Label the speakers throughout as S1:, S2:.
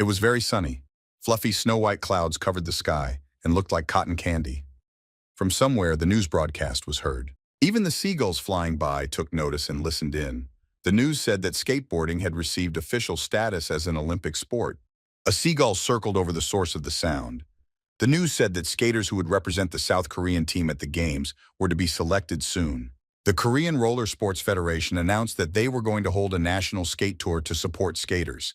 S1: It was very sunny. Fluffy snow-white clouds covered the sky and looked like cotton candy. From somewhere, the news broadcast was heard. Even the seagulls flying by took notice and listened in. The news said that skateboarding had received official status as an Olympic sport. A seagull circled over the source of the sound. The news said that skaters who would represent the South Korean team at the Games were to be selected soon. The Korean Roller Sports Federation announced that they were going to hold a national skate tour to support skaters.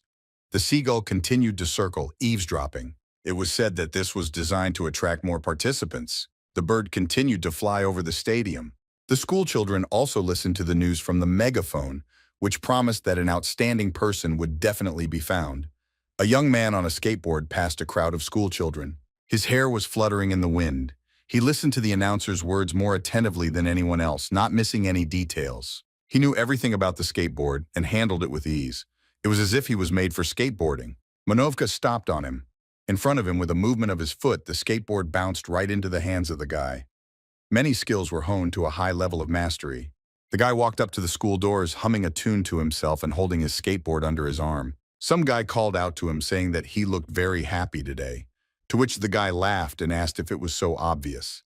S1: The seagull continued to circle, eavesdropping. It was said that this was designed to attract more participants. The bird continued to fly over the stadium. The schoolchildren also listened to the news from the megaphone, which promised that an outstanding person would definitely be found. A young man on a skateboard passed a crowd of schoolchildren. His hair was fluttering in the wind. He listened to the announcer's words more attentively than anyone else, not missing any details. He knew everything about the skateboard and handled it with ease. It was as if he was made for skateboarding. Manovka stopped on him. In front of him, with a movement of his foot, the skateboard bounced right into the hands of the guy. Many skills were honed to a high level of mastery. The guy walked up to the school doors, humming a tune to himself and holding his skateboard under his arm. Some guy called out to him saying that he looked very happy today, to which the guy laughed and asked if it was so obvious.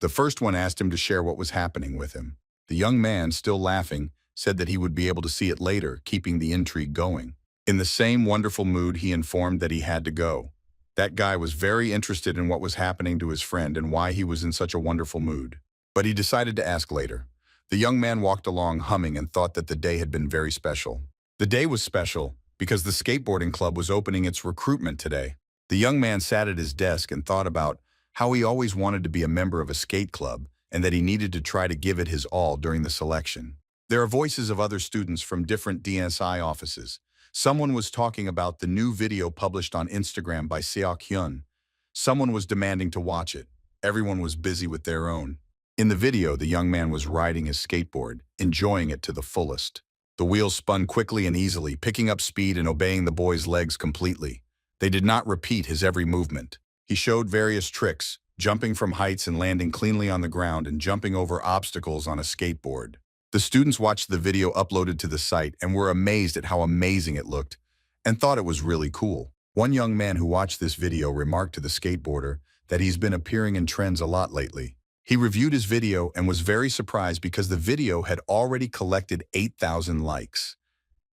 S1: The first one asked him to share what was happening with him. The young man, still laughing, said that he would be able to see it later, keeping the intrigue going. In the same wonderful mood, he informed that he had to go. That guy was very interested in what was happening to his friend and why he was in such a wonderful mood. But he decided to ask later. The young man walked along humming and thought that the day had been very special. The day was special because the skateboarding club was opening its recruitment today. The young man sat at his desk and thought about how he always wanted to be a member of a skate club and that he needed to try to give it his all during the selection. There are voices of other students from different DSI offices. Someone was talking about the new video published on Instagram by Seok Hun. Someone was demanding to watch it. Everyone was busy with their own. In the video, the young man was riding his skateboard, enjoying it to the fullest. The wheels spun quickly and easily, picking up speed and obeying the boy's legs completely. They did not repeat his every movement. He showed various tricks, jumping from heights and landing cleanly on the ground and jumping over obstacles on a skateboard. The students watched the video uploaded to the site and were amazed at how amazing it looked and thought it was really cool. One young man who watched this video remarked to the skateboarder that he's been appearing in trends a lot lately. He reviewed his video and was very surprised because the video had already collected 8,000 likes.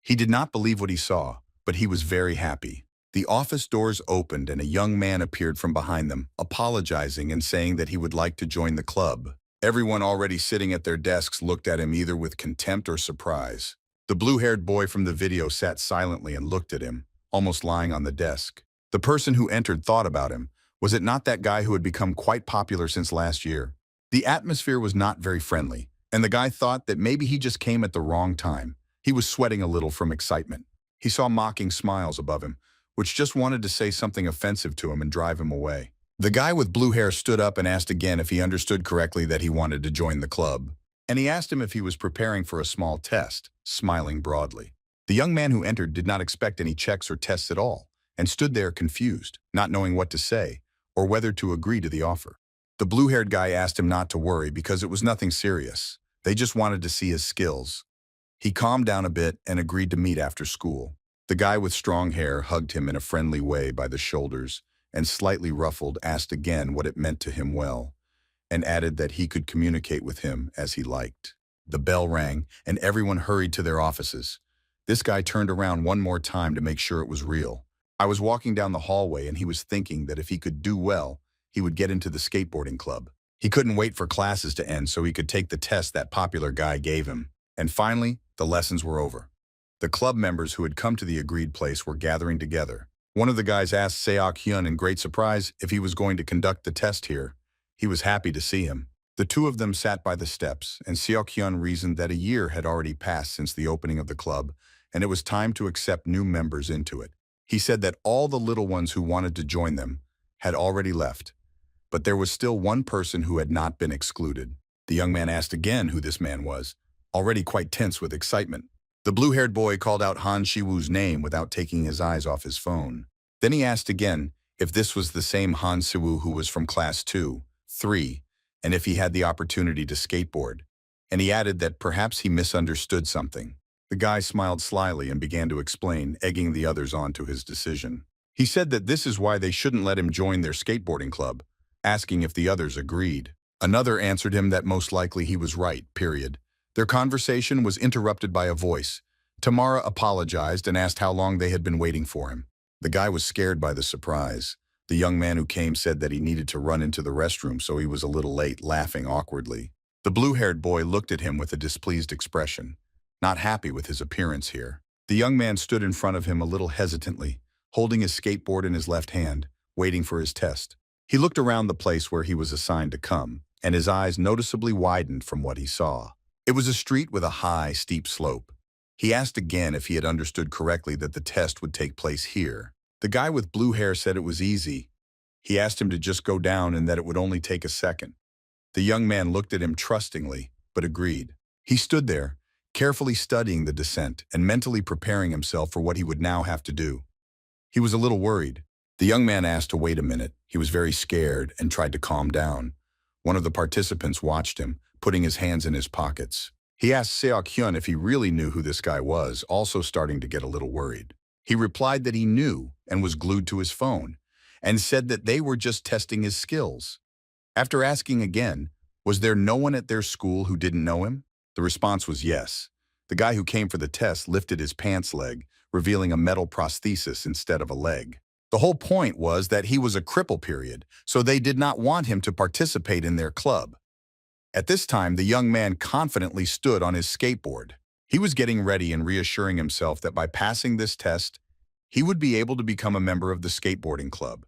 S1: He did not believe what he saw, but he was very happy. The office doors opened and a young man appeared from behind them, apologizing and saying that he would like to join the club. Everyone already sitting at their desks looked at him either with contempt or surprise. The blue-haired boy from the video sat silently and looked at him, almost lying on the desk. The person who entered thought about him. Was it not that guy who had become quite popular since last year? The atmosphere was not very friendly, and the guy thought that maybe he just came at the wrong time. He was sweating a little from excitement. He saw mocking smiles above him, which just wanted to say something offensive to him and drive him away. The guy with blue hair stood up and asked again if he understood correctly that he wanted to join the club. And he asked him if he was preparing for a small test, smiling broadly. The young man who entered did not expect any checks or tests at all, and stood there confused, not knowing what to say, or whether to agree to the offer. The blue-haired guy asked him not to worry because it was nothing serious. They just wanted to see his skills. He calmed down a bit and agreed to meet after school. The guy with strong hair hugged him in a friendly way by the shoulders, and slightly ruffled asked again what it meant to him well, and added that he could communicate with him as he liked. The bell rang, and everyone hurried to their offices. This guy turned around one more time to make sure it was real. I was walking down the hallway and he was thinking that if he could do well, he would get into the skateboarding club. He couldn't wait for classes to end so he could take the test that popular guy gave him. And finally, the lessons were over. The club members who had come to the agreed place were gathering together. One of the guys asked Seok Hun in great surprise if he was going to conduct the test here. He was happy to see him. The two of them sat by the steps, and Seok Hun reasoned that a year had already passed since the opening of the club, and it was time to accept new members into it. He said that all the little ones who wanted to join them had already left, but there was still one person who had not been excluded. The young man asked again who this man was, already quite tense with excitement. The blue-haired boy called out Han Shiwoo's name without taking his eyes off his phone. Then he asked again if this was the same Han Siwoo who was from class 2, 3, and if he had the opportunity to skateboard. And he added that perhaps he misunderstood something. The guy smiled slyly and began to explain, egging the others on to his decision. He said that this is why they shouldn't let him join their skateboarding club, asking if the others agreed. Another answered him that most likely he was right, period. Their conversation was interrupted by a voice. Tamara apologized and asked how long they had been waiting for him. The guy was scared by the surprise. The young man who came said that he needed to run into the restroom, so he was a little late, laughing awkwardly. The blue-haired boy looked at him with a displeased expression, not happy with his appearance here. The young man stood in front of him a little hesitantly, holding his skateboard in his left hand, waiting for his test. He looked around the place where he was assigned to come, and his eyes noticeably widened from what he saw. It was a street with a high, steep slope. He asked again if he had understood correctly that the test would take place here. The guy with blue hair said it was easy. He asked him to just go down and that it would only take a second. The young man looked at him trustingly, but agreed. He stood there, carefully studying the descent and mentally preparing himself for what he would now have to do. He was a little worried. The young man asked to wait a minute. He was very scared and tried to calm down. One of the participants watched him, putting his hands in his pockets. He asked Seok Hun if he really knew who this guy was, also starting to get a little worried. He replied that he knew and was glued to his phone, and said that they were just testing his skills. After asking again, was there no one at their school who didn't know him? The response was yes. The guy who came for the test lifted his pants leg, revealing a metal prosthesis instead of a leg. The whole point was that he was a cripple, period, so they did not want him to participate in their club. At this time, the young man confidently stood on his skateboard. He was getting ready and reassuring himself that by passing this test, he would be able to become a member of the skateboarding club.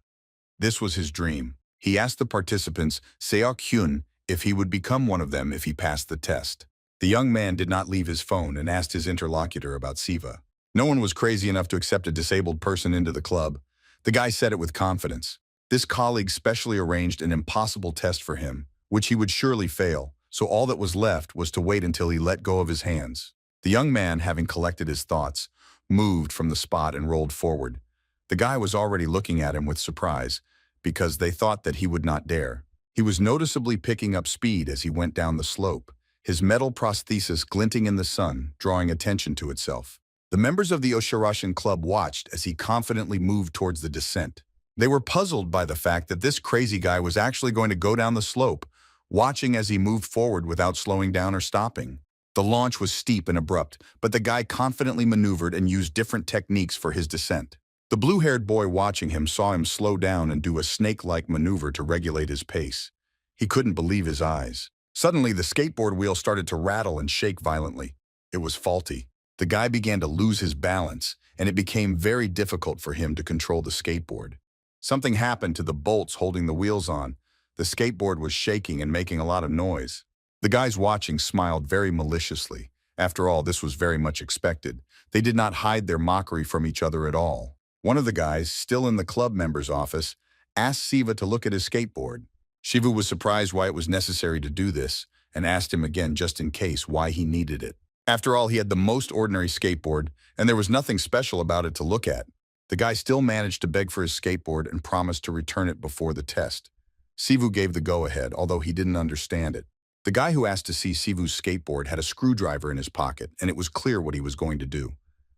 S1: This was his dream. He asked the participants, Seok Hun, if he would become one of them if he passed the test. The young man did not leave his phone and asked his interlocutor about Siwa. No one was crazy enough to accept a disabled person into the club. The guy said it with confidence. This colleague specially arranged an impossible test for him, which he would surely fail, so all that was left was to wait until he let go of his hands. The young man, having collected his thoughts, moved from the spot and rolled forward. The guy was already looking at him with surprise, because they thought that he would not dare. He was noticeably picking up speed as he went down the slope, his metal prosthesis glinting in the sun, drawing attention to itself. The members of the Oshirashin Club watched as he confidently moved towards the descent. They were puzzled by the fact that this crazy guy was actually going to go down the slope, watching as he moved forward without slowing down or stopping. The launch was steep and abrupt, but the guy confidently maneuvered and used different techniques for his descent. The blue-haired boy watching him saw him slow down and do a snake-like maneuver to regulate his pace. He couldn't believe his eyes. Suddenly, the skateboard wheel started to rattle and shake violently. It was faulty. The guy began to lose his balance, and it became very difficult for him to control the skateboard. Something happened to the bolts holding the wheels on. The skateboard was shaking and making a lot of noise. The guys watching smiled very maliciously. After all, this was very much expected. They did not hide their mockery from each other at all. One of the guys, still in the club member's office, asked Siwa to look at his skateboard. Siwa was surprised why it was necessary to do this, and asked him again just in case why he needed it. After all, he had the most ordinary skateboard, and there was nothing special about it to look at. The guy still managed to beg for his skateboard and promised to return it before the test. Siwa gave the go-ahead, although he didn't understand it. The guy who asked to see Siwa's skateboard had a screwdriver in his pocket, and it was clear what he was going to do.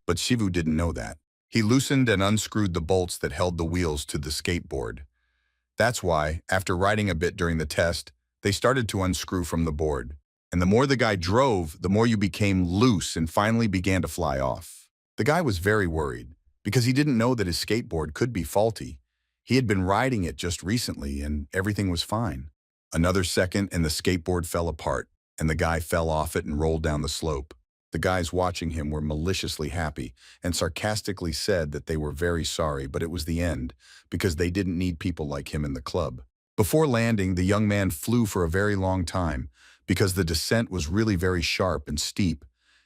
S1: But Siwa didn't know that. He loosened and unscrewed the bolts that held the wheels to the skateboard. That's why, after riding a bit during the test, they started to unscrew from the board. And the more the guy drove, the more you became loose and finally began to fly off. The guy was very worried, because he didn't know that his skateboard could be faulty. He had been riding it just recently, and everything was fine. Another second, and the skateboard fell apart, and the guy fell off it and rolled down the slope. The guys watching him were maliciously happy, and sarcastically said that they were very sorry, but it was the end, because they didn't need people like him in the club. Before landing, the young man flew for a very long time, because the descent was really very sharp and steep,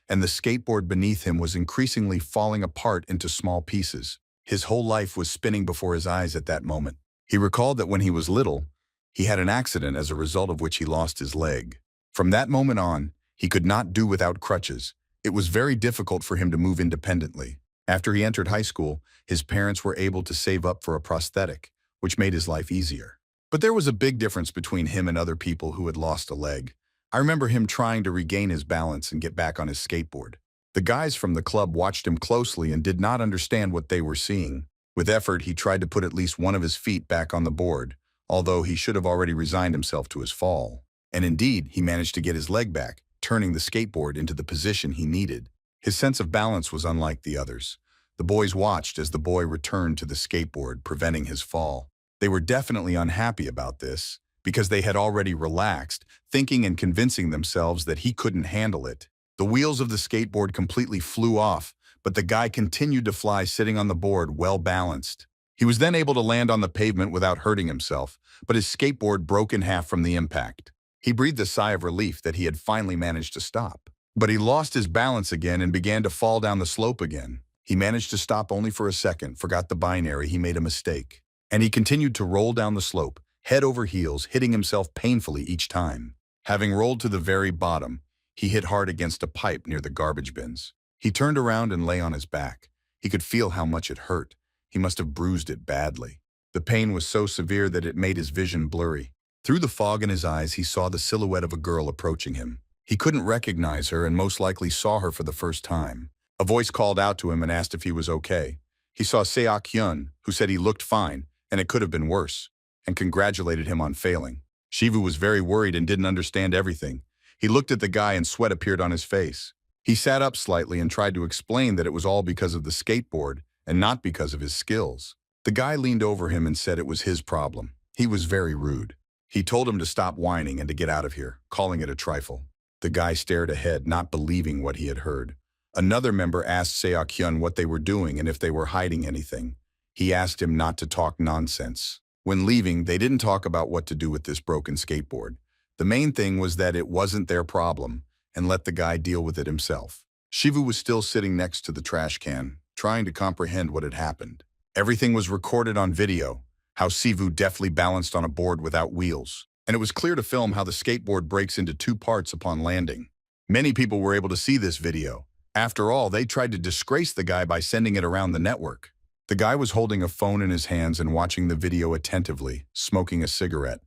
S1: and the skateboard beneath him was increasingly falling apart into small pieces. His whole life was spinning before his eyes at that moment. He recalled that when he was little, he had an accident as a result of which he lost his leg. From that moment on, he could not do without crutches. It was very difficult for him to move independently. After he entered high school, his parents were able to save up for a prosthetic, which made his life easier. But there was a big difference between him and other people who had lost a leg. I remember him trying to regain his balance and get back on his skateboard. The guys from the club watched him closely and did not understand what they were seeing. With effort, he tried to put at least one of his feet back on the board, although he should have already resigned himself to his fall. And indeed, he managed to get his leg back, turning the skateboard into the position he needed. His sense of balance was unlike the others. The boys watched as the boy returned to the skateboard, preventing his fall. They were definitely unhappy about this, because they had already relaxed, thinking and convincing themselves that he couldn't handle it. The wheels of the skateboard completely flew off, but the guy continued to fly sitting on the board, well balanced. He was then able to land on the pavement without hurting himself, but his skateboard broke in half from the impact. He breathed a sigh of relief that he had finally managed to stop. But he lost his balance again and began to fall down the slope again. He managed to stop only for a second, forgot the binary, he made a mistake. And he continued to roll down the slope, head over heels, hitting himself painfully each time. Having rolled to the very bottom, he hit hard against a pipe near the garbage bins. He turned around and lay on his back. He could feel how much it hurt. He must have bruised it badly. The pain was so severe that it made his vision blurry. Through the fog in his eyes, he saw the silhouette of a girl approaching him. He couldn't recognize her and most likely saw her for the first time. A voice called out to him and asked if he was okay. He saw Seok Hun, who said he looked fine, and it could have been worse, and congratulated him on failing. Siwa was very worried and didn't understand everything. He looked at the guy and sweat appeared on his face. He sat up slightly and tried to explain that it was all because of the skateboard and not because of his skills. The guy leaned over him and said it was his problem. He was very rude. He told him to stop whining and to get out of here, calling it a trifle. The guy stared ahead, not believing what he had heard. Another member asked Seok Hun what they were doing and if they were hiding anything. He asked him not to talk nonsense. When leaving, they didn't talk about what to do with this broken skateboard. The main thing was that it wasn't their problem, and let the guy deal with it himself. Siwa was still sitting next to the trash can, trying to comprehend what had happened. Everything was recorded on video, how Siwa deftly balanced on a board without wheels. And it was clear to film how the skateboard breaks into two parts upon landing. Many people were able to see this video. After all, they tried to disgrace the guy by sending it around the network. The guy was holding a phone in his hands and watching the video attentively, smoking a cigarette.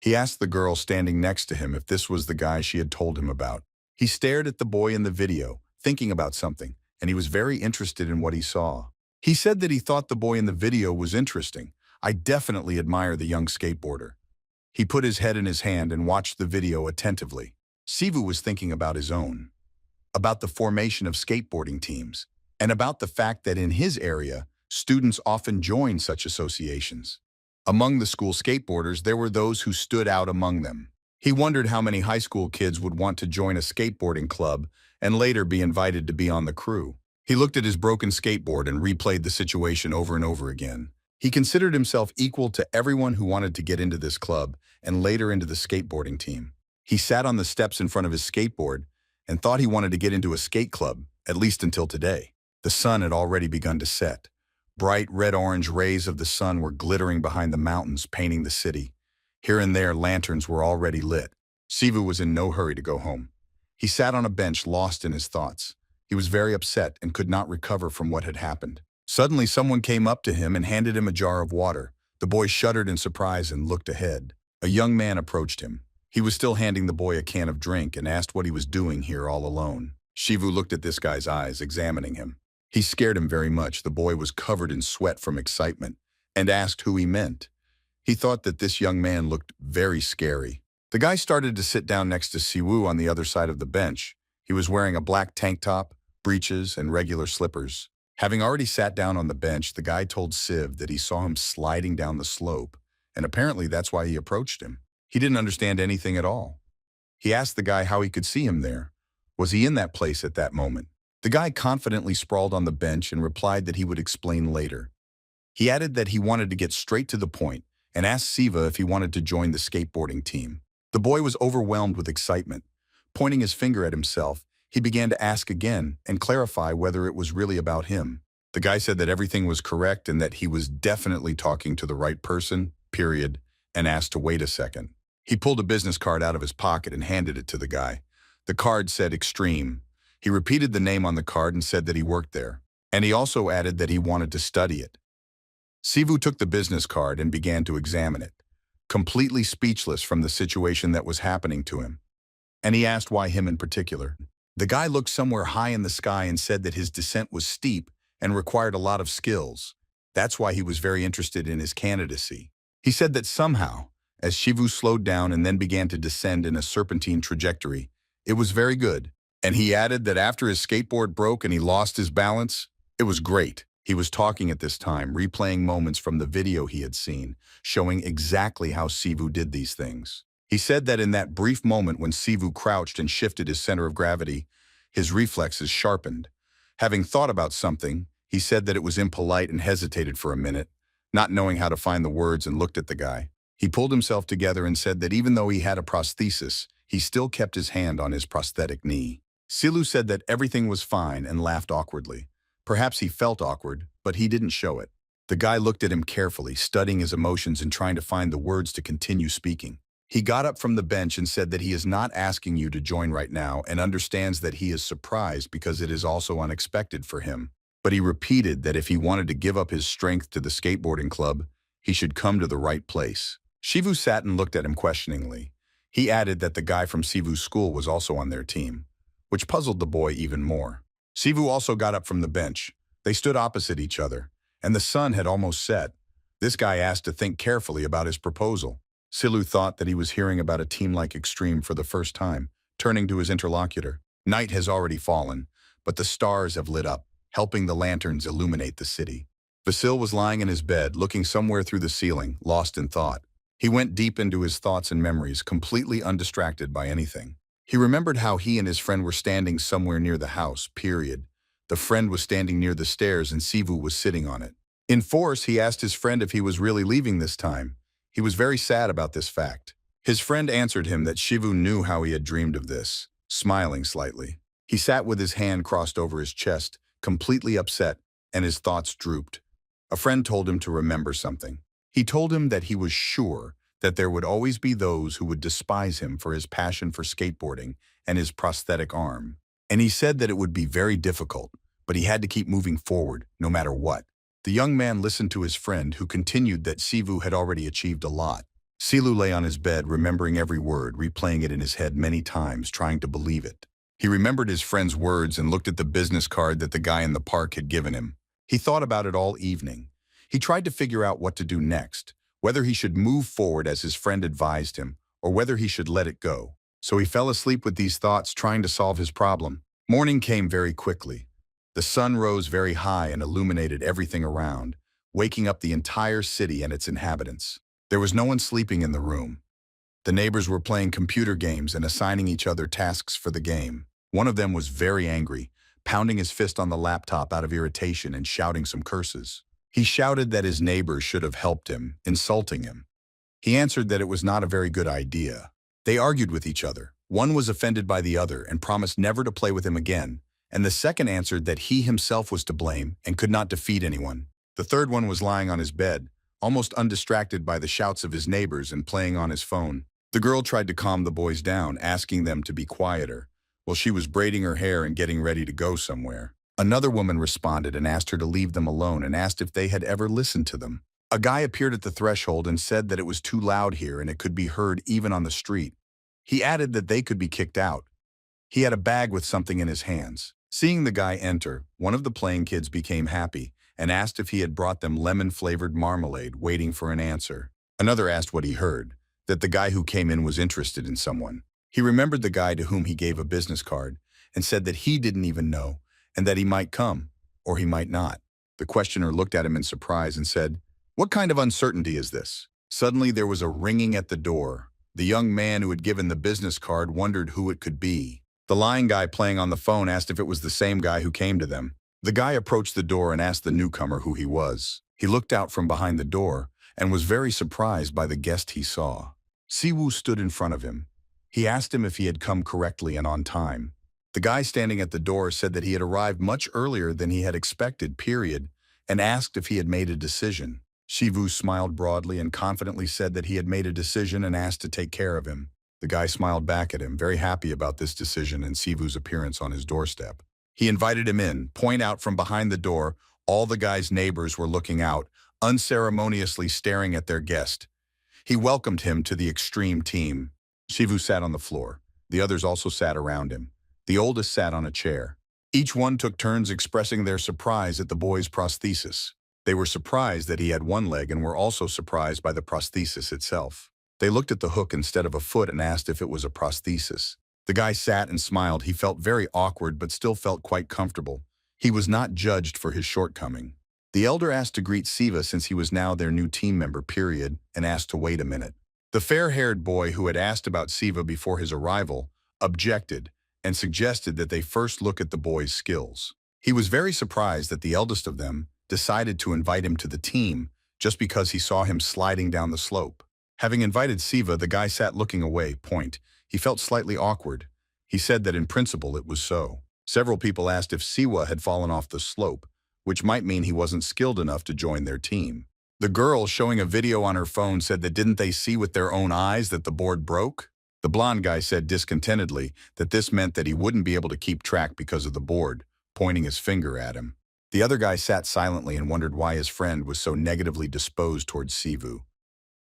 S1: He asked the girl standing next to him if this was the guy she had told him about. He stared at the boy in the video, thinking about something, and he was very interested in what he saw. He said that he thought the boy in the video was interesting. I definitely admire the young skateboarder. He put his head in his hand and watched the video attentively. Siwa was thinking about his own, about the formation of skateboarding teams, and about the fact that in his area, students often join such associations. Among the school skateboarders, there were those who stood out among them. He wondered how many high school kids would want to join a skateboarding club and later be invited to be on the crew. He looked at his broken skateboard and replayed the situation over and over again. He considered himself equal to everyone who wanted to get into this club and later into the skateboarding team. He sat on the steps in front of his skateboard and thought he wanted to get into a skate club, at least until today. The sun had already begun to set. Bright red-orange rays of the sun were glittering behind the mountains, painting the city. Here and there, lanterns were already lit. Siwa was in no hurry to go home. He sat on a bench, lost in his thoughts. He was very upset and could not recover from what had happened. Suddenly, someone came up to him and handed him a jar of water. The boy shuddered in surprise and looked ahead. A young man approached him. He was still handing the boy a can of drink and asked what he was doing here all alone. Siwa looked at this guy's eyes, examining him. He scared him very much. The boy was covered in sweat from excitement and asked who he meant. He thought that this young man looked very scary. The guy started to sit down next to Siwa on the other side of the bench. He was wearing a black tank top, breeches, and regular slippers. Having already sat down on the bench, the guy told Siv that he saw him sliding down the slope, and apparently that's why he approached him. He didn't understand anything at all. He asked the guy how he could see him there. Was he in that place at that moment? The guy confidently sprawled on the bench and replied that he would explain later. He added that he wanted to get straight to the point and asked Siwa if he wanted to join the skateboarding team. The boy was overwhelmed with excitement. Pointing his finger at himself, he began to ask again and clarify whether it was really about him. The guy said that everything was correct and that he was definitely talking to the right person, period, and asked to wait a second. He pulled a business card out of his pocket and handed it to the guy. The card said Extreme. He repeated the name on the card and said that he worked there. And he also added that he wanted to study it. Siwa took the business card and began to examine it, completely speechless from the situation that was happening to him. And he asked why him in particular. The guy looked somewhere high in the sky and said that his descent was steep and required a lot of skills. That's why he was very interested in his candidacy. He said that somehow, as Shivu slowed down and then began to descend in a serpentine trajectory, it was very good. And he added that after his skateboard broke and he lost his balance, it was great. He was talking at this time, replaying moments from the video he had seen, showing exactly how Sivu did these things. He said that in that brief moment when Sivu crouched and shifted his center of gravity, his reflexes sharpened. Having thought about something, he said that it was impolite and hesitated for a minute, not knowing how to find the words, and looked at the guy. He pulled himself together and said that even though he had a prosthesis, he still kept his hand on his prosthetic knee. Silu said that everything was fine and laughed awkwardly. Perhaps he felt awkward, but he didn't show it. The guy looked at him carefully, studying his emotions and trying to find the words to continue speaking. He got up from the bench and said that he is not asking you to join right now and understands that he is surprised because it is also unexpected for him. But he repeated that if he wanted to give up his strength to the skateboarding club, he should come to the right place. Shivu sat and looked at him questioningly. He added that the guy from Sivu's school was also on their team, which puzzled the boy even more. Sivu also got up from the bench. They stood opposite each other, and the sun had almost set. This guy asked to think carefully about his proposal. Silu thought that he was hearing about a team-like extreme for the first time, turning to his interlocutor. Night has already fallen, but the stars have lit up, helping the lanterns illuminate the city. Vasil was lying in his bed, looking somewhere through the ceiling, lost in thought. He went deep into his thoughts and memories, completely undistracted by anything. He remembered how he and his friend were standing somewhere near the house, period. The friend was standing near the stairs and Sivu was sitting on it. In force, he asked his friend if he was really leaving this time. He was very sad about this fact. His friend answered him that Shivu knew how he had dreamed of this, smiling slightly. He sat with his hand crossed over his chest, completely upset, and his thoughts drooped. A friend told him to remember something. He told him that he was sure that there would always be those who would despise him for his passion for skateboarding and his prosthetic arm. And he said that it would be very difficult, but he had to keep moving forward, no matter what. The young man listened to his friend, who continued that Sivu had already achieved a lot. Silu lay on his bed, remembering every word, replaying it in his head many times, trying to believe it. He remembered his friend's words and looked at the business card that the guy in the park had given him. He thought about it all evening. He tried to figure out what to do next, whether he should move forward as his friend advised him, or whether he should let it go. So he fell asleep with these thoughts, trying to solve his problem. Morning came very quickly. The sun rose very high and illuminated everything around, waking up the entire city and its inhabitants. There was no one sleeping in the room. The neighbors were playing computer games and assigning each other tasks for the game. One of them was very angry, pounding his fist on the laptop out of irritation and shouting some curses. He shouted that his neighbors should have helped him, insulting him. He answered that it was not a very good idea. They argued with each other. One was offended by the other and promised never to play with him again, and the second answered that he himself was to blame and could not defeat anyone. The third one was lying on his bed, almost undistracted by the shouts of his neighbors and playing on his phone. The girl tried to calm the boys down, asking them to be quieter, while she was braiding her hair and getting ready to go somewhere. Another woman responded and asked her to leave them alone and asked if they had ever listened to them. A guy appeared at the threshold and said that it was too loud here and it could be heard even on the street. He added that they could be kicked out. He had a bag with something in his hands. Seeing the guy enter, one of the playing kids became happy and asked if he had brought them lemon-flavored marmalade, waiting for an answer. Another asked what he heard, that the guy who came in was interested in someone. He remembered the guy to whom he gave a business card and said that he didn't even know and that he might come, or he might not. The questioner looked at him in surprise and said, "What kind of uncertainty is this?" Suddenly there was a ringing at the door. The young man who had given the business card wondered who it could be. The lying guy playing on the phone asked if it was the same guy who came to them. The guy approached the door and asked the newcomer who he was. He looked out from behind the door and was very surprised by the guest he saw. Siwoo stood in front of him. He asked him if he had come correctly and on time. The guy standing at the door said that he had arrived much earlier than he had expected, period, and asked if he had made a decision. Shivu smiled broadly and confidently said that he had made a decision and asked to take care of him. The guy smiled back at him, very happy about this decision and Sivu's appearance on his doorstep. He invited him in. Point out from behind the door, all the guy's neighbors were looking out, unceremoniously staring at their guest. He welcomed him to the extreme team. Shivu sat on the floor. The others also sat around him. The oldest sat on a chair. Each one took turns expressing their surprise at the boy's prosthesis. They were surprised that he had one leg and were also surprised by the prosthesis itself. They looked at the hook instead of a foot and asked if it was a prosthesis. The guy sat and smiled. He felt very awkward but still felt quite comfortable. He was not judged for his shortcoming. The elder asked to greet Siwa since he was now their new team member, and asked to wait a minute. The fair-haired boy who had asked about Siwa before his arrival objected and suggested that they first look at the boy's skills. He was very surprised that the eldest of them decided to invite him to the team just because he saw him sliding down the slope. Having invited Siwa, the guy sat looking away. He felt slightly awkward. He said that in principle it was so. Several people asked if Siwa had fallen off the slope, which might mean he wasn't skilled enough to join their team. The girl showing a video on her phone said that didn't they see with their own eyes that the board broke? The blonde guy said discontentedly that this meant that he wouldn't be able to keep track because of the board, pointing his finger at him. The other guy sat silently and wondered why his friend was so negatively disposed towards Siwa,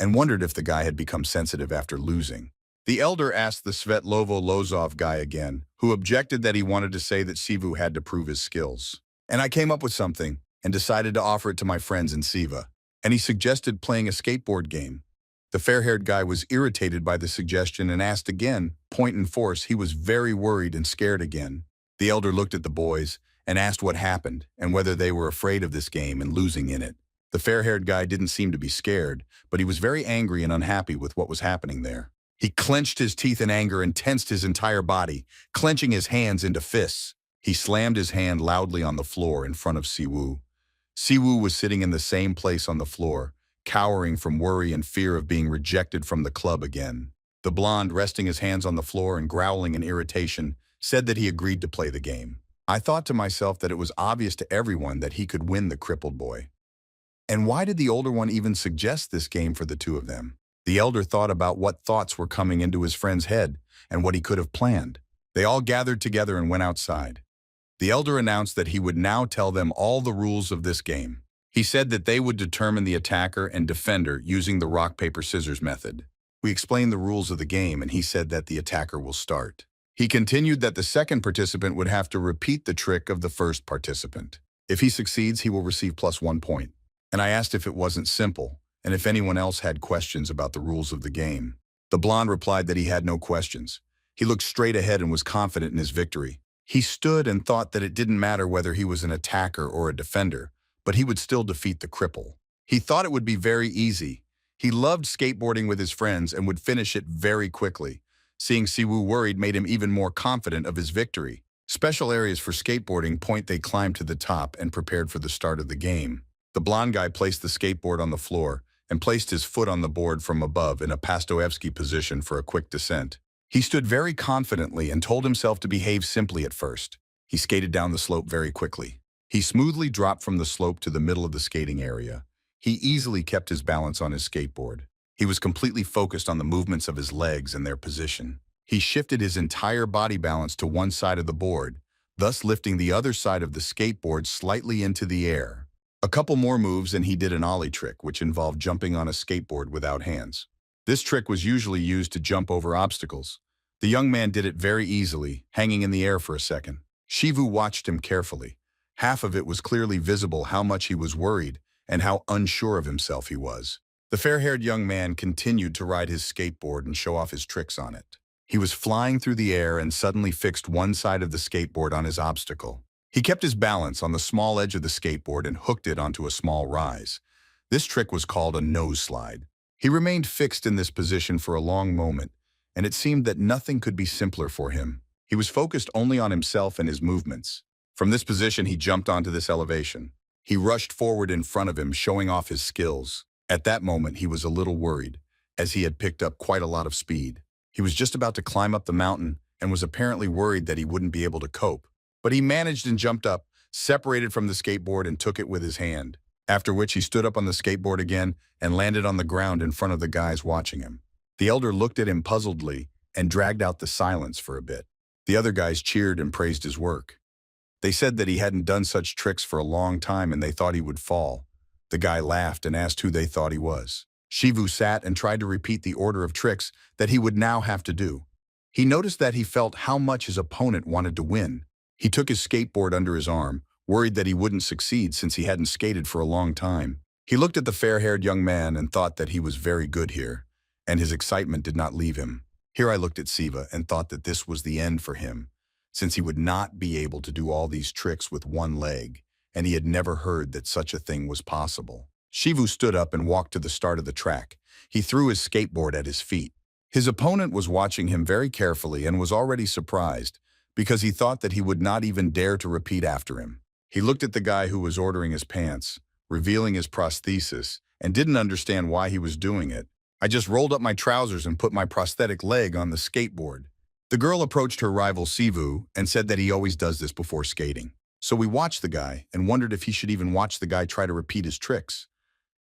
S1: and wondered if the guy had become sensitive after losing. The elder asked the Svetlovo Lozov guy again, who objected that he wanted to say that Siwa had to prove his skills. And I came up with something and decided to offer it to my friends in Siwa. And he suggested playing a skateboard game. The fair-haired guy was irritated by the suggestion and asked again, point and force. He was very worried and scared again. The elder looked at the boys and asked what happened and whether they were afraid of this game and losing in it. The fair-haired guy didn't seem to be scared, but he was very angry and unhappy with what was happening there. He clenched his teeth in anger and tensed his entire body, clenching his hands into fists. He slammed his hand loudly on the floor in front of Siwa. Siwa was sitting in the same place on the floor, cowering from worry and fear of being rejected from the club again. The blonde, resting his hands on the floor and growling in irritation, said that he agreed to play the game. I thought to myself that it was obvious to everyone that he could win the crippled boy. And why did the older one even suggest this game for the two of them? The elder thought about what thoughts were coming into his friend's head and what he could have planned. They all gathered together and went outside. The elder announced that he would now tell them all the rules of this game. He said that they would determine the attacker and defender using the rock-paper-scissors method. We explained the rules of the game and he said that the attacker will start. He continued that the second participant would have to repeat the trick of the first participant. If he succeeds, he will receive +1 point. And I asked if it wasn't simple, and if anyone else had questions about the rules of the game. The blonde replied that he had no questions. He looked straight ahead and was confident in his victory. He stood and thought that it didn't matter whether he was an attacker or a defender, but he would still defeat the cripple. He thought it would be very easy. He loved skateboarding with his friends and would finish it very quickly. Seeing Siwa worried made him even more confident of his victory. Special areas for skateboarding. They climbed to the top and prepared for the start of the game. The blonde guy placed the skateboard on the floor and placed his foot on the board from above in a Pastoevsky position for a quick descent. He stood very confidently and told himself to behave simply at first. He skated down the slope very quickly. He smoothly dropped from the slope to the middle of the skating area. He easily kept his balance on his skateboard. He was completely focused on the movements of his legs and their position. He shifted his entire body balance to one side of the board, thus lifting the other side of the skateboard slightly into the air. A couple more moves and he did an ollie trick, which involved jumping on a skateboard without hands. This trick was usually used to jump over obstacles. The young man did it very easily, hanging in the air for a second. Siwa watched him carefully. Half of it was clearly visible how much he was worried and how unsure of himself he was. The fair-haired young man continued to ride his skateboard and show off his tricks on it. He was flying through the air and suddenly fixed one side of the skateboard on his obstacle. He kept his balance on the small edge of the skateboard and hooked it onto a small rise. This trick was called a nose slide. He remained fixed in this position for a long moment, and it seemed that nothing could be simpler for him. He was focused only on himself and his movements. From this position, he jumped onto this elevation. He rushed forward in front of him, showing off his skills. At that moment, he was a little worried, as he had picked up quite a lot of speed. He was just about to climb up the mountain and was apparently worried that he wouldn't be able to cope. But he managed and jumped up, separated from the skateboard and took it with his hand, after which he stood up on the skateboard again and landed on the ground in front of the guys watching him. The elder looked at him puzzledly and dragged out the silence for a bit. The other guys cheered and praised his work. They said that he hadn't done such tricks for a long time and they thought he would fall. The guy laughed and asked who they thought he was. Siwa sat and tried to repeat the order of tricks that he would now have to do. He noticed that he felt how much his opponent wanted to win. He took his skateboard under his arm, worried that he wouldn't succeed since he hadn't skated for a long time. He looked at the fair-haired young man and thought that he was very good here, and his excitement did not leave him. Here I looked at Siwa and thought that this was the end for him, since he would not be able to do all these tricks with one leg, and he had never heard that such a thing was possible. Shivu stood up and walked to the start of the track. He threw his skateboard at his feet. His opponent was watching him very carefully and was already surprised, because he thought that he would not even dare to repeat after him. He looked at the guy who was ordering his pants, revealing his prosthesis, and didn't understand why he was doing it. I just rolled up my trousers and put my prosthetic leg on the skateboard. The girl approached her rival Sivu and said that he always does this before skating. So we watched the guy and wondered if he should even watch the guy try to repeat his tricks.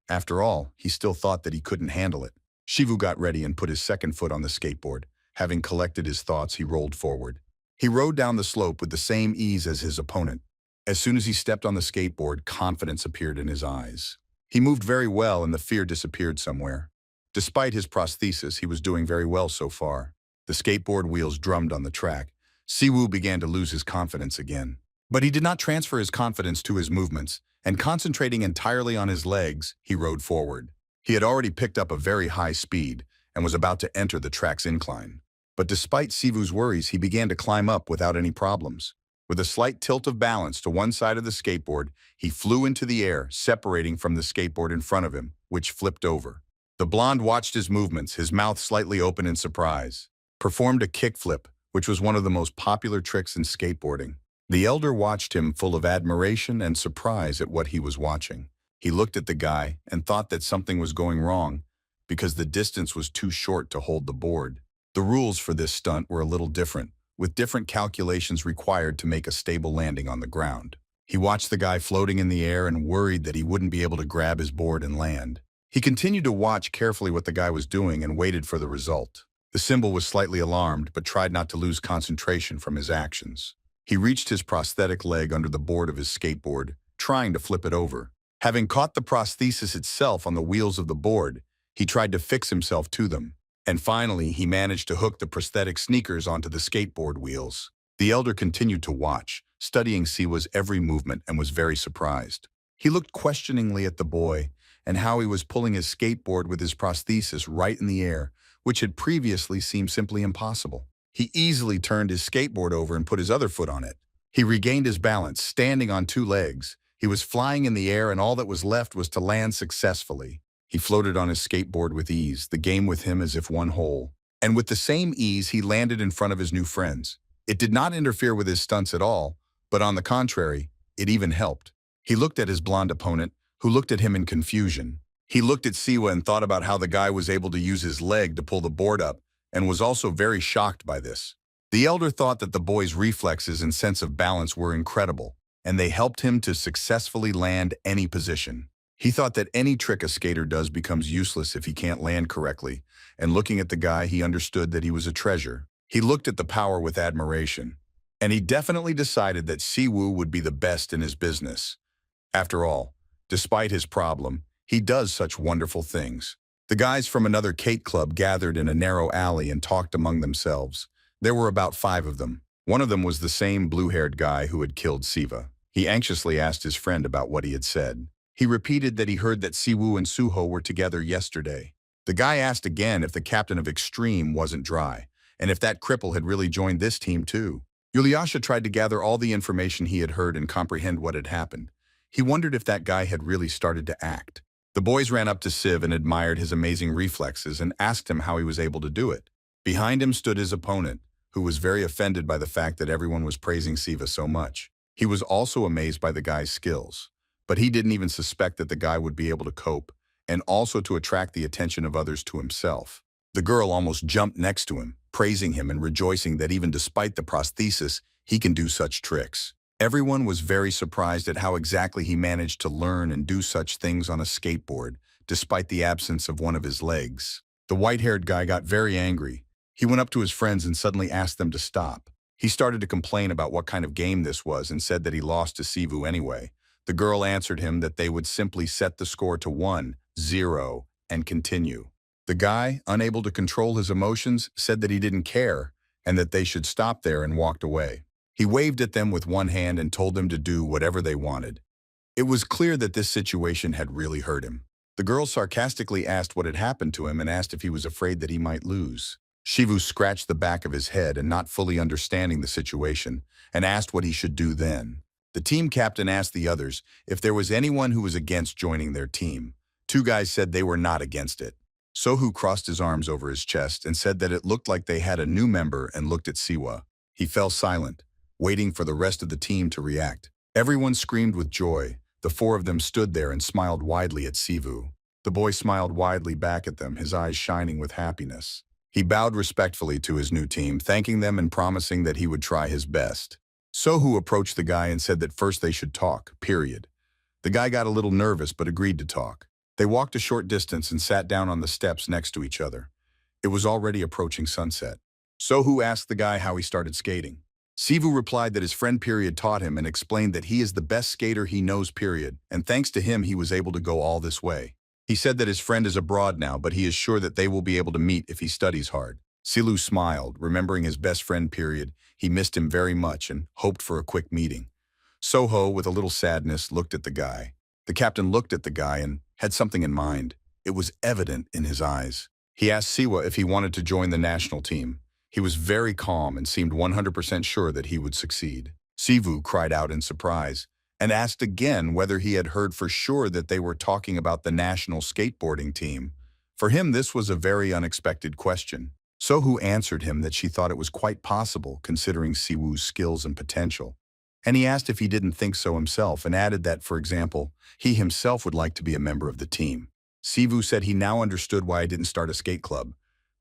S1: After all, he still thought that he couldn't handle it. Shivu got ready and put his second foot on the skateboard. Having collected his thoughts, he rolled forward. He rode down the slope with the same ease as his opponent. As soon as he stepped on the skateboard, confidence appeared in his eyes. He moved very well and the fear disappeared somewhere. Despite his prosthesis, he was doing very well so far. The skateboard wheels drummed on the track. Siwu began to lose his confidence again. But he did not transfer his confidence to his movements, and concentrating entirely on his legs, he rode forward. He had already picked up a very high speed and was about to enter the track's incline. But despite Sivu's worries, he began to climb up without any problems. With a slight tilt of balance to one side of the skateboard, he flew into the air, separating from the skateboard in front of him, which flipped over. The blonde watched his movements, his mouth slightly open in surprise. Performed a kickflip, which was one of the most popular tricks in skateboarding. The elder watched him full of admiration and surprise at what he was watching. He looked at the guy and thought that something was going wrong because the distance was too short to hold the board. The rules for this stunt were a little different, with different calculations required to make a stable landing on the ground. He watched the guy floating in the air and worried that he wouldn't be able to grab his board and land. He continued to watch carefully what the guy was doing and waited for the result. The symbol was slightly alarmed, but tried not to lose concentration from his actions. He reached his prosthetic leg under the board of his skateboard, trying to flip it over. Having caught the prosthesis itself on the wheels of the board, he tried to fix himself to them. And finally, he managed to hook the prosthetic sneakers onto the skateboard wheels. The elder continued to watch, studying Siwa's every movement, and was very surprised. He looked questioningly at the boy and how he was pulling his skateboard with his prosthesis right in the air, which had previously seemed simply impossible. He easily turned his skateboard over and put his other foot on it. He regained his balance, standing on two legs. He was flying in the air, and all that was left was to land successfully. He floated on his skateboard with ease, the game with him as if one whole. And with the same ease, he landed in front of his new friends. It did not interfere with his stunts at all, but on the contrary, it even helped. He looked at his blonde opponent, who looked at him in confusion. He looked at Siwa and thought about how the guy was able to use his leg to pull the board up, and was also very shocked by this. The elder thought that the boy's reflexes and sense of balance were incredible, and they helped him to successfully land any position. He thought that any trick a skater does becomes useless if he can't land correctly, and looking at the guy, he understood that he was a treasure. He looked at the power with admiration, and he definitely decided that Siwu would be the best in his business. After all, despite his problem, he does such wonderful things. The guys from another Kate club gathered in a narrow alley and talked among themselves. There were about 5 of them. One of them was the same blue-haired guy who had killed Siwa. He anxiously asked his friend about what he had said. He repeated that he heard that Siwu and Suho were together yesterday. The guy asked again if the captain of Extreme wasn't dry, and if that cripple had really joined this team too. Yuliasha tried to gather all the information he had heard and comprehend what had happened. He wondered if that guy had really started to act. The boys ran up to Siv and admired his amazing reflexes and asked him how he was able to do it. Behind him stood his opponent, who was very offended by the fact that everyone was praising Siva so much. He was also amazed by the guy's skills, but he didn't even suspect that the guy would be able to cope and also to attract the attention of others to himself. The girl almost jumped next to him, praising him and rejoicing that even despite the prosthesis, he can do such tricks. Everyone was very surprised at how exactly he managed to learn and do such things on a skateboard, despite the absence of one of his legs. The white-haired guy got very angry. He went up to his friends and suddenly asked them to stop. He started to complain about what kind of game this was and said that he lost to Sivu anyway. The girl answered him that they would simply set the score to 1-0 and continue. The guy, unable to control his emotions, said that he didn't care and that they should stop there and walked away. He waved at them with one hand and told them to do whatever they wanted. It was clear that this situation had really hurt him. The girl sarcastically asked what had happened to him and asked if he was afraid that he might lose. Shivu scratched the back of his head and not fully understanding the situation, and asked what he should do then. The team captain asked the others if there was anyone who was against joining their team. Two guys said they were not against it. Suho crossed his arms over his chest and said that it looked like they had a new member and looked at Siwa. He fell silent, waiting for the rest of the team to react. Everyone screamed with joy. The four of them stood there and smiled widely at Sivu. The boy smiled widely back at them, his eyes shining with happiness. He bowed respectfully to his new team, thanking them and promising that he would try his best. Suho approached the guy and said that first they should talk, period. The guy got a little nervous but agreed to talk. They walked a short distance and sat down on the steps next to each other. It was already approaching sunset. Suho asked the guy how he started skating. Sivu replied that his friend period taught him and explained that he is the best skater he knows period, and thanks to him he was able to go all this way. He said that his friend is abroad now, but he is sure that they will be able to meet if he studies hard. Silu smiled, remembering his best friend period. He missed him very much and hoped for a quick meeting. Suho, with a little sadness, looked at the guy. The captain looked at the guy and had something in mind. It was evident in his eyes. He asked Siwa if he wanted to join the national team. He was very calm and seemed 100% sure that he would succeed. Sivu cried out in surprise and asked again whether he had heard for sure that they were talking about the national skateboarding team. For him, this was a very unexpected question. Suho answered him that she thought it was quite possible, considering Siwoo's skills and potential. And he asked if he didn't think so himself and added that, for example, he himself would like to be a member of the team. Sivu said he now understood why he didn't start a skate club,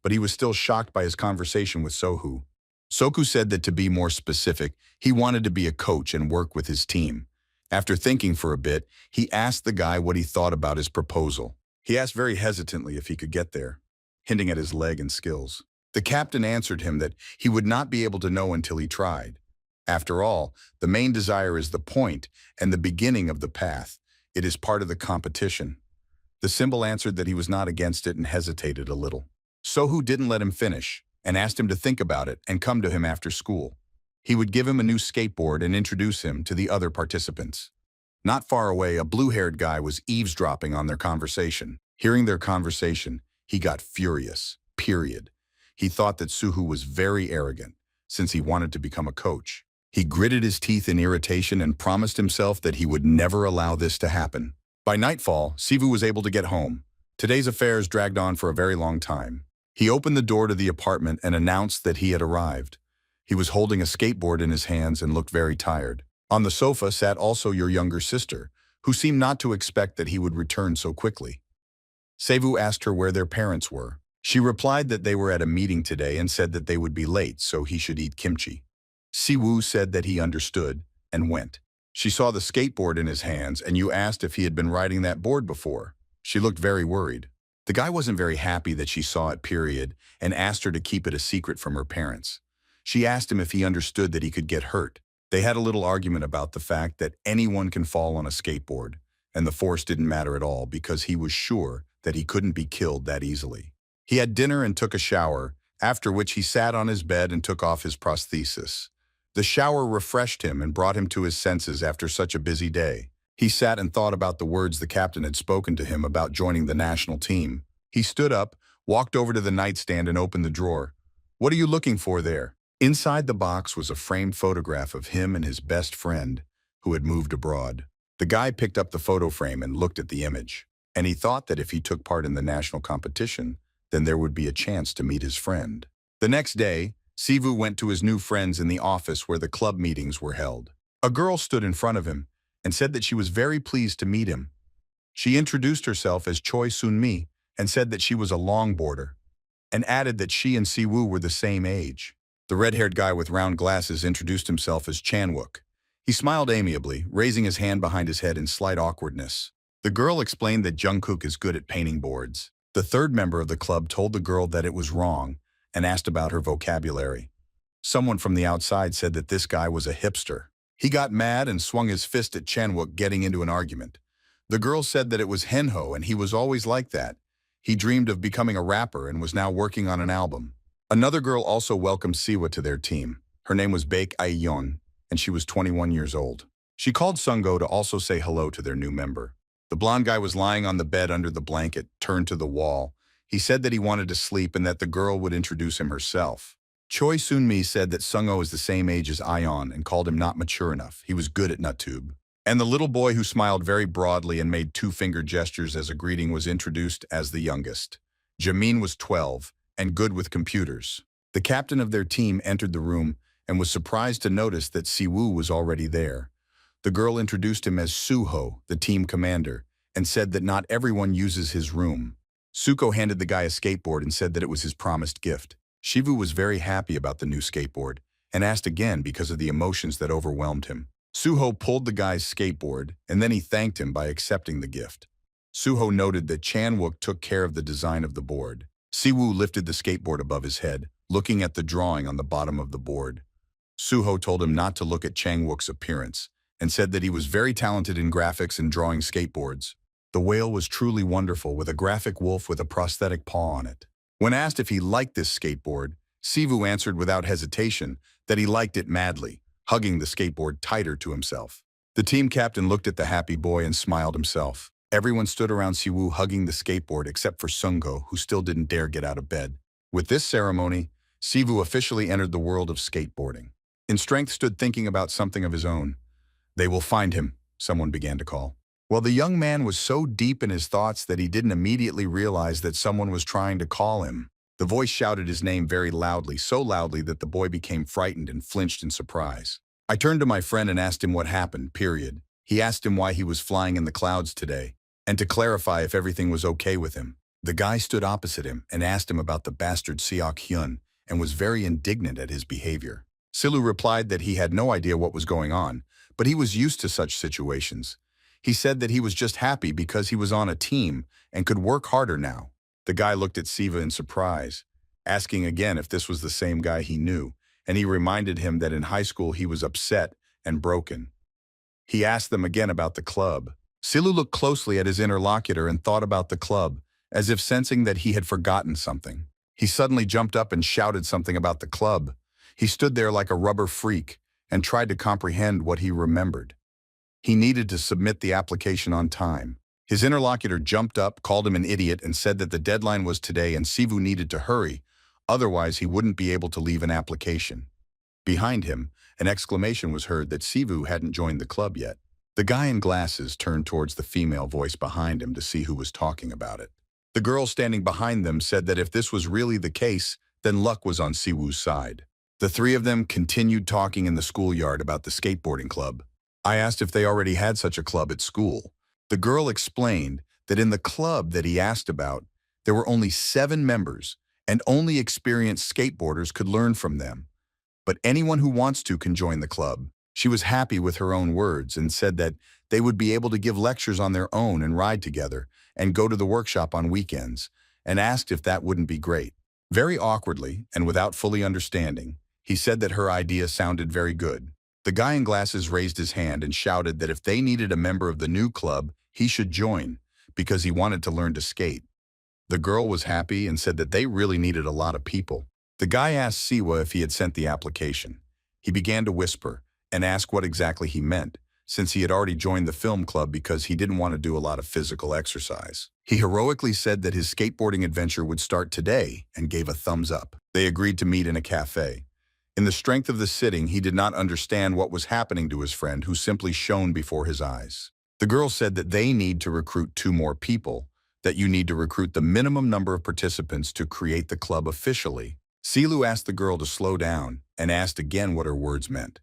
S1: but he was still shocked by his conversation with Suho. Soku said that to be more specific, he wanted to be a coach and work with his team. After thinking for a bit, he asked the guy what he thought about his proposal. He asked very hesitantly if he could get there, hinting at his leg and skills. The captain answered him that he would not be able to know until he tried. After all, the main desire is the point and the beginning of the path. It is part of the competition. The symbol answered that he was not against it and hesitated a little. Suho didn't let him finish and asked him to think about it and come to him after school. He would give him a new skateboard and introduce him to the other participants. Not far away, a blue-haired guy was eavesdropping on their conversation. Hearing their conversation, he got furious, period. He thought that Suho was very arrogant, since he wanted to become a coach. He gritted his teeth in irritation and promised himself that he would never allow this to happen. By nightfall, Sivu was able to get home. Today's affairs dragged on for a very long time. He opened the door to the apartment and announced that he had arrived. He was holding a skateboard in his hands and looked very tired. On the sofa sat also your younger sister, who seemed not to expect that he would return so quickly. Sivu asked her where their parents were. She replied that they were at a meeting today and said that they would be late, so he should eat kimchi. Siwu said that he understood and went. She saw the skateboard in his hands and you asked if he had been riding that board before. She looked very worried. The guy wasn't very happy that she saw it, period, and asked her to keep it a secret from her parents. She asked him if he understood that he could get hurt. They had a little argument about the fact that anyone can fall on a skateboard, and the force didn't matter at all because he was sure that he couldn't be killed that easily. He had dinner and took a shower, after which he sat on his bed and took off his prosthesis. The shower refreshed him and brought him to his senses after such a busy day. He sat and thought about the words the captain had spoken to him about joining the national team. He stood up, walked over to the nightstand and opened the drawer. "What are you looking for there?" Inside the box was a framed photograph of him and his best friend, who had moved abroad. The guy picked up the photo frame and looked at the image, and he thought that if he took part in the national competition, then there would be a chance to meet his friend. The next day, Sivu went to his new friends in the office where the club meetings were held. A girl stood in front of him and said that she was very pleased to meet him. She introduced herself as Choi Sun-mi and said that she was a longboarder, and added that she and Siwoo were the same age. The red-haired guy with round glasses introduced himself as Chanwook. He smiled amiably, raising his hand behind his head in slight awkwardness. The girl explained that Jungkook is good at painting boards. The third member of the club told the girl that it was wrong and asked about her vocabulary. Someone from the outside said that this guy was a hipster. He got mad and swung his fist at Chanwook, getting into an argument. The girl said that it was Henho and he was always like that. He dreamed of becoming a rapper and was now working on an album. Another girl also welcomed Siwa to their team. Her name was Baek Aeyeon. and she was 21 years old. She called Sungo to also say hello to their new member. The blonde guy was lying on the bed under the blanket, turned to the wall. He said that he wanted to sleep and that the girl would introduce him herself. Choi Soon-mi said that Sungo is the same age as Ion and called him not mature enough. He was good at NutTube. And the little boy who smiled very broadly and made two-finger gestures as a greeting was introduced as the youngest. Jamon was 12 and good with computers. The captain of their team entered the room and was surprised to notice that Siwa was already there. The girl introduced him as Suho, the team commander, and said that not everyone uses his room. Suho handed the guy a skateboard and said that it was his promised gift. Shivu was very happy about the new skateboard and asked again because of the emotions that overwhelmed him. Suho pulled the guy's skateboard and then he thanked him by accepting the gift. Suho noted that Chan-wook took care of the design of the board. Siwoo lifted the skateboard above his head, looking at the drawing on the bottom of the board. Suho told him not to look at Chang-wook's appearance and said that he was very talented in graphics and drawing skateboards. The whale was truly wonderful with a graphic wolf with a prosthetic paw on it. When asked if he liked this skateboard, Sivu answered without hesitation that he liked it madly, hugging the skateboard tighter to himself. The team captain looked at the happy boy and smiled himself. Everyone stood around Siwu hugging the skateboard except for Sungo, who still didn't dare get out of bed. With this ceremony, Sivu officially entered the world of skateboarding. In Strength stood thinking about something of his own. "They will find him," someone began to call. Well, the young man was so deep in his thoughts that he didn't immediately realize that someone was trying to call him. The voice shouted his name very loudly, so loudly that the boy became frightened and flinched in surprise. I turned to my friend and asked him what happened, period. He asked him why he was flying in the clouds today, and to clarify if everything was okay with him. The guy stood opposite him and asked him about the bastard Seok Hun and was very indignant at his behavior. Silu replied that he had no idea what was going on, but he was used to such situations. He said that he was just happy because he was on a team and could work harder now. The guy looked at Siva in surprise, asking again if this was the same guy he knew, and he reminded him that in high school he was upset and broken. He asked them again about the club. Silu looked closely at his interlocutor and thought about the club, as if sensing that he had forgotten something. He suddenly jumped up and shouted something about the club. He stood there like a rubber freak and tried to comprehend what he remembered. He needed to submit the application on time. His interlocutor jumped up, called him an idiot, and said that the deadline was today and Sivu needed to hurry, otherwise he wouldn't be able to leave an application. Behind him, an exclamation was heard that Sivu hadn't joined the club yet. The guy in glasses turned towards the female voice behind him to see who was talking about it. The girl standing behind them said that if this was really the case, then luck was on Siwu's side. The three of them continued talking in the schoolyard about the skateboarding club. I asked if they already had such a club at school. The girl explained that in the club that he asked about, there were only 7 members and only experienced skateboarders could learn from them. But anyone who wants to can join the club. She was happy with her own words and said that they would be able to give lectures on their own and ride together and go to the workshop on weekends, and asked if that wouldn't be great. Very awkwardly and without fully understanding, he said that her idea sounded very good. The guy in glasses raised his hand and shouted that if they needed a member of the new club, he should join, because he wanted to learn to skate. The girl was happy and said that they really needed a lot of people. The guy asked Siwa if he had sent the application. He began to whisper and ask what exactly he meant, since he had already joined the film club because he didn't want to do a lot of physical exercise. He heroically said that his skateboarding adventure would start today and gave a thumbs up. They agreed to meet in a cafe. In the strength of the sitting, he did not understand what was happening to his friend, who simply shone before his eyes. The girl said that they need to recruit 2 more people, that you need to recruit the minimum number of participants to create the club officially. Silu asked the girl to slow down and asked again what her words meant.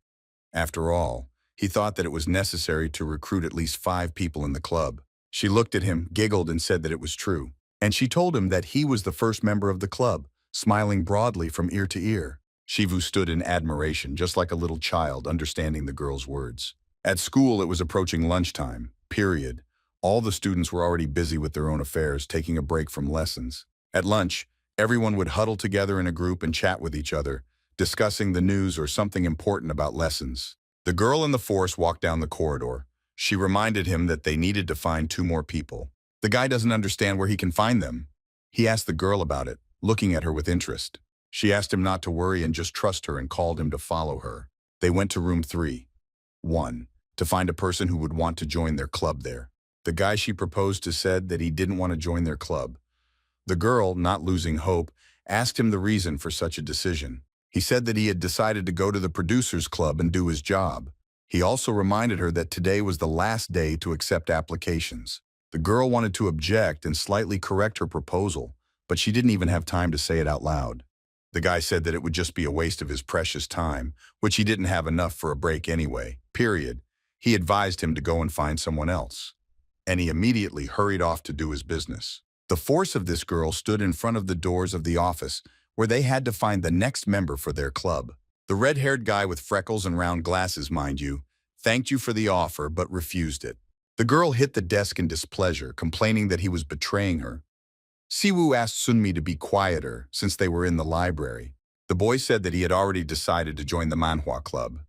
S1: After all, he thought that it was necessary to recruit at least 5 people in the club. She looked at him, giggled, and said that it was true. And she told him that he was the first member of the club, smiling broadly from ear to ear. Shivu stood in admiration, just like a little child, understanding the girl's words. At school, it was approaching lunchtime, period. All the students were already busy with their own affairs, taking a break from lessons. At lunch, everyone would huddle together in a group and chat with each other, discussing the news or something important about lessons. The girl in the force walked down the corridor. She reminded him that they needed to find 2 more people. The guy doesn't understand where he can find them. He asked the girl about it, looking at her with interest. She asked him not to worry and just trust her and called him to follow her. They went to room 3. 1. To find a person who would want to join their club there. The guy she proposed to said that he didn't want to join their club. The girl, not losing hope, asked him the reason for such a decision. He said that he had decided to go to the producers club and do his job. He also reminded her that today was the last day to accept applications. The girl wanted to object and slightly correct her proposal, but she didn't even have time to say it out loud. The guy said that it would just be a waste of his precious time, which he didn't have enough for a break anyway, period. He advised him to go and find someone else. And he immediately hurried off to do his business. The force of this girl stood in front of the doors of the office, where they had to find the next member for their club. The red-haired guy with freckles and round glasses, mind you, thanked you for the offer but refused it. The girl hit the desk in displeasure, complaining that he was betraying her. Siwoo asked Sunmi to be quieter since they were in the library. The boy said that he had already decided to join the Manhwa club.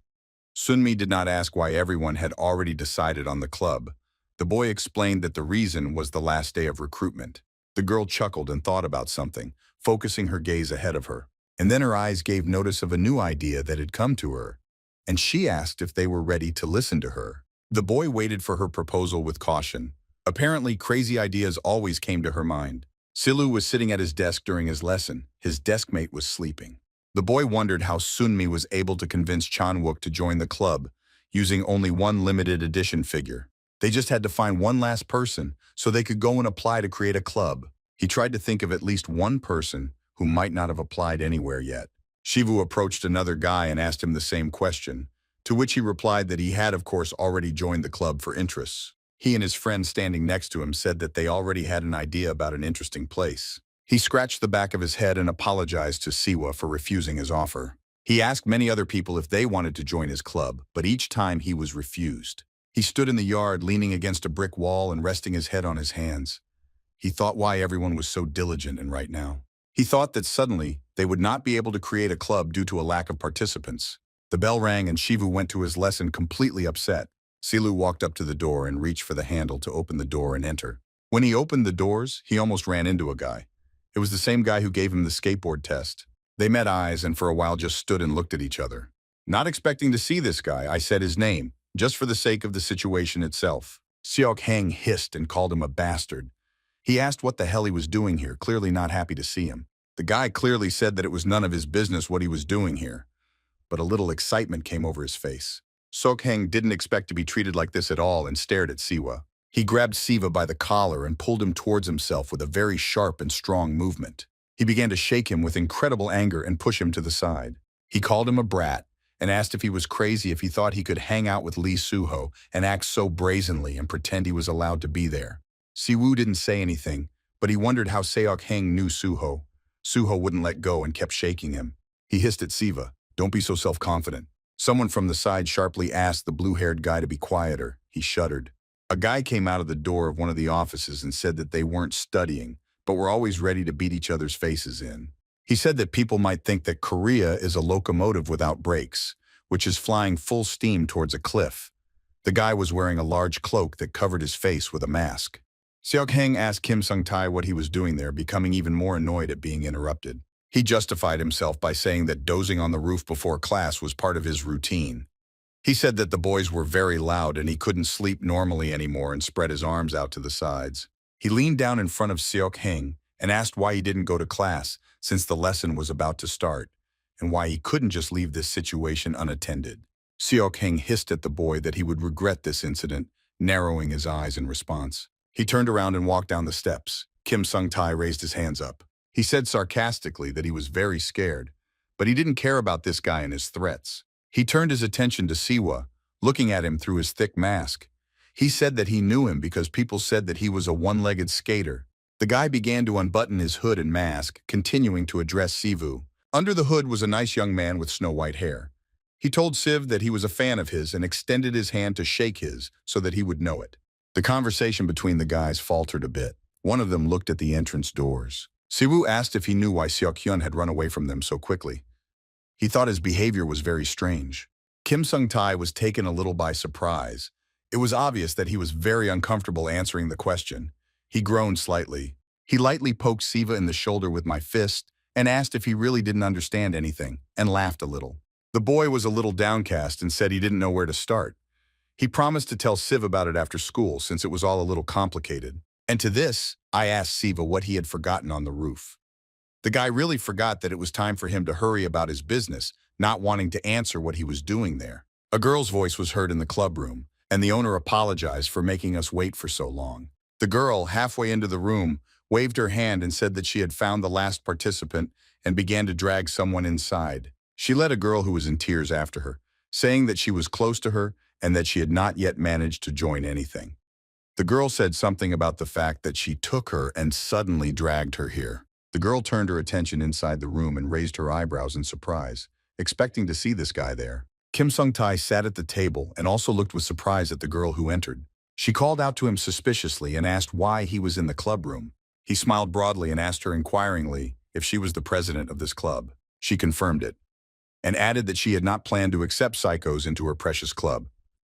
S1: Sunmi did not ask why everyone had already decided on the club. The boy explained that the reason was the last day of recruitment. The girl chuckled and thought about something, focusing her gaze ahead of her. And then her eyes gave notice of a new idea that had come to her, and she asked if they were ready to listen to her. The boy waited for her proposal with caution. Apparently, crazy ideas always came to her mind. Silu was sitting at his desk during his lesson. His deskmate was sleeping. The boy wondered how Sunmi was able to convince Chanwook to join the club, using only one limited edition figure. They just had to find one last person so they could go and apply to create a club. He tried to think of at least one person who might not have applied anywhere yet. Shivu approached another guy and asked him the same question, to which he replied that he had, of course, already joined the club for interests. He and his friend standing next to him said that they already had an idea about an interesting place. He scratched the back of his head and apologized to Siwa for refusing his offer. He asked many other people if they wanted to join his club, but each time he was refused. He stood in the yard leaning against a brick wall and resting his head on his hands. He thought why everyone was so diligent and right now. He thought that suddenly they would not be able to create a club due to a lack of participants. The bell rang and Shivu went to his lesson completely upset. Silu walked up to the door and reached for the handle to open the door and enter. When he opened the doors, he almost ran into a guy. It was the same guy who gave him the skateboard test. They met eyes and for a while just stood and looked at each other. Not expecting to see this guy, I said his name, just for the sake of the situation itself. Seok Hun hissed and called him a bastard. He asked what the hell he was doing here, clearly not happy to see him. The guy clearly said that it was none of his business what he was doing here, but a little excitement came over his face. Seok Hun didn't expect to be treated like this at all and stared at Siwa. He grabbed Siwa by the collar and pulled him towards himself with a very sharp and strong movement. He began to shake him with incredible anger and push him to the side. He called him a brat and asked if he was crazy if he thought he could hang out with Lee Suho and act so brazenly and pretend he was allowed to be there. Siwoo didn't say anything, but he wondered how Seok Hun knew Suho. Suho wouldn't let go and kept shaking him. He hissed at Siwa, "Don't be so self-confident." Someone from the side sharply asked the blue-haired guy to be quieter. He shuddered. A guy came out of the door of one of the offices and said that they weren't studying, but were always ready to beat each other's faces in. He said that people might think that Korea is a locomotive without brakes, which is flying full steam towards a cliff. The guy was wearing a large cloak that covered his face with a mask. Seok Hun asked Kim Sung-tae what he was doing there, becoming even more annoyed at being interrupted. He justified himself by saying that dozing on the roof before class was part of his routine. He said that the boys were very loud and he couldn't sleep normally anymore and spread his arms out to the sides. He leaned down in front of Seok Hun and asked why he didn't go to class since the lesson was about to start, and why he couldn't just leave this situation unattended. Seok Hun hissed at the boy that he would regret this incident, narrowing his eyes in response. He turned around and walked down the steps. Kim Sung-tae raised his hands up. He said sarcastically that he was very scared, but he didn't care about this guy and his threats. He turned his attention to Siwa, looking at him through his thick mask. He said that he knew him because people said that he was a one-legged skater. The guy began to unbutton his hood and mask, continuing to address Sivu. Under the hood was a nice young man with snow-white hair. He told Siv that he was a fan of his and extended his hand to shake his so that he would know it. The conversation between the guys faltered a bit. One of them looked at the entrance doors. Siwoo asked if he knew why Seok Hun had run away from them so quickly. He thought his behavior was very strange. Kim Sung-tae was taken a little by surprise. It was obvious that he was very uncomfortable answering the question. He groaned slightly. He lightly poked Siva in the shoulder with my fist and asked if he really didn't understand anything, and laughed a little. The boy was a little downcast and said he didn't know where to start. He promised to tell Siv about it after school since it was all a little complicated. And to this, I asked Siva what he had forgotten on the roof. The guy really forgot that it was time for him to hurry about his business, not wanting to answer what he was doing there. A girl's voice was heard in the club room, and the owner apologized for making us wait for so long. The girl, halfway into the room, waved her hand and said that she had found the last participant and began to drag someone inside. She led a girl who was in tears after her, saying that she was close to her and that she had not yet managed to join anything. The girl said something about the fact that she took her and suddenly dragged her here. The girl turned her attention inside the room and raised her eyebrows in surprise, expecting to see this guy there. Kim Sung-tae sat at the table and also looked with surprise at the girl who entered. She called out to him suspiciously and asked why he was in the club room. He smiled broadly and asked her inquiringly if she was the president of this club. She confirmed it, and added that she had not planned to accept psychos into her precious club.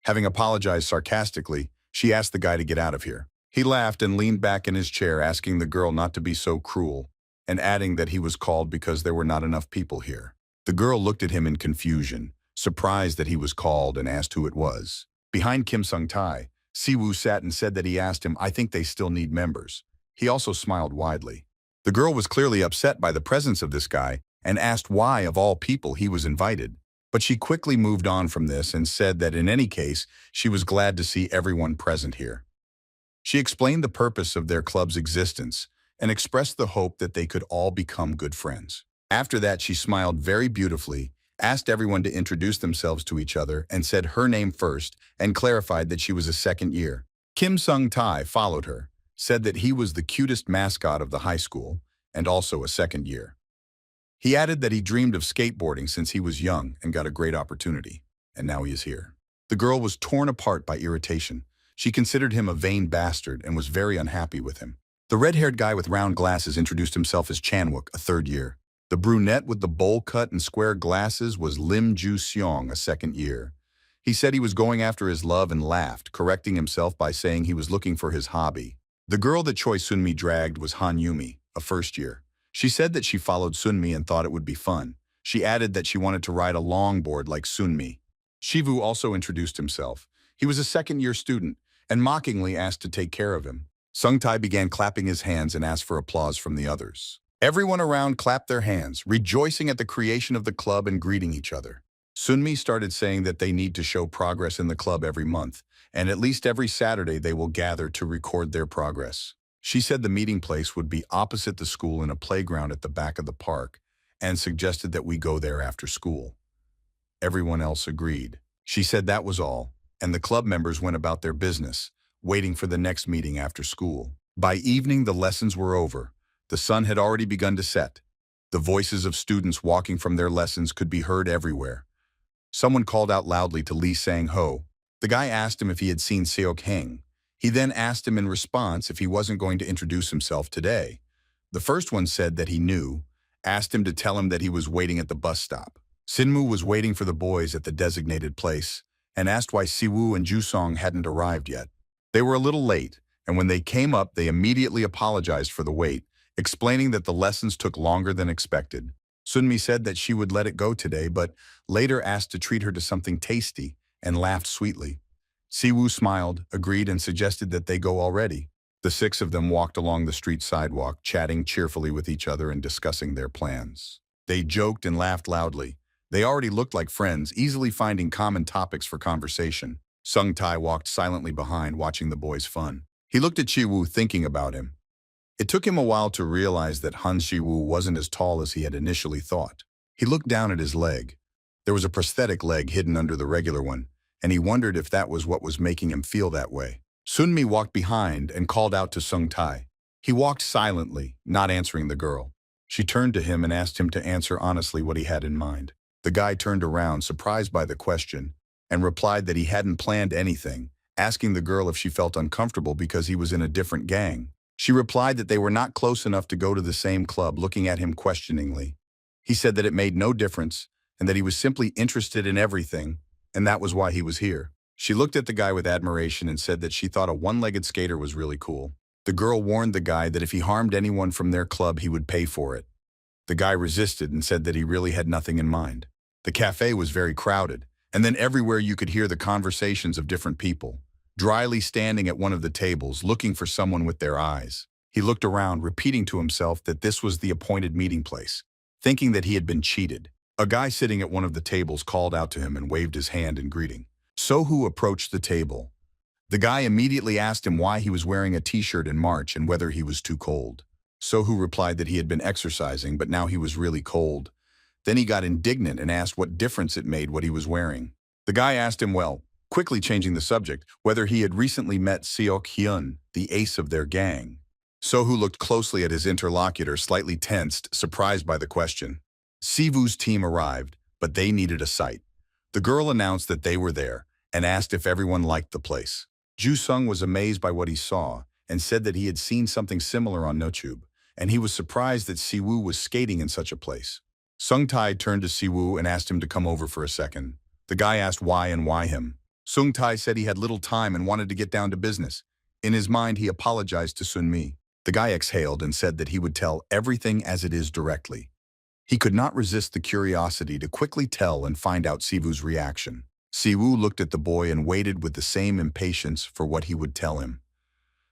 S1: Having apologized sarcastically, she asked the guy to get out of here. He laughed and leaned back in his chair, asking the girl not to be so cruel, and adding that he was called because there were not enough people here. The girl looked at him in confusion, surprised that he was called, and asked who it was. Behind Kim Sung-tae, Siwoo sat and said that he asked him, "I think they still need members." He also smiled widely. The girl was clearly upset by the presence of this guy and asked why, of all people, he was invited. But she quickly moved on from this and said that in any case, she was glad to see everyone present here. She explained the purpose of their club's existence and expressed the hope that they could all become good friends. After that, she smiled very beautifully, asked everyone to introduce themselves to each other, and said her name first and clarified that she was a second year. Kim Sung-tae followed her, said that he was the cutest mascot of the high school and also a second year. He added that he dreamed of skateboarding since he was young and got a great opportunity, and now he is here. The girl was torn apart by irritation. She considered him a vain bastard and was very unhappy with him. The red-haired guy with round glasses introduced himself as Chanwook, a third year. The brunette with the bowl cut and square glasses was Lim Ju-seong, a second year. He said he was going after his love and laughed, correcting himself by saying he was looking for his hobby. The girl that Choi Sunmi dragged was Han Yumi, a first year. She said that she followed Sunmi and thought it would be fun. She added that she wanted to ride a longboard like Sunmi. Shivu also introduced himself. He was a second-year student and mockingly asked to take care of him. Sung-tae began clapping his hands and asked for applause from the others. Everyone around clapped their hands, rejoicing at the creation of the club and greeting each other. Sunmi started saying that they need to show progress in the club every month, and at least every Saturday they will gather to record their progress. She said the meeting place would be opposite the school in a playground at the back of the park, and suggested that we go there after school. Everyone else agreed. She said that was all, and the club members went about their business, waiting for the next meeting after school. By evening, the lessons were over. The sun had already begun to set. The voices of students walking from their lessons could be heard everywhere. Someone called out loudly to Lee Sang-ho. The guy asked him if he had seen Seok Hun. He then asked him in response if he wasn't going to introduce himself today. The first one said that he knew, asked him to tell him that he was waiting at the bus stop. Sinmu was waiting for the boys at the designated place and asked why Siwoo and Jusong hadn't arrived yet. They were a little late, and when they came up, they immediately apologized for the wait, explaining that the lessons took longer than expected. Sunmi said that she would let it go today, but later asked to treat her to something tasty and laughed sweetly. Siwoo smiled, agreed, and suggested that they go already. The six of them walked along the street sidewalk, chatting cheerfully with each other and discussing their plans. They joked and laughed loudly. They already looked like friends, easily finding common topics for conversation. Sung-tae walked silently behind, watching the boys' fun. He looked at Chiwoo, thinking about him. It took him a while to realize that Han Chiwoo wasn't as tall as he had initially thought. He looked down at his leg. There was a prosthetic leg hidden under the regular one, and he wondered if that was what was making him feel that way. Sunmi walked behind and called out to Sung-tae. He walked silently, not answering the girl. She turned to him and asked him to answer honestly what he had in mind. The guy turned around, surprised by the question, and replied that he hadn't planned anything, asking the girl if she felt uncomfortable because he was in a different gang. She replied that they were not close enough to go to the same club, looking at him questioningly. He said that it made no difference and that he was simply interested in everything, and that was why he was here. She looked at the guy with admiration and said that she thought a one-legged skater was really cool. The girl warned the guy that if he harmed anyone from their club, he would pay for it. The guy resisted and said that he really had nothing in mind. The cafe was very crowded, and then everywhere you could hear the conversations of different people, dryly standing at one of the tables looking for someone with their eyes. He looked around, repeating to himself that this was the appointed meeting place, thinking that he had been cheated. A guy sitting at one of the tables called out to him and waved his hand in greeting. Suho approached the table. The guy immediately asked him why he was wearing a t-shirt in March and whether he was too cold. Suho replied that he had been exercising, but now he was really cold. Then he got indignant and asked what difference it made what he was wearing. The guy asked him, well, quickly changing the subject, whether he had recently met Seok Hun, the ace of their gang. Suho looked closely at his interlocutor, slightly tensed, surprised by the question. Siwoo's team arrived, but they needed a site. The girl announced that they were there and asked if everyone liked the place. Ju-sung was amazed by what he saw and said that he had seen something similar on YouTube, and he was surprised that Siwoo was skating in such a place. Sung-tae turned to Siwoo and asked him to come over for a second. The guy asked why and why him. Sung-tae said he had little time and wanted to get down to business. In his mind, he apologized to Sun-mi. The guy exhaled and said that he would tell everything as it is directly. He could not resist the curiosity to quickly tell and find out Siwoo's reaction. Siwoo looked at the boy and waited with the same impatience for what he would tell him.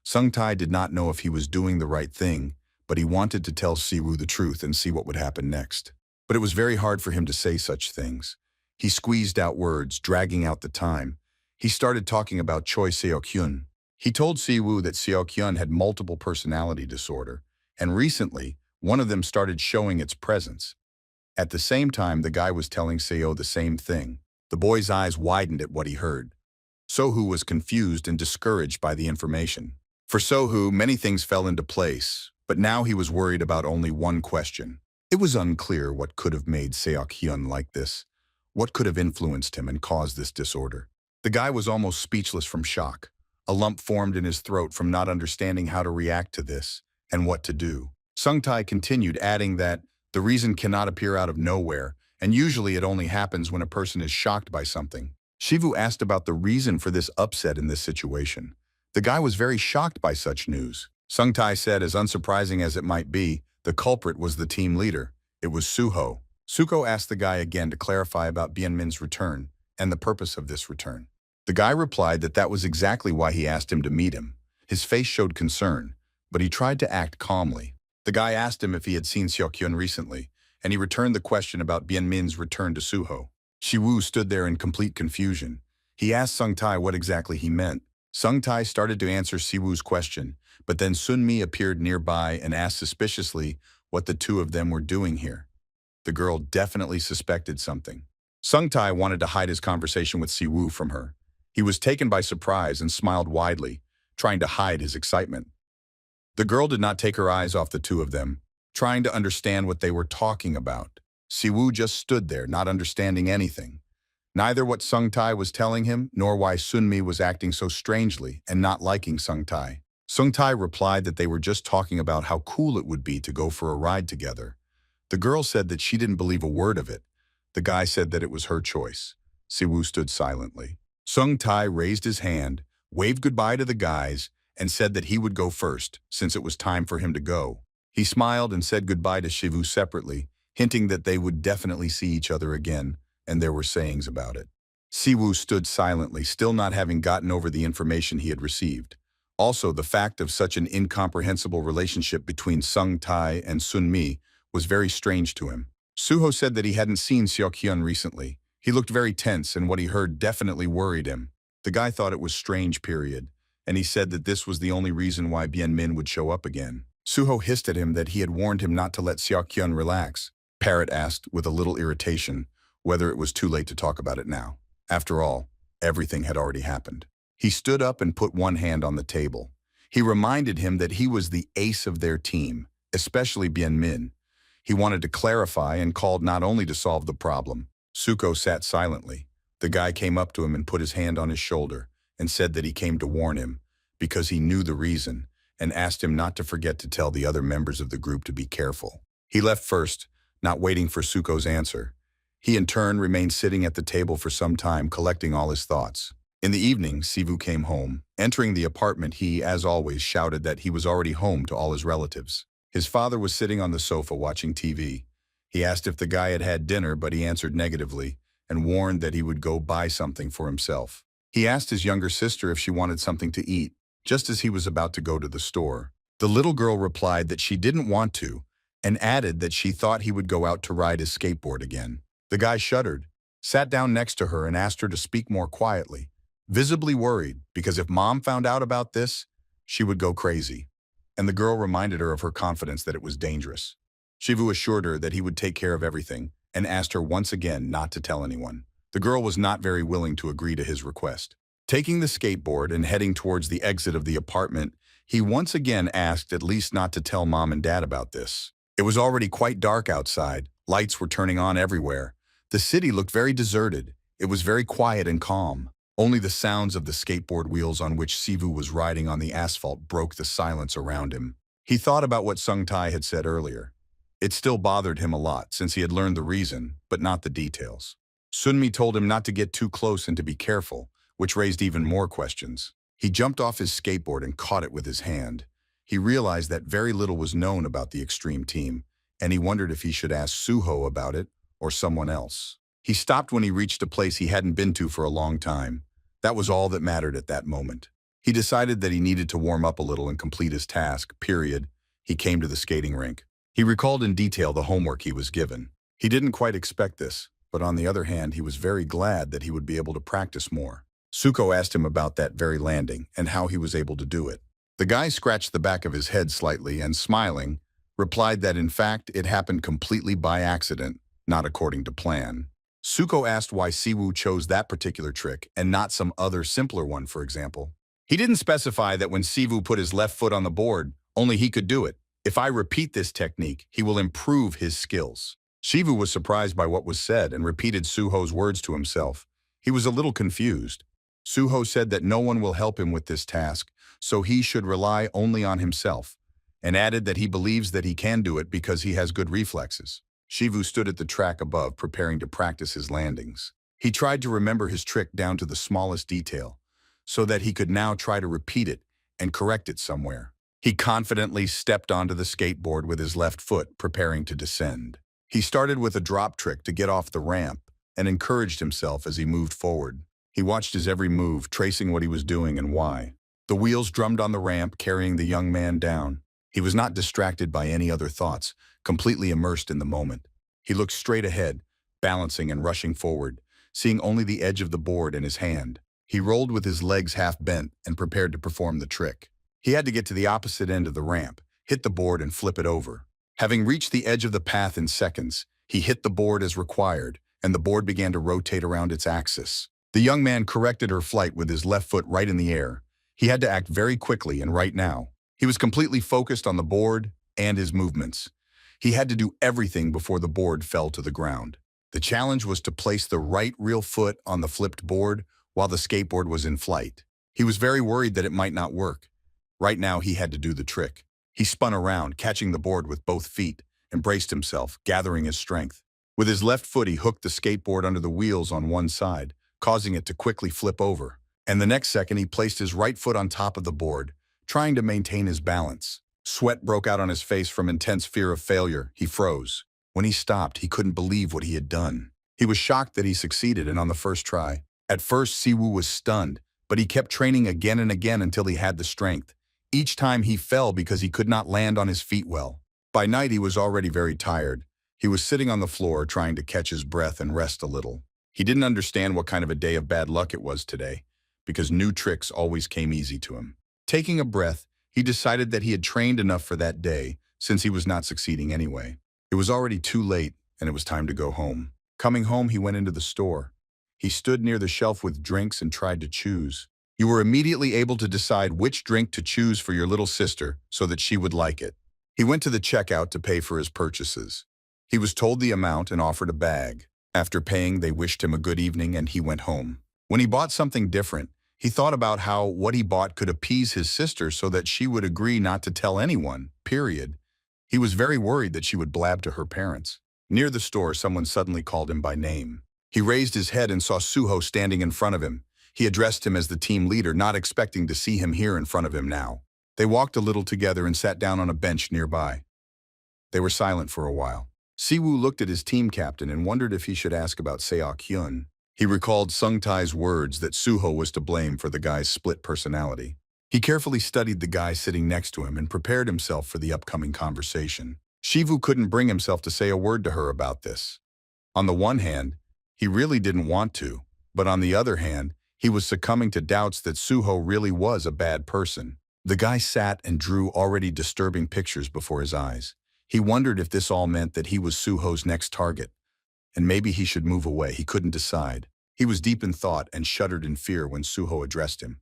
S1: Sung-tae did not know if he was doing the right thing, but he wanted to tell Siwoo the truth and see what would happen next. But it was very hard for him to say such things. He squeezed out words, dragging out the time. He started talking about Choi Seok-hyun. He told Siwoo that Seok-hyun had multiple personality disorder, and recently, one of them started showing its presence. At the same time, the guy was telling Seo the same thing. The boy's eyes widened at what he heard. Suho was confused and discouraged by the information. For Suho, many things fell into place, but now he was worried about only one question. It was unclear what could have made Seok-hyun like this. What could have influenced him and caused this disorder? The guy was almost speechless from shock. A lump formed in his throat from not understanding how to react to this and what to do. Sung-tae continued, adding that the reason cannot appear out of nowhere, and usually it only happens when a person is shocked by something. Siwoo asked about the reason for this upset in this situation. The guy was very shocked by such news. Sung-tae said, as unsurprising as it might be, the culprit was the team leader. It was Suho. Suho asked the guy again to clarify about Byunmin's return and the purpose of this return. The guy replied that that was exactly why he asked him to meet him. His face showed concern, but he tried to act calmly. The guy asked him if he had seen Seok-hyun recently, and he returned the question about Byunmin's return to Suho. Siwoo stood there in complete confusion. He asked Sung-tae what exactly he meant. Sung-tae started to answer Siwoo's question, but then Sun-mi appeared nearby and asked suspiciously what the two of them were doing here. The girl definitely suspected something. Sung-tae wanted to hide his conversation with Siwoo from her. He was taken by surprise and smiled widely, trying to hide his excitement. The girl did not take her eyes off the two of them, trying to understand what they were talking about. Siwoo just stood there, not understanding anything. Neither what Sung-tae was telling him, nor why Sun-mi was acting so strangely and not liking Sung-tae. Sung-tae replied that they were just talking about how cool it would be to go for a ride together. The girl said that she didn't believe a word of it. The guy said that it was her choice. Siwoo stood silently. Sung-tae raised his hand, waved goodbye to the guys, and said that he would go first, since it was time for him to go. He smiled and said goodbye to Siwoo separately, hinting that they would definitely see each other again, and there were sayings about it. Siwoo stood silently, still not having gotten over the information he had received. Also, the fact of such an incomprehensible relationship between Sung-tae and Sun-mi was very strange to him. Suho said that he hadn't seen Seok-hyun recently. He looked very tense, and what he heard definitely worried him. The guy thought it was strange, period, and he said that this was the only reason why Byunmin would show up again. Suho hissed at him that he had warned him not to let Seok-hyun relax. Parrot asked, with a little irritation, whether it was too late to talk about it now. After all, everything had already happened. He stood up and put one hand on the table. He reminded him that he was the ace of their team, especially Byunmin. He wanted to clarify and called not only to solve the problem. Suko sat silently. The guy came up to him and put his hand on his shoulder and said that he came to warn him because he knew the reason and asked him not to forget to tell the other members of the group to be careful. He left first, not waiting for Suko's answer. He in turn remained sitting at the table for some time, collecting all his thoughts. In the evening, Siwoo came home. Entering the apartment, he, as always, shouted that he was already home to all his relatives. His father was sitting on the sofa watching TV. He asked if the guy had had dinner, but he answered negatively and warned that he would go buy something for himself. He asked his younger sister if she wanted something to eat, just as he was about to go to the store. The little girl replied that she didn't want to and added that she thought he would go out to ride his skateboard again. The guy shuddered, sat down next to her and asked her to speak more quietly, visibly worried because if Mom found out about this, she would go crazy. And the girl reminded her of her confidence that it was dangerous. Shivu assured her that he would take care of everything and asked her once again not to tell anyone. The girl was not very willing to agree to his request. Taking the skateboard and heading towards the exit of the apartment, he once again asked at least not to tell Mom and Dad about this. It was already quite dark outside. Lights were turning on everywhere. The city looked very deserted. It was very quiet and calm. Only the sounds of the skateboard wheels on which Sivu was riding on the asphalt broke the silence around him. He thought about what Sung Tai had said earlier. It still bothered him a lot since he had learned the reason, but not the details. Sunmi told him not to get too close and to be careful, which raised even more questions. He jumped off his skateboard and caught it with his hand. He realized that very little was known about the extreme team, and he wondered if he should ask Suho about it or someone else. He stopped when he reached a place he hadn't been to for a long time. That was all that mattered at that moment. He decided that he needed to warm up a little and complete his task, period. He came to the skating rink. He recalled in detail the homework he was given. He didn't quite expect this, but on the other hand, he was very glad that he would be able to practice more. Suko asked him about that very landing and how he was able to do it. The guy scratched the back of his head slightly and, smiling, replied that in fact it happened completely by accident, not according to plan. Suko asked why Siwoo chose that particular trick and not some other simpler one, for example. He didn't specify that when Siwoo put his left foot on the board, only he could do it. If I repeat this technique, he will improve his skills. Shivu was surprised by what was said and repeated Suho's words to himself. He was a little confused. Suho said that no one will help him with this task, so he should rely only on himself, and added that he believes that he can do it because he has good reflexes. Shivu stood at the track above, preparing to practice his landings. He tried to remember his trick down to the smallest detail, so that he could now try to repeat it and correct it somewhere. He confidently stepped onto the skateboard with his left foot, preparing to descend. He started with a drop trick to get off the ramp and encouraged himself as he moved forward. He watched his every move, tracing what he was doing and why. The wheels drummed on the ramp, carrying the young man down. He was not distracted by any other thoughts, completely immersed in the moment. He looked straight ahead, balancing and rushing forward, seeing only the edge of the board in his hand. He rolled with his legs half bent and prepared to perform the trick. He had to get to the opposite end of the ramp, hit the board and flip it over. Having reached the edge of the path in seconds, he hit the board as required, and the board began to rotate around its axis. The young man corrected her flight with his left foot right in the air. He had to act very quickly and right now. He was completely focused on the board and his movements. He had to do everything before the board fell to the ground. The challenge was to place the right real foot on the flipped board while the skateboard was in flight. He was very worried that it might not work. Right now, he had to do the trick. He spun around, catching the board with both feet, and braced himself, gathering his strength. With his left foot, he hooked the skateboard under the wheels on one side, causing it to quickly flip over. And the next second, he placed his right foot on top of the board, trying to maintain his balance. Sweat broke out on his face from intense fear of failure. He froze. When he stopped, he couldn't believe what he had done. He was shocked that he succeeded and on the first try. At first, Siwoo was stunned, but he kept training again and again until he had the strength. Each time he fell because he could not land on his feet well. By night, he was already very tired. He was sitting on the floor trying to catch his breath and rest a little. He didn't understand what kind of a day of bad luck it was today, because new tricks always came easy to him. Taking a breath, he decided that he had trained enough for that day, since he was not succeeding anyway. It was already too late, and it was time to go home. Coming home, he went into the store. He stood near the shelf with drinks and tried to choose. You were immediately able to decide which drink to choose for your little sister so that she would like it. He went to the checkout to pay for his purchases. He was told the amount and offered a bag. After paying, they wished him a good evening and he went home. When he bought something different, he thought about how what he bought could appease his sister so that she would agree not to tell anyone, period. He was very worried that she would blab to her parents. Near the store, someone suddenly called him by name. He raised his head and saw Suho standing in front of him. He addressed him as the team leader, not expecting to see him here in front of him now. They walked a little together and sat down on a bench nearby. They were silent for a while. Siwoo looked at his team captain and wondered if he should ask about Seok Hun. He recalled Sung Tae's words that Suho was to blame for the guy's split personality. He carefully studied the guy sitting next to him and prepared himself for the upcoming conversation. Siwoo couldn't bring himself to say a word to her about this. On the one hand, he really didn't want to, but on the other hand, he was succumbing to doubts that Suho really was a bad person. The guy sat and drew already disturbing pictures before his eyes. He wondered if this all meant that he was Suho's next target, and maybe he should move away. He couldn't decide. He was deep in thought and shuddered in fear when Suho addressed him.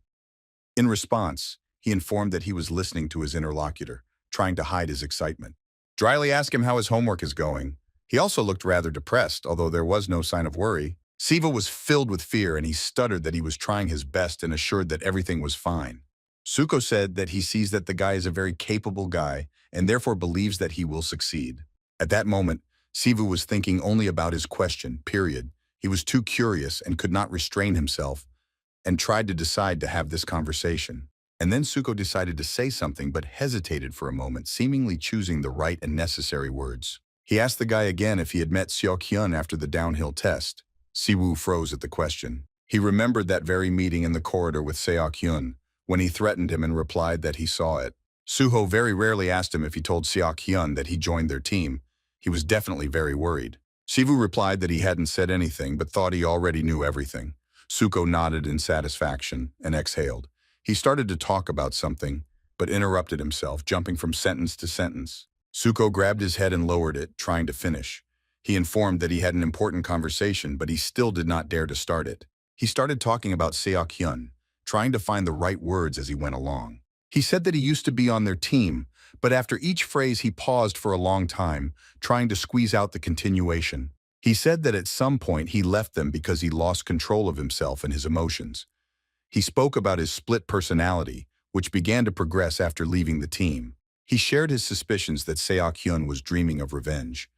S1: In response, he informed that he was listening to his interlocutor, trying to hide his excitement. Dryly asked him how his homework is going. He also looked rather depressed, although there was no sign of worry. Siwa was filled with fear and he stuttered that he was trying his best and assured that everything was fine. Suko said that he sees that the guy is a very capable guy and therefore believes that he will succeed. At that moment, Siwa was thinking only about his question, period. He was too curious and could not restrain himself and tried to decide to have this conversation. And then Suko decided to say something but hesitated for a moment, seemingly choosing the right and necessary words. He asked the guy again if he had met Seok Hun after the downhill test. Siwoo froze at the question. He remembered that very meeting in the corridor with Seok Hun, when he threatened him and replied that he saw it. Suho very rarely asked him if he told Seok Hun that he joined their team. He was definitely very worried. Siwoo replied that he hadn't said anything but thought he already knew everything. Suko nodded in satisfaction and exhaled. He started to talk about something, but interrupted himself, jumping from sentence to sentence. Suko grabbed his head and lowered it, trying to finish. He informed that he had an important conversation, but he still did not dare to start it. He started talking about Seok Hun, trying to find the right words as he went along. He said that he used to be on their team, but after each phrase he paused for a long time, trying to squeeze out the continuation. He said that at some point he left them because he lost control of himself and his emotions. He spoke about his split personality, which began to progress after leaving the team. He shared his suspicions that Seok Hun was dreaming of revenge.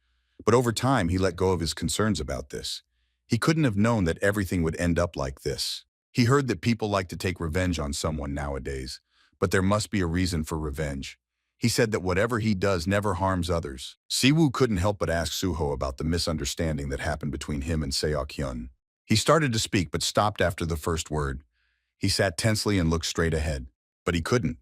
S1: But over time, he let go of his concerns about this. He couldn't have known that everything would end up like this. He heard that people like to take revenge on someone nowadays, but there must be a reason for revenge. He said that whatever he does never harms others. Siwoo couldn't help but ask Suho about the misunderstanding that happened between him and Seok Hun. He started to speak but stopped after the first word. He sat tensely and looked straight ahead, but he couldn't.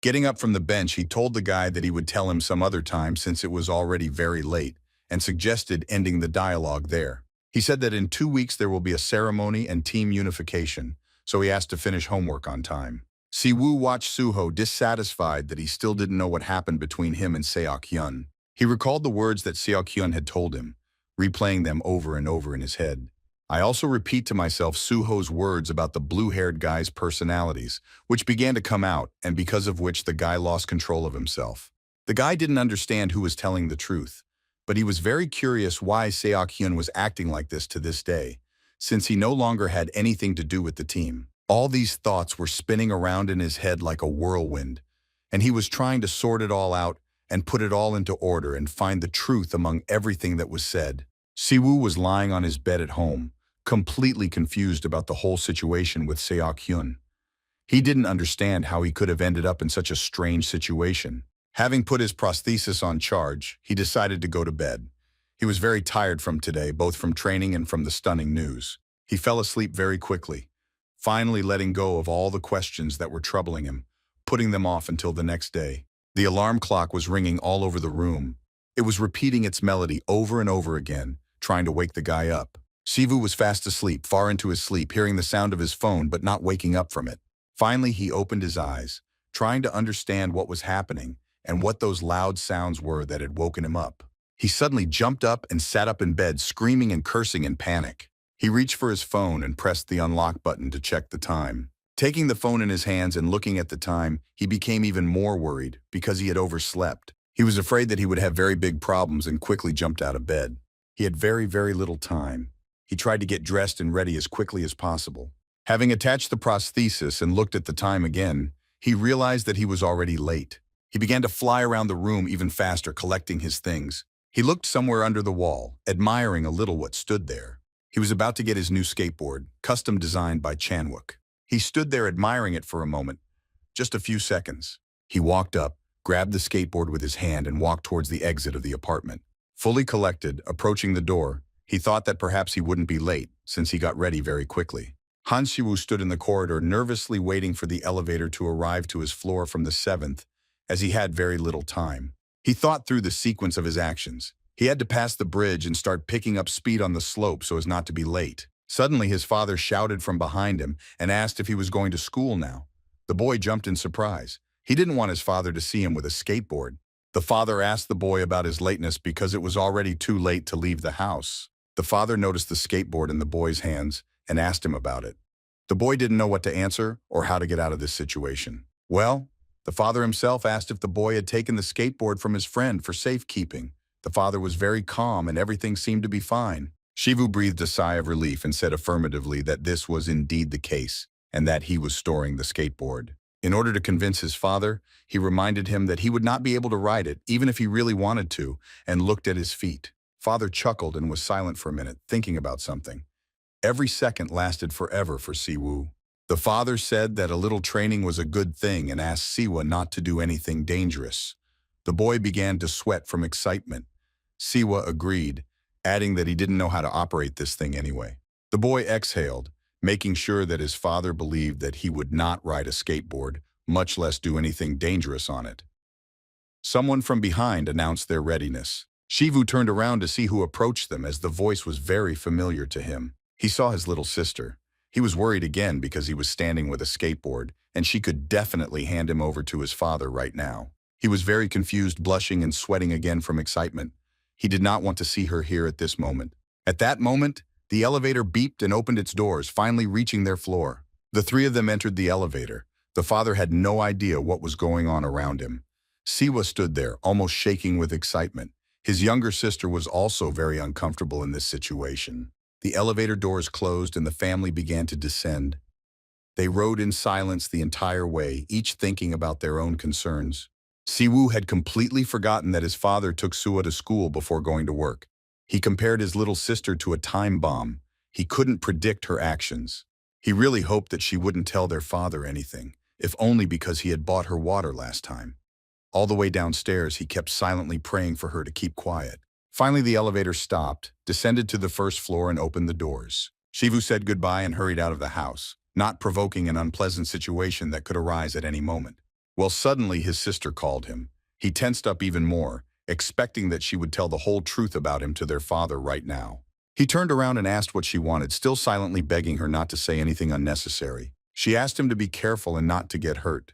S1: Getting up from the bench, he told the guy that he would tell him some other time since it was already very late, and suggested ending the dialogue there. He said that in 2 weeks there will be a ceremony and team unification, so he asked to finish homework on time. Siwoo watched Suho, dissatisfied that he still didn't know what happened between him and Seok Hun. He recalled the words that Seok Hun had told him, replaying them over and over in his head. I also repeat to myself Suho's words about the blue-haired guy's personalities, which began to come out, and because of which the guy lost control of himself. The guy didn't understand who was telling the truth, but he was very curious why Seok Hun was acting like this to this day, since he no longer had anything to do with the team. All these thoughts were spinning around in his head like a whirlwind, and he was trying to sort it all out and put it all into order and find the truth among everything that was said. Siwoo was lying on his bed at home, completely confused about the whole situation with Seok Hun. He didn't understand how he could have ended up in such a strange situation. Having put his prosthesis on charge, he decided to go to bed. He was very tired from today, both from training and from the stunning news. He fell asleep very quickly, finally letting go of all the questions that were troubling him, putting them off until the next day. The alarm clock was ringing all over the room. It was repeating its melody over and over again, trying to wake the guy up. Siwoo was fast asleep, far into his sleep, hearing the sound of his phone but not waking up from it. Finally, he opened his eyes, trying to understand what was happening and what those loud sounds were that had woken him up. He suddenly jumped up and sat up in bed, screaming and cursing in panic. He reached for his phone and pressed the unlock button to check the time. Taking the phone in his hands and looking at the time, he became even more worried because he had overslept. He was afraid that he would have very big problems and quickly jumped out of bed. He had very, very little time. He tried to get dressed and ready as quickly as possible. Having attached the prosthesis and looked at the time again, he realized that he was already late. He began to fly around the room even faster, collecting his things. He looked somewhere under the wall, admiring a little what stood there. He was about to get his new skateboard, custom designed by Chanwook. He stood there admiring it for a moment, just a few seconds. He walked up, grabbed the skateboard with his hand and walked towards the exit of the apartment. Fully collected, approaching the door, he thought that perhaps he wouldn't be late, since he got ready very quickly. Han Siwu stood in the corridor nervously waiting for the elevator to arrive to his floor from the 7th, as he had very little time. He thought through the sequence of his actions. He had to pass the bridge and start picking up speed on the slope so as not to be late. Suddenly, his father shouted from behind him and asked if he was going to school now. The boy jumped in surprise. He didn't want his father to see him with a skateboard. The father asked the boy about his lateness because it was already too late to leave the house. The father noticed the skateboard in the boy's hands and asked him about it. The boy didn't know what to answer or how to get out of this situation. Well, the father himself asked if the boy had taken the skateboard from his friend for safekeeping. The father was very calm and everything seemed to be fine. Shivu breathed a sigh of relief and said affirmatively that this was indeed the case and that he was storing the skateboard. In order to convince his father, he reminded him that he would not be able to ride it even if he really wanted to, and looked at his feet. Father chuckled and was silent for a minute, thinking about something. Every second lasted forever for Siwu. The father said that a little training was a good thing and asked Siwa not to do anything dangerous. The boy began to sweat from excitement. Siwa agreed, adding that he didn't know how to operate this thing anyway. The boy exhaled, making sure that his father believed that he would not ride a skateboard, much less do anything dangerous on it. Someone from behind announced their readiness. Shivu turned around to see who approached them, as the voice was very familiar to him. He saw his little sister. He was worried again because he was standing with a skateboard, and she could definitely hand him over to his father right now. He was very confused, blushing and sweating again from excitement. He did not want to see her here at this moment. At that moment, the elevator beeped and opened its doors, finally reaching their floor. The three of them entered the elevator. The father had no idea what was going on around him. Siwa stood there, almost shaking with excitement. His younger sister was also very uncomfortable in this situation. The elevator doors closed and the family began to descend. They rode in silence the entire way, each thinking about their own concerns. Siwu had completely forgotten that his father took Suho to school before going to work. He compared his little sister to a time bomb. He couldn't predict her actions. He really hoped that she wouldn't tell their father anything, if only because he had bought her water last time. All the way downstairs, he kept silently praying for her to keep quiet. Finally, the elevator stopped, descended to the first floor, and opened the doors. Shivu said goodbye and hurried out of the house, not provoking an unpleasant situation that could arise at any moment. Well, suddenly his sister called him. He tensed up even more, expecting that she would tell the whole truth about him to their father right now. He turned around and asked what she wanted, still silently begging her not to say anything unnecessary. She asked him to be careful and not to get hurt.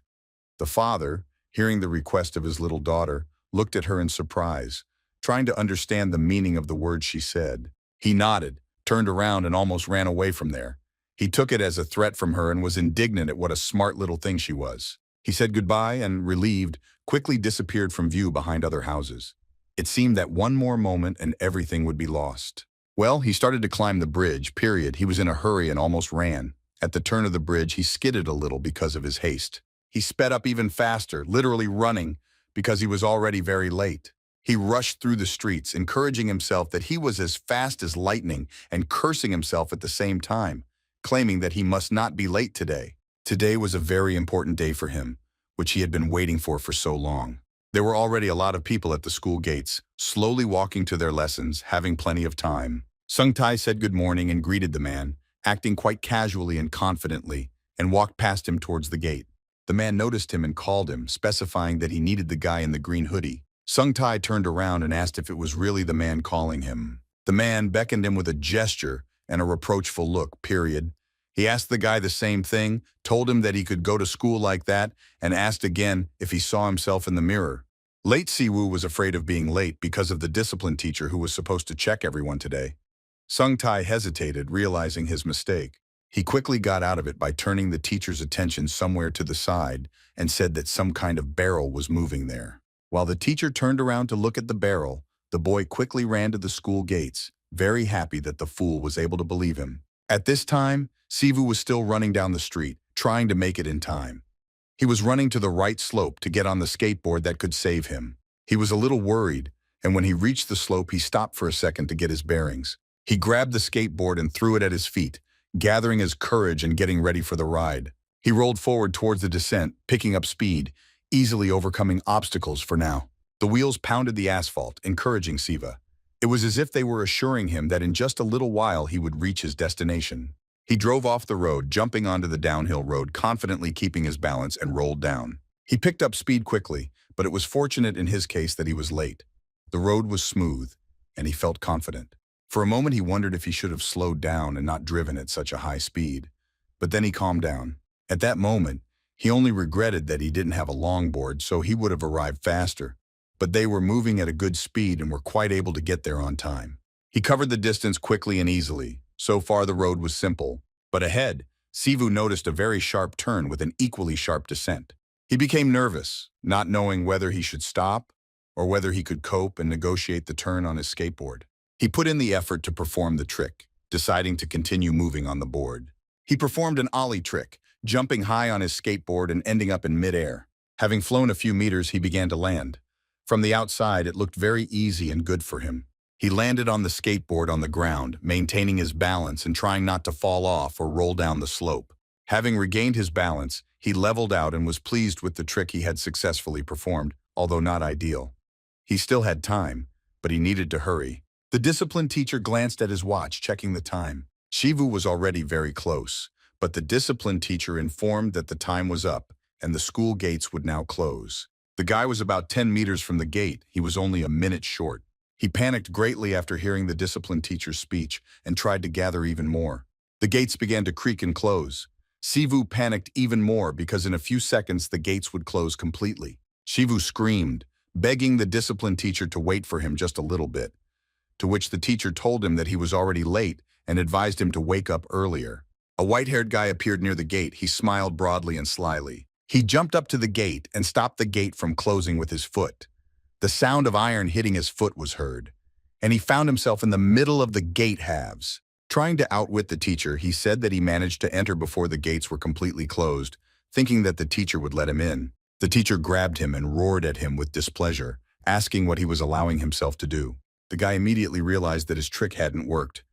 S1: The father, hearing the request of his little daughter, looked at her in surprise, trying to understand the meaning of the words she said. He nodded, turned around, and almost ran away from there. He took it as a threat from her and was indignant at what a smart little thing she was. He said goodbye and, relieved, quickly disappeared from view behind other houses. It seemed that one more moment and everything would be lost. Well, he started to climb the bridge, period. He was in a hurry and almost ran. At the turn of the bridge, he skidded a little because of his haste. He sped up even faster, literally running, because he was already very late. He rushed through the streets, encouraging himself that he was as fast as lightning and cursing himself at the same time, claiming that he must not be late today. Today was a very important day for him, which he had been waiting for so long. There were already a lot of people at the school gates, slowly walking to their lessons, having plenty of time. Sung-tae said good morning and greeted the man, acting quite casually and confidently, and walked past him towards the gate. The man noticed him and called him, specifying that he needed the guy in the green hoodie. Sung-tae turned around and asked if it was really the man calling him. The man beckoned him with a gesture and a reproachful look, period. He asked the guy the same thing, told him that he could go to school like that, and asked again if he saw himself in the mirror. Late Siwu was afraid of being late because of the discipline teacher who was supposed to check everyone today. Sung-tae hesitated, realizing his mistake. He quickly got out of it by turning the teacher's attention somewhere to the side and said that some kind of barrel was moving there. While the teacher turned around to look at the barrel, the boy quickly ran to the school gates, very happy that the fool was able to believe him. At this time, Sivu was still running down the street, trying to make it in time. He was running to the right slope to get on the skateboard that could save him. He was a little worried, and when he reached the slope, he stopped for a second to get his bearings. He grabbed the skateboard and threw it at his feet, gathering his courage and getting ready for the ride. He rolled forward towards the descent, picking up speed, easily overcoming obstacles for now. The wheels pounded the asphalt, encouraging Siva. It was as if they were assuring him that in just a little while he would reach his destination. He drove off the road, jumping onto the downhill road, confidently keeping his balance, and rolled down. He picked up speed quickly, but it was fortunate in his case that he was late. The road was smooth, and he felt confident. For a moment he wondered if he should have slowed down and not driven at such a high speed. But then he calmed down. At that moment, he only regretted that he didn't have a longboard, so he would have arrived faster. But they were moving at a good speed and were quite able to get there on time. He covered the distance quickly and easily. So far the road was simple. But ahead, Siwa noticed a very sharp turn with an equally sharp descent. He became nervous, not knowing whether he should stop or whether he could cope and negotiate the turn on his skateboard. He put in the effort to perform the trick, deciding to continue moving on the board. He performed an ollie trick, jumping high on his skateboard and ending up in midair. Having flown a few meters, he began to land. From the outside, it looked very easy and good for him. He landed on the skateboard on the ground, maintaining his balance and trying not to fall off or roll down the slope. Having regained his balance, he leveled out and was pleased with the trick he had successfully performed, although not ideal. He still had time, but he needed to hurry. The discipline teacher glanced at his watch, checking the time. Siwa was already very close, but the discipline teacher informed that the time was up and the school gates would now close. The guy was about 10 meters from the gate. He was only a minute short. He panicked greatly after hearing the discipline teacher's speech and tried to gather even more. The gates began to creak and close. Siwa panicked even more because in a few seconds the gates would close completely. Siwa screamed, begging the discipline teacher to wait for him just a little bit, to which the teacher told him that he was already late and advised him to wake up earlier. A white-haired guy appeared near the gate. He smiled broadly and slyly. He jumped up to the gate and stopped the gate from closing with his foot. The sound of iron hitting his foot was heard, and he found himself in the middle of the gate halves. Trying to outwit the teacher, he said that he managed to enter before the gates were completely closed, thinking that the teacher would let him in. The teacher grabbed him and roared at him with displeasure, asking what he was allowing himself to do. The guy immediately realized that his trick hadn't worked.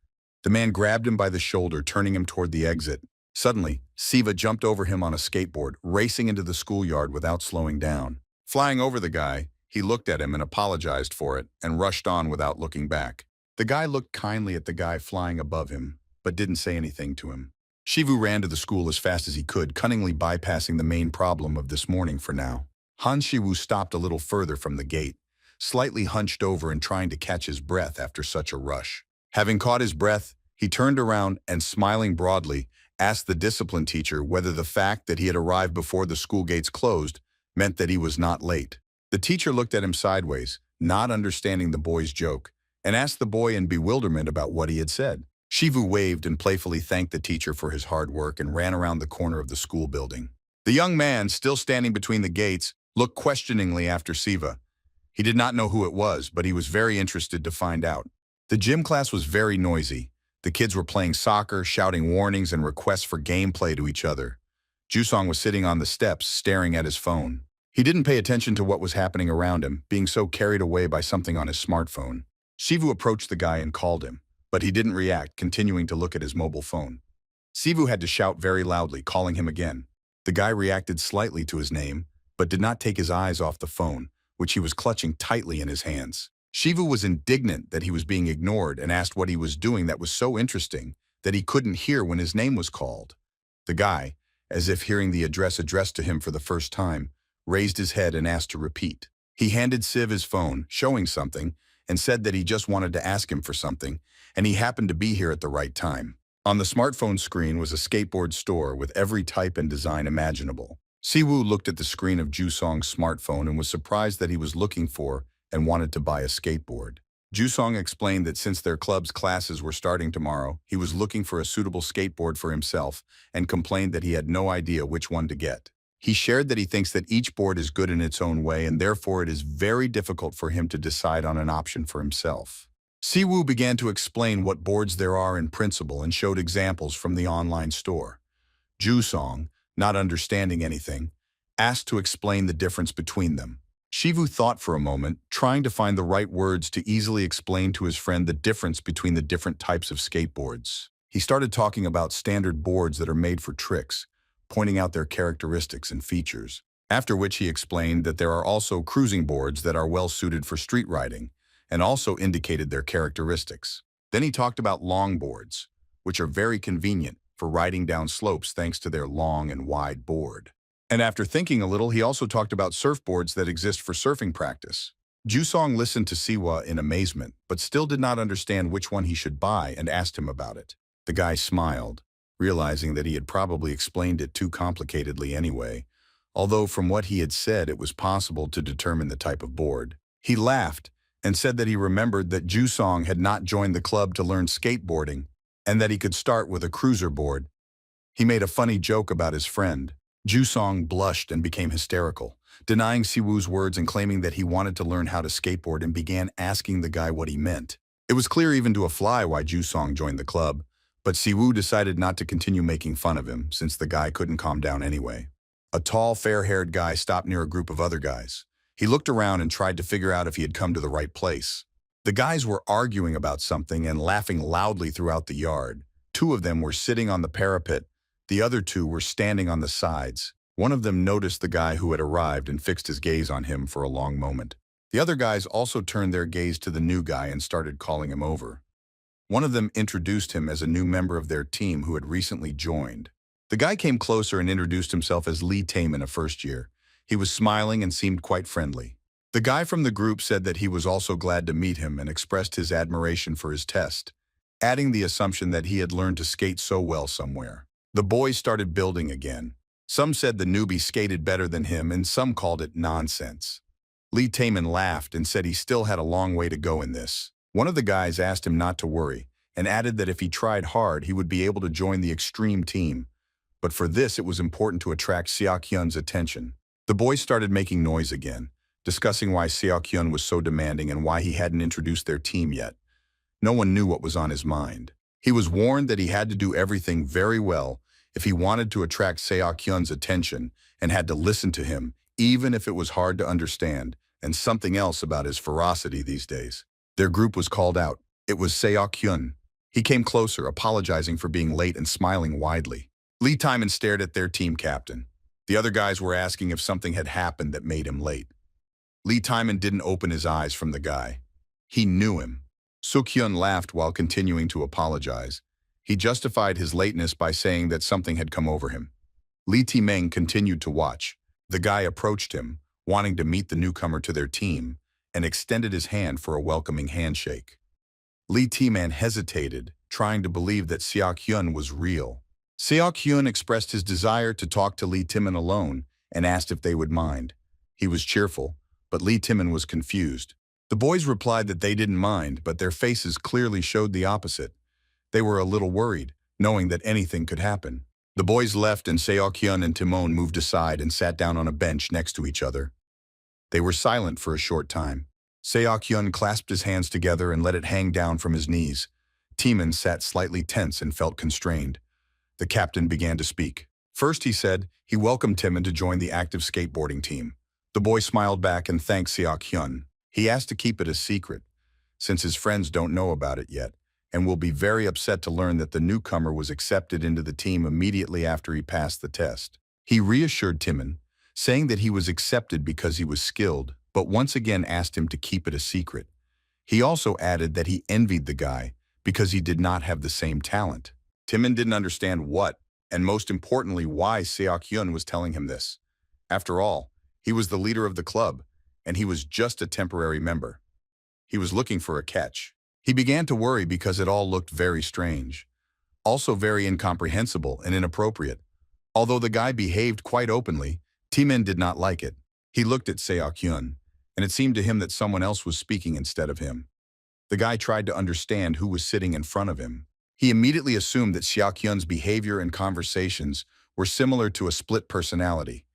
S1: The man grabbed him by the shoulder, turning him toward the exit. Suddenly, Siwa jumped over him on a skateboard, racing into the schoolyard without slowing down. Flying over the guy, he looked at him and apologized for it and rushed on without looking back. The guy looked kindly at the guy flying above him, but didn't say anything to him. Siwa ran to the school as fast as he could, cunningly bypassing the main problem of this morning for now. Siwa stopped a little further from the gate, slightly hunched over and trying to catch his breath after such a rush. Having caught his breath, he turned around and, smiling broadly, asked the discipline teacher whether the fact that he had arrived before the school gates closed meant that he was not late. The teacher looked at him sideways, not understanding the boy's joke, and asked the boy in bewilderment about what he had said. Siwa waved and playfully thanked the teacher for his hard work and ran around the corner of the school building. The young man, still standing between the gates, looked questioningly after Siwa. He did not know who it was, but he was very interested to find out. The gym class was very noisy. The kids were playing soccer, shouting warnings and requests for gameplay to each other. Jusong was sitting on the steps, staring at his phone. He didn't pay attention to what was happening around him, being so carried away by something on his smartphone. Siwa approached the guy and called him, but he didn't react, continuing to look at his mobile phone. Siwa had to shout very loudly, calling him again. The guy reacted slightly to his name, but did not take his eyes off the phone, which he was clutching tightly in his hands. Siwa was indignant that he was being ignored and asked what he was doing that was so interesting that he couldn't hear when his name was called. The guy, as if hearing the address addressed to him for the first time, raised his head and asked to repeat. He handed Siv his phone, showing something, and said that he just wanted to ask him for something, and he happened to be here at the right time. On the smartphone screen was a skateboard store with every type and design imaginable. Siwa looked at the screen of Jusong's smartphone and was surprised that he was looking for and wanted to buy a skateboard. Jusong explained that since their club's classes were starting tomorrow, he was looking for a suitable skateboard for himself and complained that he had no idea which one to get. He shared that he thinks that each board is good in its own way and therefore it is very difficult for him to decide on an option for himself. Siwa began to explain what boards there are in principle and showed examples from the online store. Jusong, not understanding anything, asked to explain the difference between them. Siwa thought for a moment, trying to find the right words to easily explain to his friend the difference between the different types of skateboards. He started talking about standard boards that are made for tricks, pointing out their characteristics and features. After which he explained that there are also cruising boards that are well suited for street riding, and also indicated their characteristics. Then he talked about longboards, which are very convenient for riding down slopes thanks to their long and wide board. And after thinking a little, he also talked about surfboards that exist for surfing practice. Jusong listened to Siwa in amazement, but still did not understand which one he should buy and asked him about it. The guy smiled, realizing that he had probably explained it too complicatedly anyway, although from what he had said it was possible to determine the type of board. He laughed and said that he remembered that Jusong had not joined the club to learn skateboarding and that he could start with a cruiser board. He made a funny joke about his friend. Jusong blushed and became hysterical, denying Siwoo's words and claiming that he wanted to learn how to skateboard and began asking the guy what he meant. It was clear even to a fly why Jusong joined the club, but Siwoo decided not to continue making fun of him since the guy couldn't calm down anyway. A tall, fair-haired guy stopped near a group of other guys. He looked around and tried to figure out if he had come to the right place. The guys were arguing about something and laughing loudly throughout the yard. Two of them were sitting on the parapet. The other two were standing on the sides. One of them noticed the guy who had arrived and fixed his gaze on him for a long moment. The other guys also turned their gaze to the new guy and started calling him over. One of them introduced him as a new member of their team who had recently joined. The guy came closer and introduced himself as Lee Taemin, a first year. He was smiling and seemed quite friendly. The guy from the group said that he was also glad to meet him and expressed his admiration for his test, adding the assumption that he had learned to skate so well somewhere. The boys started building again. Some said the newbie skated better than him and some called it nonsense. Lee Taemin laughed and said he still had a long way to go in this. One of the guys asked him not to worry and added that if he tried hard he would be able to join the extreme team. But for this it was important to attract Seok Hun's attention. The boys started making noise again, discussing why Seok Hun was so demanding and why he hadn't introduced their team yet. No one knew what was on his mind. He was warned that he had to do everything very well if he wanted to attract Seok Hun's attention and had to listen to him, even if it was hard to understand, and something else about his ferocity these days. Their group was called out. It was Seok Hun. He came closer, apologizing for being late and smiling widely. Lee Taemin stared at their team captain. The other guys were asking if something had happened that made him late. Lee Taemin didn't open his eyes from the guy. He knew him. Seok Hun laughed while continuing to apologize. He justified his lateness by saying that something had come over him. Lee Taemin continued to watch. The guy approached him, wanting to meet the newcomer to their team, and extended his hand for a welcoming handshake. Lee Taemin hesitated, trying to believe that Seok Hun was real. Seok Hun expressed his desire to talk to Lee Taemin alone and asked if they would mind. He was cheerful, but Lee Taemin was confused. The boys replied that they didn't mind, but their faces clearly showed the opposite. They were a little worried, knowing that anything could happen. The boys left and Seok Hun and Timon moved aside and sat down on a bench next to each other. They were silent for a short time. Seok Hun clasped his hands together and let it hang down from his knees. Timon sat slightly tense and felt constrained. The captain began to speak. First, he said, he welcomed Timon to join the active skateboarding team. The boy smiled back and thanked Seok Hun. He asked to keep it a secret, since his friends don't know about it yet, and will be very upset to learn that the newcomer was accepted into the team immediately after he passed the test. He reassured Timon, saying that he was accepted because he was skilled, but once again asked him to keep it a secret. He also added that he envied the guy because he did not have the same talent. Timon didn't understand what, and most importantly why Seok Hun was telling him this. After all, he was the leader of the club, and he was just a temporary member. He was looking for a catch. He began to worry because it all looked very strange, also very incomprehensible and inappropriate. Although the guy behaved quite openly, Timon did not like it. He looked at Seok Hun, and it seemed to him that someone else was speaking instead of him. The guy tried to understand who was sitting in front of him. He immediately assumed that Seok Hun's behavior and conversations were similar to a split personality.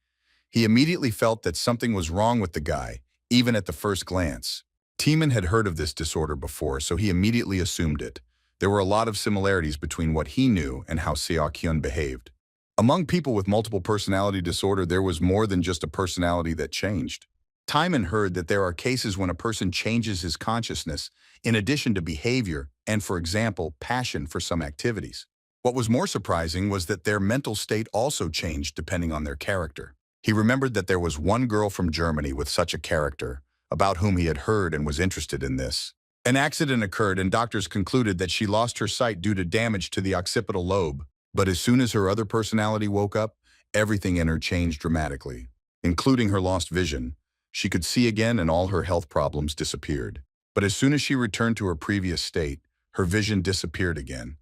S1: He immediately felt that something was wrong with the guy, even at the first glance. Timon had heard of this disorder before, so he immediately assumed it. There were a lot of similarities between what he knew and how Seok Hun behaved. Among people with multiple personality disorder, there was more than just a personality that changed. Timon heard that there are cases when a person changes his consciousness in addition to behavior and, for example, passion for some activities. What was more surprising was that their mental state also changed depending on their character. He remembered that there was one girl from Germany with such a character, about whom he had heard and was interested in this. An accident occurred and doctors concluded that she lost her sight due to damage to the occipital lobe. But as soon as her other personality woke up, everything in her changed dramatically, including her lost vision. She could see again and all her health problems disappeared. But as soon as she returned to her previous state, her vision disappeared again.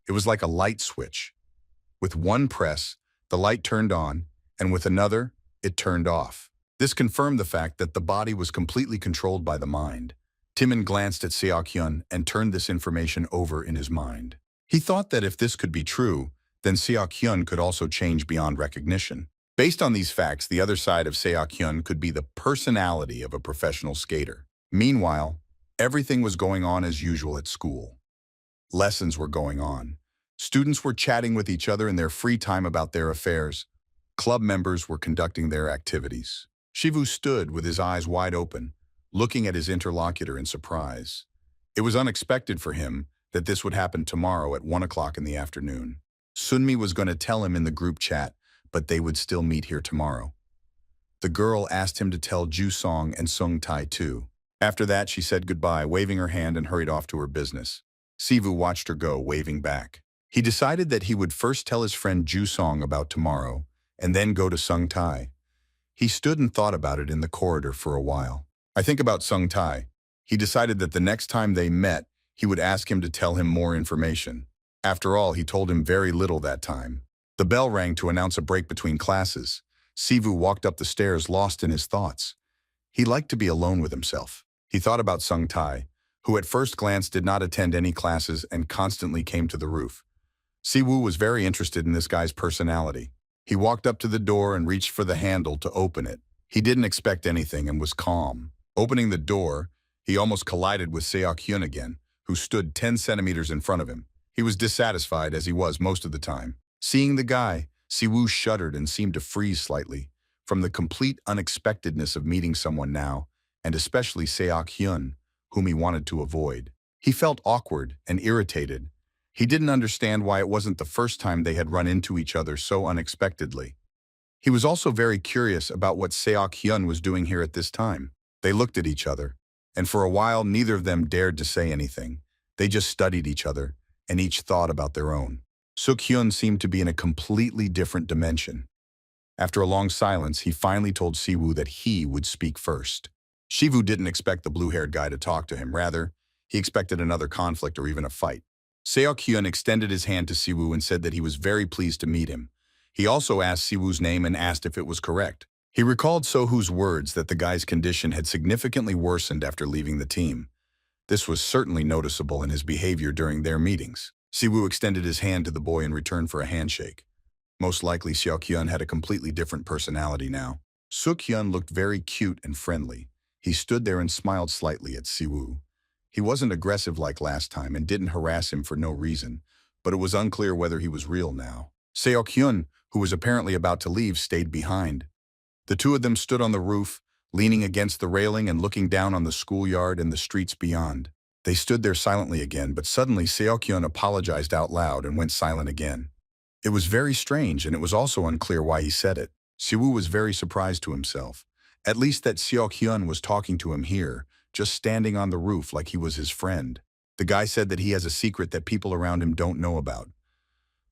S1: It was like a light switch. With one press, the light turned on, and with another, it turned off. This confirmed the fact that the body was completely controlled by the mind. Timon glanced at Seok Hun and turned this information over in his mind. He thought that if this could be true, then Seok Hun could also change beyond recognition. Based on these facts, the other side of Seok Hun could be the personality of a professional skater. Meanwhile, everything was going on as usual at school. Lessons were going on. Students were chatting with each other in their free time about their affairs. Club members were conducting their activities. Shivu stood with his eyes wide open, looking at his interlocutor in surprise. It was unexpected for him that this would happen tomorrow at 1 o'clock in the afternoon. Sunmi was going to tell him in the group chat, but they would still meet here tomorrow. The girl asked him to tell Ju Song and Sung Tai too. After that, she said goodbye, waving her hand and hurried off to her business. Sivu watched her go, waving back. He decided that he would first tell his friend Ju Song about tomorrow, and then go to Sung Tai. He stood and thought about it in the corridor for a while. I think about Sung Tai. He decided that the next time they met, he would ask him to tell him more information. After all, he told him very little that time. The bell rang to announce a break between classes. Sivu walked up the stairs, lost in his thoughts. He liked to be alone with himself. He thought about Sung Tai, who at first glance did not attend any classes and constantly came to the roof. Siwoo was very interested in this guy's personality. He walked up to the door and reached for the handle to open it. He didn't expect anything and was calm. Opening the door, he almost collided with Seok Hyun again, who stood 10 centimeters in front of him. He was dissatisfied, as he was most of the time. Seeing the guy, Siwoo shuddered and seemed to freeze slightly, from the complete unexpectedness of meeting someone now, and especially Seok Hyun, whom he wanted to avoid. He felt awkward and irritated. He didn't understand why it wasn't the first time they had run into each other so unexpectedly. He was also very curious about what Seok Hyun was doing here at this time. They looked at each other, and for a while neither of them dared to say anything. They just studied each other, and each thought about their own. Seok Hyun seemed to be in a completely different dimension. After a long silence, he finally told Siwoo that he would speak first. Shivu didn't expect the blue-haired guy to talk to him. Rather, he expected another conflict or even a fight. Seok Hyun extended his hand to Siwoo and said that he was very pleased to meet him. He also asked Siwoo's name and asked if it was correct. He recalled Sohoo's words that the guy's condition had significantly worsened after leaving the team. This was certainly noticeable in his behavior during their meetings. Siwoo extended his hand to the boy in return for a handshake. Most likely, Seok Hyun had a completely different personality now. Seok Hyun looked very cute and friendly. He stood there and smiled slightly at Siwoo. He wasn't aggressive like last time and didn't harass him for no reason, but it was unclear whether he was real now. Seok Hyun, who was apparently about to leave, stayed behind. The two of them stood on the roof, leaning against the railing and looking down on the schoolyard and the streets beyond. They stood there silently again, but suddenly Seok Hyun apologized out loud and went silent again. It was very strange, and it was also unclear why he said it. Siwoo was very surprised to himself. At least that Seok Hyun was talking to him here, just standing on the roof like he was his friend. The guy said that he has a secret that people around him don't know about.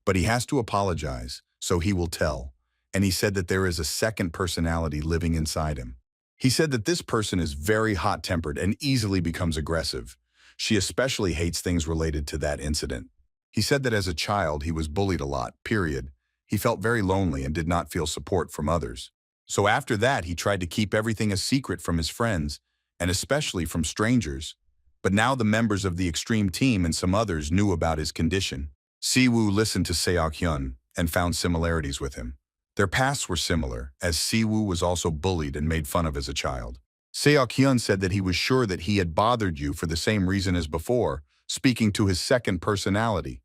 S1: But he has to apologize, so he will tell. And he said that there is a second personality living inside him. He said that this person is very hot-tempered and easily becomes aggressive. She especially hates things related to that incident. He said that as a child he was bullied a lot, period. He felt very lonely and did not feel support from others. So after that he tried to keep everything a secret from his friends, and especially from strangers. But now the members of the extreme team and some others knew about his condition. Siwoo listened to Seok Hyun and found similarities with him. Their pasts were similar, as Siwoo was also bullied and made fun of as a child. Seok Hyun said that he was sure that he had bothered you for the same reason as before, speaking to his second personality,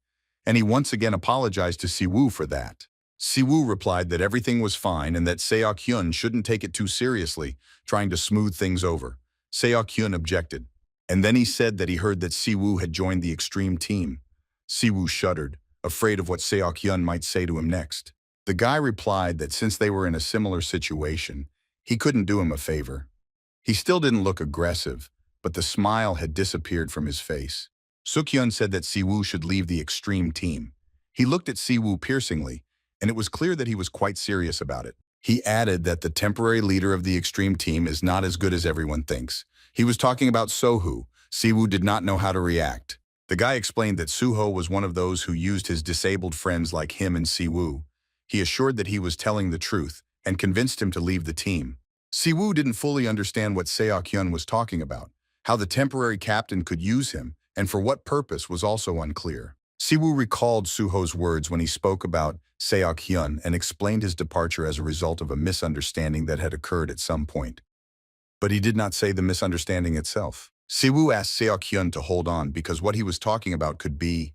S1: and he once again apologized to Siwoo for that. Siwoo replied that everything was fine and that Seok Hyun shouldn't take it too seriously, trying to smooth things over. Seok Hyun objected, and then he said that he heard that Siwoo had joined the extreme team. Siwoo shuddered, afraid of what Seok Hyun might say to him next. The guy replied that since they were in a similar situation, he couldn't do him a favor. He still didn't look aggressive, but the smile had disappeared from his face. Seok Hun said that Siwoo should leave the extreme team. He looked at Siwoo piercingly, and it was clear that he was quite serious about it. He added that the temporary leader of the extreme team is not as good as everyone thinks. He was talking about Suho. Siwoo did not know how to react. The guy explained that Suho was one of those who used his disabled friends like him and Siwoo. He assured that he was telling the truth and convinced him to leave the team. Siwoo didn't fully understand what Seok Hun was talking about. How the temporary captain could use him and for what purpose was also unclear. Siwoo recalled Suho's words when he spoke about Seok Hun and explained his departure as a result of a misunderstanding that had occurred at some point. But he did not say the misunderstanding itself. Siwoo asked Seok Hun to hold on because what he was talking about could be,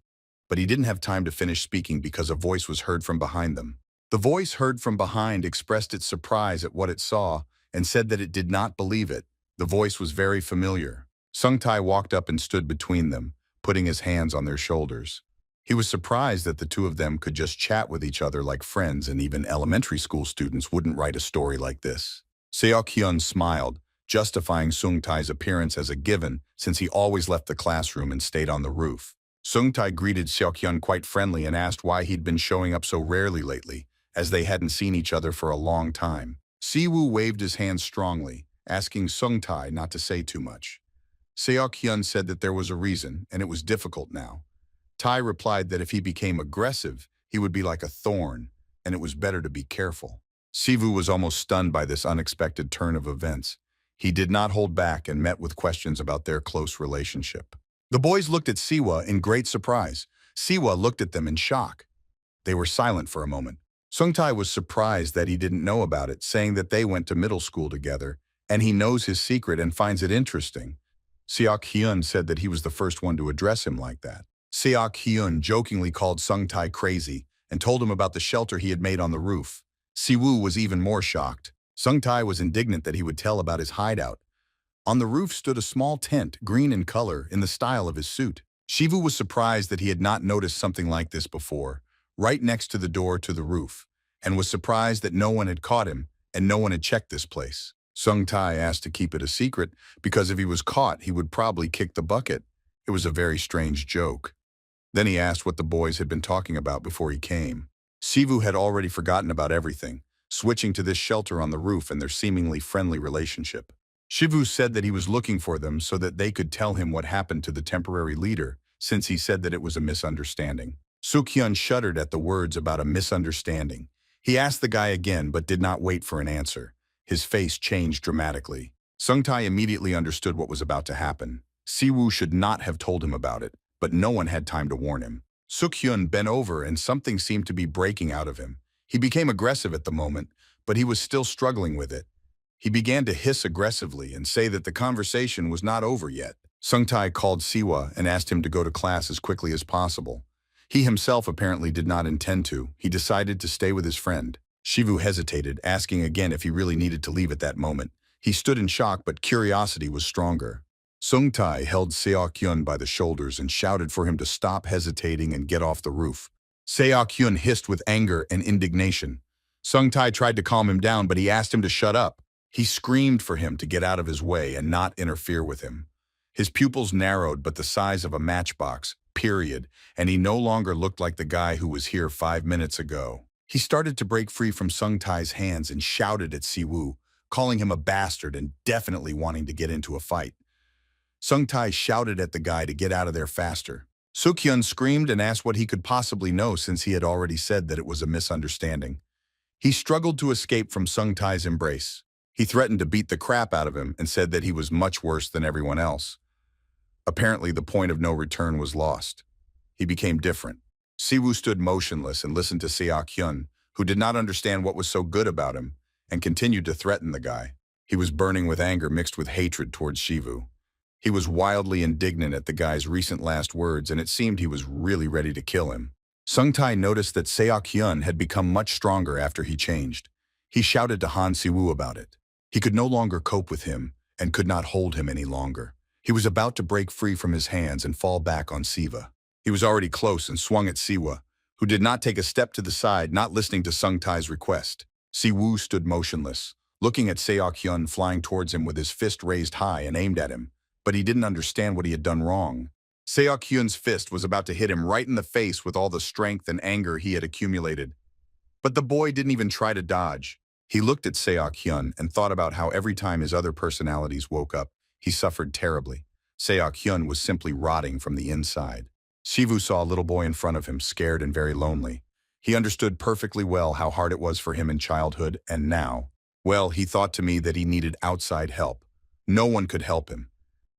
S1: but he didn't have time to finish speaking because a voice was heard from behind them. The voice heard from behind expressed its surprise at what it saw and said that it did not believe it. The voice was very familiar. Sung-tae walked up and stood between them, putting his hands on their shoulders. He was surprised that the two of them could just chat with each other like friends, and even elementary school students wouldn't write a story like this. Seok Hun smiled, justifying Sung-tae's appearance as a given since he always left the classroom and stayed on the roof. Sung-tae greeted Seok Hun quite friendly and asked why he'd been showing up so rarely lately, as they hadn't seen each other for a long time. Siwoo waved his hand strongly, asking Sung-tae not to say too much. Seok Hun said that there was a reason, and it was difficult now. Tae replied that if he became aggressive, he would be like a thorn, and it was better to be careful. Siwoo was almost stunned by this unexpected turn of events. He did not hold back and met with questions about their close relationship. The boys looked at Siwa in great surprise. Siwa looked at them in shock. They were silent for a moment. Sung-tae was surprised that he didn't know about it, saying that they went to middle school together, and he knows his secret and finds it interesting. Seok Hyun said that he was the first one to address him like that. Seok Hyun jokingly called Sung-tae crazy and told him about the shelter he had made on the roof. Siwoo was even more shocked. Sung-tae was indignant that he would tell about his hideout. On the roof stood a small tent, green in color, in the style of his suit. Siwoo was surprised that he had not noticed something like this before, right next to the door to the roof, and was surprised that no one had caught him and no one had checked this place. Sung-tae asked to keep it a secret because if he was caught, he would probably kick the bucket. It was a very strange joke. Then he asked what the boys had been talking about before he came. Siwoo had already forgotten about everything, switching to this shelter on the roof and their seemingly friendly relationship. Siwoo said that he was looking for them so that they could tell him what happened to the temporary leader, since he said that it was a misunderstanding. Seok Hun shuddered at the words about a misunderstanding. He asked the guy again but did not wait for an answer. His face changed dramatically. Sung-tae immediately understood what was about to happen. Siwoo should not have told him about it, but no one had time to warn him. Seok Hun bent over and something seemed to be breaking out of him. He became aggressive at the moment, but he was still struggling with it. He began to hiss aggressively and say that the conversation was not over yet. Sung-tae called Siwa and asked him to go to class as quickly as possible. He himself apparently did not intend to. He decided to stay with his friend. Siwoo hesitated, asking again if he really needed to leave at that moment. He stood in shock, but curiosity was stronger. Sung-tae held Seok Hun by the shoulders and shouted for him to stop hesitating and get off the roof. Seok Hun hissed with anger and indignation. Sung-tae tried to calm him down, but he asked him to shut up. He screamed for him to get out of his way and not interfere with him. His pupils narrowed but the size of a matchbox, period, and he no longer looked like the guy who was here 5 minutes ago. He started to break free from Sung-tae's hands and shouted at Siwoo, calling him a bastard and definitely wanting to get into a fight. Sung-tae shouted at the guy to get out of there faster. Seok Hun screamed and asked what he could possibly know since he had already said that it was a misunderstanding. He struggled to escape from Sung-tae's embrace. He threatened to beat the crap out of him and said that he was much worse than everyone else. Apparently, the point of no return was lost. He became different. Siwoo stood motionless and listened to Seok Hun, who did not understand what was so good about him, and continued to threaten the guy. He was burning with anger mixed with hatred towards Siwoo. He was wildly indignant at the guy's recent last words, and it seemed he was really ready to kill him. Sung-tae noticed that Seok Hun had become much stronger after he changed. He shouted to Han Siwoo about it. He could no longer cope with him and could not hold him any longer. He was about to break free from his hands and fall back on Siwa. He was already close and swung at Siwa, who did not take a step to the side, not listening to Sung-tae's request. Siwoo stood motionless, looking at Seok Hun flying towards him with his fist raised high and aimed at him, but he didn't understand what he had done wrong. Seok Hun's fist was about to hit him right in the face with all the strength and anger he had accumulated. But the boy didn't even try to dodge. He looked at Seok Hun and thought about how every time his other personalities woke up, he suffered terribly. Seok Hun was simply rotting from the inside. Siwa saw a little boy in front of him, scared and very lonely. He understood perfectly well how hard it was for him in childhood, and now, well, he thought to me that he needed outside help. No one could help him.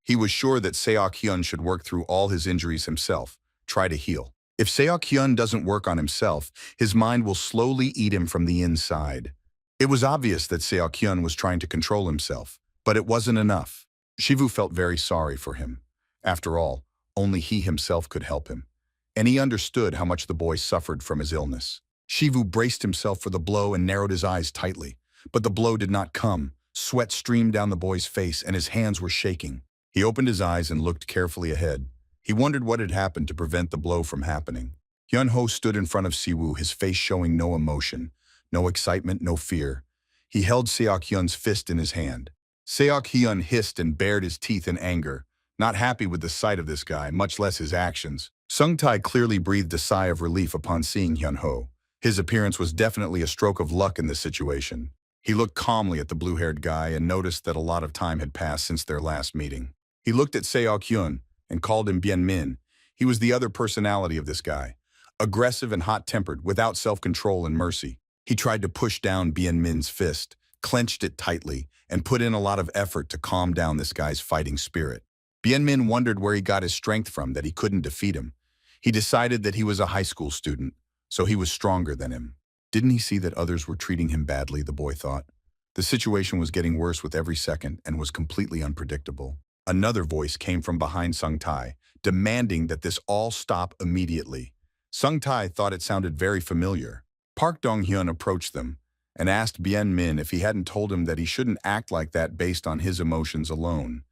S1: He was sure that Seok Hun should work through all his injuries himself, try to heal. If Seok Hun doesn't work on himself, his mind will slowly eat him from the inside. It was obvious that Seok Hun was trying to control himself, but it wasn't enough. Siwa felt very sorry for him. After all, only he himself could help him. And he understood how much the boy suffered from his illness. Siwa braced himself for the blow and narrowed his eyes tightly. But the blow did not come. Sweat streamed down the boy's face and his hands were shaking. He opened his eyes and looked carefully ahead. He wondered what had happened to prevent the blow from happening. Hyun-ho stood in front of Siwa, his face showing no emotion, no excitement, no fear. He held Seok Hyun's fist in his hand. Seok Hyun hissed and bared his teeth in anger, not happy with the sight of this guy, much less his actions. Sung-tae clearly breathed a sigh of relief upon seeing Hyun-ho. His appearance was definitely a stroke of luck in this situation. He looked calmly at the blue-haired guy and noticed that a lot of time had passed since their last meeting. He looked at Seok Hyun and called him Bien Min. He was the other personality of this guy, aggressive and hot-tempered, without self-control and mercy. He tried to push down Bien Min's fist, clenched it tightly, and put in a lot of effort to calm down this guy's fighting spirit. Bien Min wondered where he got his strength from that he couldn't defeat him. He decided that he was a high school student, so he was stronger than him. Didn't he see that others were treating him badly, the boy thought. The situation was getting worse with every second and was completely unpredictable. Another voice came from behind Sung-tae, demanding that this all stop immediately. Sung-tae thought it sounded very familiar. Park Dong-hyun approached them and asked Bien Min if he hadn't told him that he shouldn't act like that based on his emotions alone.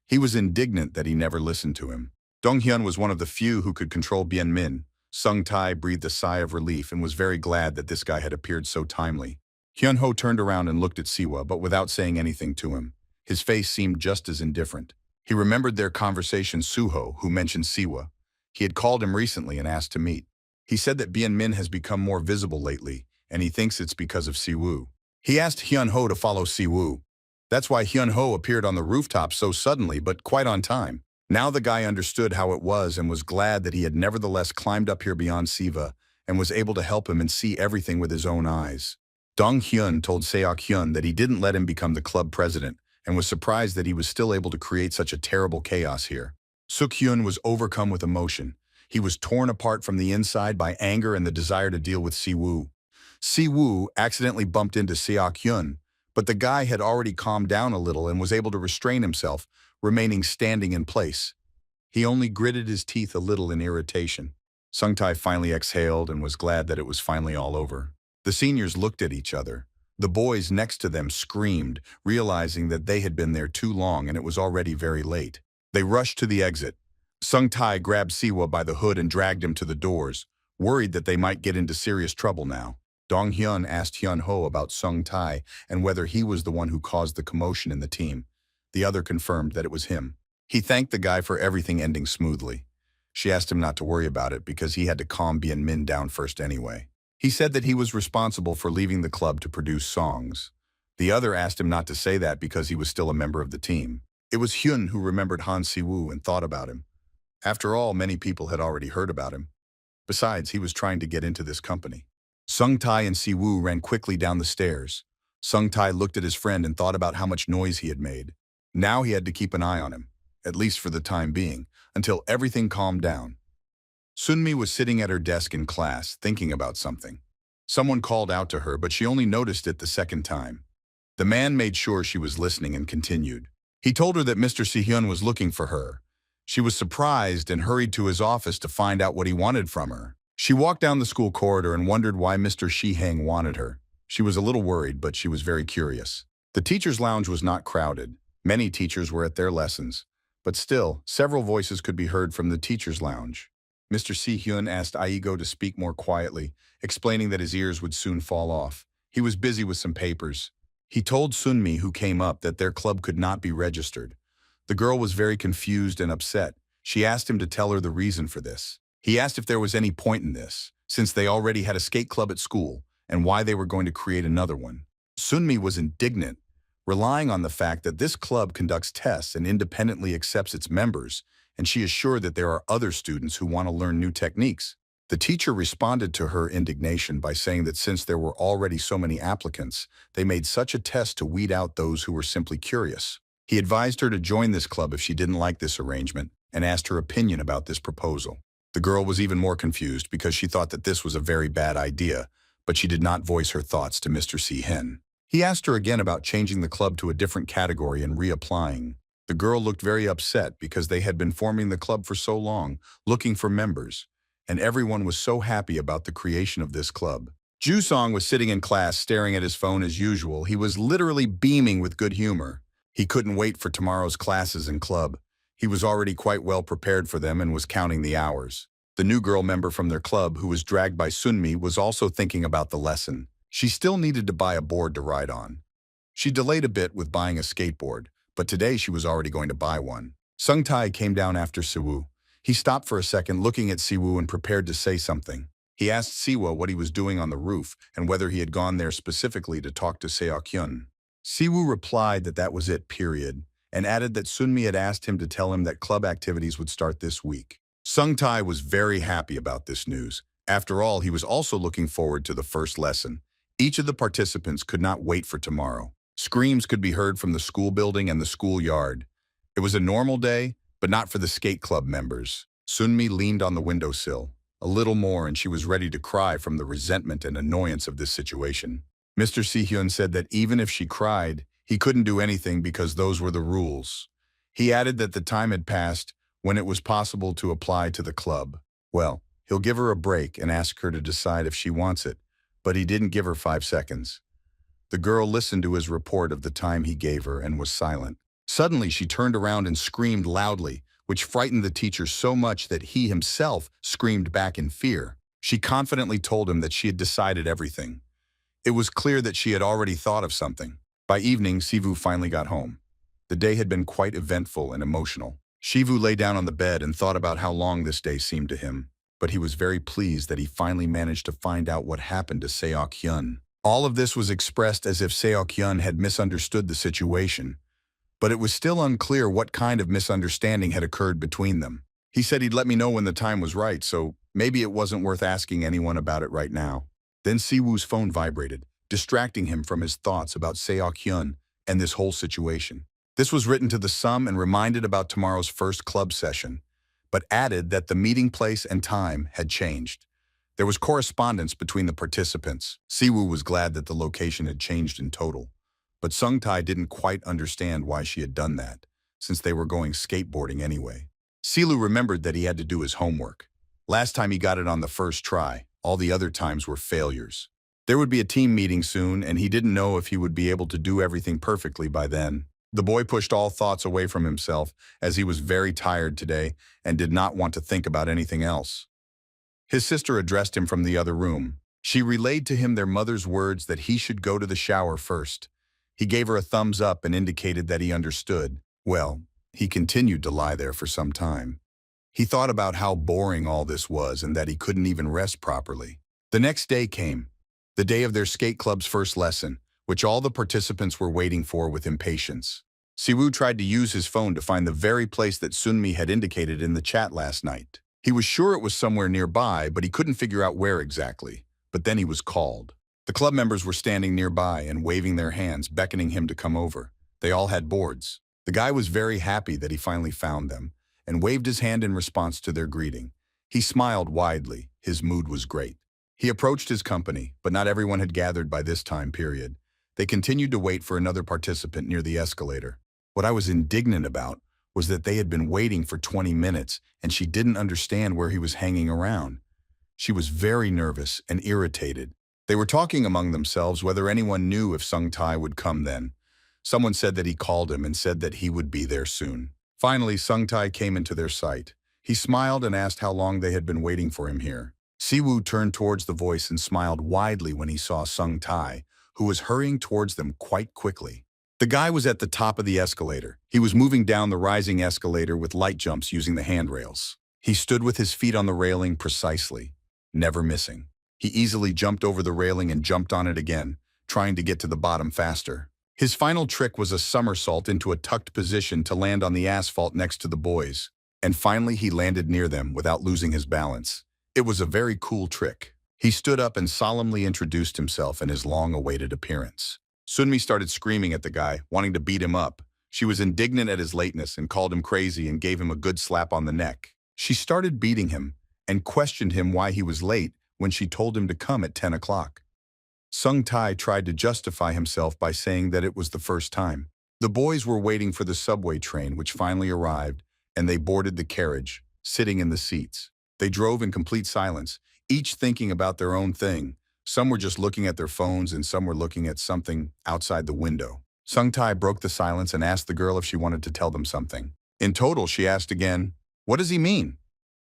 S1: He was indignant that he never listened to him. Dong-hyun was one of the few who could control Bien Min. Sung-tae breathed a sigh of relief and was very glad that this guy had appeared so timely. Hyun-ho turned around and looked at Siwa, but without saying anything to him. His face seemed just as indifferent. He remembered their conversation. Suho, who mentioned Siwa. He had called him recently and asked to meet. He said that Bien Min has become more visible lately, and he thinks it's because of Siwa. He asked Hyun-ho to follow Siwa. That's why Hyun-ho appeared on the rooftop so suddenly, but quite on time. Now the guy understood how it was and was glad that he had nevertheless climbed up here beyond Siwa and was able to help him and see everything with his own eyes. Dong-hyun told Seok Hyun that he didn't let him become the club president and was surprised that he was still able to create such a terrible chaos here. Seok Hyun was overcome with emotion. He was torn apart from the inside by anger and the desire to deal with Siwa. Siwa accidentally bumped into Seok Hyun, but the guy had already calmed down a little and was able to restrain himself, remaining standing in place. He only gritted his teeth a little in irritation. Sung-tae finally exhaled and was glad that it was finally all over. The seniors looked at each other. The boys next to them screamed, realizing that they had been there too long and it was already very late. They rushed to the exit. Sung-tae grabbed Siwa by the hood and dragged him to the doors, worried that they might get into serious trouble now. Dong-hyun asked Hyun-ho about Sung-tae and whether he was the one who caused the commotion in the team. The other confirmed that it was him. He thanked the guy for everything ending smoothly. She asked him not to worry about it because he had to calm Bien Min down first anyway. He said that he was responsible for leaving the club to produce songs. The other asked him not to say that because he was still a member of the team. It was Hyun who remembered Han Si-woo and thought about him. After all, many people had already heard about him. Besides, he was trying to get into this company. Sung-tae and Si-woo ran quickly down the stairs. Sung-tae looked at his friend and thought about how much noise he had made. Now he had to keep an eye on him, at least for the time being, until everything calmed down. Sunmi was sitting at her desk in class, thinking about something. Someone called out to her, but she only noticed it the second time. The man made sure she was listening and continued. He told her that Mr. Si-hyun was looking for her. She was surprised and hurried to his office to find out what he wanted from her. She walked down the school corridor and wondered why Mr. Shi-hang wanted her. She was a little worried, but she was very curious. The teacher's lounge was not crowded. Many teachers were at their lessons. But still, several voices could be heard from the teacher's lounge. Mr. Si-hyun asked Aigo to speak more quietly, explaining that his ears would soon fall off. He was busy with some papers. He told Sunmi, who came up, that their club could not be registered. The girl was very confused and upset. She asked him to tell her the reason for this. He asked if there was any point in this, since they already had a skate club at school, and why they were going to create another one. Sunmi was indignant, relying on the fact that this club conducts tests and independently accepts its members, and she is sure that there are other students who want to learn new techniques. The teacher responded to her indignation by saying that since there were already so many applicants, they made such a test to weed out those who were simply curious. He advised her to join this club if she didn't like this arrangement and asked her opinion about this proposal. The girl was even more confused because she thought that this was a very bad idea, but she did not voice her thoughts to Mr. Seok. He asked her again about changing the club to a different category and reapplying. The girl looked very upset because they had been forming the club for so long, looking for members, and everyone was so happy about the creation of this club. Ju-song was sitting in class staring at his phone as usual. He was literally beaming with good humor. He couldn't wait for tomorrow's classes and club. He was already quite well prepared for them and was counting the hours. The new girl member from their club, who was dragged by Sunmi, was also thinking about the lesson. She still needed to buy a board to ride on. She delayed a bit with buying a skateboard, but today she was already going to buy one. Sung-tae came down after Siwa. He stopped for a second, looking at Siwa and prepared to say something. He asked Siwa what he was doing on the roof and whether he had gone there specifically to talk to Seok Hun. Siwa replied that that was it, period, and added that Sunmi had asked him to tell him that club activities would start this week. Sung-tae was very happy about this news. After all, he was also looking forward to the first lesson. Each of the participants could not wait for tomorrow. Screams could be heard from the school building and the schoolyard. It was a normal day, but not for the skate club members. Sunmi leaned on the windowsill. A little more and she was ready to cry from the resentment and annoyance of this situation. Mr. Seok said that even if she cried, he couldn't do anything because those were the rules. He added that the time had passed when it was possible to apply to the club. Well, he'll give her a break and ask her to decide if she wants it, but he didn't give her 5 seconds. The girl listened to his report of the time he gave her and was silent. Suddenly, she turned around and screamed loudly, which frightened the teacher so much that he himself screamed back in fear. She confidently told him that she had decided everything. It was clear that she had already thought of something. By evening, Siwa finally got home. The day had been quite eventful and emotional. Siwa lay down on the bed and thought about how long this day seemed to him, but he was very pleased that he finally managed to find out what happened to Seok Hun. All of this was expressed as if Seok Hun had misunderstood the situation, but it was still unclear what kind of misunderstanding had occurred between them. He said he'd let me know when the time was right, so maybe it wasn't worth asking anyone about it right now. Then Siwoo's phone vibrated, distracting him from his thoughts about Seok Hun and this whole situation. This was written to the sum and reminded about tomorrow's first club session, but added that the meeting place and time had changed. There was correspondence between the participants. Siwa was glad that the location had changed in total, but Sung-tae didn't quite understand why she had done that, since they were going skateboarding anyway. Silu remembered that he had to do his homework. Last time he got it on the first try, all the other times were failures. There would be a team meeting soon, and he didn't know if he would be able to do everything perfectly by then. The boy pushed all thoughts away from himself as he was very tired today and did not want to think about anything else. His sister addressed him from the other room. She relayed to him their mother's words that he should go to the shower first. He gave her a thumbs up and indicated that he understood. Well, he continued to lie there for some time. He thought about how boring all this was and that he couldn't even rest properly. The next day came, the day of their skate club's first lesson, which all the participants were waiting for with impatience. Siwa tried to use his phone to find the very place that Sunmi had indicated in the chat last night. He was sure it was somewhere nearby, but he couldn't figure out where exactly. But then he was called. The club members were standing nearby and waving their hands, beckoning him to come over. They all had boards. The guy was very happy that he finally found them and waved his hand in response to their greeting. He smiled widely. His mood was great. He approached his company, but not everyone had gathered by this time period. They continued to wait for another participant near the escalator. What I was indignant about was that they had been waiting for 20 minutes and she didn't understand where he was hanging around. She was very nervous and irritated. They were talking among themselves whether anyone knew if Sung-tae would come then. Someone said that he called him and said that he would be there soon. Finally, Sung-tae came into their sight. He smiled and asked how long they had been waiting for him here. Siwa turned towards the voice and smiled widely when he saw Sung-tae, who was hurrying towards them quite quickly. The guy was at the top of the escalator. He was moving down the rising escalator with light jumps using the handrails. He stood with his feet on the railing precisely, never missing. He easily jumped over the railing and jumped on it again, trying to get to the bottom faster. His final trick was a somersault into a tucked position to land on the asphalt next to the boys. And finally he landed near them without losing his balance. It was a very cool trick. He stood up and solemnly introduced himself and his long-awaited appearance. Sunmi started screaming at the guy, wanting to beat him up. She was indignant at his lateness and called him crazy and gave him a good slap on the neck. She started beating him and questioned him why he was late when she told him to come at 10 o'clock. Sung-tae tried to justify himself by saying that it was the first time. The boys were waiting for the subway train, which finally arrived, and they boarded the carriage, sitting in the seats. They drove in complete silence, each thinking about their own thing. Some were just looking at their phones and some were looking at something outside the window. Sung-tae broke the silence and asked the girl if she wanted to tell them something. In total, she asked again, "What does he mean?"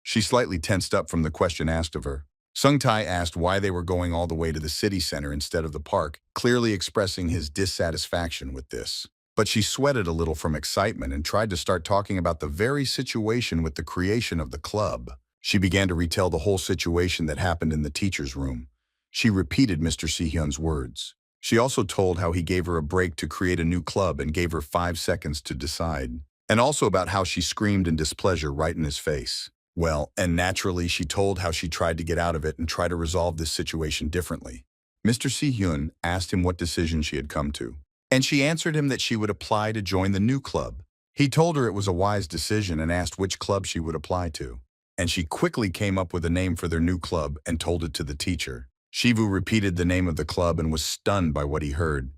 S1: She slightly tensed up from the question asked of her. Sung-tae asked why they were going all the way to the city center instead of the park, clearly expressing his dissatisfaction with this. But she sweated a little from excitement and tried to start talking about the very situation with the creation of the club. She began to retell the whole situation that happened in the teacher's room. She repeated Mr. Si-hyun's words. She also told how he gave her a break to create a new club and gave her 5 seconds to decide. And also about how she screamed in displeasure right in his face. Well, and naturally she told how she tried to get out of it and try to resolve this situation differently. Mr. Si-hyun asked him what decision she had come to. And she answered him that she would apply to join the new club. He told her it was a wise decision and asked which club she would apply to. And she quickly came up with a name for their new club and told it to the teacher. Shivu repeated the name of the club and was stunned by what he heard.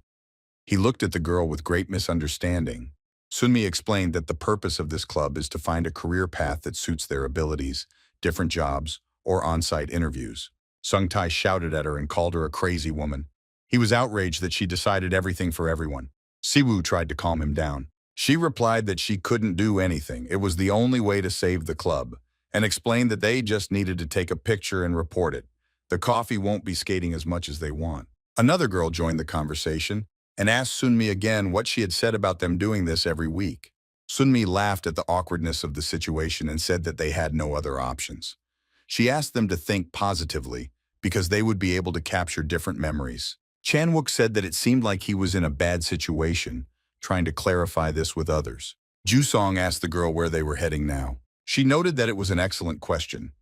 S1: He looked at the girl with great misunderstanding. Sunmi explained that the purpose of this club is to find a career path that suits their abilities, different jobs, or on-site interviews. Sung-tae shouted at her and called her a crazy woman. He was outraged that she decided everything for everyone. Siwoo tried to calm him down. She replied that she couldn't do anything. It was the only way to save the club, and explained that they just needed to take a picture and report it. The coffee won't be skating as much as they want. Another girl joined the conversation and asked Sunmi again what she had said about them doing this every week. Sunmi laughed at the awkwardness of the situation and said that they had no other options. She asked them to think positively because they would be able to capture different memories. Chan-wook said that it seemed like he was in a bad situation, trying to clarify this with others. Ju-song asked the girl where they were heading now. She noted that it was an excellent question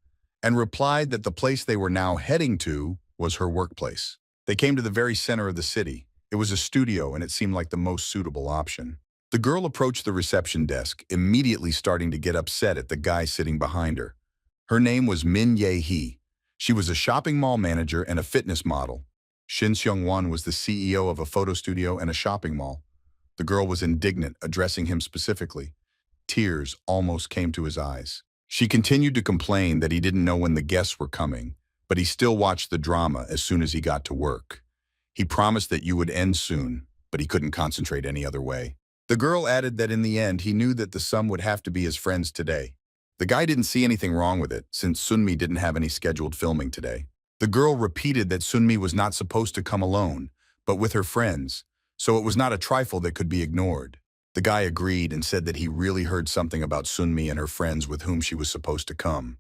S1: and replied that the place they were now heading to was her workplace. They came to the very center of the city. It was a studio and it seemed like the most suitable option. The girl approached the reception desk, immediately starting to get upset at the guy sitting behind her. Her name was Min Ye-hee. She was a shopping mall manager and a fitness model. Shin Seung-won was the CEO of a photo studio and a shopping mall. The girl was indignant, addressing him specifically. Tears almost came to his eyes. She continued to complain that he didn't know when the guests were coming, but he still watched the drama as soon as he got to work. He promised that you would end soon, but he couldn't concentrate any other way. The girl added that in the end he knew that the sum would have to be his friends today. The guy didn't see anything wrong with it, since Sunmi didn't have any scheduled filming today. The girl repeated that Sunmi was not supposed to come alone, but with her friends, so it was not a trifle that could be ignored. The guy agreed and said that he really heard something about Sunmi and her friends with whom she was supposed to come.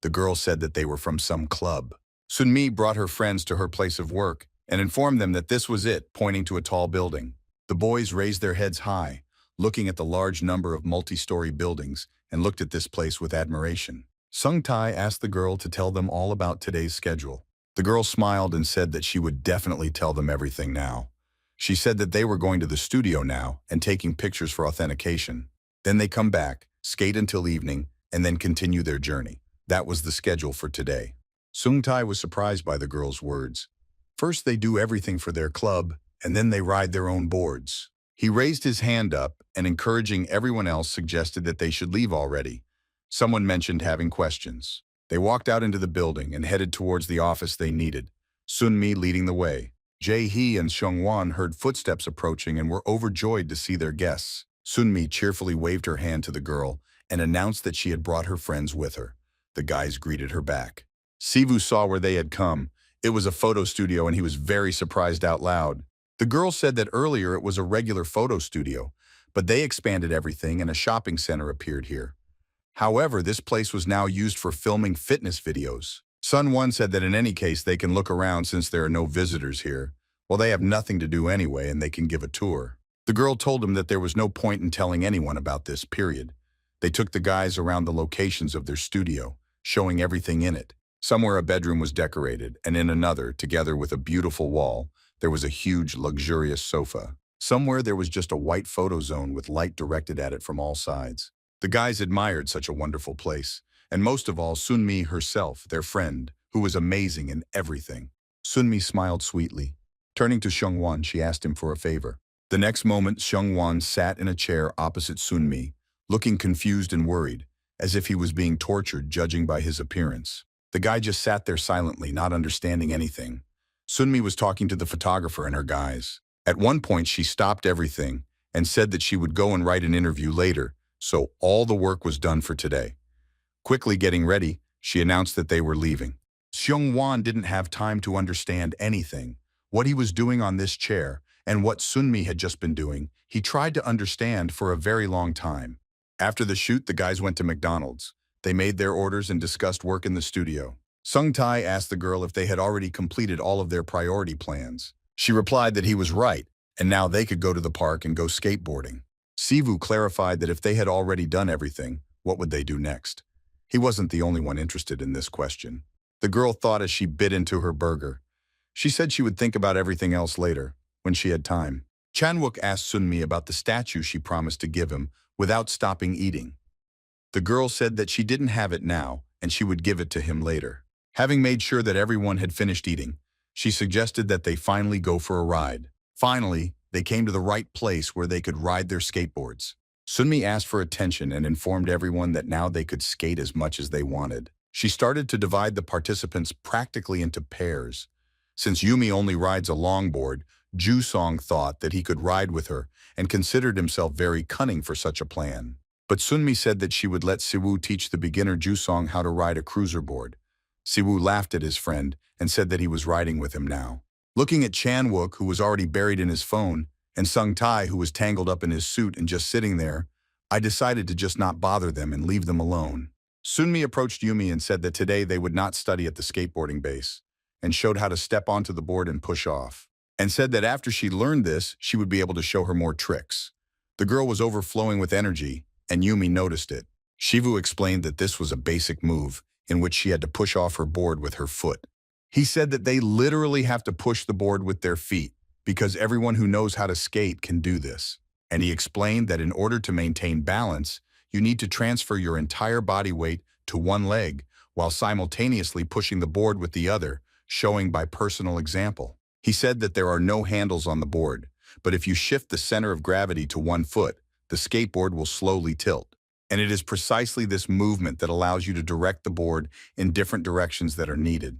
S1: The girl said that they were from some club. Sunmi brought her friends to her place of work and informed them that this was it, pointing to a tall building. The boys raised their heads high, looking at the large number of multi-story buildings, and looked at this place with admiration. Sung-tae asked the girl to tell them all about today's schedule. The girl smiled and said that she would definitely tell them everything now. She said that they were going to the studio now and taking pictures for authentication. Then they come back, skate until evening, and then continue their journey. That was the schedule for today. Sung-tae was surprised by the girl's words. First they do everything for their club, and then they ride their own boards. He raised his hand up and, encouraging everyone else, suggested that they should leave already. Someone mentioned having questions. They walked out into the building and headed towards the office they needed, Sunmi leading the way. Jae-hee and Seung-won heard footsteps approaching and were overjoyed to see their guests. Sunmi cheerfully waved her hand to the girl and announced that she had brought her friends with her. The guys greeted her back. Siwoo saw where they had come. It was a photo studio and he was very surprised out loud. The girl said that earlier it was a regular photo studio, but they expanded everything and a shopping center appeared here. However, this place was now used for filming fitness videos. Sun One said that in any case they can look around since there are no visitors here. Well, they have nothing to do anyway and they can give a tour. The girl told him that there was no point in telling anyone about this, period. They took the guys around the locations of their studio, showing everything in it. Somewhere a bedroom was decorated, and in another, together with a beautiful wall, there was a huge, luxurious sofa. Somewhere there was just a white photo zone with light directed at it from all sides. The guys admired such a wonderful place, and most of all Sunmi herself, their friend, who was amazing in everything. Sunmi smiled sweetly. Turning to Seungwon, she asked him for a favor. The next moment, Seungwon sat in a chair opposite Sunmi, looking confused and worried, as if he was being tortured judging by his appearance. The guy just sat there silently, not understanding anything. Sunmi was talking to the photographer and her guys. At one point, she stopped everything and said that she would go and write an interview later, so all the work was done for today. Quickly getting ready, she announced that they were leaving. Seungwon didn't have time to understand anything, what he was doing on this chair, and what Sunmi had just been doing. He tried to understand for a very long time. After the shoot, the guys went to McDonald's. They made their orders and discussed work in the studio. Sung Tae asked the girl if they had already completed all of their priority plans. She replied that he was right, and now they could go to the park and go skateboarding. Sivu clarified that if they had already done everything, what would they do next? He wasn't the only one interested in this question. The girl thought as she bit into her burger. She said she would think about everything else later, when she had time. Chanwook asked Sunmi about the statue she promised to give him without stopping eating. The girl said that she didn't have it now and she would give it to him later. Having made sure that everyone had finished eating, she suggested that they finally go for a ride. Finally, they came to the right place where they could ride their skateboards. Sunmi asked for attention and informed everyone that now they could skate as much as they wanted. She started to divide the participants practically into pairs. Since Yumi only rides a longboard, Jusong thought that he could ride with her and considered himself very cunning for such a plan. But Sunmi said that she would let Siwoo teach the beginner Jusong how to ride a cruiser board. Siwoo laughed at his friend and said that he was riding with him now. Looking at Chanwook, who was already buried in his phone, and Sung Tae, who was tangled up in his suit and just sitting there, I decided to just not bother them and leave them alone. Sunmi approached Yumi and said that today they would not study at the skateboarding base, and showed how to step onto the board and push off, and said that after she learned this, she would be able to show her more tricks. The girl was overflowing with energy, and Yumi noticed it. Shivu explained that this was a basic move, in which she had to push off her board with her foot. He said that they literally have to push the board with their feet, because everyone who knows how to skate can do this. And he explained that in order to maintain balance, you need to transfer your entire body weight to one leg, while simultaneously pushing the board with the other, showing by personal example. He said that there are no handles on the board, but if you shift the center of gravity to one foot, the skateboard will slowly tilt. And it is precisely this movement that allows you to direct the board in different directions that are needed.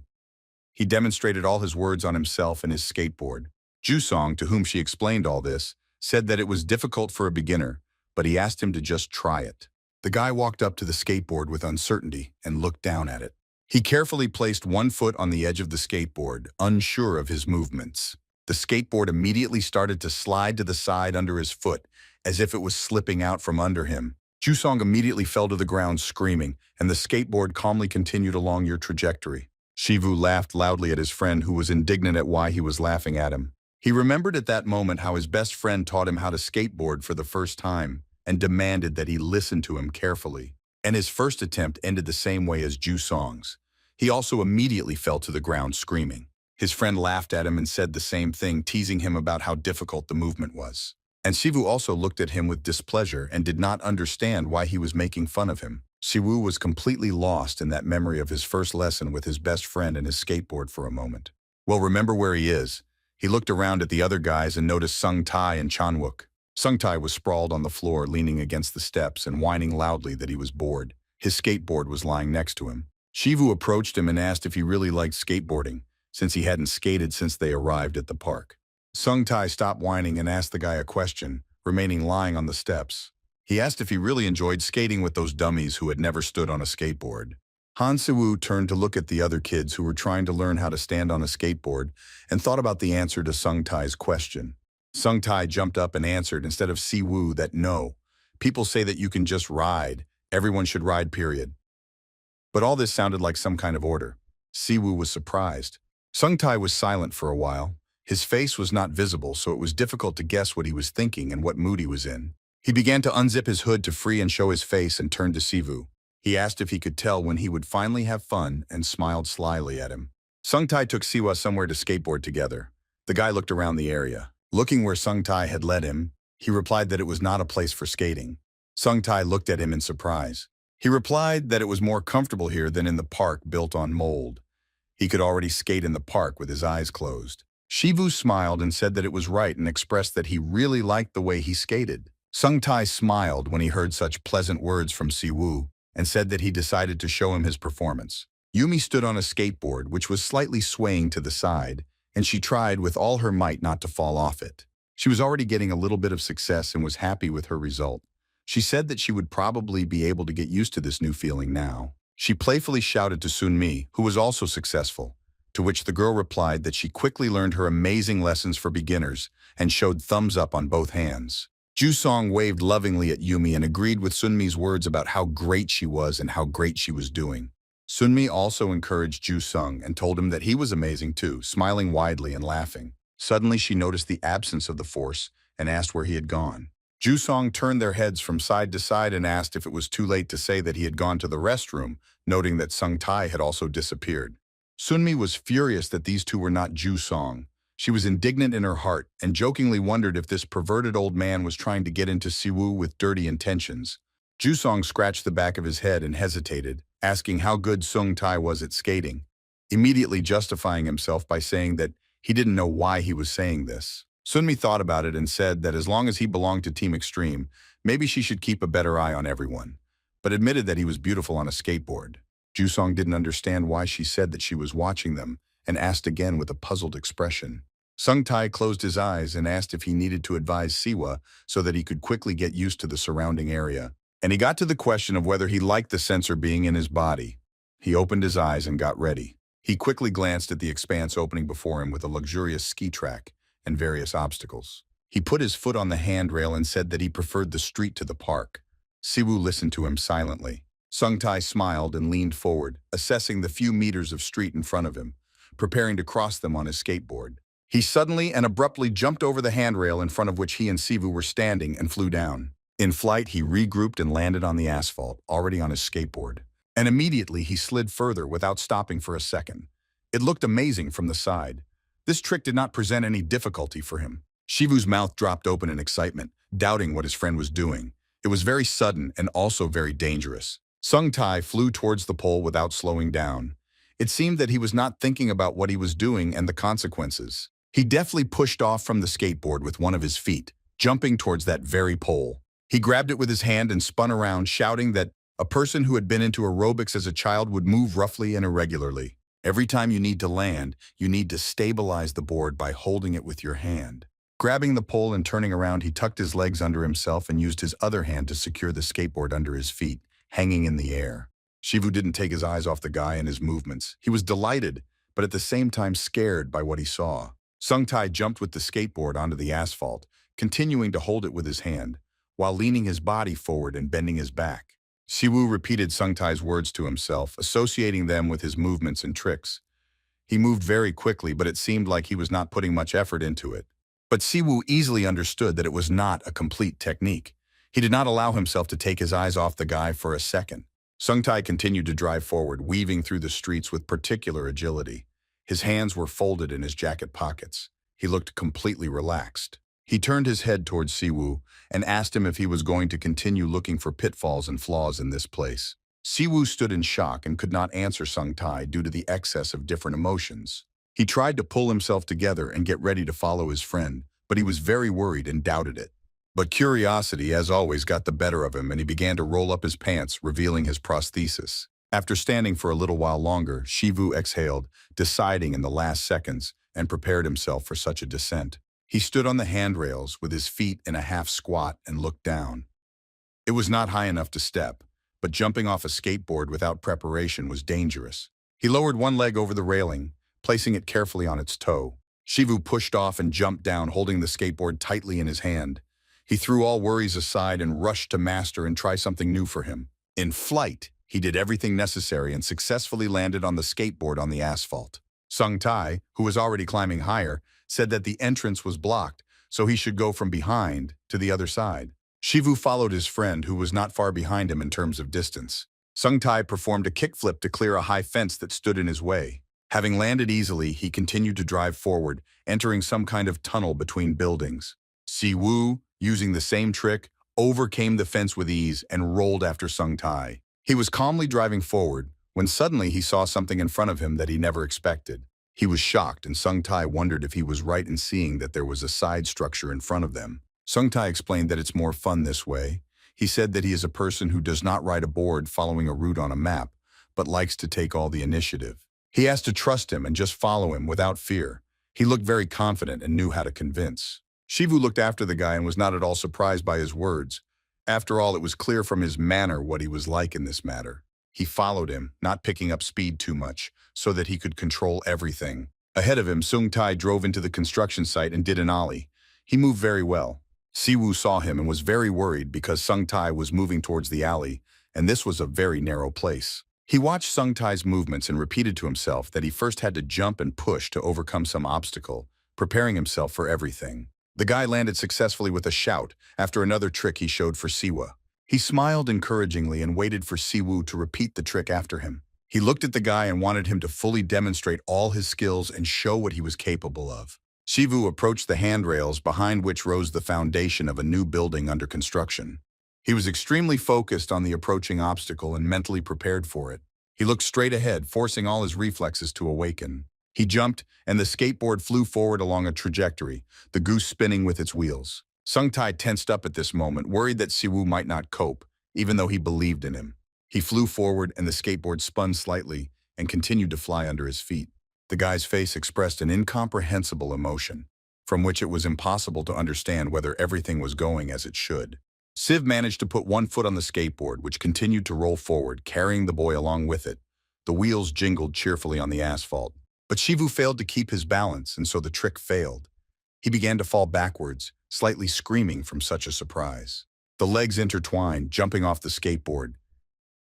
S1: He demonstrated all his words on himself and his skateboard. Jusong, to whom she explained all this, said that it was difficult for a beginner, but he asked him to just try it. The guy walked up to the skateboard with uncertainty and looked down at it. He carefully placed one foot on the edge of the skateboard, unsure of his movements. The skateboard immediately started to slide to the side under his foot, as if it was slipping out from under him. Jusong immediately fell to the ground screaming, and the skateboard calmly continued along your trajectory. Shivu laughed loudly at his friend, who was indignant at why he was laughing at him. He remembered at that moment how his best friend taught him how to skateboard for the first time and demanded that he listen to him carefully. And his first attempt ended the same way as Jusong's. He also immediately fell to the ground screaming. His friend laughed at him and said the same thing, teasing him about how difficult the movement was. And Sivu also looked at him with displeasure and did not understand why he was making fun of him. Siwoo was completely lost in that memory of his first lesson with his best friend and his skateboard for a moment. Well, remember where he is. He looked around at the other guys and noticed Sung Tae and Chanwook. Sung Tae was sprawled on the floor, leaning against the steps and whining loudly that he was bored. His skateboard was lying next to him. Shivu approached him and asked if he really liked skateboarding, since he hadn't skated since they arrived at the park. Sung Tae stopped whining and asked the guy a question, remaining lying on the steps. He asked if he really enjoyed skating with those dummies who had never stood on a skateboard. Siwa turned to look at the other kids who were trying to learn how to stand on a skateboard and thought about the answer to Sung-Tai's question. Sung-Tai jumped up and answered instead of Siwa that no. People say that you can just ride. Everyone should ride, period. But all this sounded like some kind of order. Siwa was surprised. Sung-Tai was silent for a while. His face was not visible, so it was difficult to guess what he was thinking and what mood he was in. He began to unzip his hood to free and show his face and turned to Siwa. He asked if he could tell when he would finally have fun and smiled slyly at him. Sung-Tai took Siwa somewhere to skateboard together. The guy looked around the area. Looking where Sung-Tai had led him, he replied that it was not a place for skating. Sung-Tai looked at him in surprise. He replied that it was more comfortable here than in the park built on mold. He could already skate in the park with his eyes closed. Siwa smiled and said that it was right and expressed that he really liked the way he skated. Sung-Tai smiled when he heard such pleasant words from Siwa and said that he decided to show him his performance. Yumi stood on a skateboard which was slightly swaying to the side, and she tried with all her might not to fall off it. She was already getting a little bit of success and was happy with her result. She said that she would probably be able to get used to this new feeling now. She playfully shouted to Sunmi, who was also successful, to which the girl replied that she quickly learned her amazing lessons for beginners and showed thumbs up on both hands. Jusong waved lovingly at Yumi and agreed with Sunmi's words about how great she was and how great she was doing. Sunmi also encouraged Jusong and told him that he was amazing too, smiling widely and laughing. Suddenly she noticed the absence of the force and asked where he had gone. Jusong turned their heads from side to side and asked if it was too late to say that he had gone to the restroom, noting that Sung-Tai had also disappeared. Sunmi was furious that these two were not Jusong. She was indignant in her heart and jokingly wondered if this perverted old man was trying to get into Siwa with dirty intentions. Jusong scratched the back of his head and hesitated, asking how good Sung-Tai was at skating, immediately justifying himself by saying that he didn't know why he was saying this. Sunmi thought about it and said that as long as he belonged to Team Extreme, maybe she should keep a better eye on everyone, but admitted that he was beautiful on a skateboard. Jusong didn't understand why she said that she was watching them and asked again with a puzzled expression. Sung-Tai closed his eyes and asked if he needed to advise Siwa so that he could quickly get used to the surrounding area. And he got to the question of whether he liked the sensor being in his body. He opened his eyes and got ready. He quickly glanced at the expanse opening before him with a luxurious ski track and various obstacles. He put his foot on the handrail and said that he preferred the street to the park. Siwa listened to him silently. Sung-Tai smiled and leaned forward, assessing the few meters of street in front of him, preparing to cross them on his skateboard. He suddenly and abruptly jumped over the handrail in front of which he and Siwa were standing and flew down. In flight, he regrouped and landed on the asphalt, already on his skateboard. And immediately he slid further without stopping for a second. It looked amazing from the side. This trick did not present any difficulty for him. Siwa's mouth dropped open in excitement, doubting what his friend was doing. It was very sudden and also very dangerous. Sung-Tai flew towards the pole without slowing down. It seemed that he was not thinking about what he was doing and the consequences. He deftly pushed off from the skateboard with one of his feet, jumping towards that very pole. He grabbed it with his hand and spun around, shouting that a person who had been into aerobics as a child would move roughly and irregularly. Every time you need to land, you need to stabilize the board by holding it with your hand. Grabbing the pole and turning around, he tucked his legs under himself and used his other hand to secure the skateboard under his feet, hanging in the air. Siwa didn't take his eyes off the guy and his movements. He was delighted, but at the same time scared by what he saw. Sung-Tai jumped with the skateboard onto the asphalt, continuing to hold it with his hand, while leaning his body forward and bending his back. Siwa repeated Sung-Tai's words to himself, associating them with his movements and tricks. He moved very quickly, but it seemed like he was not putting much effort into it. But Siwa easily understood that it was not a complete technique. He did not allow himself to take his eyes off the guy for a second. Sung-Tai continued to drive forward, weaving through the streets with particular agility. His hands were folded in his jacket pockets. He looked completely relaxed. He turned his head towards Siwa and asked him if he was going to continue looking for pitfalls and flaws in this place. Siwa stood in shock and could not answer Sung-Tai due to the excess of different emotions. He tried to pull himself together and get ready to follow his friend, but he was very worried and doubted it. But curiosity, as always, got the better of him, and he began to roll up his pants, revealing his prosthesis. After standing for a little while longer, Siwa exhaled, deciding in the last seconds, and prepared himself for such a descent. He stood on the handrails with his feet in a half squat and looked down. It was not high enough to step, but jumping off a skateboard without preparation was dangerous. He lowered one leg over the railing, placing it carefully on its toe. Shivu pushed off and jumped down, holding the skateboard tightly in his hand. He threw all worries aside and rushed to master and try something new for him. In flight, he did everything necessary and successfully landed on the skateboard on the asphalt. Sung Tai, who was already climbing higher, said that the entrance was blocked, so he should go from behind to the other side. Shivu followed his friend, who was not far behind him in terms of distance. Sung Tai performed a kickflip to clear a high fence that stood in his way. Having landed easily, he continued to drive forward, entering some kind of tunnel between buildings. Siwa, using the same trick, overcame the fence with ease and rolled after Sung Tai. He was calmly driving forward when suddenly he saw something in front of him that he never expected. He was shocked, and Sung Tai wondered if he was right in seeing that there was a side structure in front of them. Sung Tai explained that it's more fun this way. He said that he is a person who does not ride a board following a route on a map, but likes to take all the initiative. He asked to trust him and just follow him without fear. He looked very confident and knew how to convince. Shivu looked after the guy and was not at all surprised by his words. After all, it was clear from his manner what he was like in this matter. He followed him, not picking up speed too much, so that he could control everything. Ahead of him, Sung Tai drove into the construction site and did an ollie. He moved very well. Siwa saw him and was very worried because Sung Tai was moving towards the alley, and this was a very narrow place. He watched Sung Tai's movements and repeated to himself that he first had to jump and push to overcome some obstacle, preparing himself for everything. The guy landed successfully with a shout after another trick he showed for Siwa. He smiled encouragingly and waited for Siwa to repeat the trick after him. He looked at the guy and wanted him to fully demonstrate all his skills and show what he was capable of. Siwa approached the handrails behind which rose the foundation of a new building under construction. He was extremely focused on the approaching obstacle and mentally prepared for it. He looked straight ahead, forcing all his reflexes to awaken. He jumped, and the skateboard flew forward along a trajectory, the goose spinning with its wheels. Sung Tai tensed up at this moment, worried that Siwa might not cope, even though he believed in him. He flew forward, and the skateboard spun slightly and continued to fly under his feet. The guy's face expressed an incomprehensible emotion, from which it was impossible to understand whether everything was going as it should. Siv managed to put one foot on the skateboard, which continued to roll forward, carrying the boy along with it. The wheels jingled cheerfully on the asphalt. But Shivu failed to keep his balance, and so the trick failed. He began to fall backwards, slightly screaming from such a surprise. The legs intertwined, jumping off the skateboard.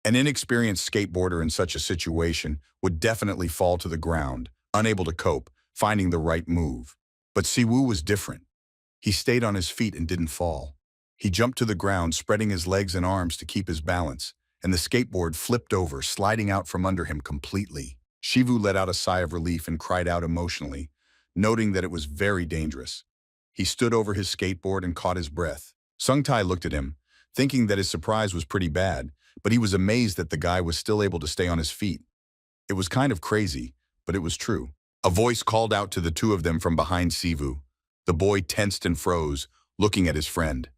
S1: An inexperienced skateboarder in such a situation would definitely fall to the ground, unable to cope, finding the right move. But Siwa was different. He stayed on his feet and didn't fall. He jumped to the ground, spreading his legs and arms to keep his balance, and the skateboard flipped over, sliding out from under him completely. Shivu let out a sigh of relief and cried out emotionally, noting that it was very dangerous. He stood over his skateboard and caught his breath. Sung Tai looked at him, thinking that his surprise was pretty bad, but he was amazed that the guy was still able to stay on his feet. It was kind of crazy, but it was true. A voice called out to the two of them from behind Sivu. The boy tensed and froze, looking at his friend.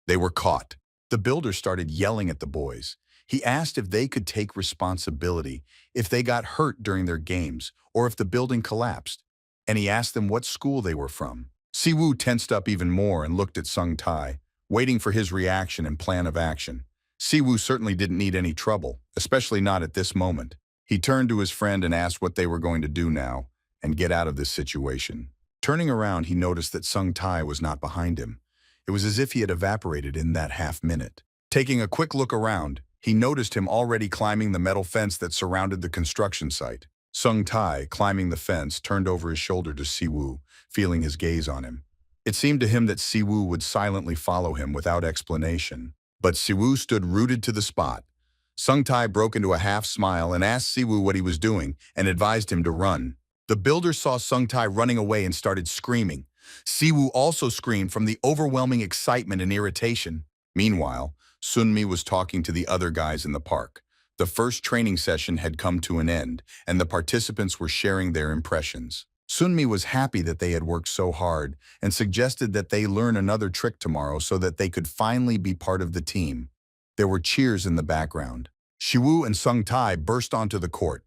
S1: They were caught. The builder started yelling at the boys. He asked if they could take responsibility if they got hurt during their games or if the building collapsed, and he asked them what school they were from. Siwa tensed up even more and looked at Sung Tai, waiting for his reaction and plan of action. Siwa certainly didn't need any trouble, especially not at this moment. He turned to his friend and asked what they were going to do now and get out of this situation. Turning around, he noticed that Sung Tai was not behind him. It was as if he had evaporated in that half-minute. Taking a quick look around, he noticed him already climbing the metal fence that surrounded the construction site. Sung Tai, climbing the fence, turned over his shoulder to Siwa, feeling his gaze on him. It seemed to him that Siwa would silently follow him without explanation. But Siwa stood rooted to the spot. Sung Tai broke into a half-smile and asked Siwa what he was doing and advised him to run. The builder saw Sung Tai running away and started screaming. Siwa also screamed from the overwhelming excitement and irritation. Meanwhile, Sunmi was talking to the other guys in the park. The first training session had come to an end, and the participants were sharing their impressions. Sunmi was happy that they had worked so hard and suggested that they learn another trick tomorrow so that they could finally be part of the team. There were cheers in the background. Siwa and Sung Tai burst onto the court.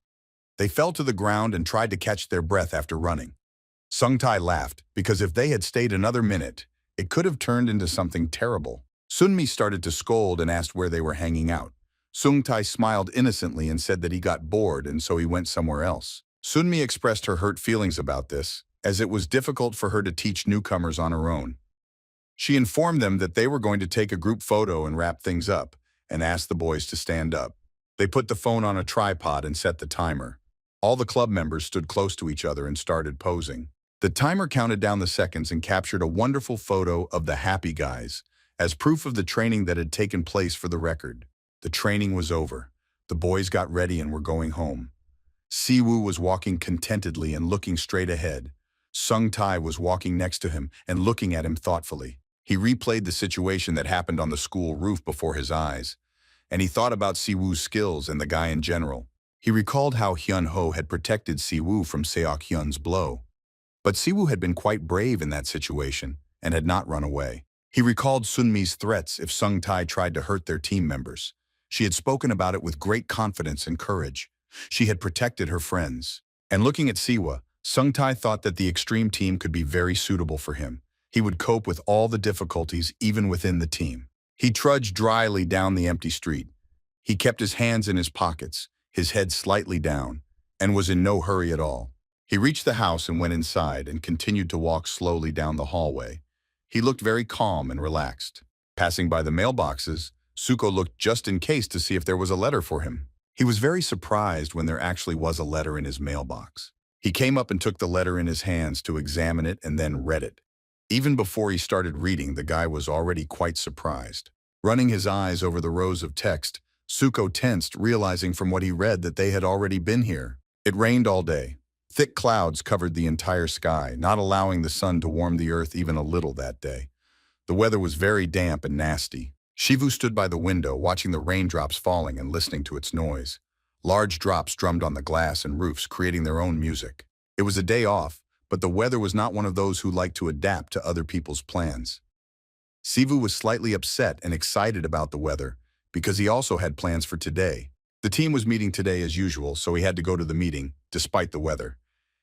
S1: They fell to the ground and tried to catch their breath after running. Sung Tai laughed, because if they had stayed another minute, it could have turned into something terrible. Sunmi started to scold and asked where they were hanging out. Sung-tae smiled innocently and said that he got bored and so he went somewhere else. Sunmi expressed her hurt feelings about this, as it was difficult for her to teach newcomers on her own. She informed them that they were going to take a group photo and wrap things up, and asked the boys to stand up. They put the phone on a tripod and set the timer. All the club members stood close to each other and started posing. The timer counted down the seconds and captured a wonderful photo of the happy guys, as proof of the training that had taken place for the record. The training was over. The boys got ready and were going home. Siwa was walking contentedly and looking straight ahead. Sung-tae was walking next to him and looking at him thoughtfully. He replayed the situation that happened on the school roof before his eyes, and he thought about Siwoo's skills and the guy in general. He recalled how Hyun-ho had protected Siwoo from Seok Hun's blow. But Siwoo had been quite brave in that situation and had not run away. He recalled Sunmi's threats if Sung-tae tried to hurt their team members. She had spoken about it with great confidence and courage. She had protected her friends. And looking at Siwa, Sung-tae thought that the extreme team could be very suitable for him. He would cope with all the difficulties even within the team. He trudged dryly down the empty street. He kept his hands in his pockets, his head slightly down, and was in no hurry at all. He reached the house and went inside and continued to walk slowly down the hallway. He looked very calm and relaxed. Passing by the mailboxes, Suho looked just in case to see if there was a letter for him. He was very surprised when there actually was a letter in his mailbox. He came up and took the letter in his hands to examine it and then read it. Even before he started reading, the guy was already quite surprised. Running his eyes over the rows of text, Suho tensed, realizing from what he read that they had already been here. It rained all day. Thick clouds covered the entire sky, not allowing the sun to warm the earth even a little that day. The weather was very damp and nasty. Shivu stood by the window, watching the raindrops falling and listening to its noise. Large drops drummed on the glass and roofs, creating their own music. It was a day off, but the weather was not one of those who liked to adapt to other people's plans. Sivu was slightly upset and excited about the weather, because he also had plans for today. The team was meeting today as usual, so he had to go to the meeting, despite the weather.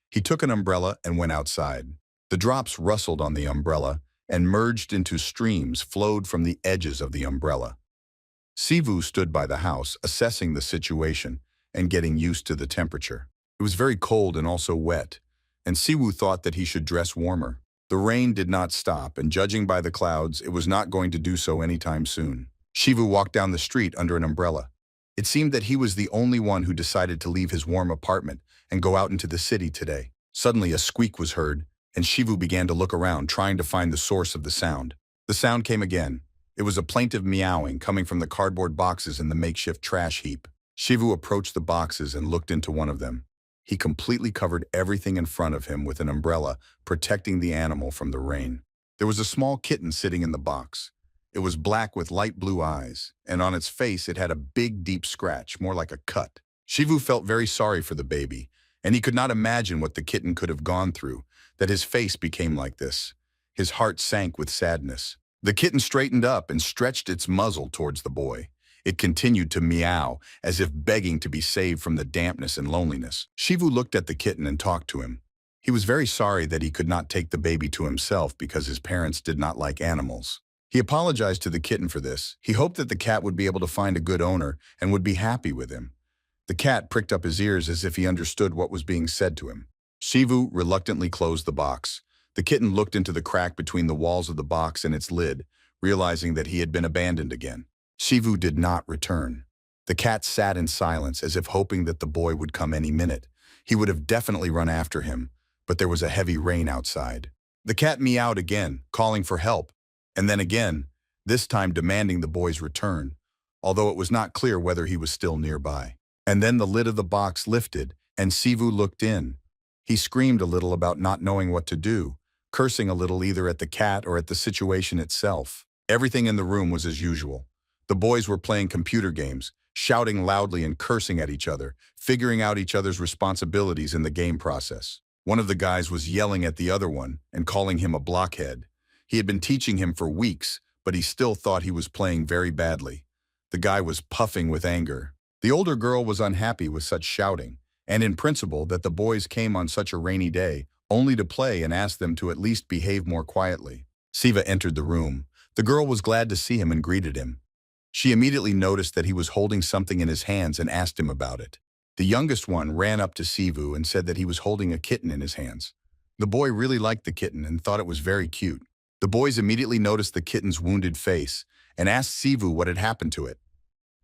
S1: He took an umbrella and went outside. The drops rustled on the umbrella and merged into streams flowed from the edges of the umbrella. Sivu stood by the house, assessing the situation and getting used to the temperature. It was very cold and also wet, and Siwu thought that he should dress warmer. The rain did not stop, and judging by the clouds, it was not going to do so anytime soon. Shivu walked down the street under an umbrella. It seemed that he was the only one who decided to leave his warm apartment and go out into the city today. Suddenly a squeak was heard, and Shivu began to look around, trying to find the source of the sound. The sound came again. It was a plaintive meowing coming from the cardboard boxes in the makeshift trash heap. Shivu approached the boxes and looked into one of them. He completely covered everything in front of him with an umbrella, protecting the animal from the rain. There was a small kitten sitting in the box. It was black with light blue eyes, and on its face it had a big, deep scratch, more like a cut. Shivu felt very sorry for the baby, and he could not imagine what the kitten could have gone through, that his face became like this. His heart sank with sadness. The kitten straightened up and stretched its muzzle towards the boy. It continued to meow, as if begging to be saved from the dampness and loneliness. Shivu looked at the kitten and talked to him. He was very sorry that he could not take the baby to himself because his parents did not like animals. He apologized to the kitten for this. He hoped that the cat would be able to find a good owner and would be happy with him. The cat pricked up his ears as if he understood what was being said to him. Shivu reluctantly closed the box. The kitten looked into the crack between the walls of the box and its lid, realizing that he had been abandoned again. Shivu did not return. The cat sat in silence as if hoping that the boy would come any minute. He would have definitely run after him, but there was a heavy rain outside. The cat meowed again, calling for help, and then again, this time demanding the boy's return, although it was not clear whether he was still nearby. And then the lid of the box lifted, and Sivu looked in. He screamed a little about not knowing what to do, cursing a little either at the cat or at the situation itself. Everything in the room was as usual. The boys were playing computer games, shouting loudly and cursing at each other, figuring out each other's responsibilities in the game process. One of the guys was yelling at the other one and calling him a blockhead. He had been teaching him for weeks, but he still thought he was playing very badly. The guy was puffing with anger. The older girl was unhappy with such shouting, and in principle that the boys came on such a rainy day, only to play and ask them to at least behave more quietly. Siva entered the room. The girl was glad to see him and greeted him. She immediately noticed that he was holding something in his hands and asked him about it. The youngest one ran up to Sivu and said that he was holding a kitten in his hands. The boy really liked the kitten and thought it was very cute. The boys immediately noticed the kitten's wounded face and asked Sivu what had happened to it.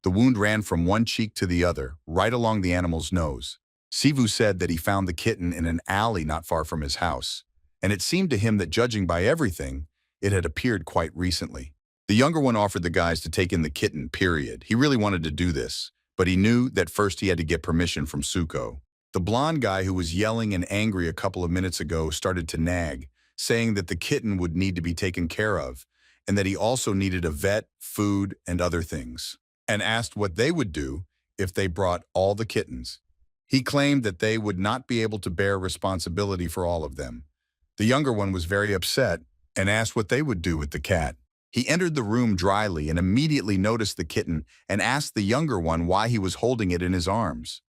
S1: The wound ran from one cheek to the other, right along the animal's nose. Sivu said that he found the kitten in an alley not far from his house, and it seemed to him that judging by everything, it had appeared quite recently. The younger one offered the guys to take in the kitten, period. He really wanted to do this, but he knew that first he had to get permission from Suho. The blonde guy who was yelling and angry a couple of minutes ago started to nag, saying that the kitten would need to be taken care of, and that he also needed a vet, food, and other things, and asked what they would do if they brought all the kittens. He claimed that they would not be able to bear responsibility for all of them. The younger one was very upset and asked what they would do with the cat. He entered the room dryly and immediately noticed the kitten and asked the younger one why he was holding it in his arms.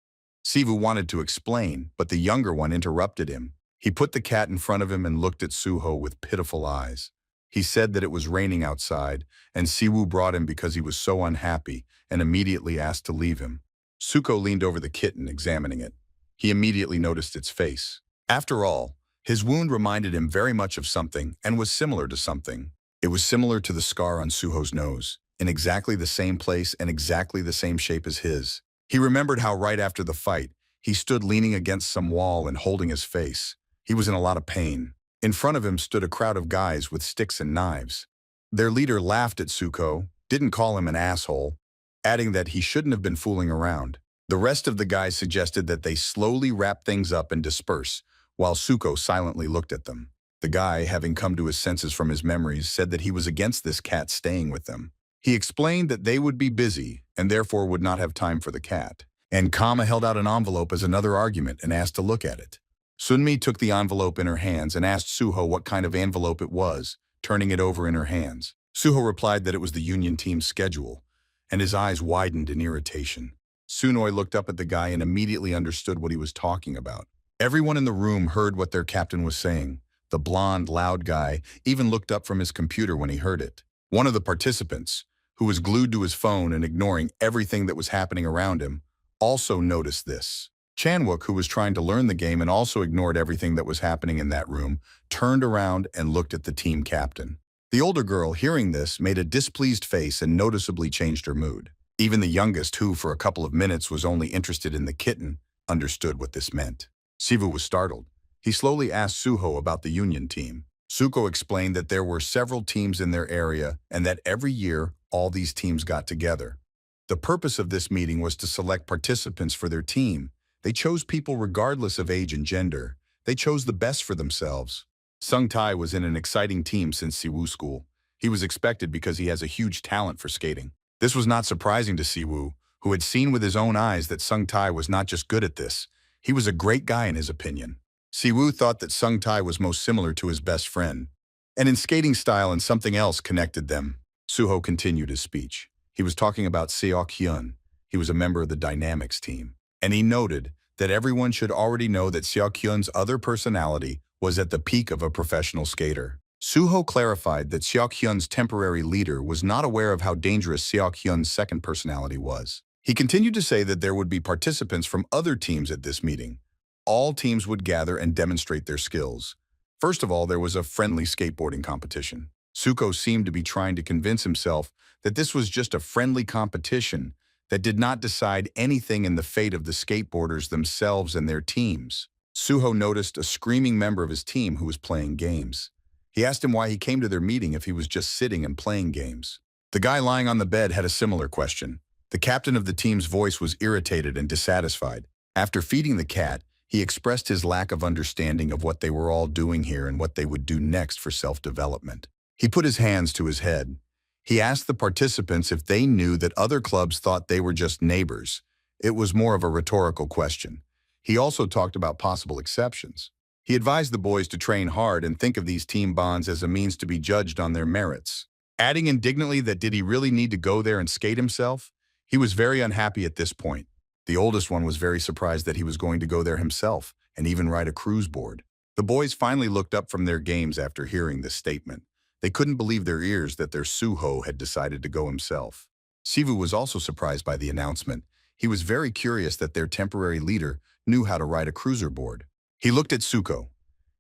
S1: Sivu wanted to explain, but the younger one interrupted him. He put the cat in front of him and looked at Suho with pitiful eyes. He said that it was raining outside, and Siwu brought him because he was so unhappy and immediately asked to leave him. Suko leaned over the kitten, examining it. He immediately noticed its face. After all, his wound reminded him very much of something and was similar to something. It was similar to the scar on Suho's nose, in exactly the same place and exactly the same shape as his. He remembered how right after the fight, he stood leaning against some wall and holding his face. He was in a lot of pain. In front of him stood a crowd of guys with sticks and knives. Their leader laughed at Suko, didn't call him an asshole, adding that he shouldn't have been fooling around. The rest of the guys suggested that they slowly wrap things up and disperse, while Suko silently looked at them. The guy, having come to his senses from his memories, said that he was against this cat staying with them. He explained that they would be busy and therefore would not have time for the cat. And Kama held out an envelope as another argument and asked to look at it. Sunmi took the envelope in her hands and asked Suho what kind of envelope it was, turning it over in her hands. Suho replied that it was the Union team's schedule, and his eyes widened in irritation. Sunoi looked up at the guy and immediately understood what he was talking about. Everyone in the room heard what their captain was saying. The blonde, loud guy even looked up from his computer when he heard it. One of the participants, who was glued to his phone and ignoring everything that was happening around him, also noticed this. Chanwook, who was trying to learn the game and also ignored everything that was happening in that room, turned around and looked at the team captain. The older girl, hearing this, made a displeased face and noticeably changed her mood. Even the youngest, who for a couple of minutes was only interested in the kitten, understood what this meant. Sivu was startled. He slowly asked Suho about the Union team. Suko explained that there were several teams in their area and that every year all these teams got together. The purpose of this meeting was to select participants for their team. They chose people regardless of age and gender. They chose the best for themselves. Sung Tai was in an exciting team since Siwoo school. He was expected because he has a huge talent for skating. This was not surprising to Siwoo, who had seen with his own eyes that Sung Tai was not just good at this. He was a great guy in his opinion. Siwoo thought that Sung Tai was most similar to his best friend, and in skating style and something else connected them. Suho continued his speech. He was talking about Seok Hun. He was a member of the Dynamics team, and he noted that everyone should already know that Seok Hun's other personality was at the peak of a professional skater. Suho clarified that Seok Hun's temporary leader was not aware of how dangerous Seok Hun's second personality was. He continued to say that there would be participants from other teams at this meeting. All teams would gather and demonstrate their skills. First of all, there was a friendly skateboarding competition. Suko seemed to be trying to convince himself that this was just a friendly competition that did not decide anything in the fate of the skateboarders themselves and their teams. Suho noticed a screaming member of his team who was playing games. He asked him why he came to their meeting if he was just sitting and playing games. The guy lying on the bed had a similar question. The captain of the team's voice was irritated and dissatisfied. After feeding the cat, he expressed his lack of understanding of what they were all doing here and what they would do next for self-development. He put his hands to his head. He asked the participants if they knew that other clubs thought they were just neighbors. It was more of a rhetorical question. He also talked about possible exceptions. He advised the boys to train hard and think of these team bonds as a means to be judged on their merits. Adding indignantly that did he really need to go there and skate himself? He was very unhappy at this point. The oldest one was very surprised that he was going to go there himself and even ride a cruise board. The boys finally looked up from their games after hearing this statement. They couldn't believe their ears that their Suho had decided to go himself. Siwa was also surprised by the announcement. He was very curious that their temporary leader knew how to ride a cruiser board. He looked at Suko.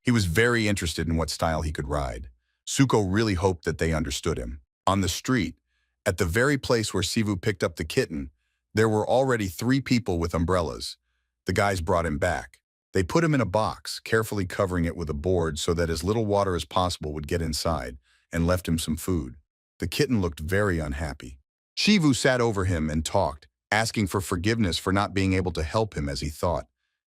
S1: He was very interested in what style he could ride. Suko really hoped that they understood him. On the street, at the very place where Sivu picked up the kitten, there were already 3 people with umbrellas. The guys brought him back. They put him in a box, carefully covering it with a board so that as little water as possible would get inside, and left him some food. The kitten looked very unhappy. Shivu sat over him and talked, asking for forgiveness for not being able to help him as he thought.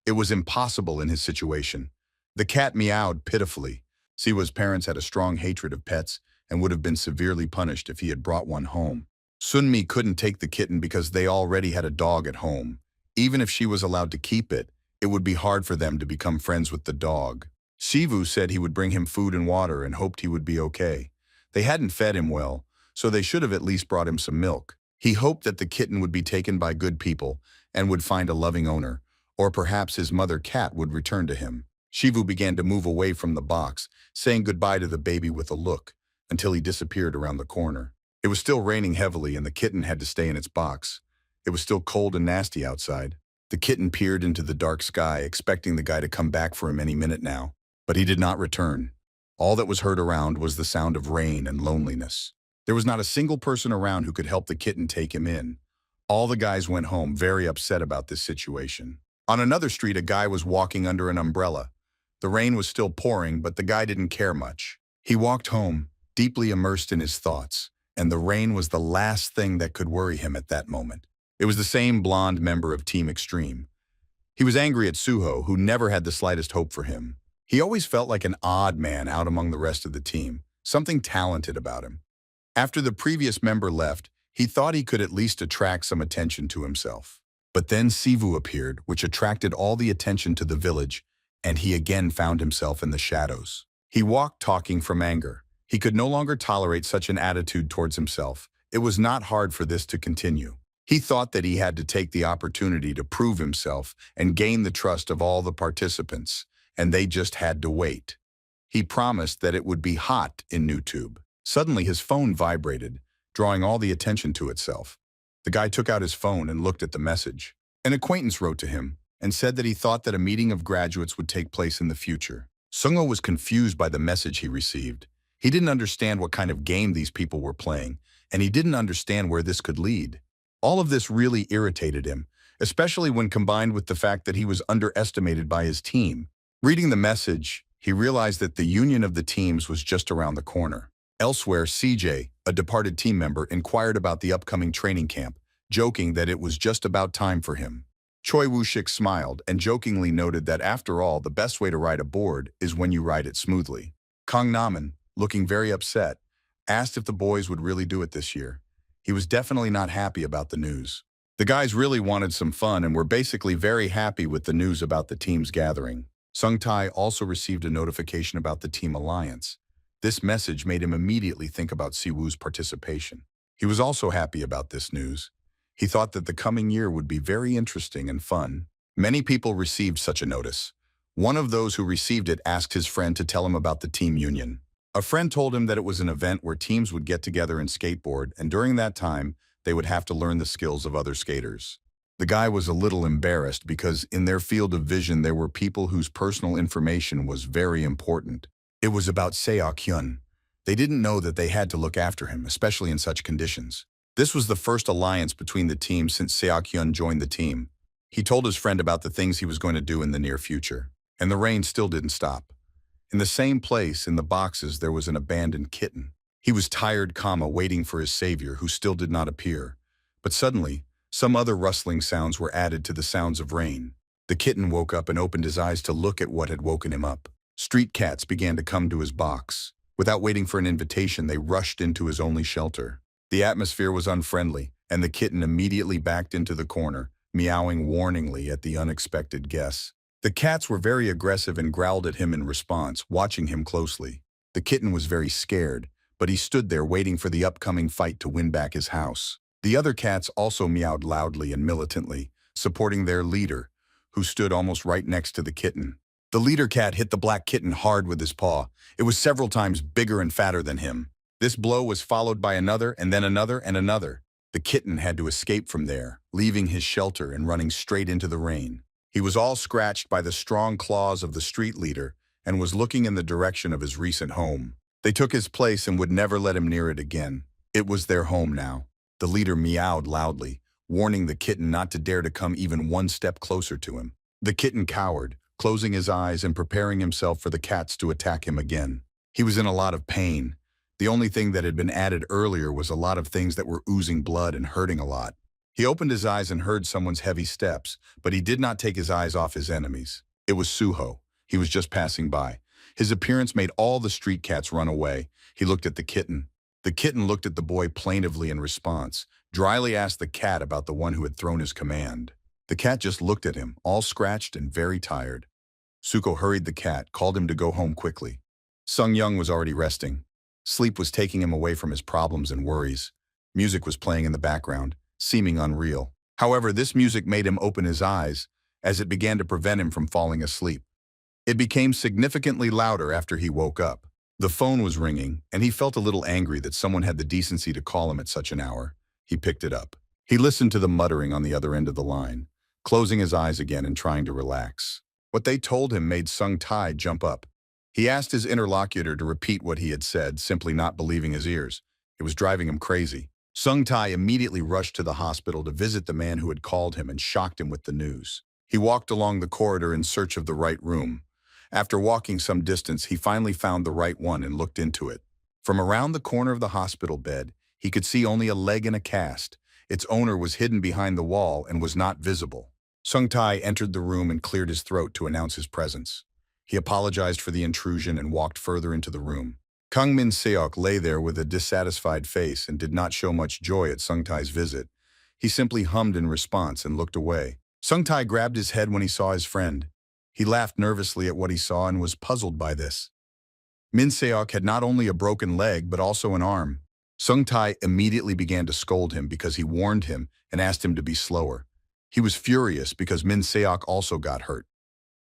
S1: It was impossible in his situation. The cat meowed pitifully. Siwa's parents had a strong hatred of pets and would have been severely punished if he had brought one home. Sunmi couldn't take the kitten because they already had a dog at home. Even if she was allowed to keep it, it would be hard for them to become friends with the dog. Shivu said he would bring him food and water and hoped he would be okay. They hadn't fed him well, so they should have at least brought him some milk. He hoped that the kitten would be taken by good people and would find a loving owner, or perhaps his mother cat would return to him. Shivu began to move away from the box, saying goodbye to the baby with a look, until he disappeared around the corner. It was still raining heavily and the kitten had to stay in its box. It was still cold and nasty outside. The kitten peered into the dark sky, expecting the guy to come back for him any minute now. But he did not return. All that was heard around was the sound of rain and loneliness. There was not a single person around who could help the kitten take him in. All the guys went home very upset about this situation. On another street, a guy was walking under an umbrella. The rain was still pouring, but the guy didn't care much. He walked home, deeply immersed in his thoughts, and the rain was the last thing that could worry him at that moment. It was the same blonde member of Team Extreme. He was angry at Suho, who never had the slightest hope for him. He always felt like an odd man out among the rest of the team, something talented about him. After the previous member left, he thought he could at least attract some attention to himself. But then Sivu appeared, which attracted all the attention to the village, and he again found himself in the shadows. He walked talking from anger. He could no longer tolerate such an attitude towards himself. It was not hard for this to continue. He thought that he had to take the opportunity to prove himself and gain the trust of all the participants, and they just had to wait. He promised that it would be hot in NewTube. Suddenly his phone vibrated, drawing all the attention to itself. The guy took out his phone and looked at the message. An acquaintance wrote to him and said that he thought that a meeting of graduates would take place in the future. Sungo was confused by the message he received. He didn't understand what kind of game these people were playing, and he didn't understand where this could lead. All of this really irritated him, especially when combined with the fact that he was underestimated by his team. Reading the message, he realized that the union of the teams was just around the corner. Elsewhere, CJ, a departed team member, inquired about the upcoming training camp, joking that it was just about time for him. Choi Woo-shik smiled and jokingly noted that after all, the best way to ride a board is when you ride it smoothly. Kang Naman, looking very upset, asked if the boys would really do it this year. He was definitely not happy about the news. The guys really wanted some fun and were basically very happy with the news about the team's gathering. Sung Tae also received a notification about the team alliance. This message made him immediately think about Siwoo's participation. He was also happy about this news. He thought that the coming year would be very interesting and fun. Many people received such a notice. One of those who received it asked his friend to tell him about the team union. A friend told him that it was an event where teams would get together and skateboard, and during that time, they would have to learn the skills of other skaters. The guy was a little embarrassed because in their field of vision there were people whose personal information was very important. It was about Seok Hun. They didn't know that they had to look after him, especially in such conditions. This was the first alliance between the teams since Seok Hun joined the team. He told his friend about the things he was going to do in the near future, and the rain still didn't stop. In the same place, in the boxes, there was an abandoned kitten. He was tired, waiting for his savior, who still did not appear. But suddenly, some other rustling sounds were added to the sounds of rain. The kitten woke up and opened his eyes to look at what had woken him up. Street cats began to come to his box. Without waiting for an invitation, they rushed into his only shelter. The atmosphere was unfriendly, and the kitten immediately backed into the corner, meowing warningly at the unexpected guests. The cats were very aggressive and growled at him in response, watching him closely. The kitten was very scared, but he stood there waiting for the upcoming fight to win back his house. The other cats also meowed loudly and militantly, supporting their leader, who stood almost right next to the kitten. The leader cat hit the black kitten hard with his paw. It was several times bigger and fatter than him. This blow was followed by another and then another and another. The kitten had to escape from there, leaving his shelter and running straight into the rain. He was all scratched by the strong claws of the street leader and was looking in the direction of his recent home. They took his place and would never let him near it again. It was their home now. The leader meowed loudly, warning the kitten not to dare to come even one step closer to him. The kitten cowered, closing his eyes and preparing himself for the cats to attack him again. He was in a lot of pain. The only thing that had been added earlier was a lot of things that were oozing blood and hurting a lot. He opened his eyes and heard someone's heavy steps, but he did not take his eyes off his enemies. It was Suho. He was just passing by. His appearance made all the street cats run away. He looked at the kitten. The kitten looked at the boy plaintively in response, dryly asked the cat about the one who had thrown his command. The cat just looked at him, all scratched and very tired. Suko hurried the cat, called him to go home quickly. Sung Young was already resting. Sleep was taking him away from his problems and worries. Music was playing in the background, seeming unreal. However, this music made him open his eyes, as it began to prevent him from falling asleep. It became significantly louder after he woke up. The phone was ringing, and he felt a little angry that someone had the decency to call him at such an hour. He picked it up. He listened to the muttering on the other end of the line, closing his eyes again and trying to relax. What they told him made Sung Tai jump up. He asked his interlocutor to repeat what he had said, simply not believing his ears. It was driving him crazy. Sung Tai immediately rushed to the hospital to visit the man who had called him and shocked him with the news. He walked along the corridor in search of the right room. After walking some distance, he finally found the right one and looked into it. From around the corner of the hospital bed, he could see only a leg in a cast. Its owner was hidden behind the wall and was not visible. Sung Tai entered the room and cleared his throat to announce his presence. He apologized for the intrusion and walked further into the room. Kang Min Seok lay there with a dissatisfied face and did not show much joy at Sung Tai's visit. He simply hummed in response and looked away. Sung Tai grabbed his head when he saw his friend. He laughed nervously at what he saw and was puzzled by this. Min Seok had not only a broken leg but also an arm. Sung Tai immediately began to scold him because he warned him and asked him to be slower. He was furious because Min Seok also got hurt.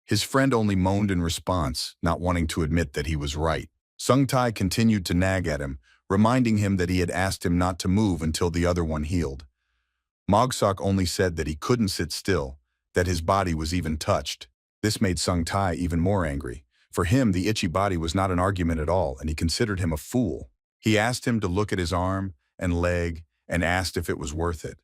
S1: His friend only moaned in response, not wanting to admit that he was right. Sung Tai continued to nag at him, reminding him that he had asked him not to move until the other one healed. Mogsok only said that he couldn't sit still, that his body was even touched. This made Sung Tai even more angry. For him, the itchy body was not an argument at all, and he considered him a fool. He asked him to look at his arm and leg and asked if it was worth it.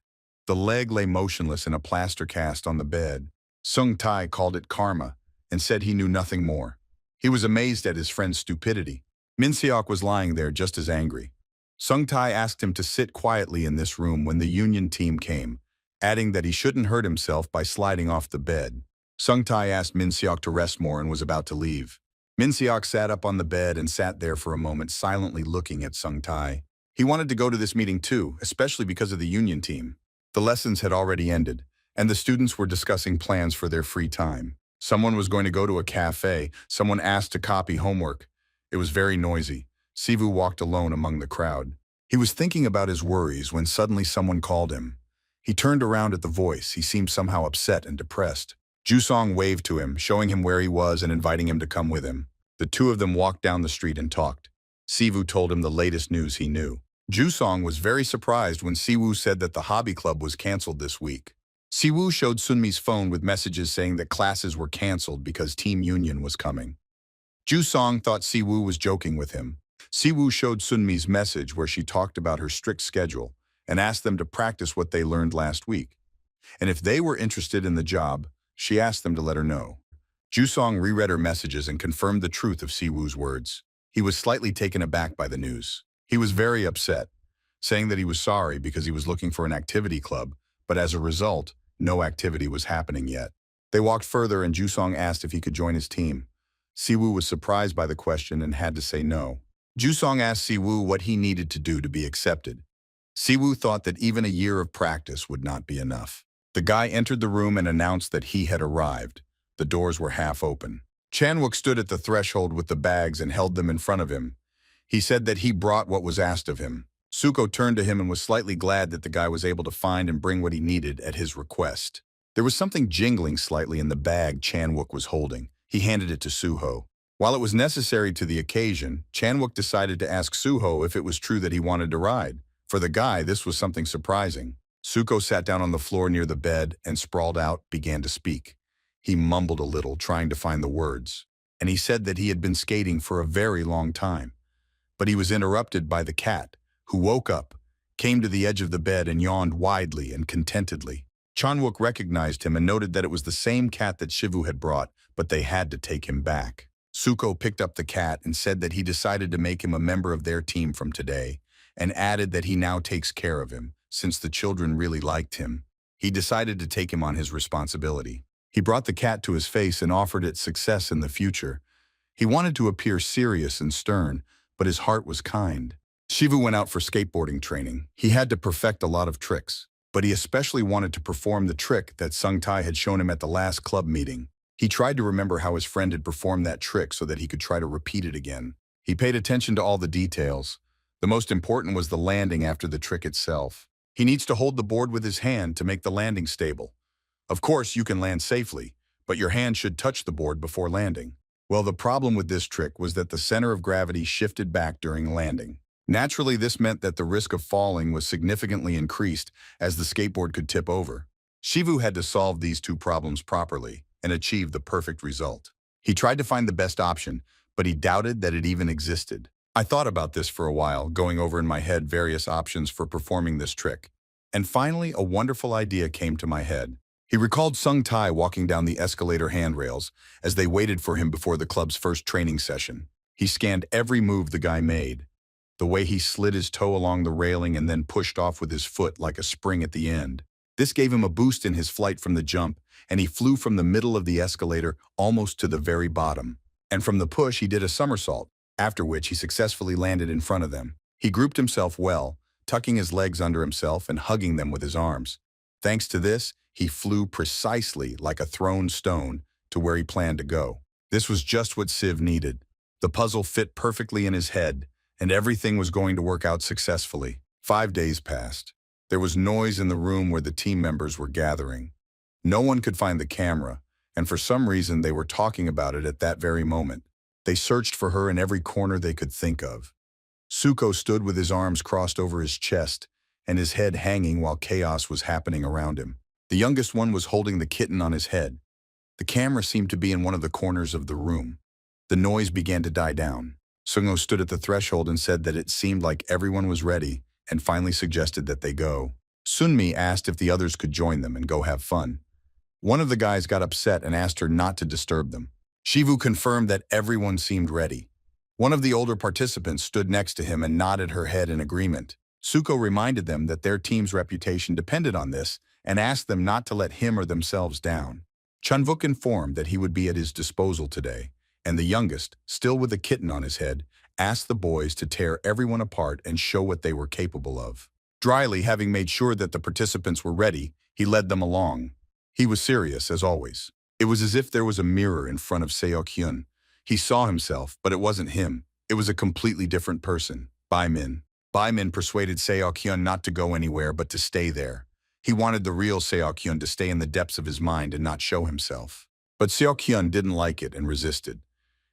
S1: The leg lay motionless in a plaster cast on the bed. Sung Tai called it karma and said he knew nothing more. He was amazed at his friend's stupidity. Min Seok was lying there just as angry. Sung Tai asked him to sit quietly in this room when the union team came, adding that he shouldn't hurt himself by sliding off the bed. Sung Tai asked Min Seok to rest more and was about to leave. Min Seok sat up on the bed and sat there for a moment silently looking at Sung Tai. He wanted to go to this meeting too, especially because of the union team. The lessons had already ended, and the students were discussing plans for their free time. Someone was going to go to a cafe, someone asked to copy homework. It was very noisy. Sivu walked alone among the crowd. He was thinking about his worries when suddenly someone called him. He turned around at the voice. He seemed somehow upset and depressed. Jusong waved to him, showing him where he was and inviting him to come with him. The two of them walked down the street and talked. Sivu told him the latest news he knew. Jusong was very surprised when Siwoo said that the hobby club was canceled this week. Siwoo showed Sunmi's phone with messages saying that classes were canceled because Team Union was coming. Jusong thought Siwoo was joking with him. Siwoo showed Sunmi's message where she talked about her strict schedule and asked them to practice what they learned last week. And if they were interested in the job, she asked them to let her know. Jusong reread her messages and confirmed the truth of Siwoo's words. He was slightly taken aback by the news. He was very upset, saying that he was sorry because he was looking for an activity club, but as a result, no activity was happening yet. They walked further and Jusong asked if he could join his team. Siwoo was surprised by the question and had to say no. Jusong asked Siwoo what he needed to do to be accepted. Siwoo thought that even a year of practice would not be enough. The guy entered the room and announced that he had arrived. The doors were half open. Chanwook stood at the threshold with the bags and held them in front of him. He said that he brought what was asked of him. Suko turned to him and was slightly glad that the guy was able to find and bring what he needed at his request. There was something jingling slightly in the bag Chanwook was holding. He handed it to Suho. While it was necessary to the occasion, Chanwook decided to ask Suho if it was true that he wanted to ride. For the guy, this was something surprising. Suko sat down on the floor near the bed and sprawled out, began to speak. He mumbled a little, trying to find the words. And he said that he had been skating for a very long time. But he was interrupted by the cat, who woke up, came to the edge of the bed and yawned widely and contentedly. Chanwook recognized him and noted that it was the same cat that Shivu had brought, but they had to take him back. Suko picked up the cat and said that he decided to make him a member of their team from today, and added that he now takes care of him, since the children really liked him. He decided to take him on his responsibility. He brought the cat to his face and offered it success in the future. He wanted to appear serious and stern, but his heart was kind. Shivu went out for skateboarding training. He had to perfect a lot of tricks, but he especially wanted to perform the trick that Sung-tae had shown him at the last club meeting. He tried to remember how his friend had performed that trick so that he could try to repeat it again. He paid attention to all the details. The most important was the landing after the trick itself. He needs to hold the board with his hand to make the landing stable. Of course, you can land safely, but your hand should touch the board before landing. Well, the problem with this trick was that the center of gravity shifted back during landing. Naturally, this meant that the risk of falling was significantly increased as the skateboard could tip over. Shivu had to solve these two problems properly and achieve the perfect result. He tried to find the best option, but he doubted that it even existed. I thought about this for a while, going over in my head various options for performing this trick. And finally, a wonderful idea came to my head. He recalled Sung-tae walking down the escalator handrails as they waited for him before the club's first training session. He scanned every move the guy made. The way he slid his toe along the railing and then pushed off with his foot like a spring at the end. This gave him a boost in his flight from the jump, and he flew from the middle of the escalator almost to the very bottom. And from the push, he did a somersault, after which he successfully landed in front of them. He grouped himself well, tucking his legs under himself and hugging them with his arms. Thanks to this, he flew precisely like a thrown stone to where he planned to go. This was just what Siv needed. The puzzle fit perfectly in his head, and everything was going to work out successfully. 5 days passed. There was noise in the room where the team members were gathering. No one could find the camera, and for some reason they were talking about it at that very moment. They searched for her in every corner they could think of. Suko stood with his arms crossed over his chest and his head hanging while chaos was happening around him. The youngest one was holding the kitten on his head. The camera seemed to be in one of the corners of the room. The noise began to die down. Sungo stood at the threshold and said that it seemed like everyone was ready and finally suggested that they go. Sunmi asked if the others could join them and go have fun. One of the guys got upset and asked her not to disturb them. Shivu confirmed that everyone seemed ready. One of the older participants stood next to him and nodded her head in agreement. Suko reminded them that their team's reputation depended on this and asked them not to let him or themselves down. Chunwook informed that he would be at his disposal today, and the youngest, still with a kitten on his head, asked the boys to tear everyone apart and show what they were capable of. Dryly, having made sure that the participants were ready, he led them along. He was serious, as always. It was as if there was a mirror in front of Seok Hun. He saw himself, but it wasn't him. It was a completely different person, Baimin. Baimin persuaded Seok Hun not to go anywhere but to stay there. He wanted the real Seok Hun to stay in the depths of his mind and not show himself. But Seok Hun didn't like it and resisted.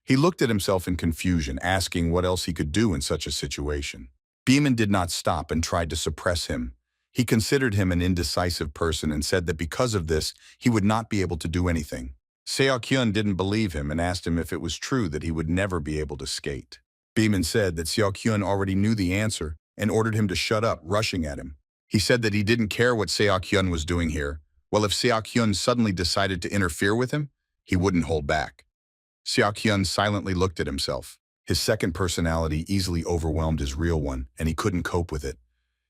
S1: He looked at himself in confusion, asking what else he could do in such a situation. Baimin did not stop and tried to suppress him. He considered him an indecisive person and said that because of this, he would not be able to do anything. Seok Hun didn't believe him and asked him if it was true that he would never be able to skate. Baimin said that Seok Hun already knew the answer and ordered him to shut up, rushing at him. He said that he didn't care what Seok Hun was doing here. Well, if Seok Hun suddenly decided to interfere with him, he wouldn't hold back. Seok Hun silently looked at himself. His second personality easily overwhelmed his real one, and he couldn't cope with it.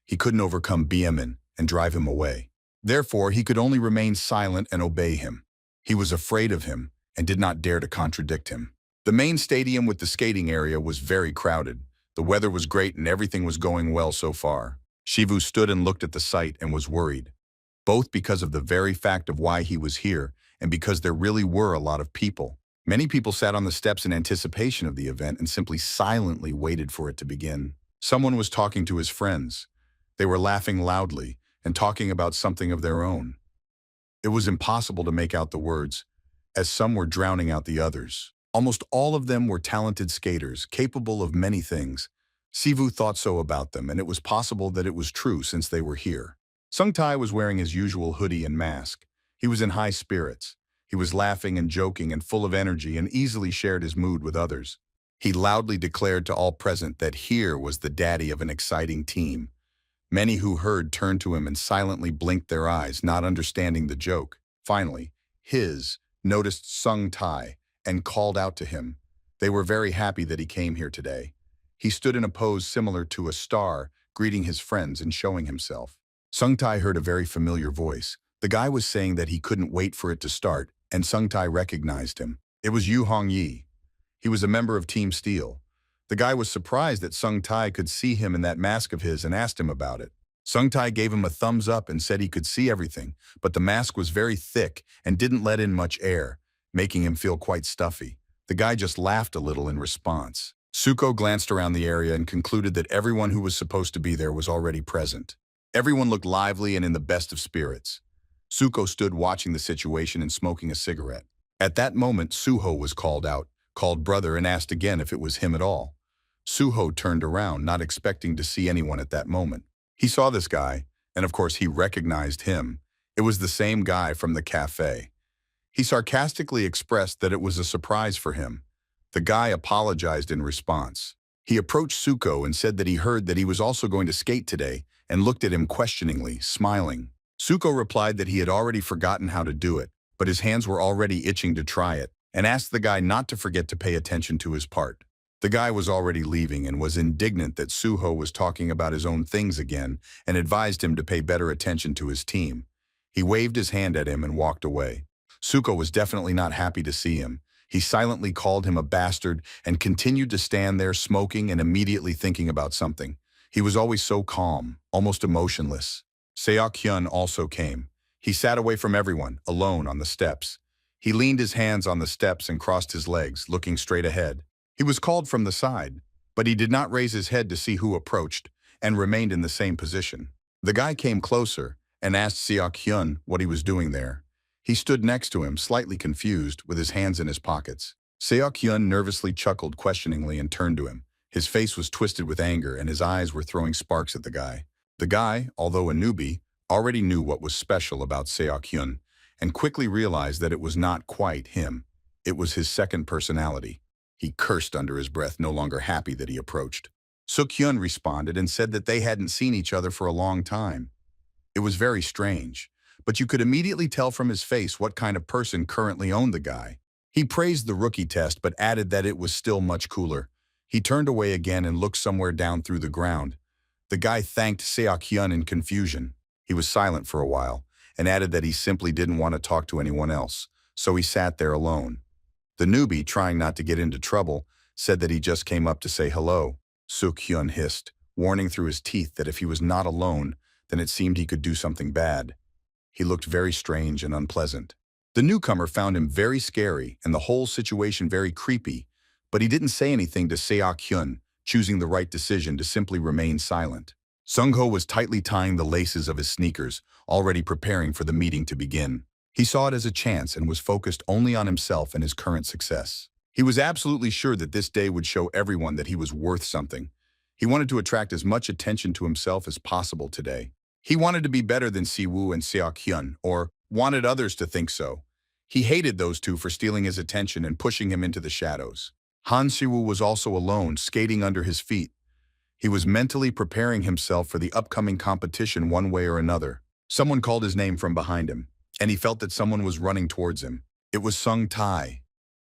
S1: He couldn't overcome Baimin and drive him away. Therefore, he could only remain silent and obey him. He was afraid of him and did not dare to contradict him. The main stadium with the skating area was very crowded. The weather was great and everything was going well so far. Shivu stood and looked at the sight and was worried, both because of the very fact of why he was here and because there really were a lot of people. Many people sat on the steps in anticipation of the event and simply silently waited for it to begin. Someone was talking to his friends. They were laughing loudly and talking about something of their own. It was impossible to make out the words, as some were drowning out the others. Almost all of them were talented skaters, capable of many things, Sivu thought so about them, and it was possible that it was true since they were here. Sung-tae was wearing his usual hoodie and mask. He was in high spirits. He was laughing and joking and full of energy and easily shared his mood with others. He loudly declared to all present that here was the daddy of an exciting team. Many who heard turned to him and silently blinked their eyes, not understanding the joke. Finally, noticed Sung-tae and called out to him. They were very happy that he came here today. He stood in a pose similar to a star, greeting his friends and showing himself. Sung-tae heard a very familiar voice. The guy was saying that he couldn't wait for it to start, and Sung-tae recognized him. It was Yu Hong-yi. He was a member of Team Steel. The guy was surprised that Sung-tae could see him in that mask of his and asked him about it. Sung-tae gave him a thumbs up and said he could see everything, but the mask was very thick and didn't let in much air, making him feel quite stuffy. The guy just laughed a little in response. Suho glanced around the area and concluded that everyone who was supposed to be there was already present. Everyone looked lively and in the best of spirits. Suho stood watching the situation and smoking a cigarette. At that moment, Suho was called out, called brother, and asked again if it was him at all. Suho turned around, not expecting to see anyone at that moment. He saw this guy, and of course he recognized him. It was the same guy from the cafe. He sarcastically expressed that it was a surprise for him. The guy apologized in response. He approached Suho and said that he heard that he was also going to skate today and looked at him questioningly, smiling. Suho replied that he had already forgotten how to do it, but his hands were already itching to try it, and asked the guy not to forget to pay attention to his part. The guy was already leaving and was indignant that Suho was talking about his own things again and advised him to pay better attention to his team. He waved his hand at him and walked away. Suho was definitely not happy to see him. He silently called him a bastard and continued to stand there smoking and immediately thinking about something. He was always so calm, almost emotionless. Seok Hun also came. He sat away from everyone, alone on the steps. He leaned his hands on the steps and crossed his legs, looking straight ahead. He was called from the side, but he did not raise his head to see who approached and remained in the same position. The guy came closer and asked Seok Hun what he was doing there. He stood next to him, slightly confused, with his hands in his pockets. Seok Hun nervously chuckled questioningly and turned to him. His face was twisted with anger and his eyes were throwing sparks at the guy. The guy, although a newbie, already knew what was special about Seok Hun and quickly realized that it was not quite him. It was his second personality. He cursed under his breath, no longer happy that he approached. Seok Hun responded and said that they hadn't seen each other for a long time. It was very strange, but you could immediately tell from his face what kind of person currently owned the guy. He praised the rookie test but added that it was still much cooler. He turned away again and looked somewhere down through the ground. The guy thanked Seok Hun in confusion. He was silent for a while and added that he simply didn't want to talk to anyone else, so he sat there alone. The newbie, trying not to get into trouble, said that he just came up to say hello. Seok Hun hissed, warning through his teeth that if he was not alone, then it seemed he could do something bad. He looked very strange and unpleasant. The newcomer found him very scary and the whole situation very creepy, but he didn't say anything to Seok Hun, choosing the right decision to simply remain silent. Sung-ho was tightly tying the laces of his sneakers, already preparing for the meeting to begin. He saw it as a chance and was focused only on himself and his current success. He was absolutely sure that this day would show everyone that he was worth something. He wanted to attract as much attention to himself as possible today. He wanted to be better than Siwa and Seok Hun, or wanted others to think so. He hated those two for stealing his attention and pushing him into the shadows. Han Siwa was also alone, skating under his feet. He was mentally preparing himself for the upcoming competition one way or another. Someone called his name from behind him, and he felt that someone was running towards him. It was Sung-tae.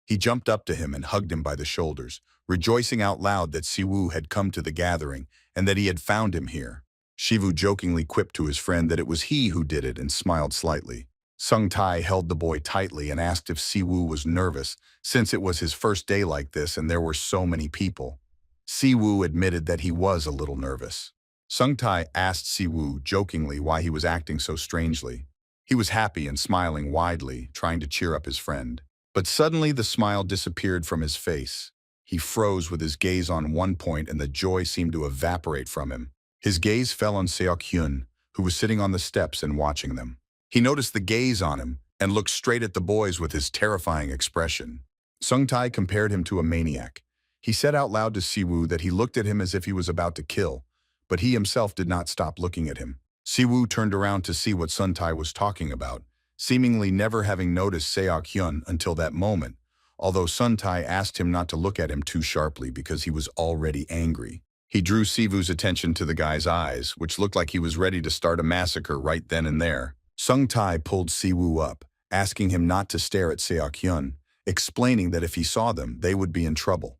S1: He jumped up to him and hugged him by the shoulders, rejoicing out loud that Siwa had come to the gathering and that he had found him here. Shivu jokingly quipped to his friend that it was he who did it and smiled slightly. Sung-tae held the boy tightly and asked if Siwa was nervous, since it was his first day like this and there were so many people. Siwa admitted that he was a little nervous. Sung-tae asked Siwa jokingly why he was acting so strangely. He was happy and smiling widely, trying to cheer up his friend. But suddenly the smile disappeared from his face. He froze with his gaze on one point and the joy seemed to evaporate from him. His gaze fell on Seok Hun, who was sitting on the steps and watching them. He noticed the gaze on him and looked straight at the boys with his terrifying expression. Sung-tae compared him to a maniac. He said out loud to Siwoo that he looked at him as if he was about to kill, but he himself did not stop looking at him. Siwoo turned around to see what Sun-tae was talking about, seemingly never having noticed Seok Hun until that moment, although Sun-tae asked him not to look at him too sharply because he was already angry. He drew Siwoo's attention to the guy's eyes, which looked like he was ready to start a massacre right then and there. Sun-tae pulled Siwoo up, asking him not to stare at Seok Hun, explaining that if he saw them, they would be in trouble.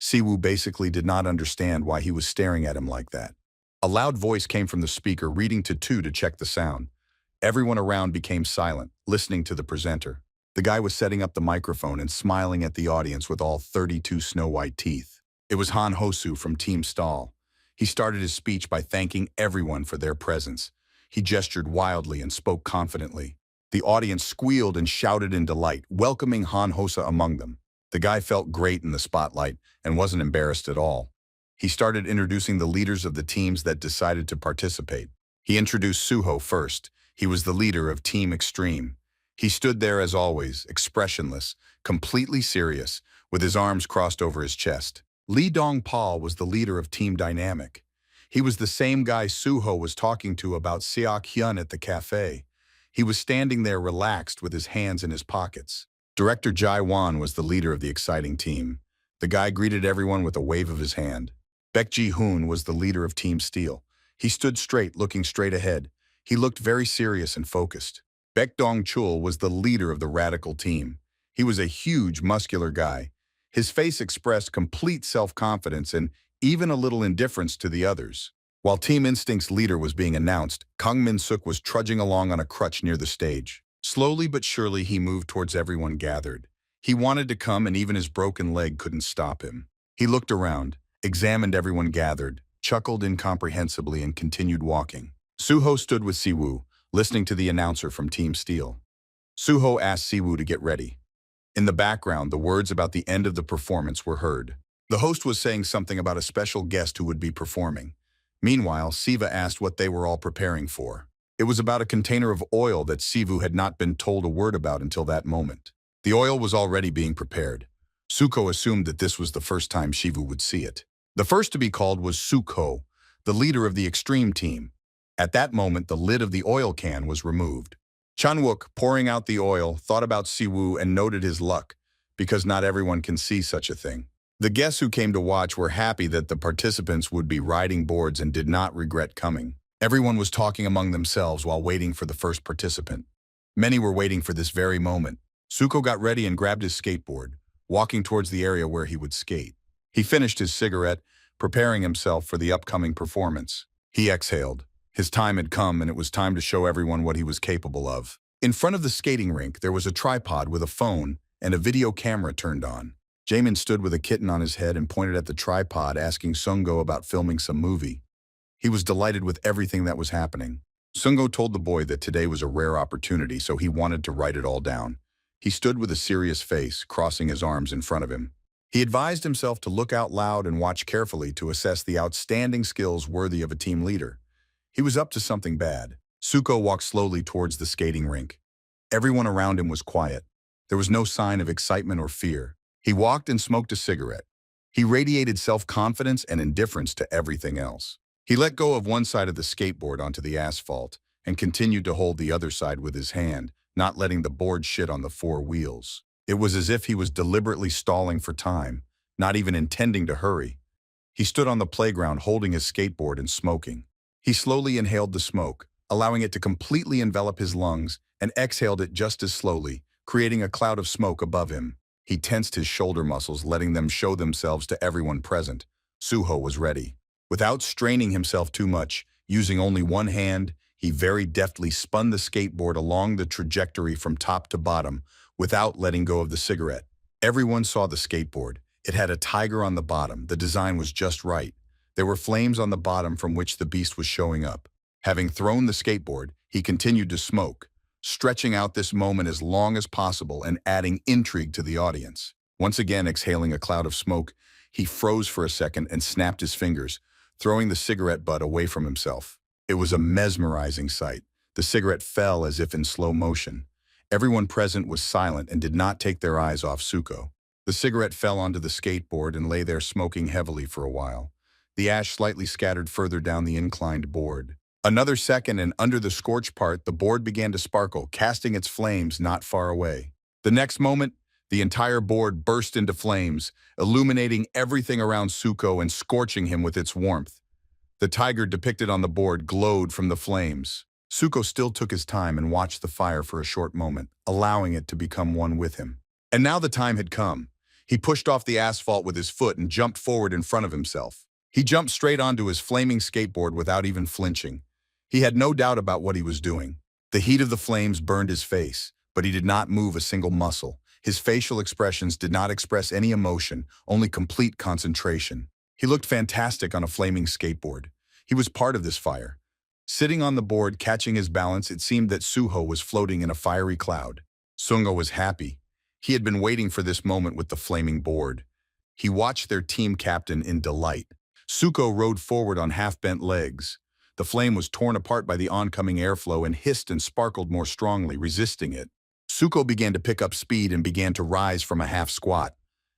S1: Siwoo basically did not understand why he was staring at him like that. A loud voice came from the speaker reading to 2 to check the sound. Everyone around became silent, listening to the presenter. The guy was setting up the microphone and smiling at the audience with all 32 snow-white teeth. It was Han Hosu from Team Stall. He started his speech by thanking everyone for their presence. He gestured wildly and spoke confidently. The audience squealed and shouted in delight, welcoming Han Hosa among them. The guy felt great in the spotlight and wasn't embarrassed at all. He started introducing the leaders of the teams that decided to participate. He introduced Suho first. He was the leader of Team Extreme. He stood there as always, expressionless, completely serious, with his arms crossed over his chest. Lee Dong-Paul was the leader of Team Dynamic. He was the same guy Suho was talking to about Seok Hun at the cafe. He was standing there relaxed with his hands in his pockets. Director Jai Wan was the leader of the exciting team. The guy greeted everyone with a wave of his hand. Baek Ji-hoon was the leader of Team Steel. He stood straight, looking straight ahead. He looked very serious and focused. Baek Dong-chul was the leader of the radical team. He was a huge, muscular guy. His face expressed complete self-confidence and even a little indifference to the others. While Team Instinct's leader was being announced, Kang Min-suk was trudging along on a crutch near the stage. Slowly but surely he moved towards everyone gathered. He wanted to come and even his broken leg couldn't stop him. He looked around, examined everyone gathered, chuckled incomprehensibly and continued walking. Suho stood with Siwoo, listening to the announcer from Team Steel. Suho asked Siwoo to get ready. In the background, the words about the end of the performance were heard. The host was saying something about a special guest who would be performing. Meanwhile, Siva asked what they were all preparing for. It was about a container of oil that Siwoo had not been told a word about until that moment. The oil was already being prepared. Suko assumed that this was the first time Siwoo would see it. The first to be called was Suko, the leader of the extreme team. At that moment, the lid of the oil can was removed. Chanwook, pouring out the oil, thought about Siwoo and noted his luck, because not everyone can see such a thing. The guests who came to watch were happy that the participants would be riding boards and did not regret coming. Everyone was talking among themselves while waiting for the first participant. Many were waiting for this very moment. Suko got ready and grabbed his skateboard, walking towards the area where he would skate. He finished his cigarette, preparing himself for the upcoming performance. He exhaled. His time had come and it was time to show everyone what he was capable of. In front of the skating rink, there was a tripod with a phone and a video camera turned on. Jamon stood with a kitten on his head and pointed at the tripod, asking Sungo about filming some movie. He was delighted with everything that was happening. Sungo told the boy that today was a rare opportunity, so he wanted to write it all down. He stood with a serious face, crossing his arms in front of him. He advised himself to look out loud and watch carefully to assess the outstanding skills worthy of a team leader. He was up to something bad. Suko walked slowly towards the skating rink. Everyone around him was quiet. There was no sign of excitement or fear. He walked and smoked a cigarette. He radiated self-confidence and indifference to everything else. He let go of one side of the skateboard onto the asphalt and continued to hold the other side with his hand, not letting the board shit on the 4 wheels. It was as if he was deliberately stalling for time, not even intending to hurry. He stood on the playground holding his skateboard and smoking. He slowly inhaled the smoke, allowing it to completely envelop his lungs, and exhaled it just as slowly, creating a cloud of smoke above him. He tensed his shoulder muscles, letting them show themselves to everyone present. Suho was ready. Without straining himself too much, using only one hand, he very deftly spun the skateboard along the trajectory from top to bottom without letting go of the cigarette. Everyone saw the skateboard. It had a tiger on the bottom. The design was just right. There were flames on the bottom from which the beast was showing up. Having thrown the skateboard, he continued to smoke, stretching out this moment as long as possible and adding intrigue to the audience. Once again exhaling a cloud of smoke, he froze for a second and snapped his fingers, throwing the cigarette butt away from himself. It was a mesmerizing sight. The cigarette fell as if in slow motion. Everyone present was silent and did not take their eyes off Suko. The cigarette fell onto the skateboard and lay there smoking heavily for a while. The ash slightly scattered further down the inclined board. Another second, and under the scorched part, the board began to sparkle, casting its flames not far away. The next moment, the entire board burst into flames, illuminating everything around Suho and scorching him with its warmth. The tiger depicted on the board glowed from the flames. Suho still took his time and watched the fire for a short moment, allowing it to become one with him. And now the time had come. He pushed off the asphalt with his foot and jumped forward in front of himself. He jumped straight onto his flaming skateboard without even flinching. He had no doubt about what he was doing. The heat of the flames burned his face, but he did not move a single muscle. His facial expressions did not express any emotion, only complete concentration. He looked fantastic on a flaming skateboard. He was part of this fire. Sitting on the board, catching his balance, it seemed that Suho was floating in a fiery cloud. Sungo was happy. He had been waiting for this moment with the flaming board. He watched their team captain in delight. Suho rode forward on half-bent legs. The flame was torn apart by the oncoming airflow and hissed and sparkled more strongly, resisting it. Suho began to pick up speed and began to rise from a half-squat.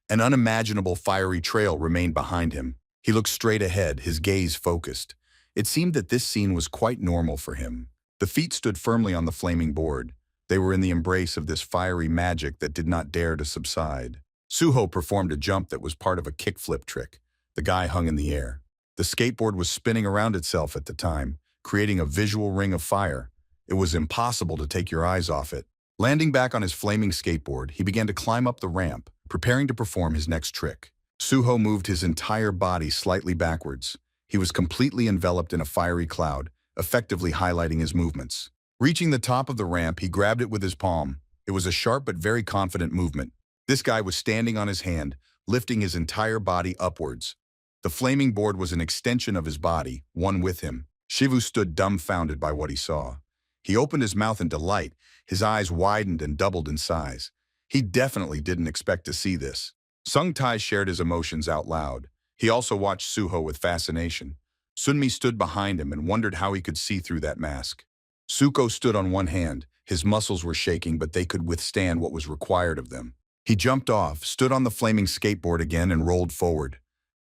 S1: An unimaginable fiery trail remained behind him. He looked straight ahead, his gaze focused. It seemed that this scene was quite normal for him. The feet stood firmly on the flaming board. They were in the embrace of this fiery magic that did not dare to subside. Suho performed a jump that was part of a kickflip trick. The guy hung in the air. The skateboard was spinning around itself at the time, creating a visual ring of fire. It was impossible to take your eyes off it. Landing back on his flaming skateboard, he began to climb up the ramp, preparing to perform his next trick. Suho moved his entire body slightly backwards. He was completely enveloped in a fiery cloud, effectively highlighting his movements. Reaching the top of the ramp, he grabbed it with his palm. It was a sharp but very confident movement. This guy was standing on his hand, lifting his entire body upwards. The flaming board was an extension of his body, one with him. Shivu stood dumbfounded by what he saw. He opened his mouth in delight. His eyes widened and doubled in size. He definitely didn't expect to see this. Sung-tae shared his emotions out loud. He also watched Suho with fascination. Sunmi stood behind him and wondered how he could see through that mask. Suho stood on one hand. His muscles were shaking, but they could withstand what was required of them. He jumped off, stood on the flaming skateboard again, and rolled forward.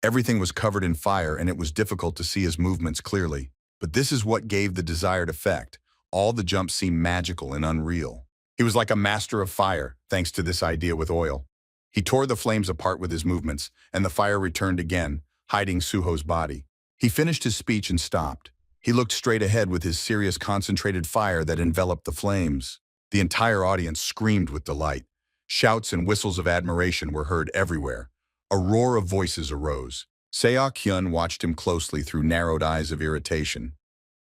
S1: Everything was covered in fire, and it was difficult to see his movements clearly. But this is what gave the desired effect. All the jumps seemed magical and unreal. He was like a master of fire, thanks to this idea with oil. He tore the flames apart with his movements, and the fire returned again, hiding Suho's body. He finished his speech and stopped. He looked straight ahead with his serious, concentrated fire that enveloped the flames. The entire audience screamed with delight. Shouts and whistles of admiration were heard everywhere. A roar of voices arose. Seok Hun watched him closely through narrowed eyes of irritation.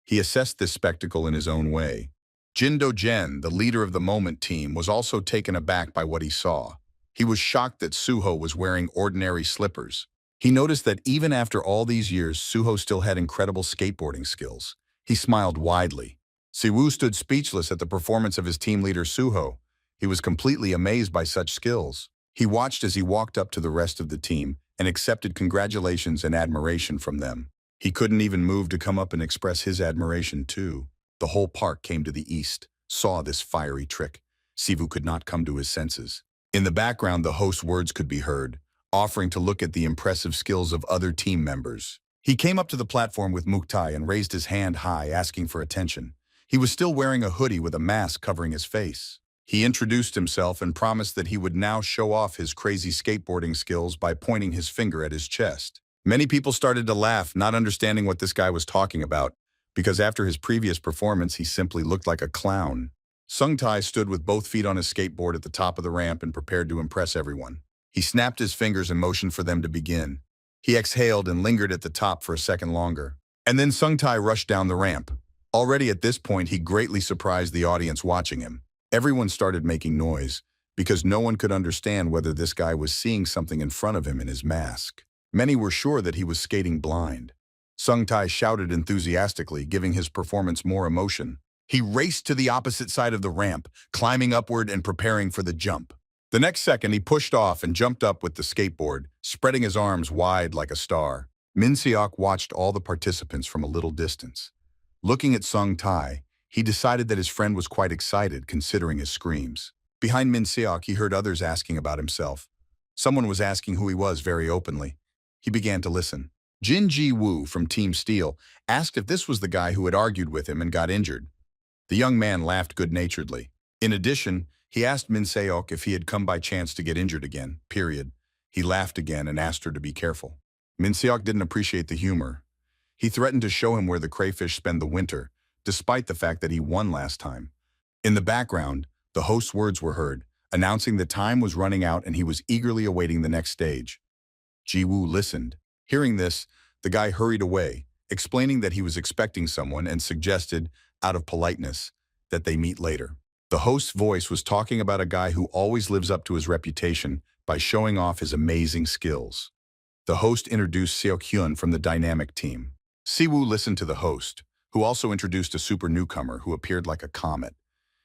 S1: He assessed this spectacle in his own way. Jin Do-jen, the leader of the Moment team, was also taken aback by what he saw. He was shocked that Suho was wearing ordinary slippers. He noticed that even after all these years, Suho still had incredible skateboarding skills. He smiled widely. Siwa stood speechless at the performance of his team leader Suho. He was completely amazed by such skills. He watched as he walked up to the rest of the team and accepted congratulations and admiration from them. He couldn't even move to come up and express his admiration too. The whole park came to the east, saw this fiery trick. Siwa could not come to his senses. In the background, the host's words could be heard, offering to look at the impressive skills of other team members. He came up to the platform with Muktai and raised his hand high, asking for attention. He was still wearing a hoodie with a mask covering his face. He introduced himself and promised that he would now show off his crazy skateboarding skills by pointing his finger at his chest. Many people started to laugh, not understanding what this guy was talking about, because after his previous performance, he simply looked like a clown. Sung-tae stood with both feet on his skateboard at the top of the ramp and prepared to impress everyone. He snapped his fingers and motioned for them to begin. He exhaled and lingered at the top for a second longer. And then Sung-tae rushed down the ramp. Already at this point, he greatly surprised the audience watching him. Everyone started making noise, because no one could understand whether this guy was seeing something in front of him in his mask. Many were sure that he was skating blind. Sung-tae shouted enthusiastically, giving his performance more emotion. He raced to the opposite side of the ramp, climbing upward and preparing for the jump. The next second, he pushed off and jumped up with the skateboard, spreading his arms wide like a star. Min Seok watched all the participants from a little distance. Looking at Sung-tae, he decided that his friend was quite excited, considering his screams. Behind Min Seok, he heard others asking about himself. Someone was asking who he was very openly. He began to listen. Jin Ji-woo from Team Steel asked if this was the guy who had argued with him and got injured. The young man laughed good-naturedly. In addition, he asked Min Seok if he had come by chance to get injured again, period. He laughed again and asked her to be careful. Min Seok didn't appreciate the humor. He threatened to show him where the crayfish spend the winter, despite the fact that he won last time. In the background, the host's words were heard, announcing that time was running out and he was eagerly awaiting the next stage. Ji-woo listened. Hearing this, the guy hurried away, explaining that he was expecting someone and suggested, out of politeness, that they meet later. The host's voice was talking about a guy who always lives up to his reputation by showing off his amazing skills. The host introduced Seok Hun from the Dynamic team. Siwoo listened to the host, who also introduced a super newcomer who appeared like a comet.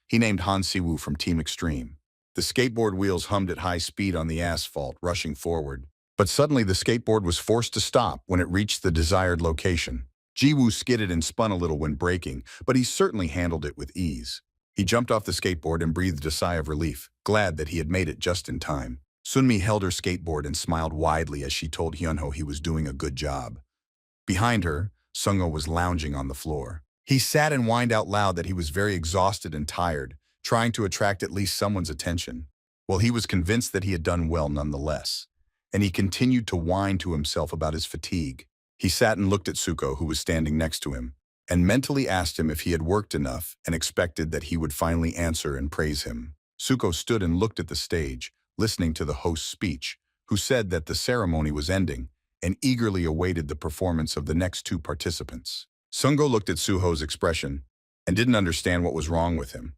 S1: He named Han Siwoo from Team Extreme. The skateboard wheels hummed at high speed on the asphalt, rushing forward. But suddenly the skateboard was forced to stop when it reached the desired location. Ji-woo skidded and spun a little when braking, but he certainly handled it with ease. He jumped off the skateboard and breathed a sigh of relief, glad that he had made it just in time. Sunmi held her skateboard and smiled widely as she told Hyunho he was doing a good job. Behind her, Sungho was lounging on the floor. He sat and whined out loud that he was very exhausted and tired, trying to attract at least someone's attention. Well, he was convinced that he had done well nonetheless, and he continued to whine to himself about his fatigue. He sat and looked at Suho, who was standing next to him, and mentally asked him if he had worked enough and expected that he would finally answer and praise him. Suho stood and looked at the stage, listening to the host's speech, who said that the ceremony was ending, and eagerly awaited the performance of the next two participants. Sungho looked at Suho's expression and didn't understand what was wrong with him.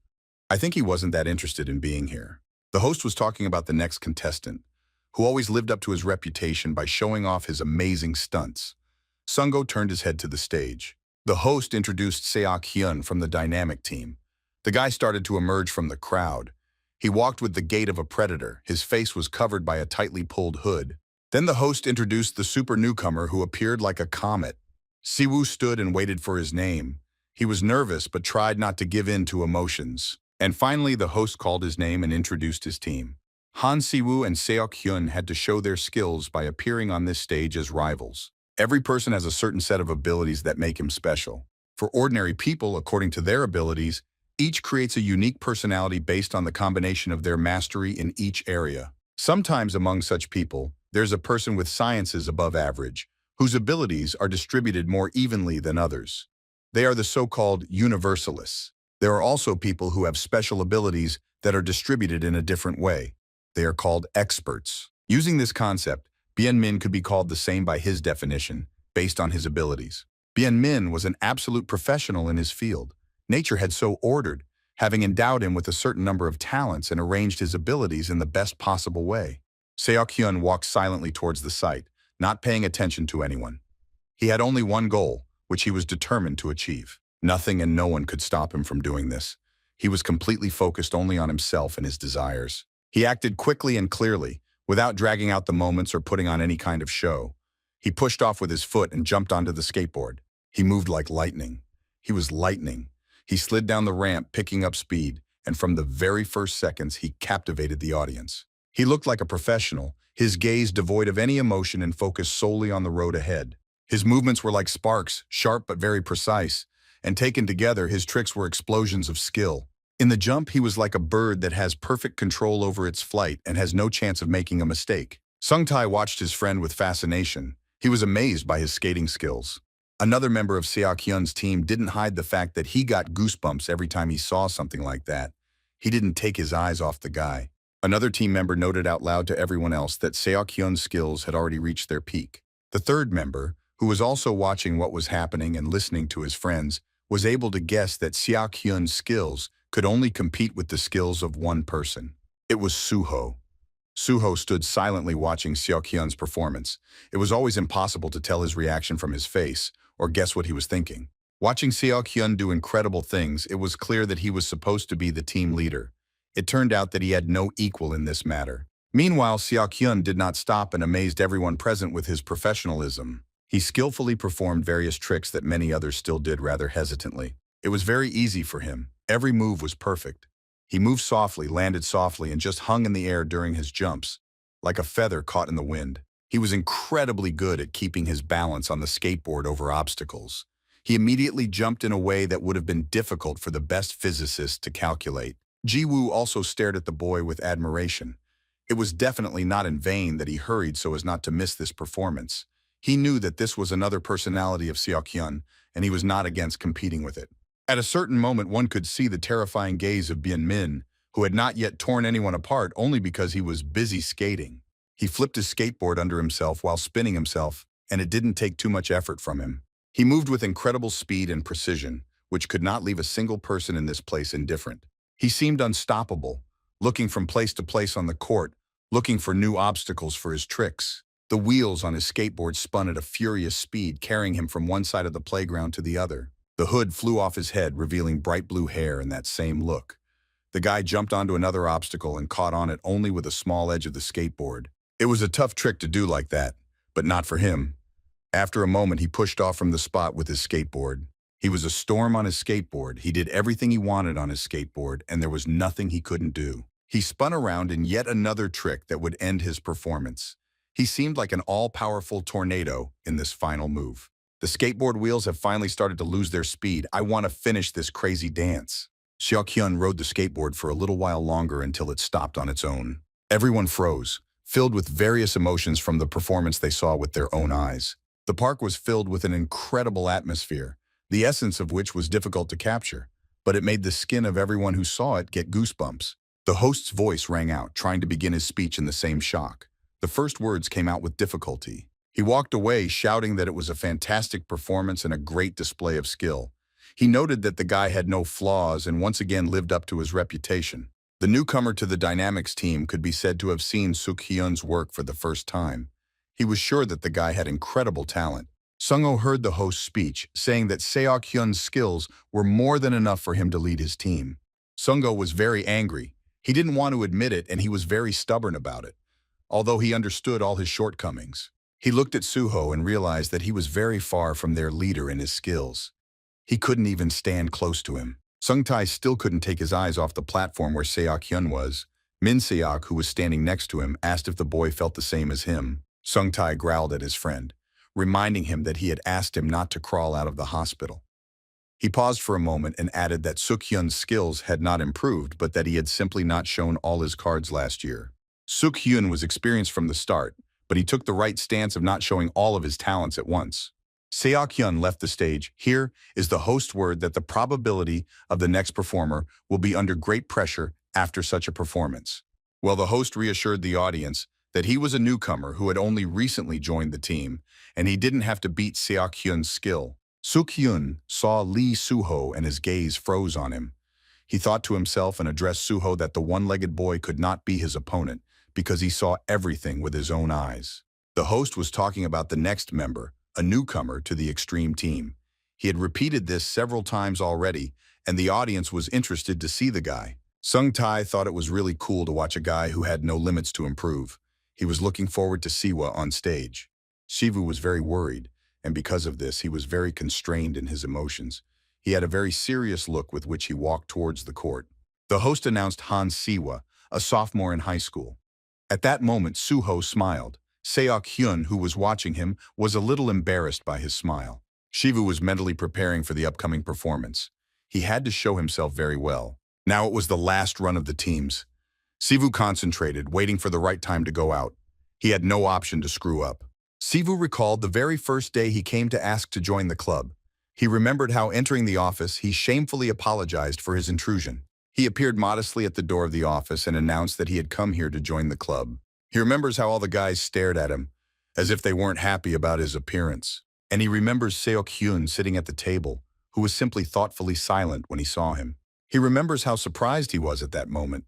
S1: I think he wasn't that interested in being here. The host was talking about the next contestant, who always lived up to his reputation by showing off his amazing stunts. Sungho turned his head to the stage. The host introduced Seok Hun from the Dynamic team. The guy started to emerge from the crowd. He walked with the gait of a predator. His face was covered by a tightly pulled hood. Then the host introduced the super newcomer who appeared like a comet. Siwoo stood and waited for his name. He was nervous but tried not to give in to emotions. And finally, the host called his name and introduced his team. Han Siwoo and Seok Hun had to show their skills by appearing on this stage as rivals. Every person has a certain set of abilities that make him special. For ordinary people, according to their abilities, each creates a unique personality based on the combination of their mastery in each area. Sometimes among such people, there's a person with sciences above average, whose abilities are distributed more evenly than others. They are the so-called universalists. There are also people who have special abilities that are distributed in a different way. They are called experts. Using this concept, Bien Min could be called the same by his definition, based on his abilities. Bien Min was an absolute professional in his field. Nature had so ordered, having endowed him with a certain number of talents and arranged his abilities in the best possible way. Seok Hun walked silently towards the site, not paying attention to anyone. He had only one goal, which he was determined to achieve. Nothing and no one could stop him from doing this. He was completely focused only on himself and his desires. He acted quickly and clearly, without dragging out the moments or putting on any kind of show. He pushed off with his foot and jumped onto the skateboard. He moved like lightning. He was lightning. He slid down the ramp, picking up speed, and from the very first seconds, he captivated the audience. He looked like a professional, his gaze devoid of any emotion and focused solely on the road ahead. His movements were like sparks, sharp but very precise, and taken together, his tricks were explosions of skill. In the jump, he was like a bird that has perfect control over its flight and has no chance of making a mistake. Sung-tae watched his friend with fascination. He was amazed by his skating skills. Another member of Seok Hyun's team didn't hide the fact that he got goosebumps every time he saw something like that. He didn't take his eyes off the guy. Another team member noted out loud to everyone else that Seok Hyun's skills had already reached their peak. The third member, who was also watching what was happening and listening to his friends, was able to guess that Seok Hyun's skills could only compete with the skills of one person. It was Suho. Suho stood silently watching Seok Hyun's performance. It was always impossible to tell his reaction from his face, or guess what he was thinking. Watching Seok Hyun do incredible things, it was clear that he was supposed to be the team leader. It turned out that he had no equal in this matter. Meanwhile, Seok Hyun did not stop and amazed everyone present with his professionalism. He skillfully performed various tricks that many others still did rather hesitantly. It was very easy for him. Every move was perfect. He moved softly, landed softly, and just hung in the air during his jumps. like a feather caught in the wind. He was incredibly good at keeping his balance on the skateboard over obstacles. He immediately jumped in a way that would have been difficult for the best physicists to calculate. Ji-woo also stared at the boy with admiration. It was definitely not in vain that he hurried so as not to miss this performance. He knew that this was another personality of Seok Hun, and he was not against competing with it. At a certain moment, one could see the terrifying gaze of Bien Min, who had not yet torn anyone apart only because he was busy skating. He flipped his skateboard under himself while spinning himself, and it didn't take too much effort from him. He moved with incredible speed and precision, which could not leave a single person in this place indifferent. He seemed unstoppable, looking from place to place on the court, looking for new obstacles for his tricks. The wheels on his skateboard spun at a furious speed, carrying him from one side of the playground to the other. The hood flew off his head, revealing bright blue hair and that same look. The guy jumped onto another obstacle and caught on it only with a small edge of the skateboard. It was a tough trick to do like that, but not for him. After a moment, he pushed off from the spot with his skateboard. He was a storm on his skateboard. He did everything he wanted on his skateboard, and there was nothing he couldn't do. He spun around in yet another trick that would end his performance. He seemed like an all-powerful tornado in this final move. The skateboard wheels have finally started to lose their speed. I want to finish this crazy dance. Seok Hun rode the skateboard for a little while longer until it stopped on its own. Everyone froze, filled with various emotions from the performance they saw with their own eyes. The park was filled with an incredible atmosphere, the essence of which was difficult to capture, but it made the skin of everyone who saw it get goosebumps. The host's voice rang out, trying to begin his speech in the same shock. The first words came out with difficulty. He walked away, shouting that it was a fantastic performance and a great display of skill. He noted that the guy had no flaws and once again lived up to his reputation. The newcomer to the Dynamics team could be said to have seen Seok Hun's work for the first time. He was sure that the guy had incredible talent. Suho heard the host's speech, saying that Seok Hun's skills were more than enough for him to lead his team. Suho was very angry. He didn't want to admit it, and he was very stubborn about it, although he understood all his shortcomings. He looked at Suho and realized that he was very far from their leader in his skills. He couldn't even stand close to him. Sung-tae still couldn't take his eyes off the platform where Seok Hun was. Min Seok, who was standing next to him, asked if the boy felt the same as him. Sung-tae growled at his friend, reminding him that he had asked him not to crawl out of the hospital. He paused for a moment and added that Seok Hun's skills had not improved, but that he had simply not shown all his cards last year. Seok Hun was experienced from the start, but he took the right stance of not showing all of his talents at once. Seok Hun left the stage. Here is the host's word that the probability of the next performer will be under great pressure after such a performance. Well, the host reassured the audience that he was a newcomer who had only recently joined the team, and he didn't have to beat Seok Hun's skill. Seok Hun saw Lee Suho and his gaze froze on him. He thought to himself and addressed Suho that the one-legged boy could not be his opponent because he saw everything with his own eyes. The host was talking about the next member, a newcomer to the Extreme team. He had repeated this several times already, and the audience was interested to see the guy. Sung-tae thought it was really cool to watch a guy who had no limits to improve. He was looking forward to Siwa on stage. Siwa was very worried, and because of this, he was very constrained in his emotions. He had a very serious look with which he walked towards the court. The host announced Han Siwa, a sophomore in high school. At that moment, Suho smiled. Seok Hun, who was watching him, was a little embarrassed by his smile. Siwa was mentally preparing for the upcoming performance. He had to show himself very well. Now it was the last run of the teams. Siwa concentrated, waiting for the right time to go out. He had no option to screw up. Siwa recalled the very first day he came to ask to join the club. He remembered how entering the office, he shamefully apologized for his intrusion. He appeared modestly at the door of the office and announced that he had come here to join the club. He remembers how all the guys stared at him, as if they weren't happy about his appearance. And he remembers Seok Hun sitting at the table, who was simply thoughtfully silent when he saw him. He remembers how surprised he was at that moment.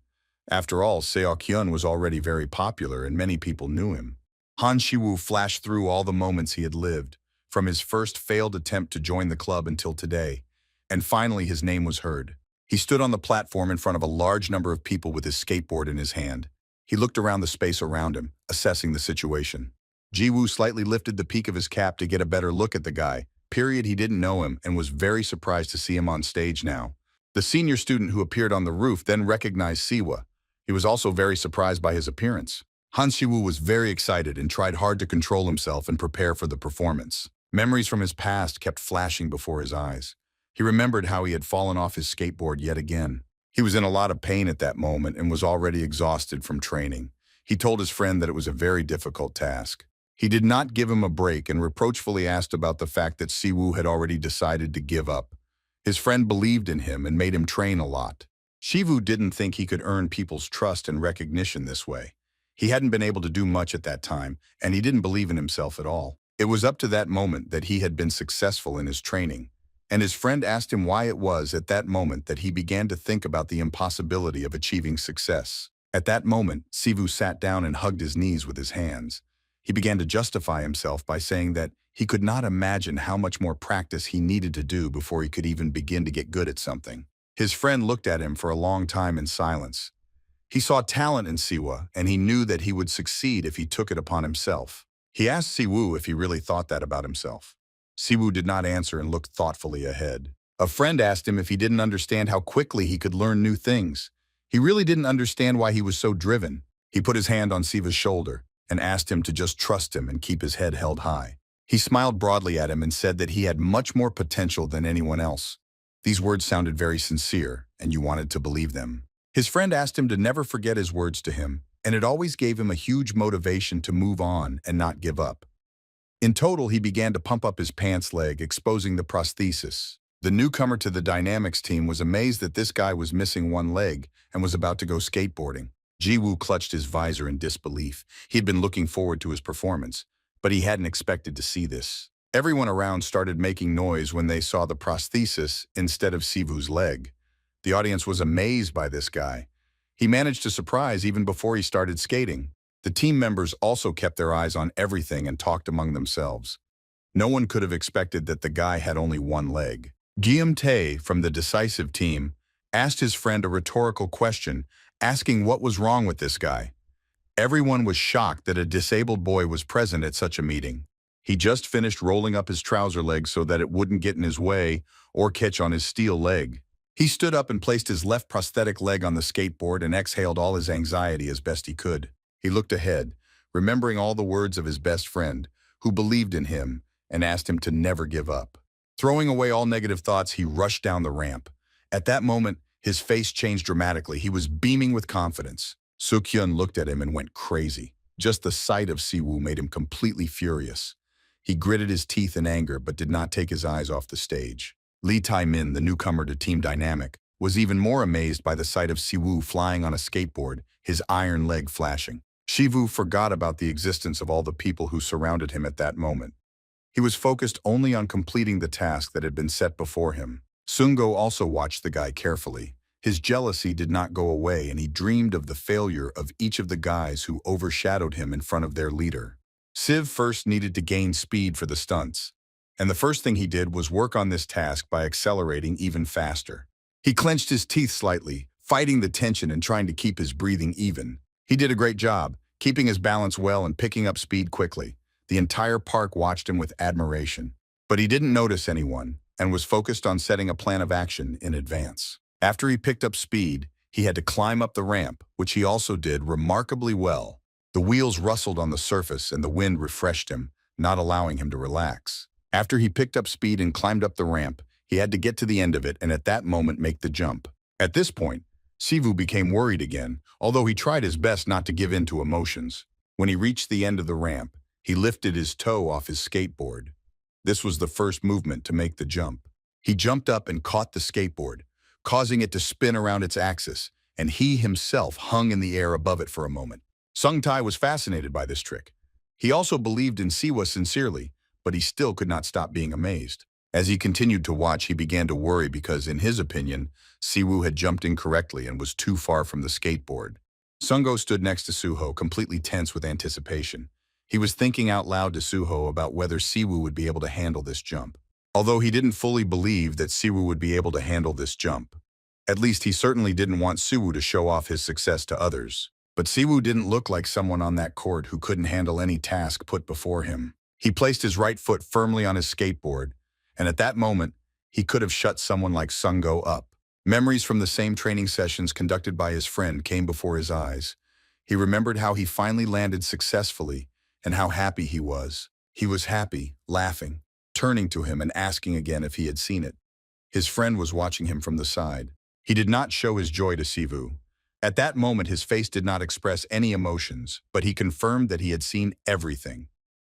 S1: After all, Seok Hun was already very popular and many people knew him. Han Shiwoo flashed through all the moments he had lived, from his first failed attempt to join the club until today, and finally his name was heard. He stood on the platform in front of a large number of people with his skateboard in his hand. He looked around the space around him, assessing the situation. Ji-woo slightly lifted the peak of his cap to get a better look at the guy. He didn't know him and was very surprised to see him on stage now. The senior student who appeared on the roof then recognized Siwa. He was also very surprised by his appearance. Han Siwoo was very excited and tried hard to control himself and prepare for the performance. Memories from his past kept flashing before his eyes. He remembered how he had fallen off his skateboard yet again. He was in a lot of pain at that moment and was already exhausted from training. He told his friend that it was a very difficult task. He did not give him a break and reproachfully asked about the fact that Siwoo had already decided to give up. His friend believed in him and made him train a lot. Siwoo didn't think he could earn people's trust and recognition this way. He hadn't been able to do much at that time, and he didn't believe in himself at all. It was up to that moment that he had been successful in his training, and his friend asked him why it was at that moment that he began to think about the impossibility of achieving success. At that moment, Siwoo sat down and hugged his knees with his hands. He began to justify himself by saying that he could not imagine how much more practice he needed to do before he could even begin to get good at something. His friend looked at him for a long time in silence. He saw talent in Siwa, and he knew that he would succeed if he took it upon himself. He asked Siwoo if he really thought that about himself. Siwoo did not answer and looked thoughtfully ahead. A friend asked him if he didn't understand how quickly he could learn new things. He really didn't understand why he was so driven. He put his hand on Siwa's shoulder and asked him to just trust him and keep his head held high. He smiled broadly at him and said that he had much more potential than anyone else. These words sounded very sincere, and you wanted to believe them. His friend asked him to never forget his words to him, and it always gave him a huge motivation to move on and not give up. In total, he began to pump up his pants leg, exposing the prosthesis. The newcomer to the Dynamics team was amazed that this guy was missing one leg and was about to go skateboarding. Jiwoo clutched his visor in disbelief. He had been looking forward to his performance, but he hadn't expected to see this. Everyone around started making noise when they saw the prosthesis instead of Siwoo's leg. The audience was amazed by this guy. He managed to surprise even before he started skating. The team members also kept their eyes on everything and talked among themselves. No one could have expected that the guy had only one leg. Guillaume Tae from the Decisive team asked his friend a rhetorical question, asking what was wrong with this guy. Everyone was shocked that a disabled boy was present at such a meeting. He just finished rolling up his trouser leg so that it wouldn't get in his way or catch on his steel leg. He stood up and placed his left prosthetic leg on the skateboard and exhaled all his anxiety as best he could. He looked ahead, remembering all the words of his best friend, who believed in him and asked him to never give up. Throwing away all negative thoughts, he rushed down the ramp. At that moment, his face changed dramatically. He was beaming with confidence. Seok Hun looked at him and went crazy. Just the sight of Siwoo made him completely furious. He gritted his teeth in anger but did not take his eyes off the stage. Lee Tae-min, the newcomer to Team Dynamic, was even more amazed by the sight of Siwoo flying on a skateboard, his iron leg flashing. Siwoo forgot about the existence of all the people who surrounded him at that moment. He was focused only on completing the task that had been set before him. Sungo also watched the guy carefully. His jealousy did not go away, and he dreamed of the failure of each of the guys who overshadowed him in front of their leader. Siv first needed to gain speed for the stunts, and the first thing he did was work on this task by accelerating even faster. He clenched his teeth slightly, fighting the tension and trying to keep his breathing even. He did a great job, keeping his balance well and picking up speed quickly. The entire park watched him with admiration. But he didn't notice anyone and was focused on setting a plan of action in advance. After he picked up speed, he had to climb up the ramp, which he also did remarkably well. The wheels rustled on the surface and the wind refreshed him, not allowing him to relax. After he picked up speed and climbed up the ramp, he had to get to the end of it and at that moment make the jump. At this point, Siwoo became worried again, although he tried his best not to give in to emotions. When he reached the end of the ramp, he lifted his toe off his skateboard. This was the first movement to make the jump. He jumped up and caught the skateboard, causing it to spin around its axis, and he himself hung in the air above it for a moment. Sung Tae was fascinated by this trick. He also believed in Siwa sincerely, but he still could not stop being amazed. As he continued to watch, he began to worry because, in his opinion, Siwoo had jumped incorrectly and was too far from the skateboard. Sungo stood next to Suho, completely tense with anticipation. He was thinking out loud to Suho about whether Siwoo would be able to handle this jump. Although he didn't fully believe that Siwoo would be able to handle this jump. At least he certainly didn't want Siwoo to show off his success to others. But Siwoo didn't look like someone on that court who couldn't handle any task put before him. He placed his right foot firmly on his skateboard, and at that moment, he could have shut someone like Sungo up. Memories from the same training sessions conducted by his friend came before his eyes. He remembered how he finally landed successfully and how happy he was. He was happy, laughing, turning to him and asking again if he had seen it. His friend was watching him from the side. He did not show his joy to Sivu. At that moment, his face did not express any emotions, but he confirmed that he had seen everything.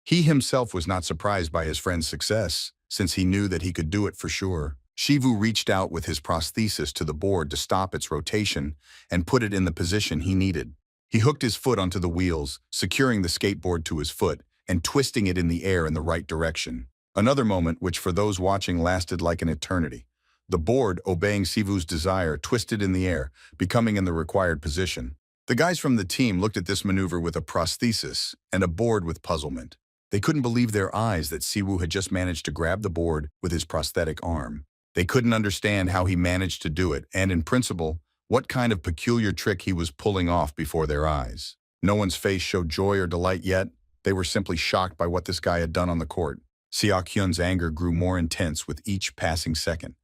S1: He himself was not surprised by his friend's success, since he knew that he could do it for sure. Shivu reached out with his prosthesis to the board to stop its rotation and put it in the position he needed. He hooked his foot onto the wheels, securing the skateboard to his foot and twisting it in the air in the right direction. Another moment, which for those watching lasted like an eternity. The board, obeying Sivu's desire, twisted in the air, becoming in the required position. The guys from the team looked at this maneuver with a prosthesis and a board with puzzlement. They couldn't believe their eyes that Siwu had just managed to grab the board with his prosthetic arm. They couldn't understand how he managed to do it, and in principle, what kind of peculiar trick he was pulling off before their eyes. No one's face showed joy or delight yet. They were simply shocked by what this guy had done on the court. Seok Hun's anger grew more intense with each passing second.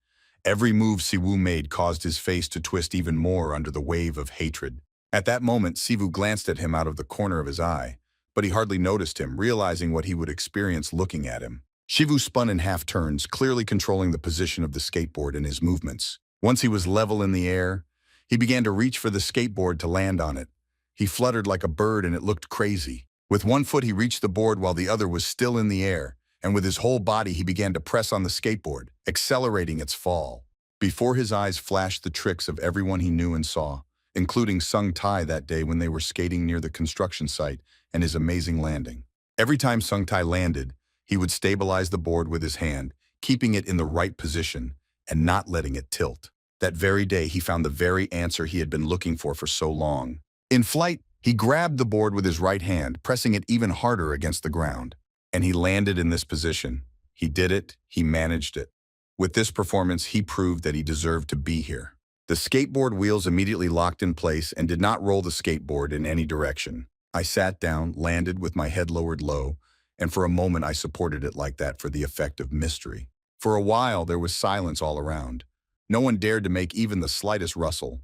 S1: Every move Siwu made caused his face to twist even more under the wave of hatred. At that moment, Sivu glanced at him out of the corner of his eye, but he hardly noticed him, realizing what he would experience looking at him. Shivu spun in half turns, clearly controlling the position of the skateboard and his movements. Once he was level in the air, he began to reach for the skateboard to land on it. He fluttered like a bird and it looked crazy. With one foot he reached the board while the other was still in the air, and with his whole body he began to press on the skateboard, accelerating its fall. Before his eyes flashed the tricks of everyone he knew and saw, including Sung Tai that day when they were skating near the construction site, and his amazing landing. Every time Sung Tai landed, he would stabilize the board with his hand, keeping it in the right position and not letting it tilt. That very day, he found the very answer he had been looking for so long. In flight, he grabbed the board with his right hand, pressing it even harder against the ground. And he landed in this position. He did it. He managed it. With this performance, he proved that he deserved to be here. The skateboard wheels immediately locked in place and did not roll the skateboard in any direction. I sat down, landed with my head lowered low, and for a moment I supported it like that for the effect of mystery. For a while, there was silence all around. No one dared to make even the slightest rustle.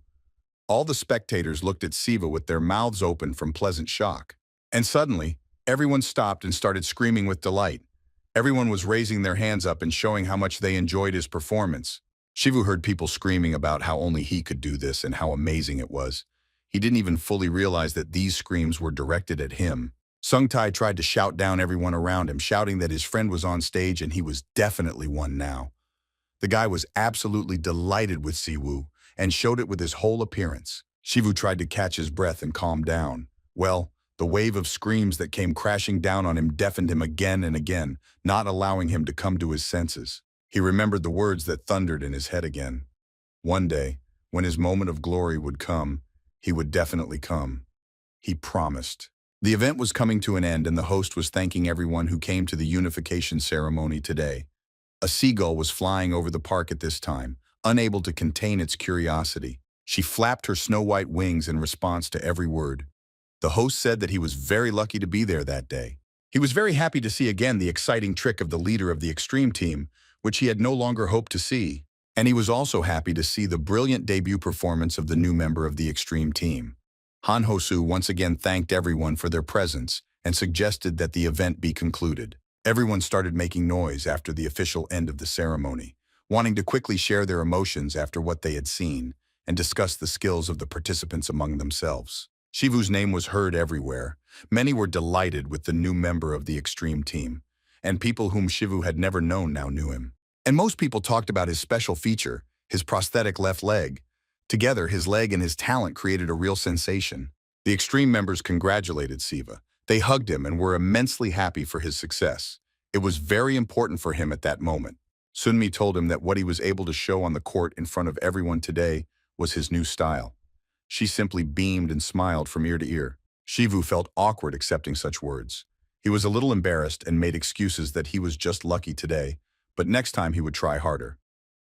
S1: All the spectators looked at Siva with their mouths open from pleasant shock. And suddenly, everyone stopped and started screaming with delight. Everyone was raising their hands up and showing how much they enjoyed his performance. Shivu heard people screaming about how only he could do this and how amazing it was. He didn't even fully realize that these screams were directed at him. Sung Tai tried to shout down everyone around him, shouting that his friend was on stage and he was definitely one now. The guy was absolutely delighted with Siwu and showed it with his whole appearance. Shivu tried to catch his breath and calm down. Well, the wave of screams that came crashing down on him deafened him again and again, not allowing him to come to his senses. He remembered the words that thundered in his head again. One day, when his moment of glory would come, he would definitely come. He promised. The event was coming to an end and the host was thanking everyone who came to the Unification ceremony today. A seagull was flying over the park at this time, unable to contain its curiosity. She flapped her snow-white wings in response to every word. The host said that he was very lucky to be there that day. He was very happy to see again the exciting trick of the leader of the Extreme team, which he had no longer hoped to see. And he was also happy to see the brilliant debut performance of the new member of the Extreme team. Han Hosu once again thanked everyone for their presence and suggested that the event be concluded. Everyone started making noise after the official end of the ceremony, wanting to quickly share their emotions after what they had seen and discuss the skills of the participants among themselves. Shivu's name was heard everywhere. Many were delighted with the new member of the Extreme team, and people whom Shivu had never known now knew him. And most people talked about his special feature, his prosthetic left leg. Together, his leg and his talent created a real sensation. The Extreme members congratulated Siva. They hugged him and were immensely happy for his success. It was very important for him at that moment. Sunmi told him that what he was able to show on the court in front of everyone today was his new style. She simply beamed and smiled from ear to ear. Shivu felt awkward accepting such words. He was a little embarrassed and made excuses that he was just lucky today, but next time he would try harder.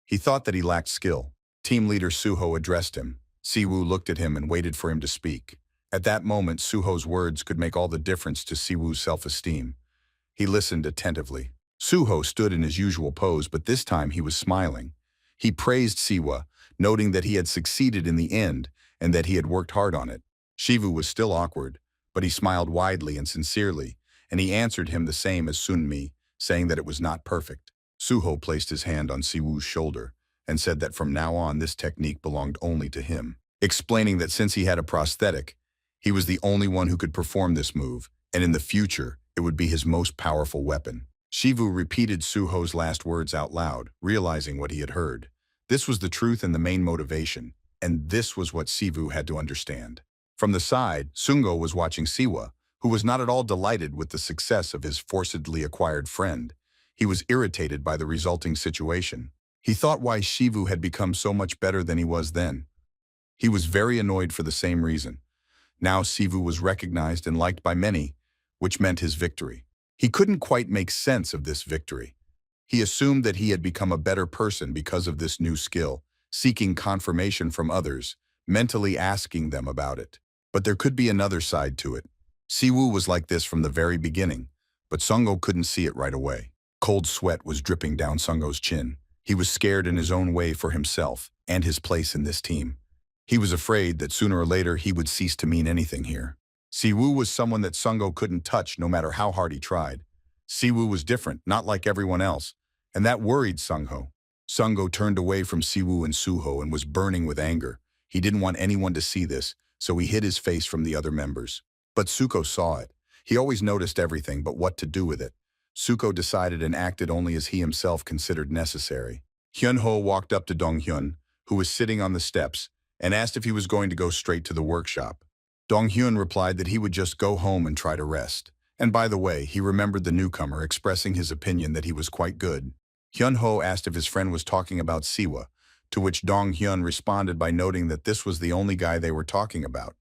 S1: He thought that he lacked skill. Team leader Suho addressed him. Siwu looked at him and waited for him to speak. At that moment, Suho's words could make all the difference to Siwu's self-esteem. He listened attentively. Suho stood in his usual pose, but this time he was smiling. He praised Siwa, noting that he had succeeded in the end and that he had worked hard on it. Shivu was still awkward, but he smiled widely and sincerely, and he answered him the same as Sunmi, saying that it was not perfect. Suho placed his hand on Siwoo's shoulder and said that from now on this technique belonged only to him, explaining that since he had a prosthetic, he was the only one who could perform this move, and in the future, it would be his most powerful weapon. Shivu repeated Suho's last words out loud, realizing what he had heard. This was the truth and the main motivation, and this was what Sivu had to understand. From the side, Sungo was watching Siwa, who was not at all delighted with the success of his forcibly acquired friend. He was irritated by the resulting situation. He thought why Shivu had become so much better than he was then. He was very annoyed for the same reason. Now Sivu was recognized and liked by many, which meant his victory. He couldn't quite make sense of this victory. He assumed that he had become a better person because of this new skill, seeking confirmation from others, mentally asking them about it. But there could be another side to it. Siwoo was like this from the very beginning, but Sungo couldn't see it right away. Cold sweat was dripping down Sungo's chin. He was scared in his own way for himself and his place in this team. He was afraid that sooner or later he would cease to mean anything here. Siwoo was someone that Sungo couldn't touch no matter how hard he tried. Siwoo was different, not like everyone else, and that worried Sungo. Sungo turned away from Siwoo and Suho and was burning with anger. He didn't want anyone to see this, so he hid his face from the other members. But Suko saw it. He always noticed everything but what to do with it. Suko decided and acted only as he himself considered necessary. Hyunho walked up to Donghyun, who was sitting on the steps, and asked if he was going to go straight to the workshop. Donghyun replied that he would just go home and try to rest. And by the way, he remembered the newcomer expressing his opinion that he was quite good. Hyunho asked if his friend was talking about Siwa, to which Donghyun responded by noting that this was the only guy they were talking about.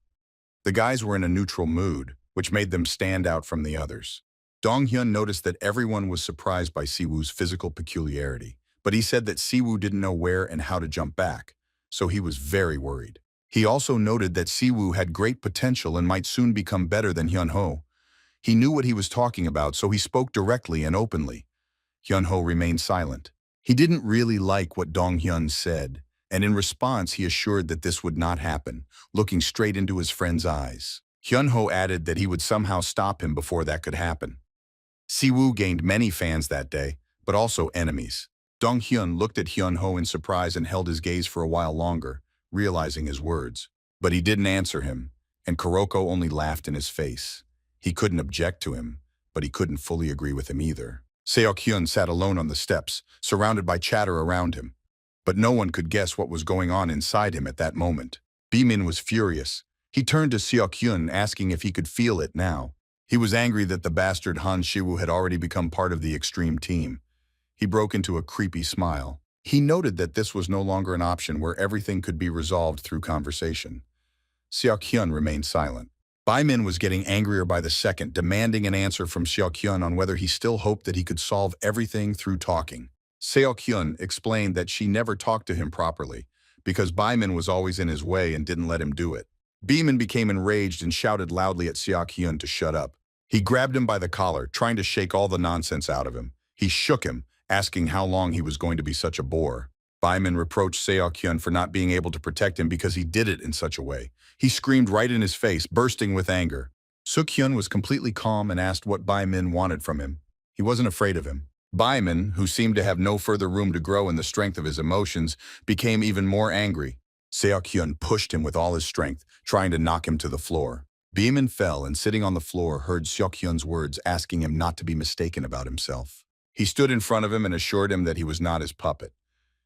S1: The guys were in a neutral mood, which made them stand out from the others. Donghyun noticed that everyone was surprised by Siwoo's physical peculiarity, but he said that Siwoo didn't know where and how to jump back, so he was very worried. He also noted that Siwoo had great potential and might soon become better than Hyunho. He knew what he was talking about, so he spoke directly and openly. Hyunho remained silent. He didn't really like what Donghyun said, and in response he assured that this would not happen, looking straight into his friend's eyes. Hyunho added that he would somehow stop him before that could happen. Siwoo gained many fans that day, but also enemies. Donghyun looked at Hyunho in surprise and held his gaze for a while longer, realizing his words. But he didn't answer him, and Kuroko only laughed in his face. He couldn't object to him, but he couldn't fully agree with him either. Seok Hun sat alone on the steps, surrounded by chatter around him. But no one could guess what was going on inside him at that moment. Bimin was furious. He turned to Seok Hun, asking if he could feel it now. He was angry that the bastard Han Shiwoo had already become part of the extreme team. He broke into a creepy smile. He noted that this was no longer an option where everything could be resolved through conversation. Seok Hyun remained silent. Bimin was getting angrier by the second, demanding an answer from Seok Hyun on whether he still hoped that he could solve everything through talking. Seok Hyun explained that she never talked to him properly, because Bimin was always in his way and didn't let him do it. Bimin became enraged and shouted loudly at Seok Hyun to shut up. He grabbed him by the collar, trying to shake all the nonsense out of him. He shook him, asking how long he was going to be such a bore. Bimin reproached Seok Hyun for not being able to protect him because he did it in such a way. He screamed right in his face, bursting with anger. Seok Hyun was completely calm and asked what Bimin wanted from him. He wasn't afraid of him. Bimin, who seemed to have no further room to grow in the strength of his emotions, became even more angry. Seok Hyun pushed him with all his strength, trying to knock him to the floor. Bimin fell and, sitting on the floor, heard Seok Hyun's words asking him not to be mistaken about himself. He stood in front of him and assured him that he was not his puppet.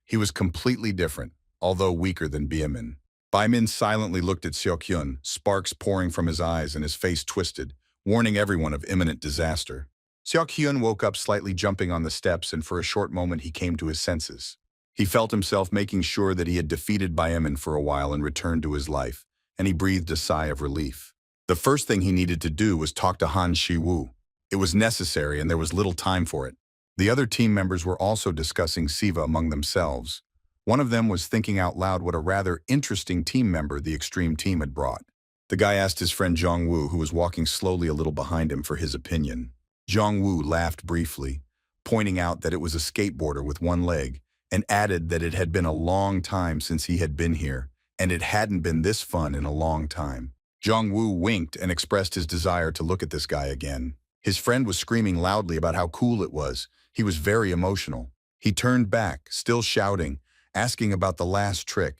S1: He was completely different, although weaker than Bimin. Bimin silently looked at Seok Hyun, sparks pouring from his eyes and his face twisted, warning everyone of imminent disaster. Seok Hyun woke up slightly, jumping on the steps, and for a short moment he came to his senses. He felt himself making sure that he had defeated Bimin for a while and returned to his life, and he breathed a sigh of relief. The first thing he needed to do was talk to Han Shiwoo. It was necessary and there was little time for it. The other team members were also discussing Siwa among themselves. One of them was thinking out loud what a rather interesting team member the extreme team had brought. The guy asked his friend Jong-woo, who was walking slowly a little behind him, for his opinion. Jong-woo laughed briefly, pointing out that it was a skateboarder with one leg, and added that it had been a long time since he had been here, and it hadn't been this fun in a long time. Jong-woo winked and expressed his desire to look at this guy again. His friend was screaming loudly about how cool it was. He was very emotional. He turned back, still shouting, asking about the last trick,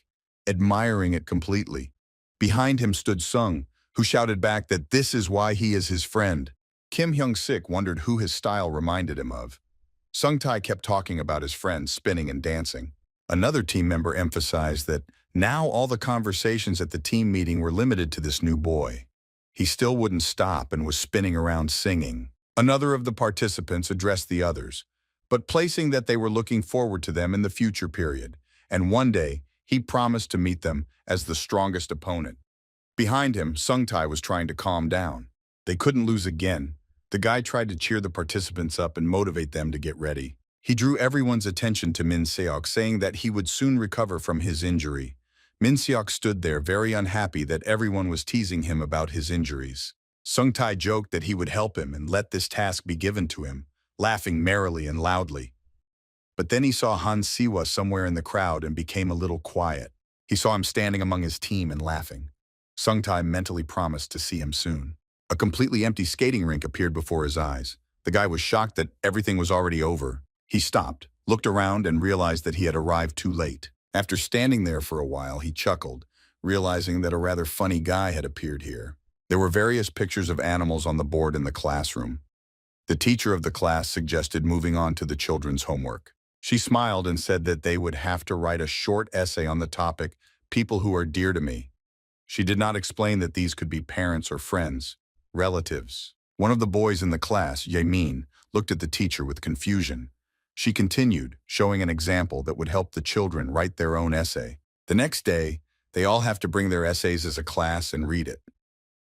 S1: admiring it completely. Behind him stood Sung, who shouted back that this is why he is his friend. Kim Hyung-sik wondered who his style reminded him of. Sung-tae kept talking about his friend spinning and dancing. Another team member emphasized that now all the conversations at the team meeting were limited to this new boy. He still wouldn't stop and was spinning around singing. Another of the participants addressed the others, but placing that they were looking forward to them in the future period, and one day he promised to meet them as the strongest opponent. Behind him, Sung-tae was trying to calm down. They couldn't lose again. The guy tried to cheer the participants up and motivate them to get ready. He drew everyone's attention to Min Seok, saying that he would soon recover from his injury. Min Seok stood there very unhappy that everyone was teasing him about his injuries. Sung-tae joked that he would help him and let this task be given to him, laughing merrily and loudly. But then he saw Han Siwa somewhere in the crowd and became a little quiet. He saw him standing among his team and laughing. Sung-tae mentally promised to see him soon. A completely empty skating rink appeared before his eyes. The guy was shocked that everything was already over. He stopped, looked around, and realized that he had arrived too late. After standing there for a while, he chuckled, realizing that a rather funny guy had appeared here. There were various pictures of animals on the board in the classroom. The teacher of the class suggested moving on to the children's homework. She smiled and said that they would have to write a short essay on the topic, people who are dear to me. She did not explain that these could be parents or friends. Relatives. One of the boys in the class, Jamon, looked at the teacher with confusion. She continued, showing an example that would help the children write their own essay. The next day, they all have to bring their essays as a class and read it.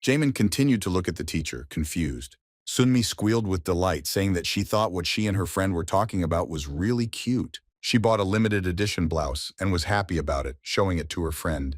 S1: Jamon continued to look at the teacher, confused. Sunmi squealed with delight, saying that she thought what she and her friend were talking about was really cute. She bought a limited edition blouse and was happy about it, showing it to her friend.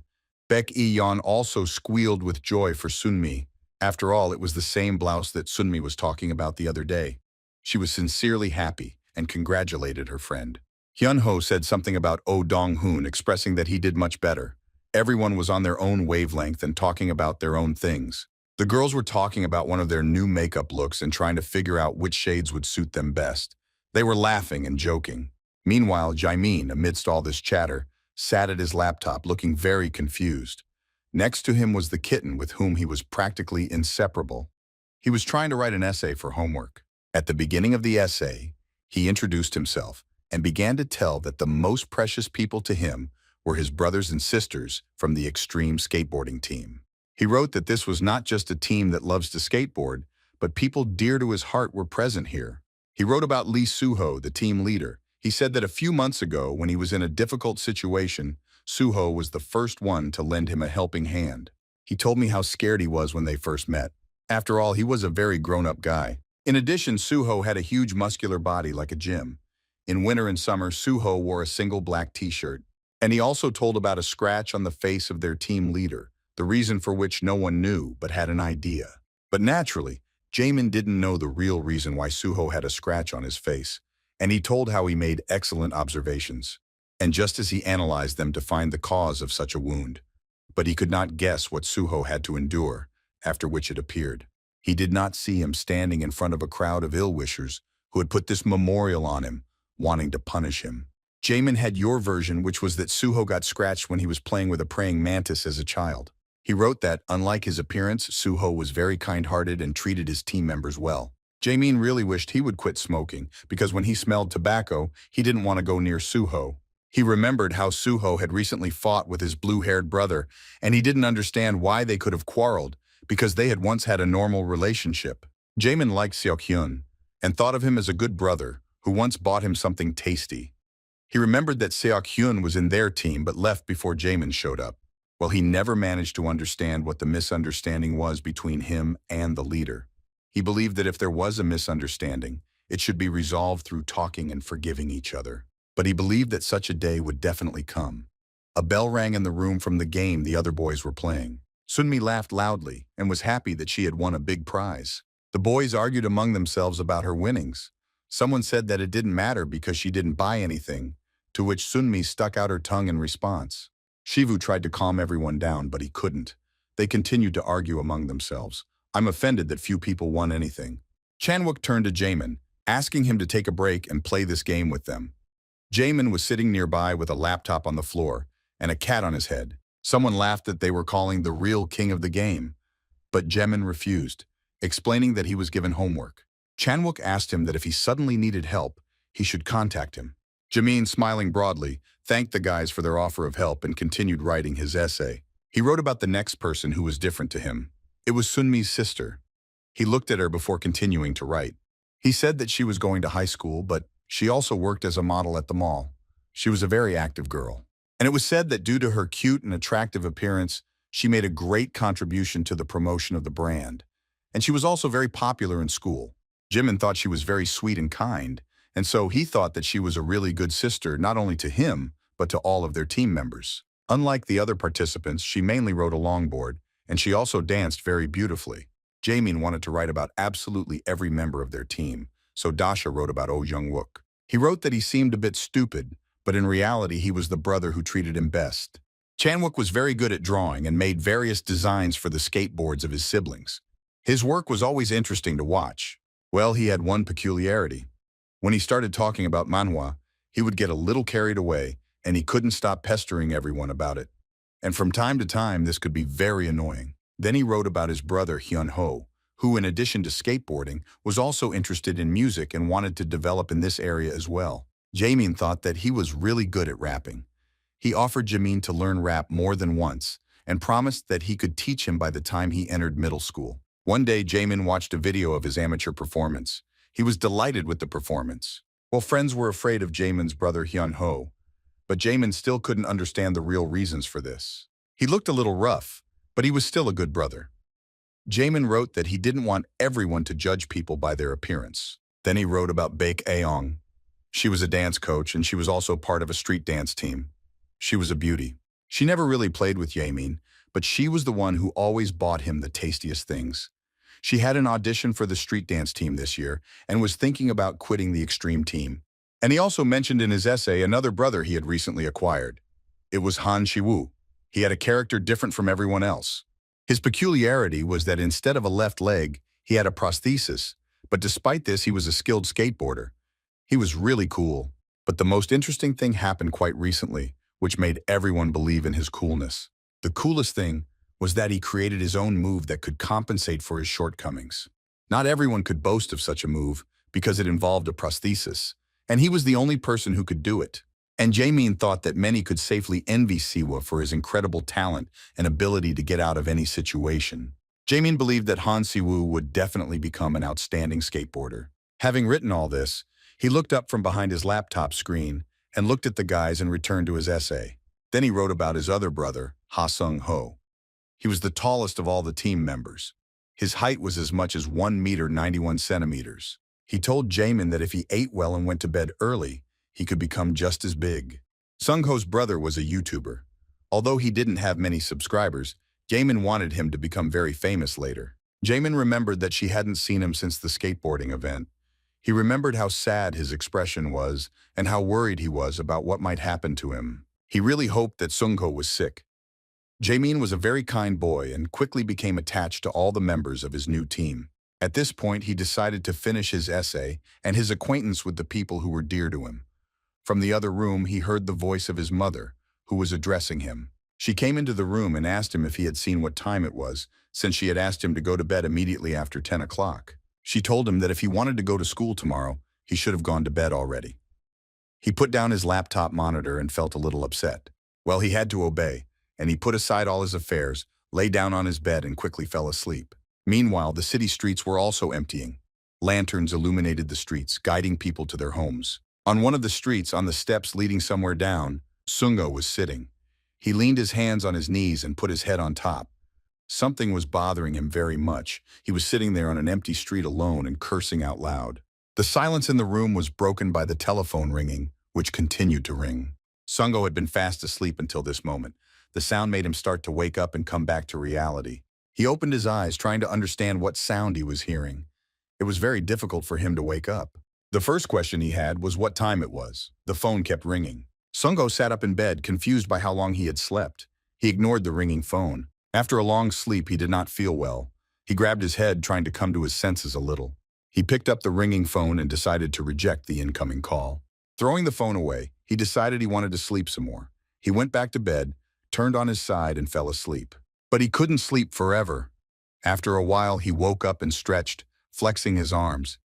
S1: Baek Eon also squealed with joy for Sunmi. After all, it was the same blouse that Sunmi was talking about the other day. She was sincerely happy and congratulated her friend. Hyun-ho said something about Oh Dong-hoon, expressing that he did much better. Everyone was on their own wavelength and talking about their own things. The girls were talking about one of their new makeup looks and trying to figure out which shades would suit them best. They were laughing and joking. Meanwhile, Jamon, amidst all this chatter, sat at his laptop looking very confused. Next to him was the Kitten, with whom he was practically inseparable. He was trying to write an essay for homework. At the beginning of the essay, he introduced himself and began to tell that the most precious people to him were his brothers and sisters from the extreme skateboarding team. He wrote that this was not just a team that loves to skateboard, but people dear to his heart were present here. He wrote about Lee Suho, the team leader. He said that a few months ago, when he was in a difficult situation, Suho was the first one to lend him a helping hand. He told me how scared he was when they first met. After all, he was a very grown-up guy. In addition, Suho had a huge muscular body like a gym. In winter and summer, Suho wore a single black t-shirt. And he also told about a scratch on the face of their team leader, the reason for which no one knew but had an idea. But naturally, Jamon didn't know the real reason why Suho had a scratch on his face, and he told how he made excellent observations. And just as he analyzed them to find the cause of such a wound, but he could not guess what Suho had to endure, after which it appeared. He did not see him standing in front of a crowd of ill-wishers who had put this memorial on him, wanting to punish him. Jamon had your version, which was that Suho got scratched when he was playing with a praying mantis as a child. He wrote that, unlike his appearance, Suho was very kind-hearted and treated his team members well. Jamon really wished he would quit smoking, because when he smelled tobacco, he didn't want to go near Suho. He remembered how Suho had recently fought with his blue-haired brother, and he didn't understand why they could have quarreled, because they had once had a normal relationship. Jamon liked Seok Hun, and thought of him as a good brother, who once bought him something tasty. He remembered that Seok Hun was in their team but left before Jamon showed up. Well, he never managed to understand what the misunderstanding was between him and the leader. He believed that if there was a misunderstanding, it should be resolved through talking and forgiving each other. But he believed that such a day would definitely come. A bell rang in the room from the game the other boys were playing. Sunmi laughed loudly and was happy that she had won a big prize. The boys argued among themselves about her winnings. Someone said that it didn't matter because she didn't buy anything, to which Sunmi stuck out her tongue in response. Shivu tried to calm everyone down, but he couldn't. They continued to argue among themselves. I'm offended that few people won anything. Chanwook turned to Jamon, asking him to take a break and play this game with them. Jamon was sitting nearby with a laptop on the floor and a cat on his head. Someone laughed that they were calling the real king of the game, but Jamon refused, explaining that he was given homework. Chanwook asked him that if he suddenly needed help, he should contact him. Jameen, smiling broadly, thanked the guys for their offer of help and continued writing his essay. He wrote about the next person who was different to him. It was Sunmi's sister. He looked at her before continuing to write. He said that she was going to high school, but she also worked as a model at the mall. She was a very active girl. And it was said that due to her cute and attractive appearance, she made a great contribution to the promotion of the brand. And she was also very popular in school. Jimin thought she was very sweet and kind, and so he thought that she was a really good sister not only to him, but to all of their team members. Unlike the other participants, she mainly rode a longboard, and she also danced very beautifully. Jamin wanted to write about absolutely every member of their team, so Dasha wrote about Oh Young-wook. He wrote that he seemed a bit stupid, but in reality he was the brother who treated him best. Chanwook was very good at drawing and made various designs for the skateboards of his siblings. His work was always interesting to watch. Well, he had one peculiarity. When he started talking about Manhwa, he would get a little carried away, and he couldn't stop pestering everyone about it. And from time to time, this could be very annoying. Then he wrote about his brother Hyun-ho, who in addition to skateboarding, was also interested in music and wanted to develop in this area as well. Jamin thought that he was really good at rapping. He offered Jamin to learn rap more than once, and promised that he could teach him by the time he entered middle school. One day, Jamin watched a video of his amateur performance. He was delighted with the performance. Well, friends were afraid of Jamin's brother Hyun-ho, but Jamin still couldn't understand the real reasons for this. He looked a little rough, but he was still a good brother. Jamin wrote that he didn't want everyone to judge people by their appearance. Then he wrote about Baek Aong. She was a dance coach, and she was also part of a street dance team. She was a beauty. She never really played with Jamin, but she was the one who always bought him the tastiest things. She had an audition for the street dance team this year and was thinking about quitting the extreme team. And he also mentioned in his essay another brother he had recently acquired. It was Han Shiwoo. He had a character different from everyone else. His peculiarity was that instead of a left leg, he had a prosthesis, but despite this, he was a skilled skateboarder. He was really cool. But the most interesting thing happened quite recently, which made everyone believe in his coolness. The coolest thing was that he created his own move that could compensate for his shortcomings. Not everyone could boast of such a move because it involved a prosthesis, and he was the only person who could do it. And Jamin thought that many could safely envy Siwa for his incredible talent and ability to get out of any situation. Jamin believed that Han Siwoo would definitely become an outstanding skateboarder. Having written all this, he looked up from behind his laptop screen and looked at the guys and returned to his essay. Then he wrote about his other brother, Ha Sung-ho. He was the tallest of all the team members. His height was as much as 1 meter 91 centimeters. He told Jamin that if he ate well and went to bed early, he could become just as big. Sung-ho's brother was a YouTuber. Although he didn't have many subscribers, Jamin wanted him to become very famous later. Jamin remembered that she hadn't seen him since the skateboarding event. He remembered how sad his expression was and how worried he was about what might happen to him. He really hoped that Sung-ho was sick. Jamin was a very kind boy and quickly became attached to all the members of his new team. At this point, he decided to finish his essay and his acquaintance with the people who were dear to him. From the other room, he heard the voice of his mother, who was addressing him. She came into the room and asked him if he had seen what time it was, since she had asked him to go to bed immediately after 10 o'clock. She told him that if he wanted to go to school tomorrow, he should have gone to bed already. He put down his laptop monitor and felt a little upset. Well, he had to obey, and he put aside all his affairs, lay down on his bed, and quickly fell asleep. Meanwhile, the city streets were also emptying. Lanterns illuminated the streets, guiding people to their homes. On one of the streets, on the steps leading somewhere down, Sung-ho was sitting. He leaned his hands on his knees and put his head on top. Something was bothering him very much. He was sitting there on an empty street alone and cursing out loud. The silence in the room was broken by the telephone ringing, which continued to ring. Sung-ho had been fast asleep until this moment. The sound made him start to wake up and come back to reality. He opened his eyes, trying to understand what sound he was hearing. It was very difficult for him to wake up. The first question he had was what time it was. The phone kept ringing. Sung-ho sat up in bed, confused by how long he had slept. He ignored the ringing phone. After a long sleep, he did not feel well. He grabbed his head, trying to come to his senses a little. He picked up the ringing phone and decided to reject the incoming call. Throwing the phone away, he decided he wanted to sleep some more. He went back to bed, turned on his side, and fell asleep. But he couldn't sleep forever. After a while, he woke up and stretched, flexing his arms.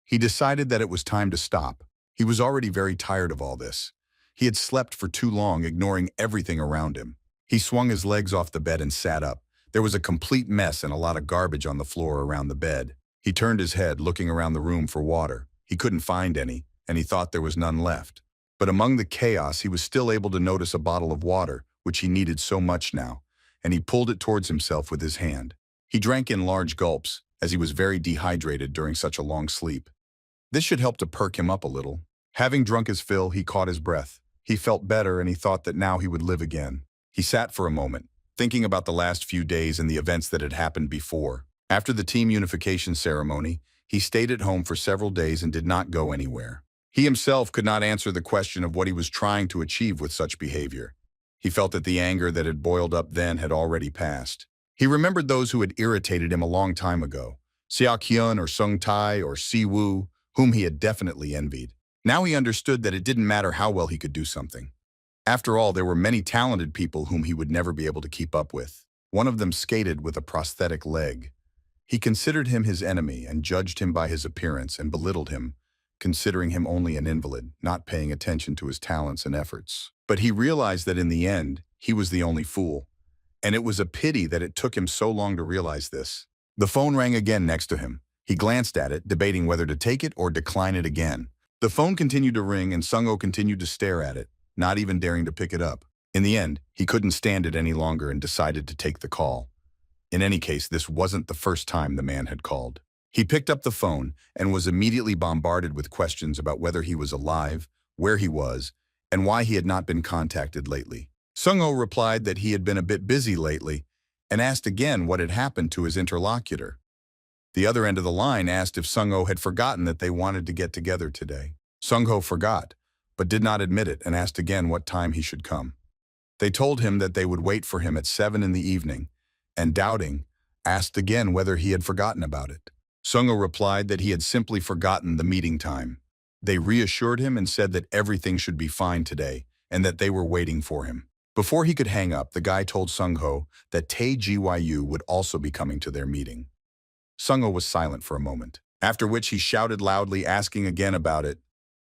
S1: He decided that it was time to stop. He was already very tired of all this. He had slept for too long, ignoring everything around him. He swung his legs off the bed and sat up. There was a complete mess and a lot of garbage on the floor around the bed. He turned his head, looking around the room for water. He couldn't find any, and he thought there was none left. But among the chaos, he was still able to notice a bottle of water, which he needed so much now, and he pulled it towards himself with his hand. He drank in large gulps, as he was very dehydrated during such a long sleep. This should help to perk him up a little. Having drunk his fill, he caught his breath. He felt better, and he thought that now he would live again. He sat for a moment, thinking about the last few days and the events that had happened before. After the team unification ceremony, he stayed at home for several days and did not go anywhere. He himself could not answer the question of what he was trying to achieve with such behavior. He felt that the anger that had boiled up then had already passed. He remembered those who had irritated him a long time ago, Seok Hun or Sung Tai or Siwa, whom he had definitely envied. Now he understood that it didn't matter how well he could do something. After all, there were many talented people whom he would never be able to keep up with. One of them skated with a prosthetic leg. He considered him his enemy and judged him by his appearance and belittled him, considering him only an invalid, not paying attention to his talents and efforts. But he realized that in the end, he was the only fool. And it was a pity that it took him so long to realize this. The phone rang again next to him. He glanced at it, debating whether to take it or decline it again. The phone continued to ring and Sung-ho continued to stare at it, not even daring to pick it up. In the end, he couldn't stand it any longer and decided to take the call. In any case, this wasn't the first time the man had called. He picked up the phone and was immediately bombarded with questions about whether he was alive, where he was, and why he had not been contacted lately. Sung-ho replied that he had been a bit busy lately and asked again what had happened to his interlocutor. The other end of the line asked if Sung-ho had forgotten that they wanted to get together today. Sung-ho forgot, but did not admit it and asked again what time he should come. They told him that they would wait for him at 7 in the evening, and doubting, asked again whether he had forgotten about it. Sung-ho replied that he had simply forgotten the meeting time. They reassured him and said that everything should be fine today and that they were waiting for him. Before he could hang up, the guy told Sung-ho that Tae Gi-woo would also be coming to their meeting. Sung-ho was silent for a moment, after which he shouted loudly, asking again about it.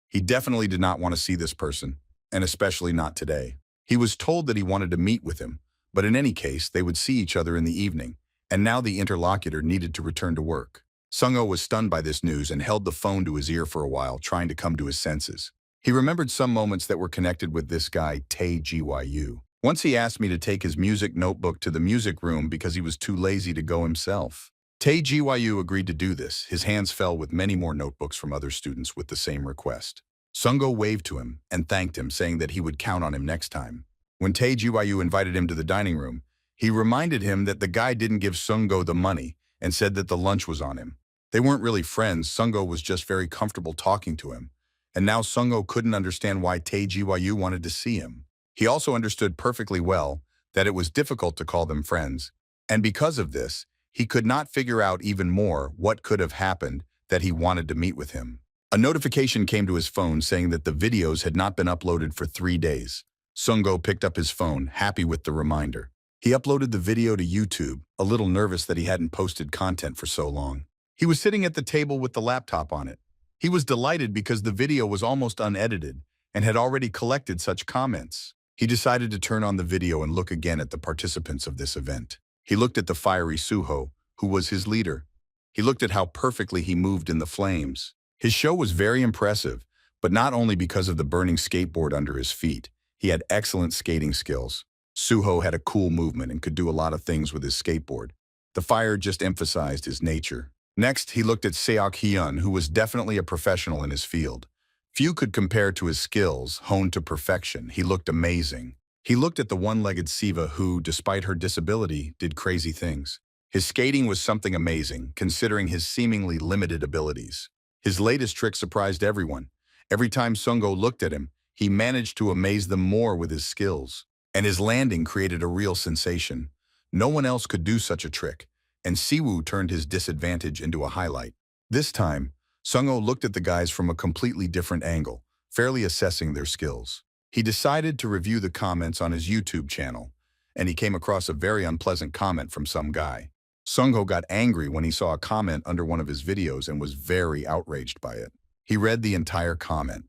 S1: He definitely did not want to see this person, and especially not today. He was told that he wanted to meet with him, but in any case, they would see each other in the evening, and now the interlocutor needed to return to work. Sung-ho was stunned by this news and held the phone to his ear for a while, trying to come to his senses. He remembered some moments that were connected with this guy, Tae Gi-woo. Once he asked me to take his music notebook to the music room because he was too lazy to go himself. Tae Gi-woo agreed to do this. His hands fell with many more notebooks from other students with the same request. Sung-ho waved to him and thanked him, saying that he would count on him next time. When Tae Gi-woo invited him to the dining room, he reminded him that the guy didn't give Sung-ho the money and said that the lunch was on him. They weren't really friends. Sung-ho was just very comfortable talking to him. And now Sung-ho couldn't understand why Tae Gi-woo wanted to see him. He also understood perfectly well that it was difficult to call them friends. And because of this, he could not figure out even more what could have happened that he wanted to meet with him. A notification came to his phone saying that the videos had not been uploaded for 3 days. Sung-ho picked up his phone, happy with the reminder. He uploaded the video to YouTube, a little nervous that he hadn't posted content for so long. He was sitting at the table with the laptop on it. He was delighted because the video was almost unedited and had already collected such comments. He decided to turn on the video and look again at the participants of this event. He looked at the fiery Suho, who was his leader. He looked at how perfectly he moved in the flames. His show was very impressive, but not only because of the burning skateboard under his feet. He had excellent skating skills. Suho had a cool movement and could do a lot of things with his skateboard. The fire just emphasized his nature. Next, he looked at Seok Hun, who was definitely a professional in his field. Few could compare to his skills, honed to perfection. He looked amazing. He looked at the one-legged Siwa who, despite her disability, did crazy things. His skating was something amazing, considering his seemingly limited abilities. His latest trick surprised everyone. Every time Sung-ho looked at him, he managed to amaze them more with his skills. And his landing created a real sensation. No one else could do such a trick, and Siwoo turned his disadvantage into a highlight. This time, Sungho looked at the guys from a completely different angle, fairly assessing their skills. He decided to review the comments on his YouTube channel, and he came across a very unpleasant comment from some guy. Sungho got angry when he saw a comment under one of his videos and was very outraged by it. He read the entire comment.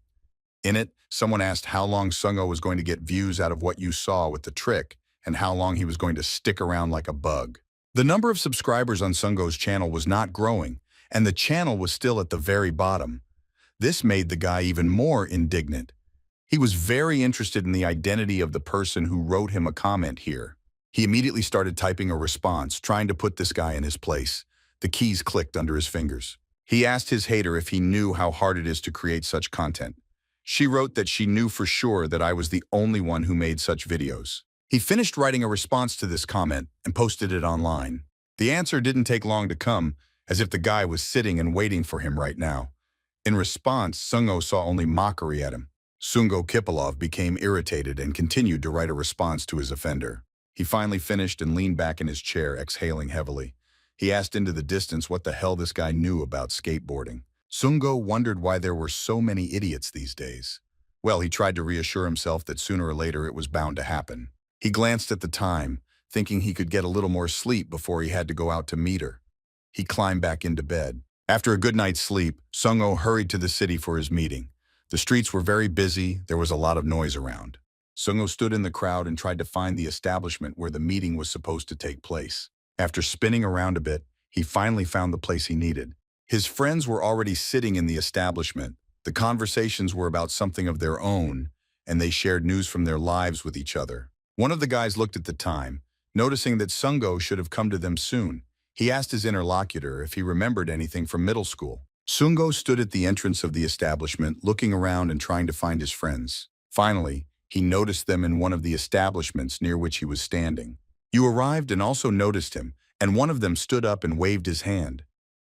S1: In it, someone asked how long Sungho was going to get views out of what you saw with the trick and how long he was going to stick around like a bug. The number of subscribers on Sungho's channel was not growing, and the channel was still at the very bottom. This made the guy even more indignant. He was very interested in the identity of the person who wrote him a comment here. He immediately started typing a response, trying to put this guy in his place. The keys clicked under his fingers. He asked his hater if he knew how hard it is to create such content. She wrote that she knew for sure that I was the only one who made such videos. He finished writing a response to this comment and posted it online. The answer didn't take long to come, as if the guy was sitting and waiting for him right now. In response, Sungho saw only mockery at him. Sungo Kipalov became irritated and continued to write a response to his offender. He finally finished and leaned back in his chair, exhaling heavily. He asked into the distance what the hell this guy knew about skateboarding. Sungo wondered why there were so many idiots these days. Well, he tried to reassure himself that sooner or later it was bound to happen. He glanced at the time, thinking he could get a little more sleep before he had to go out to meet her. He climbed back into bed. After a good night's sleep, Sungho hurried to the city for his meeting. The streets were very busy, there was a lot of noise around. Sungho stood in the crowd and tried to find the establishment where the meeting was supposed to take place. After spinning around a bit, he finally found the place he needed. His friends were already sitting in the establishment. The conversations were about something of their own, and they shared news from their lives with each other. One of the guys looked at the time, noticing that Sungho should have come to them soon. He asked his interlocutor if he remembered anything from middle school. Sungho stood at the entrance of the establishment, looking around and trying to find his friends. Finally, he noticed them in one of the establishments near which he was standing. You arrived and also noticed him, and one of them stood up and waved his hand.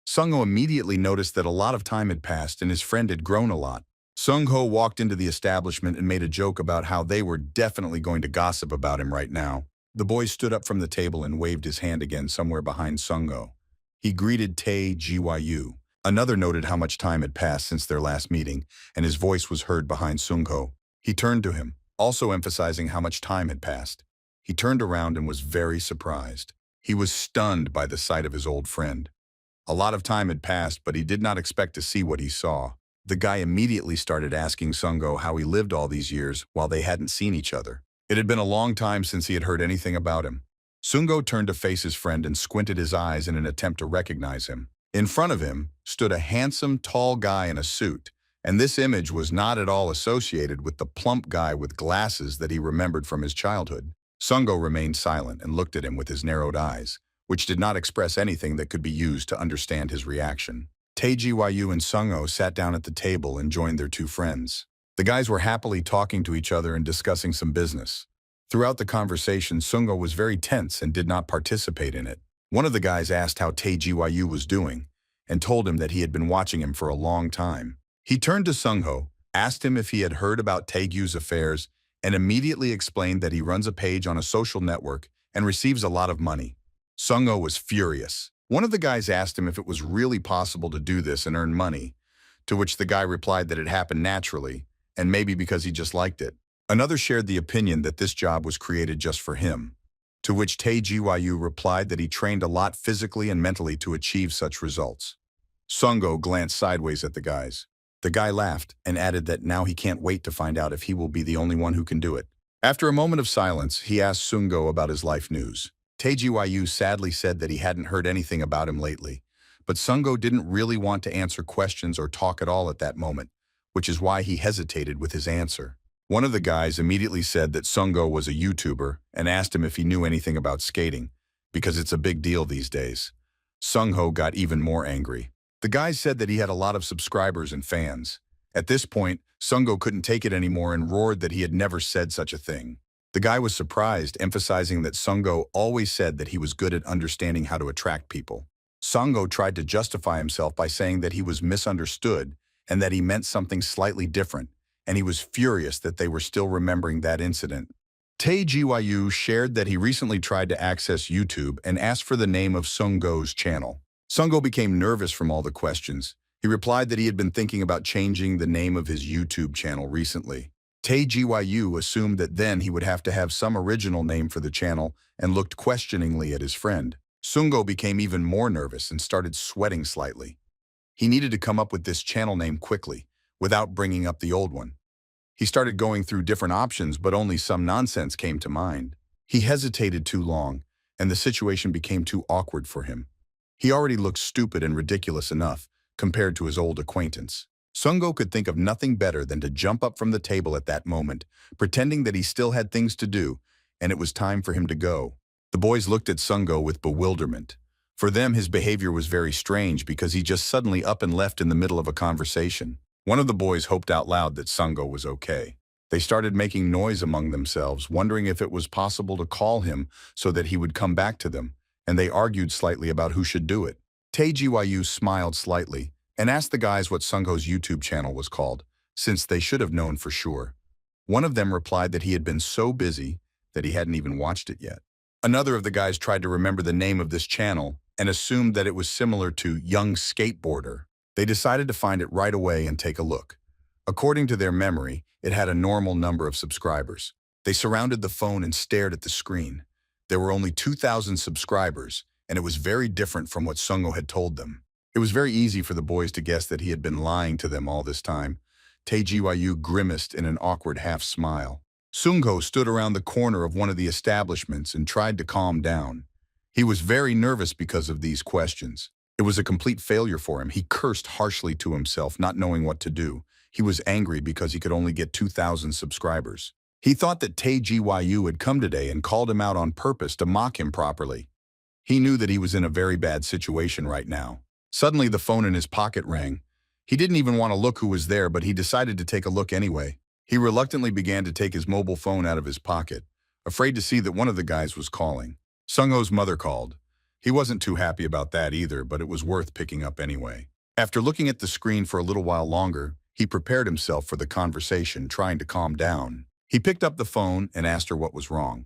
S1: Sungho immediately noticed that a lot of time had passed and his friend had grown a lot. Sungho walked into the establishment and made a joke about how they were definitely going to gossip about him right now. The boy stood up from the table and waved his hand again somewhere behind Sungho. He greeted Tae Gyu. Another noted how much time had passed since their last meeting, and his voice was heard behind Sungho. He turned to him, also emphasizing how much time had passed. He turned around and was very surprised. He was stunned by the sight of his old friend. A lot of time had passed, but he did not expect to see what he saw. The guy immediately started asking Sungho how he lived all these years while they hadn't seen each other. It had been a long time since he had heard anything about him. Sungho turned to face his friend and squinted his eyes in an attempt to recognize him. In front of him stood a handsome, tall guy in a suit, and this image was not at all associated with the plump guy with glasses that he remembered from his childhood. Sungho remained silent and looked at him with his narrowed eyes, which did not express anything that could be used to understand his reaction. Tae Gyu and Sungho sat down at the table and joined their two friends. The guys were happily talking to each other and discussing some business. Throughout the conversation, Sungho was very tense and did not participate in it. One of the guys asked how Tae Gyu was doing, and told him that he had been watching him for a long time. He turned to Sungho, asked him if he had heard about Tae Gyu's affairs, and immediately explained that he runs a page on a social network and receives a lot of money. Sungho was furious. One of the guys asked him if it was really possible to do this and earn money, to which the guy replied that it happened naturally, and maybe because he just liked it. Another shared the opinion that this job was created just for him, to which Tae Gyu replied that he trained a lot physically and mentally to achieve such results. Sungho glanced sideways at the guys. The guy laughed and added that now he can't wait to find out if he will be the only one who can do it. After a moment of silence, he asked Sungho about his life news. Tae Gyu sadly said that he hadn't heard anything about him lately, but Sungho didn't really want to answer questions or talk at all at that moment, which is why he hesitated with his answer. One of the guys immediately said that Sungho was a YouTuber and asked him if he knew anything about skating, because it's a big deal these days. Sungho got even more angry. The guy said that he had a lot of subscribers and fans. At this point, Sungho couldn't take it anymore and roared that he had never said such a thing. The guy was surprised, emphasizing that Sungho always said that he was good at understanding how to attract people. Sungho tried to justify himself by saying that he was misunderstood and that he meant something slightly different, and he was furious that they were still remembering that incident. Tae Gyu shared that he recently tried to access YouTube and asked for the name of Sunggo's channel. Sunggo became nervous from all the questions. He replied that he had been thinking about changing the name of his YouTube channel recently. Tae Gyu assumed that then he would have to have some original name for the channel and looked questioningly at his friend. Sunggo became even more nervous and started sweating slightly. He needed to come up with this channel name quickly, without bringing up the old one. He started going through different options, but only some nonsense came to mind. He hesitated too long, and the situation became too awkward for him. He already looked stupid and ridiculous enough, compared to his old acquaintance. Sunggo could think of nothing better than to jump up from the table at that moment, pretending that he still had things to do, and it was time for him to go. The boys looked at Sunggo with bewilderment. For them, his behavior was very strange because he just suddenly up and left in the middle of a conversation. One of the boys hoped out loud that Sunggo was okay. They started making noise among themselves, wondering if it was possible to call him so that he would come back to them, and they argued slightly about who should do it. Tae Gyu smiled slightly and asked the guys what Sunggo's YouTube channel was called, since they should have known for sure. One of them replied that he had been so busy that he hadn't even watched it yet. Another of the guys tried to remember the name of this channel and assumed that it was similar to Young Skateboarder. They decided to find it right away and take a look. According to their memory, it had a normal number of subscribers. They surrounded the phone and stared at the screen. There were only 2,000 subscribers, and it was very different from what Sunggo had told them. It was very easy for the boys to guess that he had been lying to them all this time. Tae Gyu grimaced in an awkward half-smile. Sungho stood around the corner of one of the establishments and tried to calm down. He was very nervous because of these questions. It was a complete failure for him. He cursed harshly to himself, not knowing what to do. He was angry because he could only get 2,000 subscribers. He thought that Tae Gyu had come today and called him out on purpose to mock him properly. He knew that he was in a very bad situation right now. Suddenly, the phone in his pocket rang. He didn't even want to look who was there, but he decided to take a look anyway. He reluctantly began to take his mobile phone out of his pocket, afraid to see that one of the guys was calling. Sungho's mother called. He wasn't too happy about that either, but it was worth picking up anyway. After looking at the screen for a little while longer, he prepared himself for the conversation, trying to calm down. He picked up the phone and asked her what was wrong.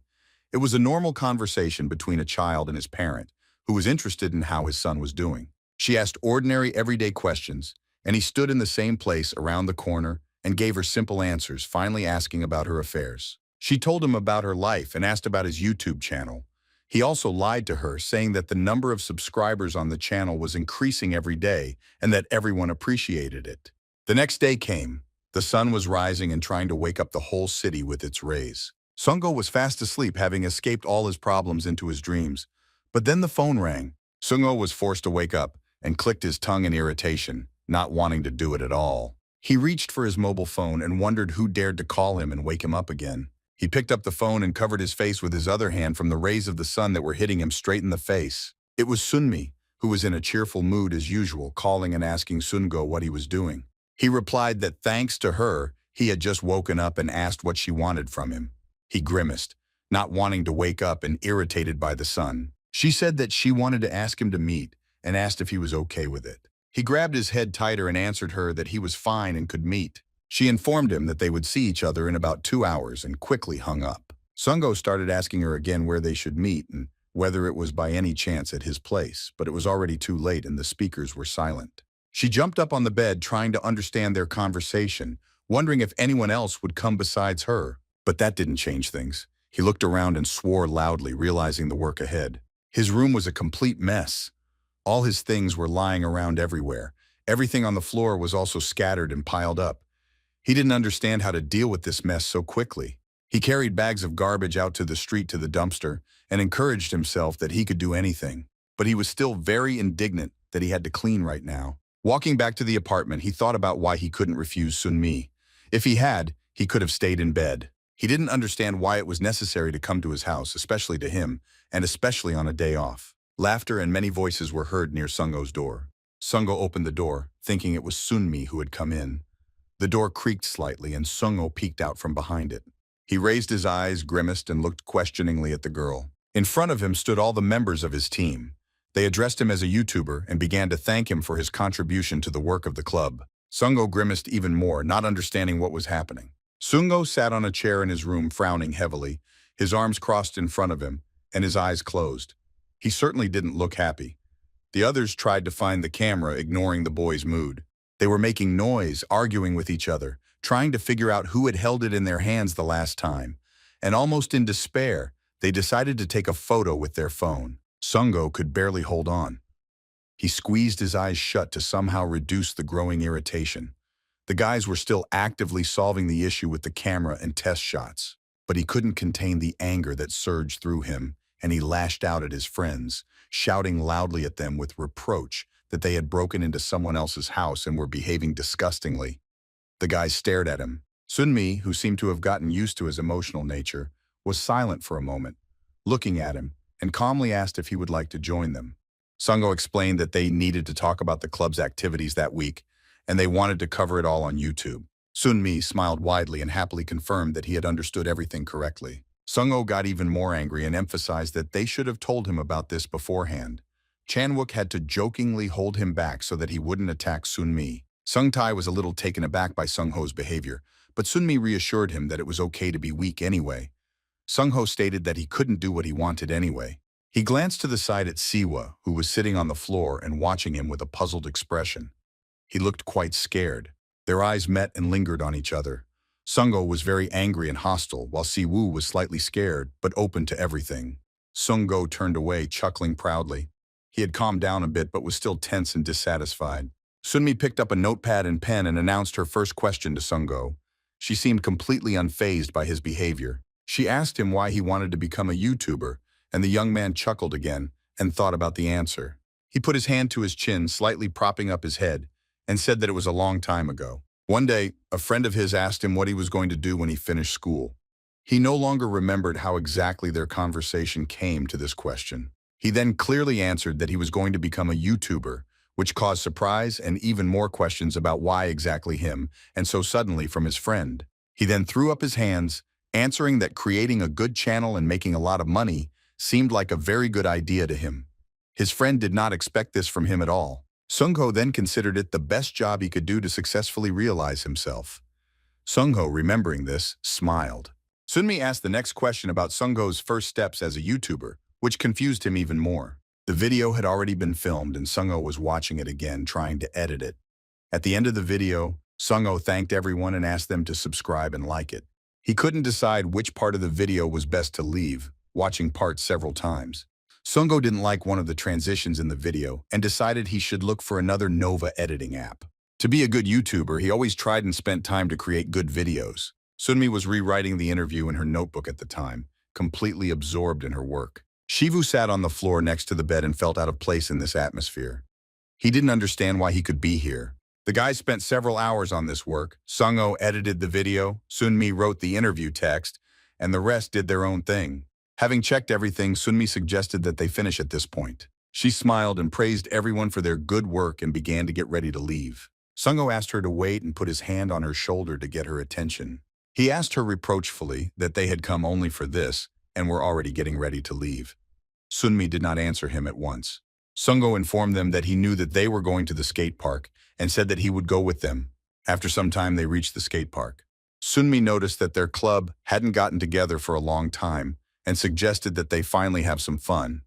S1: It was a normal conversation between a child and his parent, who was interested in how his son was doing. She asked ordinary, everyday questions, and he stood in the same place around the corner and gave her simple answers, finally asking about her affairs. She told him about her life and asked about his YouTube channel. He also lied to her, saying that the number of subscribers on the channel was increasing every day and that everyone appreciated it. The next day came. The sun was rising and trying to wake up the whole city with its rays. Sungho was fast asleep, having escaped all his problems into his dreams. But then the phone rang. Sungho was forced to wake up and clicked his tongue in irritation, not wanting to do it at all. He reached for his mobile phone and wondered who dared to call him and wake him up again. He picked up the phone and covered his face with his other hand from the rays of the sun that were hitting him straight in the face. It was Sunmi, who was in a cheerful mood as usual, calling and asking Sungho what he was doing. He replied that thanks to her, he had just woken up and asked what she wanted from him. He grimaced, not wanting to wake up and irritated by the sun. She said that she wanted to ask him to meet and asked if he was okay with it. He grabbed his head tighter and answered her that he was fine and could meet. She informed him that they would see each other in about 2 hours and quickly hung up. Sungho started asking her again where they should meet and whether it was by any chance at his place, but it was already too late and the speakers were silent. She jumped up on the bed trying to understand their conversation, wondering if anyone else would come besides her. But that didn't change things. He looked around and swore loudly, realizing the work ahead. His room was a complete mess. All his things were lying around everywhere. Everything on the floor was also scattered and piled up. He didn't understand how to deal with this mess so quickly. He carried bags of garbage out to the street to the dumpster and encouraged himself that he could do anything. But he was still very indignant that he had to clean right now. Walking back to the apartment, he thought about why he couldn't refuse Sunmi. If he had, he could have stayed in bed. He didn't understand why it was necessary to come to his house, especially to him, and especially on a day off. Laughter and many voices were heard near Sungho's door. Sungho opened the door, thinking it was Sunmi who had come in. The door creaked slightly and Sungho peeked out from behind it. He raised his eyes, grimaced, and looked questioningly at the girl. In front of him stood all the members of his team. They addressed him as a YouTuber and began to thank him for his contribution to the work of the club. Sungho grimaced even more, not understanding what was happening. Sungho sat on a chair in his room, frowning heavily. His arms crossed in front of him, and his eyes closed. He certainly didn't look happy. The others tried to find the camera, ignoring the boy's mood. They were making noise, arguing with each other, trying to figure out who had held it in their hands the last time. And almost in despair, they decided to take a photo with their phone. Sungo could barely hold on. He squeezed his eyes shut to somehow reduce the growing irritation. The guys were still actively solving the issue with the camera and test shots, but he couldn't contain the anger that surged through him, and he lashed out at his friends, shouting loudly at them with reproach that they had broken into someone else's house and were behaving disgustingly. The guys stared at him. Sunmi, who seemed to have gotten used to his emotional nature, was silent for a moment, looking at him, and calmly asked if he would like to join them. Sungo explained that they needed to talk about the club's activities that week, and they wanted to cover it all on YouTube. Sunmi smiled widely and happily confirmed that he had understood everything correctly. Sungo got even more angry and emphasized that they should have told him about this beforehand. Chanwook had to jokingly hold him back so that he wouldn't attack Sunmi. Sungtae was a little taken aback by Sungho's behavior, but Sunmi reassured him that it was okay to be weak anyway. Sungho stated that he couldn't do what he wanted anyway. He glanced to the side at Siwa, who was sitting on the floor and watching him with a puzzled expression. He looked quite scared. Their eyes met and lingered on each other. Sungo was very angry and hostile, while Siwoo was slightly scared, but open to everything. Sungo turned away, chuckling proudly. He had calmed down a bit, but was still tense and dissatisfied. Sunmi picked up a notepad and pen and announced her first question to Sungo. She seemed completely unfazed by his behavior. She asked him why he wanted to become a YouTuber, and the young man chuckled again and thought about the answer. He put his hand to his chin, slightly propping up his head, and said that it was a long time ago. One day, a friend of his asked him what he was going to do when he finished school. He no longer remembered how exactly their conversation came to this question. He then clearly answered that he was going to become a YouTuber, which caused surprise and even more questions about why exactly him, and so suddenly from his friend. He then threw up his hands, answering that creating a good channel and making a lot of money seemed like a very good idea to him. His friend did not expect this from him at all. Sungho then considered it the best job he could do to successfully realize himself. Sungho, remembering this, smiled. Sunmi asked the next question about Sungho's first steps as a YouTuber, which confused him even more. The video had already been filmed and Sungho was watching it again, trying to edit it. At the end of the video, Sungho thanked everyone and asked them to subscribe and like it. He couldn't decide which part of the video was best to leave, watching parts several times. Sungho didn't like one of the transitions in the video and decided he should look for another Nova editing app. To be a good YouTuber, he always tried and spent time to create good videos. Sunmi was rewriting the interview in her notebook at the time, completely absorbed in her work. Shivu sat on the floor next to the bed and felt out of place in this atmosphere. He didn't understand why he could be here. The guys spent several hours on this work. Sungho edited the video, Sunmi wrote the interview text, and the rest did their own thing. Having checked everything, Sunmi suggested that they finish at this point. She smiled and praised everyone for their good work and began to get ready to leave. Sungho asked her to wait and put his hand on her shoulder to get her attention. He asked her reproachfully that they had come only for this and were already getting ready to leave. Sunmi did not answer him at once. Sungho informed them that he knew that they were going to the skate park and said that he would go with them. After some time, they reached the skate park. Sunmi noticed that their club hadn't gotten together for a long time and suggested that they finally have some fun.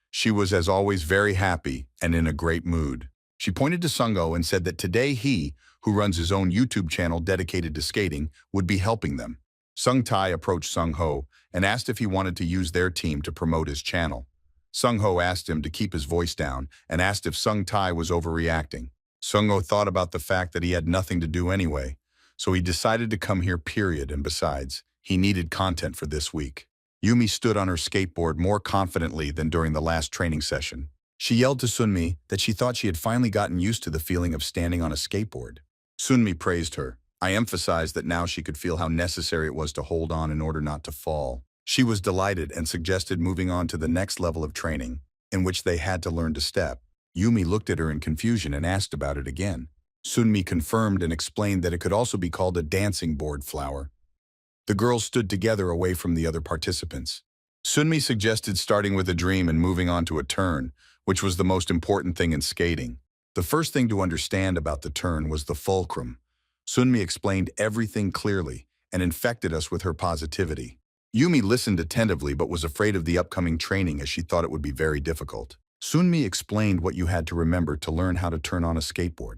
S1: She was, as always, very happy and in a great mood. She pointed to Sungho and said that today he, who runs his own YouTube channel dedicated to skating, would be helping them. Sungtae approached Sungho and asked if he wanted to use their team to promote his channel. Sungho asked him to keep his voice down and asked if Sungtae was overreacting. Sungho thought about the fact that he had nothing to do anyway, so he decided to come here, period, and besides, he needed content for this week. Yumi stood on her skateboard more confidently than during the last training session. She yelled to Sunmi that she thought she had finally gotten used to the feeling of standing on a skateboard. Sunmi praised her. I emphasized that now she could feel how necessary it was to hold on in order not to fall. She was delighted and suggested moving on to the next level of training, in which they had to learn to step. Yumi looked at her in confusion and asked about it again. Sunmi confirmed and explained that it could also be called a dancing board flower. The girls stood together away from the other participants. Sunmi suggested starting with a dream and moving on to a turn, which was the most important thing in skating. The first thing to understand about the turn was the fulcrum. Sunmi explained everything clearly and infected us with her positivity. Yumi listened attentively but was afraid of the upcoming training as she thought it would be very difficult. Sunmi explained what you had to remember to learn how to turn on a skateboard.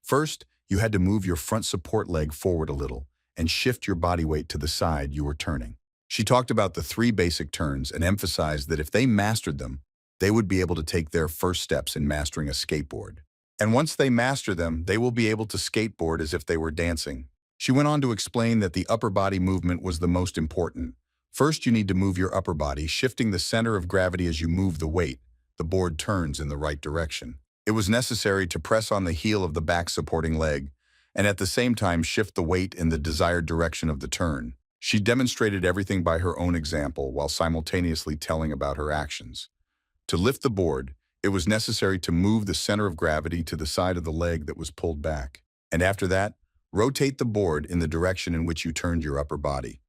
S1: First, you had to move your front support leg forward a little and shift your body weight to the side you were turning. She talked about the 3 basic turns and emphasized that if they mastered them, they would be able to take their first steps in mastering a skateboard. And once they master them, they will be able to skateboard as if they were dancing. She went on to explain that the upper body movement was the most important. First, you need to move your upper body, shifting the center of gravity as you move the weight. The board turns in the right direction. It was necessary to press on the heel of the back supporting leg, and at the same time shift the weight in the desired direction of the turn. She demonstrated everything by her own example while simultaneously telling about her actions. To lift the board, it was necessary to move the center of gravity to the side of the leg that was pulled back. And after that, rotate the board in the direction in which you turned your upper body.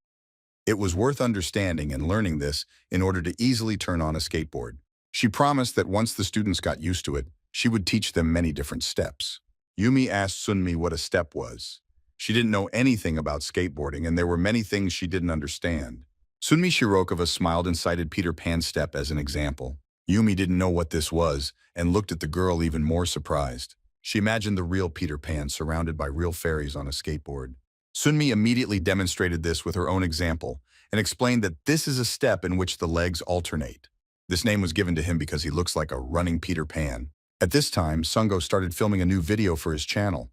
S1: It was worth understanding and learning this in order to easily turn on a skateboard. She promised that once the students got used to it, she would teach them many different steps. Yumi asked Sunmi what a step was. She didn't know anything about skateboarding, and there were many things she didn't understand. Sunmi Shirokova smiled and cited Peter Pan's step as an example. Yumi didn't know what this was and looked at the girl even more surprised. She imagined the real Peter Pan surrounded by real fairies on a skateboard. Sunmi immediately demonstrated this with her own example and explained that this is a step in which the legs alternate. This name was given to him because he looks like a running Peter Pan. At this time, Sungo started filming a new video for his channel.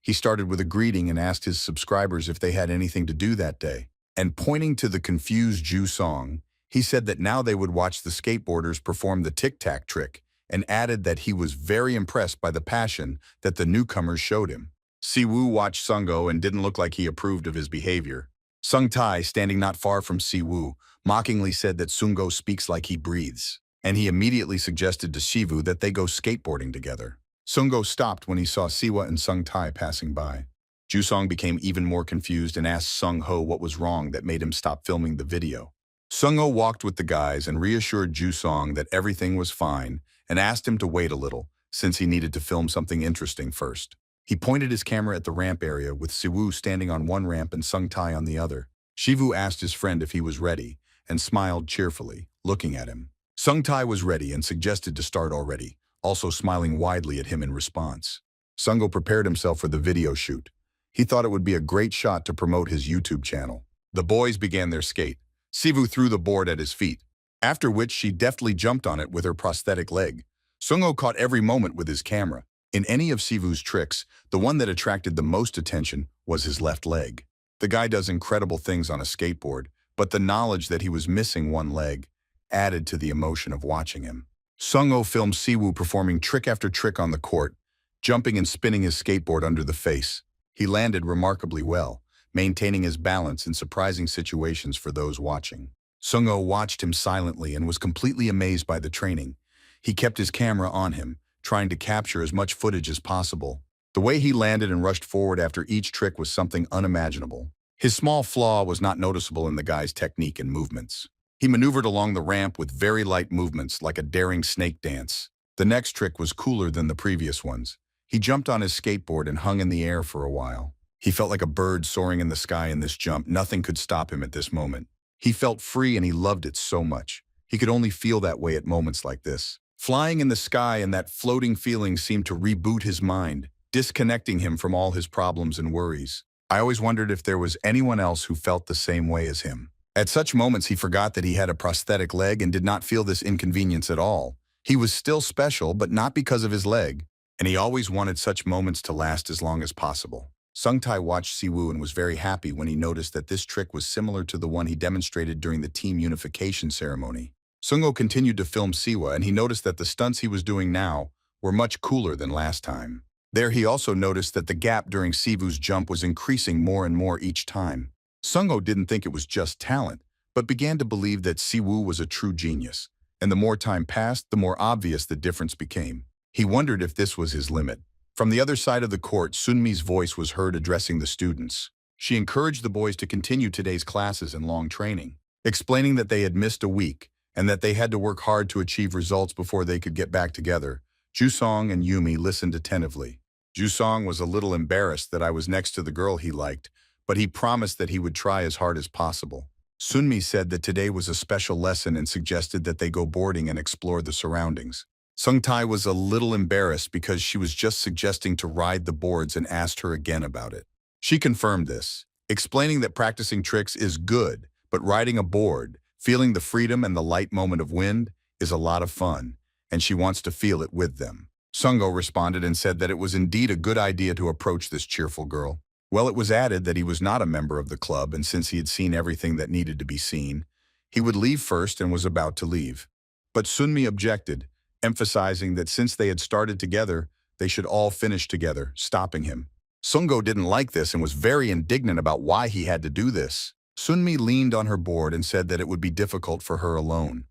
S1: He started with a greeting and asked his subscribers if they had anything to do that day. And pointing to the confused Ju Song, he said that now they would watch the skateboarders perform the tic-tac trick and added that he was very impressed by the passion that the newcomers showed him. Siwoo watched Sungo and didn't look like he approved of his behavior. Sung Tai, standing not far from Siwoo, mockingly said that Sungo speaks like he breathes, and he immediately suggested to Shivu that they go skateboarding together. Sungo stopped when he saw Siwa and Sung Tai passing by. Jusong became even more confused and asked Sung Ho what was wrong that made him stop filming the video. Sung Ho walked with the guys and reassured Jusong that everything was fine and asked him to wait a little, since he needed to film something interesting first. He pointed his camera at the ramp area with Siwoo standing on one ramp and Sung Tai on the other. Shivu asked his friend if he was ready and smiled cheerfully, looking at him. Sung Tai was ready and suggested to start already, also smiling widely at him in response. Sungo prepared himself for the video shoot. He thought it would be a great shot to promote his YouTube channel. The boys began their skate. Sivu threw the board at his feet, after which she deftly jumped on it with her prosthetic leg. Sungo caught every moment with his camera. In any of Sivu's tricks, the one that attracted the most attention was his left leg. The guy does incredible things on a skateboard, but the knowledge that he was missing one leg added to the emotion of watching him. Sungo filmed Siwoo performing trick after trick on the court, jumping and spinning his skateboard under the face. He landed remarkably well, maintaining his balance in surprising situations for those watching. Sungo watched him silently and was completely amazed by the training. He kept his camera on him, trying to capture as much footage as possible. The way he landed and rushed forward after each trick was something unimaginable. His small flaw was not noticeable in the guy's technique and movements. He maneuvered along the ramp with very light movements like a daring snake dance. The next trick was cooler than the previous ones. He jumped on his skateboard and hung in the air for a while. He felt like a bird soaring in the sky in this jump. Nothing could stop him at this moment. He felt free and he loved it so much. He could only feel that way at moments like this. Flying in the sky and that floating feeling seemed to reboot his mind, disconnecting him from all his problems and worries. I always wondered if there was anyone else who felt the same way as him. At such moments, he forgot that he had a prosthetic leg and did not feel this inconvenience at all. He was still special, but not because of his leg, and he always wanted such moments to last as long as possible. Sung Tai watched Siwoo and was very happy when he noticed that this trick was similar to the one he demonstrated during the team unification ceremony. Sungo continued to film Siwa, and he noticed that the stunts he was doing now were much cooler than last time. There he also noticed that the gap during Siwoo's jump was increasing more and more each time. Sungo didn't think it was just talent, but began to believe that Siwoo was a true genius, and the more time passed, the more obvious the difference became. He wondered if this was his limit. From the other side of the court, Sunmi's voice was heard addressing the students. She encouraged the boys to continue today's classes and long training, explaining that they had missed a week and that they had to work hard to achieve results before they could get back together. Jusong and Yumi listened attentively. Jusong was a little embarrassed that I was next to the girl he liked, but he promised that he would try as hard as possible. Sunmi said that today was a special lesson and suggested that they go boarding and explore the surroundings. Sungtae was a little embarrassed because she was just suggesting to ride the boards and asked her again about it. She confirmed this, explaining that practicing tricks is good, but riding a board, feeling the freedom and the light moment of wind, is a lot of fun, and she wants to feel it with them. Sungo responded and said that it was indeed a good idea to approach this cheerful girl. Well, it was added that he was not a member of the club, and since he had seen everything that needed to be seen, he would leave first and was about to leave. But Sunmi objected, emphasizing that since they had started together, they should all finish together, stopping him. Sungo didn't like this and was very indignant about why he had to do this. Sunmi leaned on her board and said that it would be difficult for her alone.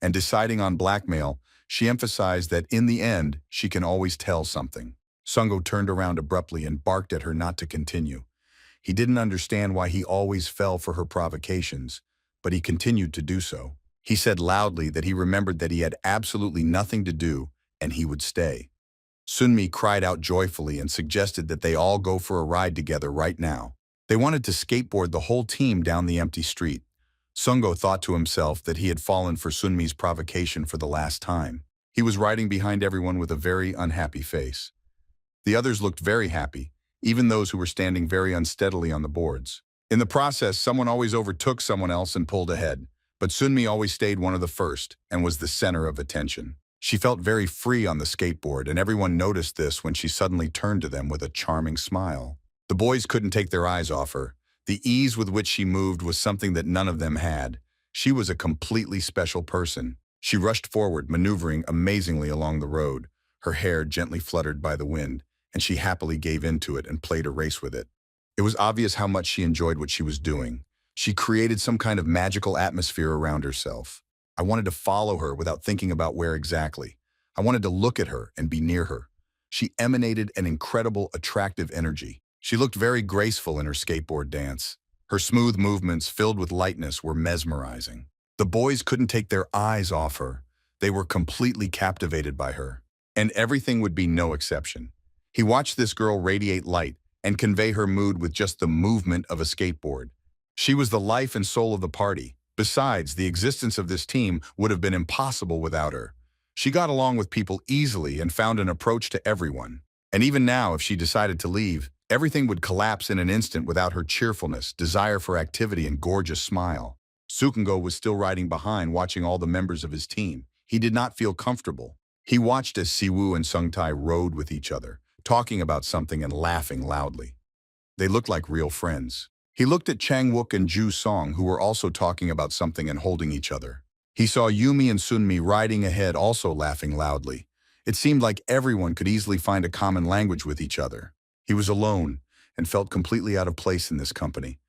S1: And deciding on blackmail, she emphasized that in the end, she can always tell something. Sungo turned around abruptly and barked at her not to continue. He didn't understand why he always fell for her provocations, but he continued to do so. He said loudly that he remembered that he had absolutely nothing to do and he would stay. Sunmi cried out joyfully and suggested that they all go for a ride together right now. They wanted to skateboard the whole team down the empty street. Sungo thought to himself that he had fallen for Sunmi's provocation for the last time. He was riding behind everyone with a very unhappy face. The others looked very happy, even those who were standing very unsteadily on the boards. In the process, someone always overtook someone else and pulled ahead, but Sunmi always stayed one of the first and was the center of attention. She felt very free on the skateboard, and everyone noticed this when she suddenly turned to them with a charming smile. The boys couldn't take their eyes off her. The ease with which she moved was something that none of them had. She was a completely special person. She rushed forward, maneuvering amazingly along the road. Her hair gently fluttered by the wind, and she happily gave in to it and played a race with it. It was obvious how much she enjoyed what she was doing. She created some kind of magical atmosphere around herself. I wanted to follow her without thinking about where exactly. I wanted to look at her and be near her. She emanated an incredible, attractive energy. She looked very graceful in her skateboard dance. Her smooth movements, filled with lightness, were mesmerizing. The boys couldn't take their eyes off her. They were completely captivated by her. And everything would be no exception. He watched this girl radiate light and convey her mood with just the movement of a skateboard. She was the life and soul of the party. Besides, the existence of this team would have been impossible without her. She got along with people easily and found an approach to everyone. And even now, if she decided to leave, everything would collapse in an instant without her cheerfulness, desire for activity, and gorgeous smile. Sukungo was still riding behind, watching all the members of his team. He did not feel comfortable. He watched as Siwoo and Sungtae rode with each other, talking about something and laughing loudly. They looked like real friends. He looked at Changwook and Ju Song, who were also talking about something and holding each other. He saw Yumi and Sunmi riding ahead, also laughing loudly. It seemed like everyone could easily find a common language with each other. He was alone and felt completely out of place in this company,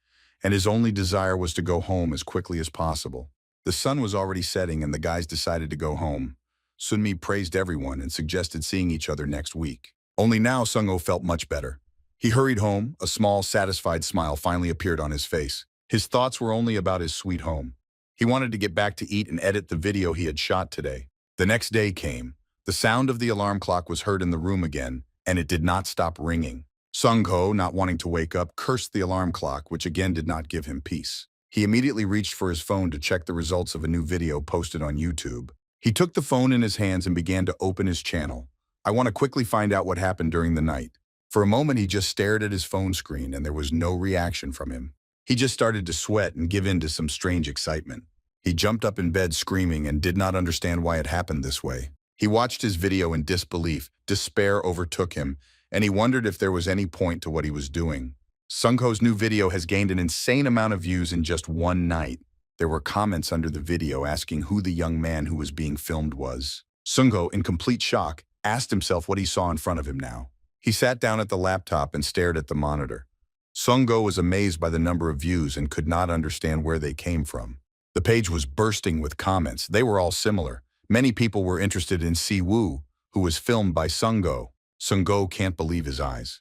S1: and his only desire was to go home as quickly as possible. The sun was already setting and the guys decided to go home. Sunmi praised everyone and suggested seeing each other next week. Only now Sungo felt much better. He hurried home. A small, satisfied smile finally appeared on his face. His thoughts were only about his sweet home. He wanted to get back to eat and edit the video he had shot today. The next day came. The sound of the alarm clock was heard in the room again, and it did not stop ringing. Sungho, not wanting to wake up, cursed the alarm clock, which again did not give him peace. He immediately reached for his phone to check the results of a new video posted on YouTube. He took the phone in his hands and began to open his channel. I want to quickly find out what happened during the night. For a moment, he just stared at his phone screen and there was no reaction from him. He just started to sweat and give in to some strange excitement. He jumped up in bed screaming and did not understand why it happened this way. He watched his video in disbelief. Despair overtook him, and he wondered if there was any point to what he was doing. Sungho's new video has gained an insane amount of views in just one night. There were comments under the video asking who the young man who was being filmed was. Sungho, in complete shock, asked himself what he saw in front of him now. He sat down at the laptop and stared at the monitor. Sungho was amazed by the number of views and could not understand where they came from. The page was bursting with comments. They were all similar. Many people were interested in Siwoo, who was filmed by Sungho. Sungho can't believe his eyes.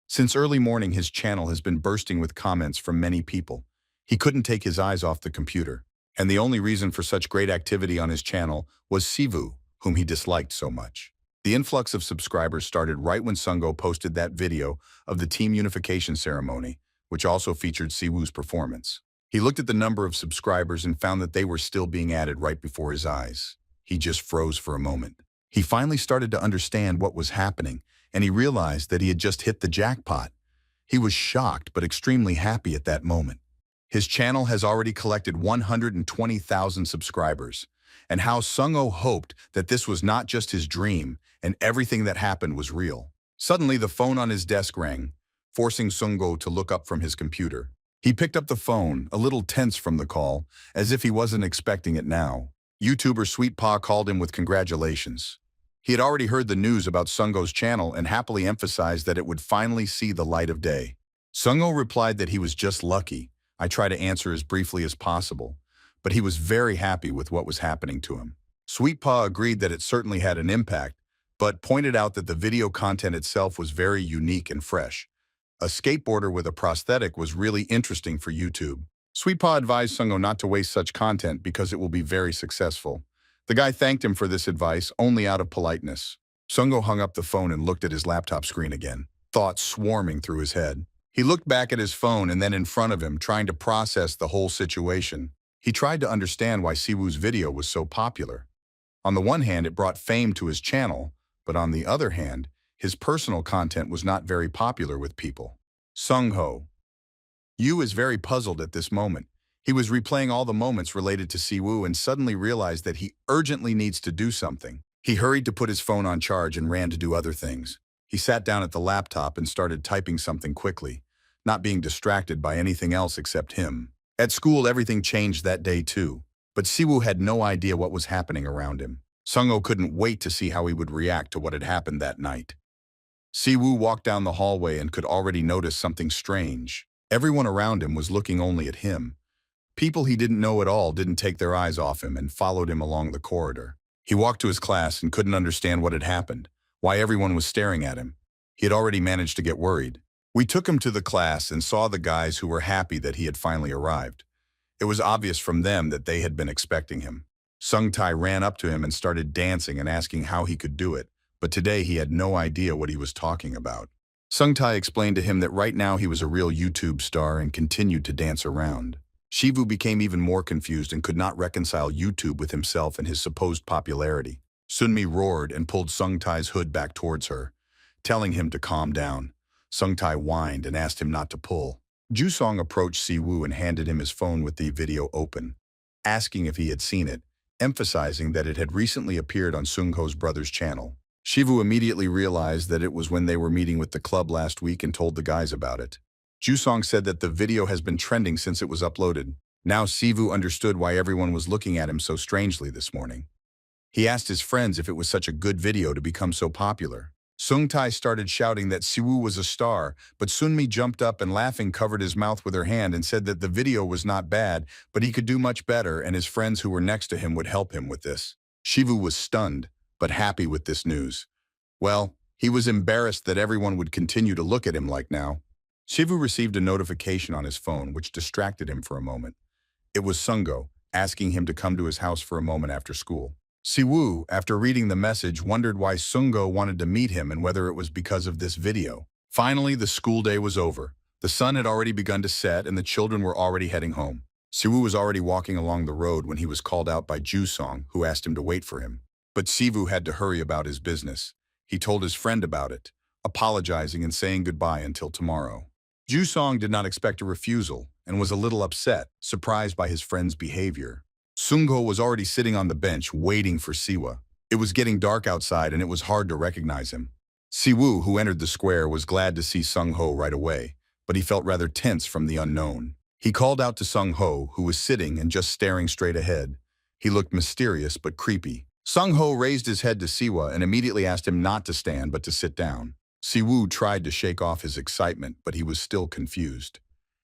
S1: Since early morning, his channel has been bursting with comments from many people. He couldn't take his eyes off the computer. And the only reason for such great activity on his channel was Siwoo, whom he disliked so much. The influx of subscribers started right when Sungho posted that video of the team unification ceremony, which also featured Siwoo's performance. He looked at the number of subscribers and found that they were still being added right before his eyes. He just froze for a moment. He finally started to understand what was happening, and he realized that he had just hit the jackpot. He was shocked but extremely happy at that moment. His channel has already collected 120,000 subscribers, and how Suho hoped that this was not just his dream and everything that happened was real. Suddenly, the phone on his desk rang, forcing Suho to look up from his computer. He picked up the phone, a little tense from the call, as if he wasn't expecting it now. YouTuber Sweet Pa called him with congratulations. He had already heard the news about Suho's channel and happily emphasized that it would finally see the light of day. Suho replied that he was just lucky. I tried to answer as briefly as possible, but he was very happy with what was happening to him. Sweet Pa agreed that it certainly had an impact, but pointed out that the video content itself was very unique and fresh. A skateboarder with a prosthetic was really interesting for YouTube. Sweet Pa advised Suho not to waste such content because it will be very successful. The guy thanked him for this advice only out of politeness. Suho hung up the phone and looked at his laptop screen again, thoughts swarming through his head. He looked back at his phone and then in front of him, trying to process the whole situation. He tried to understand why Siwoo's video was so popular. On the one hand, it brought fame to his channel, but on the other hand, his personal content was not very popular with people. Suho. Yu is very puzzled at this moment. He was replaying all the moments related to Siwoo and suddenly realized that he urgently needs to do something. He hurried to put his phone on charge and ran to do other things. He sat down at the laptop and started typing something quickly, not being distracted by anything else except him. At school, everything changed that day too, but Siwoo had no idea what was happening around him. Suho couldn't wait to see how he would react to what had happened that night. Siwoo walked down the hallway and could already notice something strange. Everyone around him was looking only at him. People he didn't know at all didn't take their eyes off him and followed him along the corridor. He walked to his class and couldn't understand what had happened, why everyone was staring at him. He had already managed to get worried. We took him to the class and saw the guys who were happy that he had finally arrived. It was obvious from them that they had been expecting him. Sung-tae ran up to him and started dancing and asking how he could do it, but today he had no idea what he was talking about. Sung-tae explained to him that right now he was a real YouTube star and continued to dance around. Siwoo became even more confused and could not reconcile YouTube with himself and his supposed popularity. Sunmi roared and pulled Sung-tae's hood back towards her, telling him to calm down. Sung-tae whined and asked him not to pull. Jusong approached Siwoo and handed him his phone with the video open, asking if he had seen it, emphasizing that it had recently appeared on Sungho's brother's channel. Siwoo immediately realized that it was when they were meeting with the club last week and told the guys about it. Jusong said that the video has been trending since it was uploaded. Now Siwoo understood why everyone was looking at him so strangely this morning. He asked his friends if it was such a good video to become so popular. Sung-tae started shouting that Siwoo was a star, but Sunmi jumped up and laughing covered his mouth with her hand and said that the video was not bad, but he could do much better and his friends who were next to him would help him with this. Siwoo was stunned, but happy with this news. Well, he was embarrassed that everyone would continue to look at him like now. Siwoo received a notification on his phone which distracted him for a moment. It was Sungo, asking him to come to his house for a moment after school. Siwoo, after reading the message, wondered why Sungo wanted to meet him and whether it was because of this video. Finally, the school day was over. The sun had already begun to set and the children were already heading home. Siwoo was already walking along the road when he was called out by Jusong, who asked him to wait for him. But Siwoo had to hurry about his business. He told his friend about it, apologizing and saying goodbye until tomorrow. Jusong did not expect a refusal and was a little upset, surprised by his friend's behavior. Sungho was already sitting on the bench waiting for Siwa. It was getting dark outside and it was hard to recognize him. Siwoo, who entered the square, was glad to see Sungho right away, but he felt rather tense from the unknown. He called out to Sungho, who was sitting and just staring straight ahead. He looked mysterious but creepy. Sungho raised his head to Siwa and immediately asked him not to stand but to sit down. Siwoo tried to shake off his excitement, but he was still confused.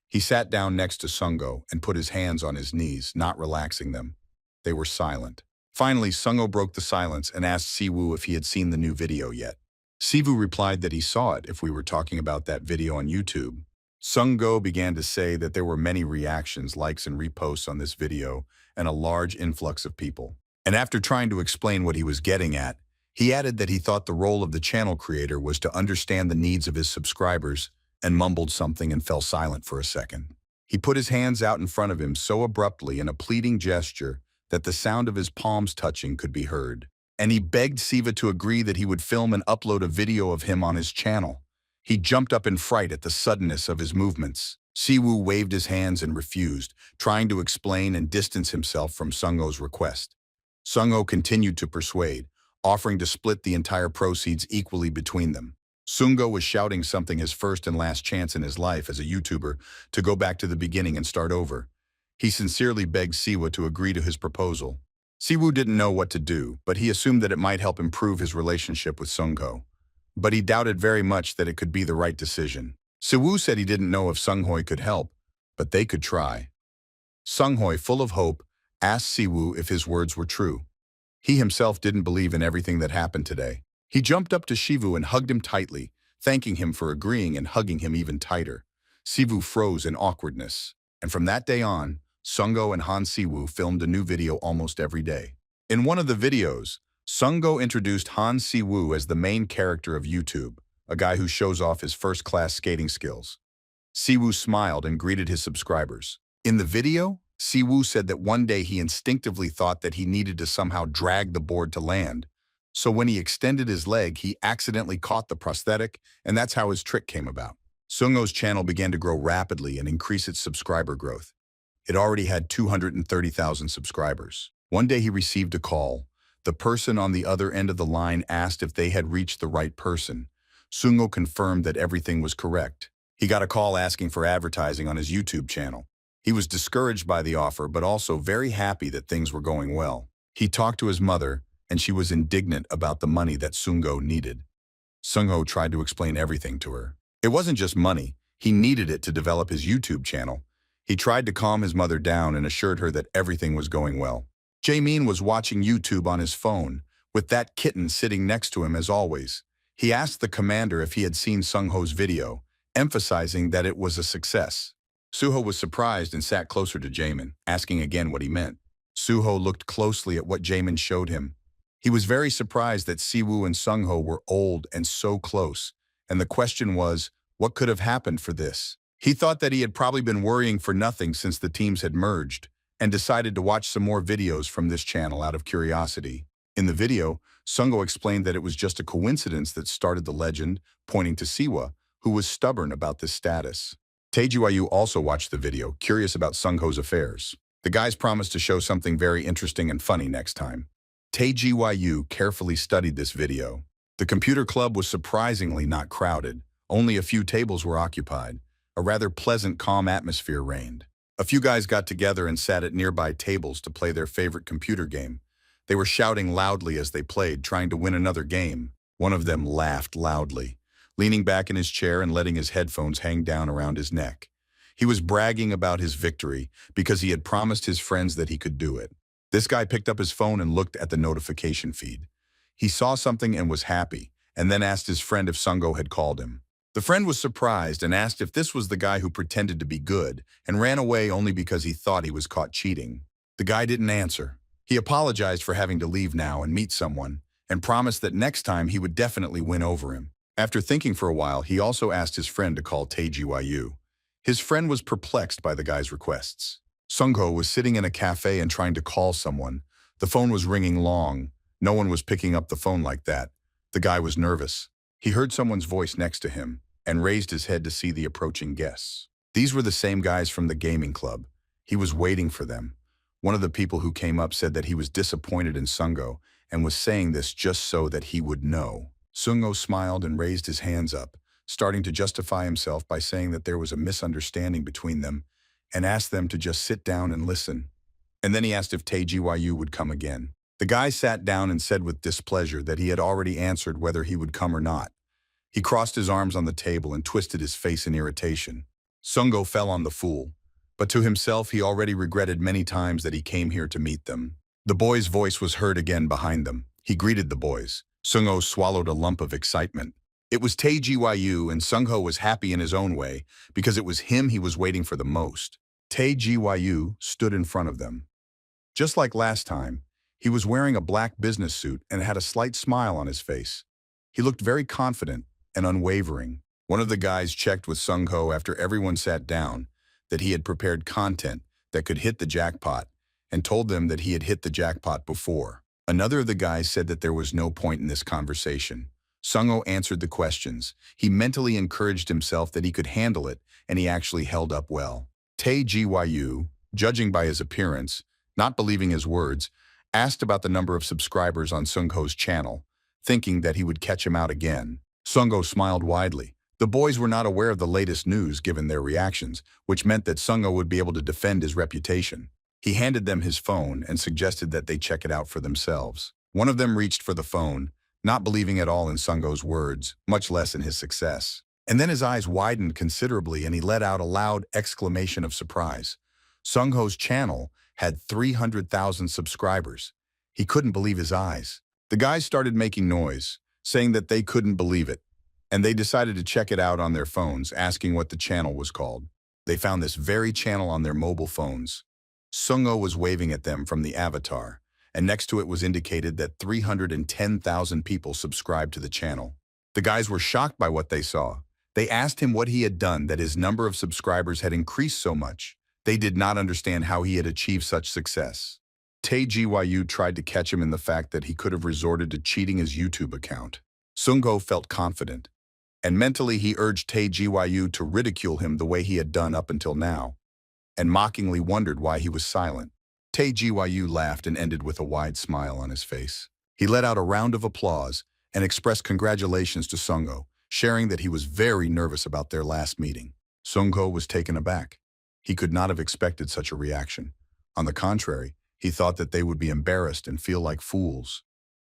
S1: He sat down next to Sungho and put his hands on his knees, not relaxing them. They were silent. Finally, Sungho broke the silence and asked Siwoo if he had seen the new video yet. Siwoo replied that he saw it if we were talking about that video on YouTube. Sungho began to say that there were many reactions, likes, and reposts on this video and a large influx of people. And after trying to explain what he was getting at, he added that he thought the role of the channel creator was to understand the needs of his subscribers and mumbled something and fell silent for a second. He put his hands out in front of him so abruptly in a pleading gesture that the sound of his palms touching could be heard. And he begged Siwa to agree that he would film and upload a video of him on his channel. He jumped up in fright at the suddenness of his movements. Siwoo waved his hands and refused, trying to explain and distance himself from Sungho's request. Sungho continued to persuade, offering to split the entire proceeds equally between them. Sungho was shouting something his first and last chance in his life as a YouTuber to go back to the beginning and start over. He sincerely begged Siwa to agree to his proposal. Siwoo didn't know what to do, but he assumed that it might help improve his relationship with Sungho. But he doubted very much that it could be the right decision. Siwoo said he didn't know if Sungho could help, but they could try. Sungho, full of hope, asked Siwoo if his words were true. He himself didn't believe in everything that happened today. He jumped up to Siwoo and hugged him tightly, thanking him for agreeing and hugging him even tighter. Siwoo froze in awkwardness, and from that day on, Sungho and Han Siwoo filmed a new video almost every day. In one of the videos, Sungho introduced Han Siwoo as the main character of YouTube, a guy who shows off his first-class skating skills. Siwoo smiled and greeted his subscribers. In the video, Siwoo said that one day he instinctively thought that he needed to somehow drag the board to land. So when he extended his leg, he accidentally caught the prosthetic, and that's how his trick came about. Sungho's channel began to grow rapidly and increase its subscriber growth. It already had 230,000 subscribers. One day he received a call. The person on the other end of the line asked if they had reached the right person. Sungho confirmed that everything was correct. He got a call asking for advertising on his YouTube channel. He was discouraged by the offer, but also very happy that things were going well. He talked to his mother, and she was indignant about the money that Sungho needed. Sungho tried to explain everything to her. It wasn't just money. He needed it to develop his YouTube channel. He tried to calm his mother down and assured her that everything was going well. Jamon was watching YouTube on his phone, with that kitten sitting next to him as always. He asked the commander if he had seen Sungho's video, emphasizing that it was a success. Suho was surprised and sat closer to Jamon, asking again what he meant. Suho looked closely at what Jamon showed him. He was very surprised that Siwoo and Sungho were old and so close, and the question was, what could have happened for this? He thought that he had probably been worrying for nothing since the teams had merged, and decided to watch some more videos from this channel out of curiosity. In the video, Sungho explained that it was just a coincidence that started the legend, pointing to Siwa, who was stubborn about this status. Tae-Ji-Woo also watched the video, curious about Sungho's affairs. The guys promised to show something very interesting and funny next time. Tae-Ji-Woo carefully studied this video. The computer club was surprisingly not crowded. Only a few tables were occupied. A rather pleasant, calm atmosphere reigned. A few guys got together and sat at nearby tables to play their favorite computer game. They were shouting loudly as they played, trying to win another game. One of them laughed loudly, leaning back in his chair and letting his headphones hang down around his neck. He was bragging about his victory because he had promised his friends that he could do it. This guy picked up his phone and looked at the notification feed. He saw something and was happy, and then asked his friend if Sungho had called him. The friend was surprised and asked if this was the guy who pretended to be good and ran away only because he thought he was caught cheating. The guy didn't answer. He apologized for having to leave now and meet someone, and promised that next time he would definitely win over him. After thinking for a while, he also asked his friend to call Tae-Ji-Woo. His friend was perplexed by the guy's requests. Sungho was sitting in a cafe and trying to call someone. The phone was ringing long. No one was picking up the phone like that. The guy was nervous. He heard someone's voice next to him and raised his head to see the approaching guests. These were the same guys from the gaming club. He was waiting for them. One of the people who came up said that he was disappointed in Sungho and was saying this just so that he would know. Sungho smiled and raised his hands up, starting to justify himself by saying that there was a misunderstanding between them, and asked them to just sit down and listen. And then he asked if Tae-Ji-Woo would come again. The guy sat down and said with displeasure that he had already answered whether he would come or not. He crossed his arms on the table and twisted his face in irritation. Sungho fell on the fool, but to himself he already regretted many times that he came here to meet them. The boy's voice was heard again behind them. He greeted the boys. Sungho swallowed a lump of excitement. It was Tae-Ji-Woo, and Sungho was happy in his own way because it was him he was waiting for the most. Tae-Ji-Woo stood in front of them. Just like last time, he was wearing a black business suit and had a slight smile on his face. He looked very confident and unwavering. One of the guys checked with Sungho after everyone sat down. that he had prepared content that could hit the jackpot and told them that he had hit the jackpot before. Another of the guys said that there was no point in this conversation. Suho answered the questions. He mentally encouraged himself that he could handle it, and he actually held up well. Tae Gyu, judging by his appearance, not believing his words, asked about the number of subscribers on Sungho's channel, thinking that he would catch him out again. Sungho smiled widely. The boys were not aware of the latest news given their reactions, which meant that Sungho would be able to defend his reputation. He handed them his phone and suggested that they check it out for themselves. One of them reached for the phone, not believing at all in Sungho's words, much less in his success. And then his eyes widened considerably and he let out a loud exclamation of surprise. Sungho's channel had 300,000 subscribers. He couldn't believe his eyes. The guys started making noise, saying that they couldn't believe it, and they decided to check it out on their phones, asking what the channel was called. They found this very channel on their mobile phones. Sungho was waving at them from the avatar, and next to it was indicated that 310,000 people subscribed to the channel. The guys were shocked by what they saw. They asked him what he had done that his number of subscribers had increased so much. They did not understand how he had achieved such success. Tae Gyu tried to catch him in the fact that he could have resorted to cheating his YouTube account. Sungho felt confident, and mentally he urged Tae Gyu to ridicule him the way he had done up until now, and mockingly wondered why he was silent. Tae Gyu laughed and ended with a wide smile on his face. He let out a round of applause and expressed congratulations to Sungho, sharing that he was very nervous about their last meeting. Sungho was taken aback. He could not have expected such a reaction. On the contrary, he thought that they would be embarrassed and feel like fools.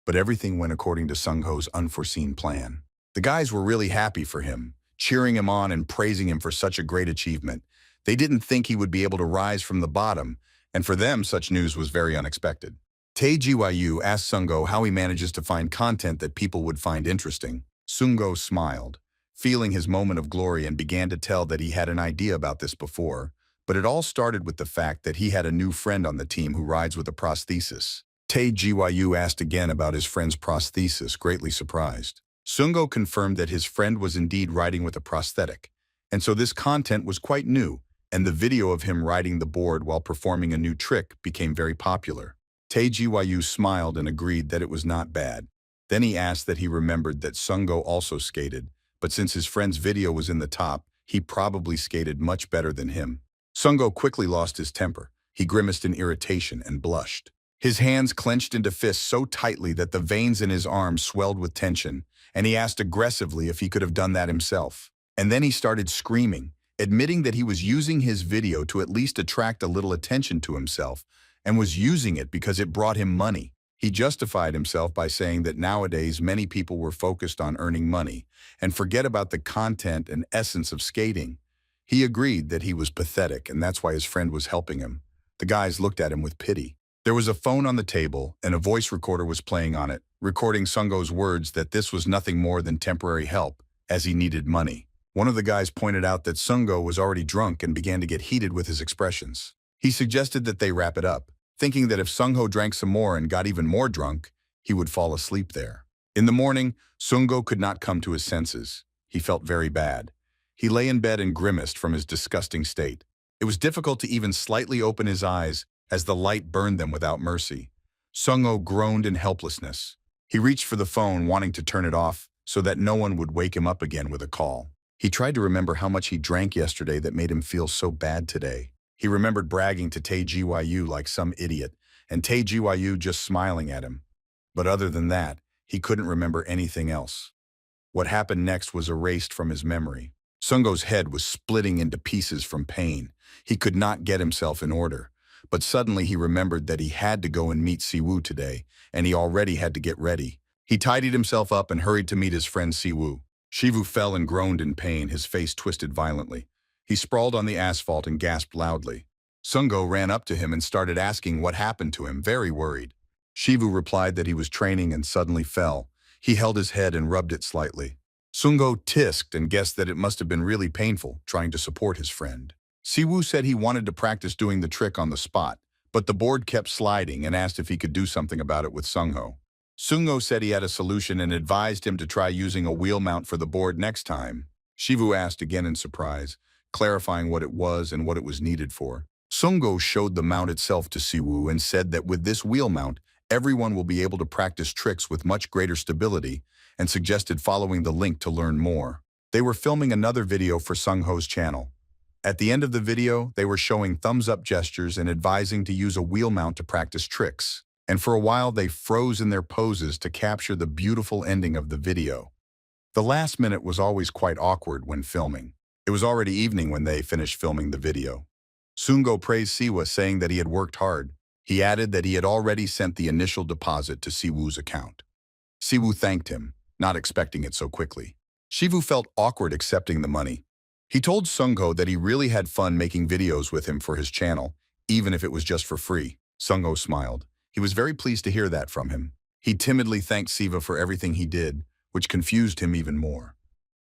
S1: But everything went according to Sungho's unforeseen plan. The guys were really happy for him, cheering him on and praising him for such a great achievement. They didn't think he would be able to rise from the bottom, and for them such news was very unexpected. Tae Gyu asked Sungho how he manages to find content that people would find interesting. Sungho smiled, feeling his moment of glory, and began to tell that he had an idea about this before, but it all started with the fact that he had a new friend on the team who rides with a prosthesis. Tae Gyu asked again about his friend's prosthesis, greatly surprised. Sungho confirmed that his friend was indeed riding with a prosthetic, and so this content was quite new, and the video of him riding the board while performing a new trick became very popular. Tae Gyu smiled and agreed that it was not bad. Then he asked that he remembered that Sungho also skated, but since his friend's video was in the top, he probably skated much better than him. Sungho quickly lost his temper. He grimaced in irritation and blushed. His hands clenched into fists so tightly that the veins in his arms swelled with tension, and he asked aggressively if he could have done that himself. And then he started screaming, admitting that he was using his video to at least attract a little attention to himself, and was using it because it brought him money. He justified himself by saying that nowadays many people were focused on earning money and forget about the content and essence of skating. He agreed that he was pathetic, and that's why his friend was helping him. The guys looked at him with pity. There was a phone on the table, and a voice recorder was playing on it, recording Sungho's words that this was nothing more than temporary help, as he needed money. One of the guys pointed out that Sungho was already drunk and began to get heated with his expressions. He suggested that they wrap it up, thinking that if Sungho drank some more and got even more drunk, he would fall asleep there. In the morning, Sungho could not come to his senses. He felt very bad. He lay in bed and grimaced from his disgusting state. It was difficult to even slightly open his eyes as the light burned them without mercy. Sungho groaned in helplessness. He reached for the phone, wanting to turn it off so that no one would wake him up again with a call. He tried to remember how much he drank yesterday that made him feel so bad today. He remembered bragging to Tae Gyu like some idiot, and Tae Gyu just smiling at him. But other than that, he couldn't remember anything else. What happened next was erased from his memory. Sungho's head was splitting into pieces from pain. He could not get himself in order. But suddenly he remembered that he had to go and meet Siwa today, and he already had to get ready. He tidied himself up and hurried to meet his friend Siwa. Siwa fell and groaned in pain, his face twisted violently. He sprawled on the asphalt and gasped loudly. Sungho ran up to him and started asking what happened to him, very worried. Siwa replied that he was training and suddenly fell. He held his head and rubbed it slightly. Sungho tisked and guessed that it must have been really painful, trying to support his friend. Siwa said he wanted to practice doing the trick on the spot, but the board kept sliding and asked if he could do something about it with Sungho. Sungho said he had a solution and advised him to try using a wheel mount for the board next time. Siwa asked again in surprise, clarifying what it was and what it was needed for. Sungo showed the mount itself to Siwoo and said that with this wheel mount, everyone will be able to practice tricks with much greater stability, and suggested following the link to learn more. They were filming another video for Sungho's channel. At the end of the video, they were showing thumbs-up gestures and advising to use a wheel mount to practice tricks. And for a while, they froze in their poses to capture the beautiful ending of the video. The last minute was always quite awkward when filming. It was already evening when they finished filming the video. Sungo praised Siwa, saying that he had worked hard. He added that he had already sent the initial deposit to Siwoo's account. Siwoo thanked him, not expecting it so quickly. Siwoo felt awkward accepting the money. He told Sungo that he really had fun making videos with him for his channel, even if it was just for free. Sungo smiled. He was very pleased to hear that from him. He timidly thanked Siwa for everything he did, which confused him even more.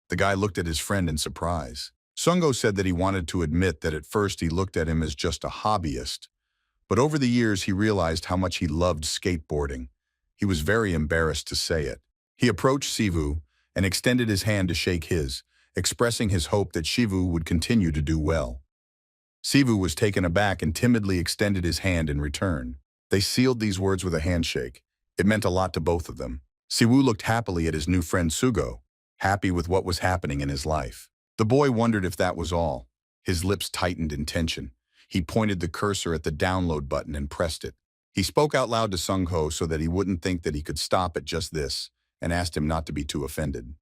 S1: The guy looked at his friend in surprise. Sungo said that he wanted to admit that at first he looked at him as just a hobbyist, but over the years he realized how much he loved skateboarding. He was very embarrassed to say it. He approached Siwoo and extended his hand to shake his, expressing his hope that Siwoo would continue to do well. Siwoo was taken aback and timidly extended his hand in return. They sealed these words with a handshake. It meant a lot to both of them. Siwoo looked happily at his new friend Sugo, happy with what was happening in his life. The boy wondered if that was all. His lips tightened in tension. He pointed the cursor at the download button and pressed it. He spoke out loud to Sungho so that he wouldn't think that he could stop at just this, and asked him not to be too offended.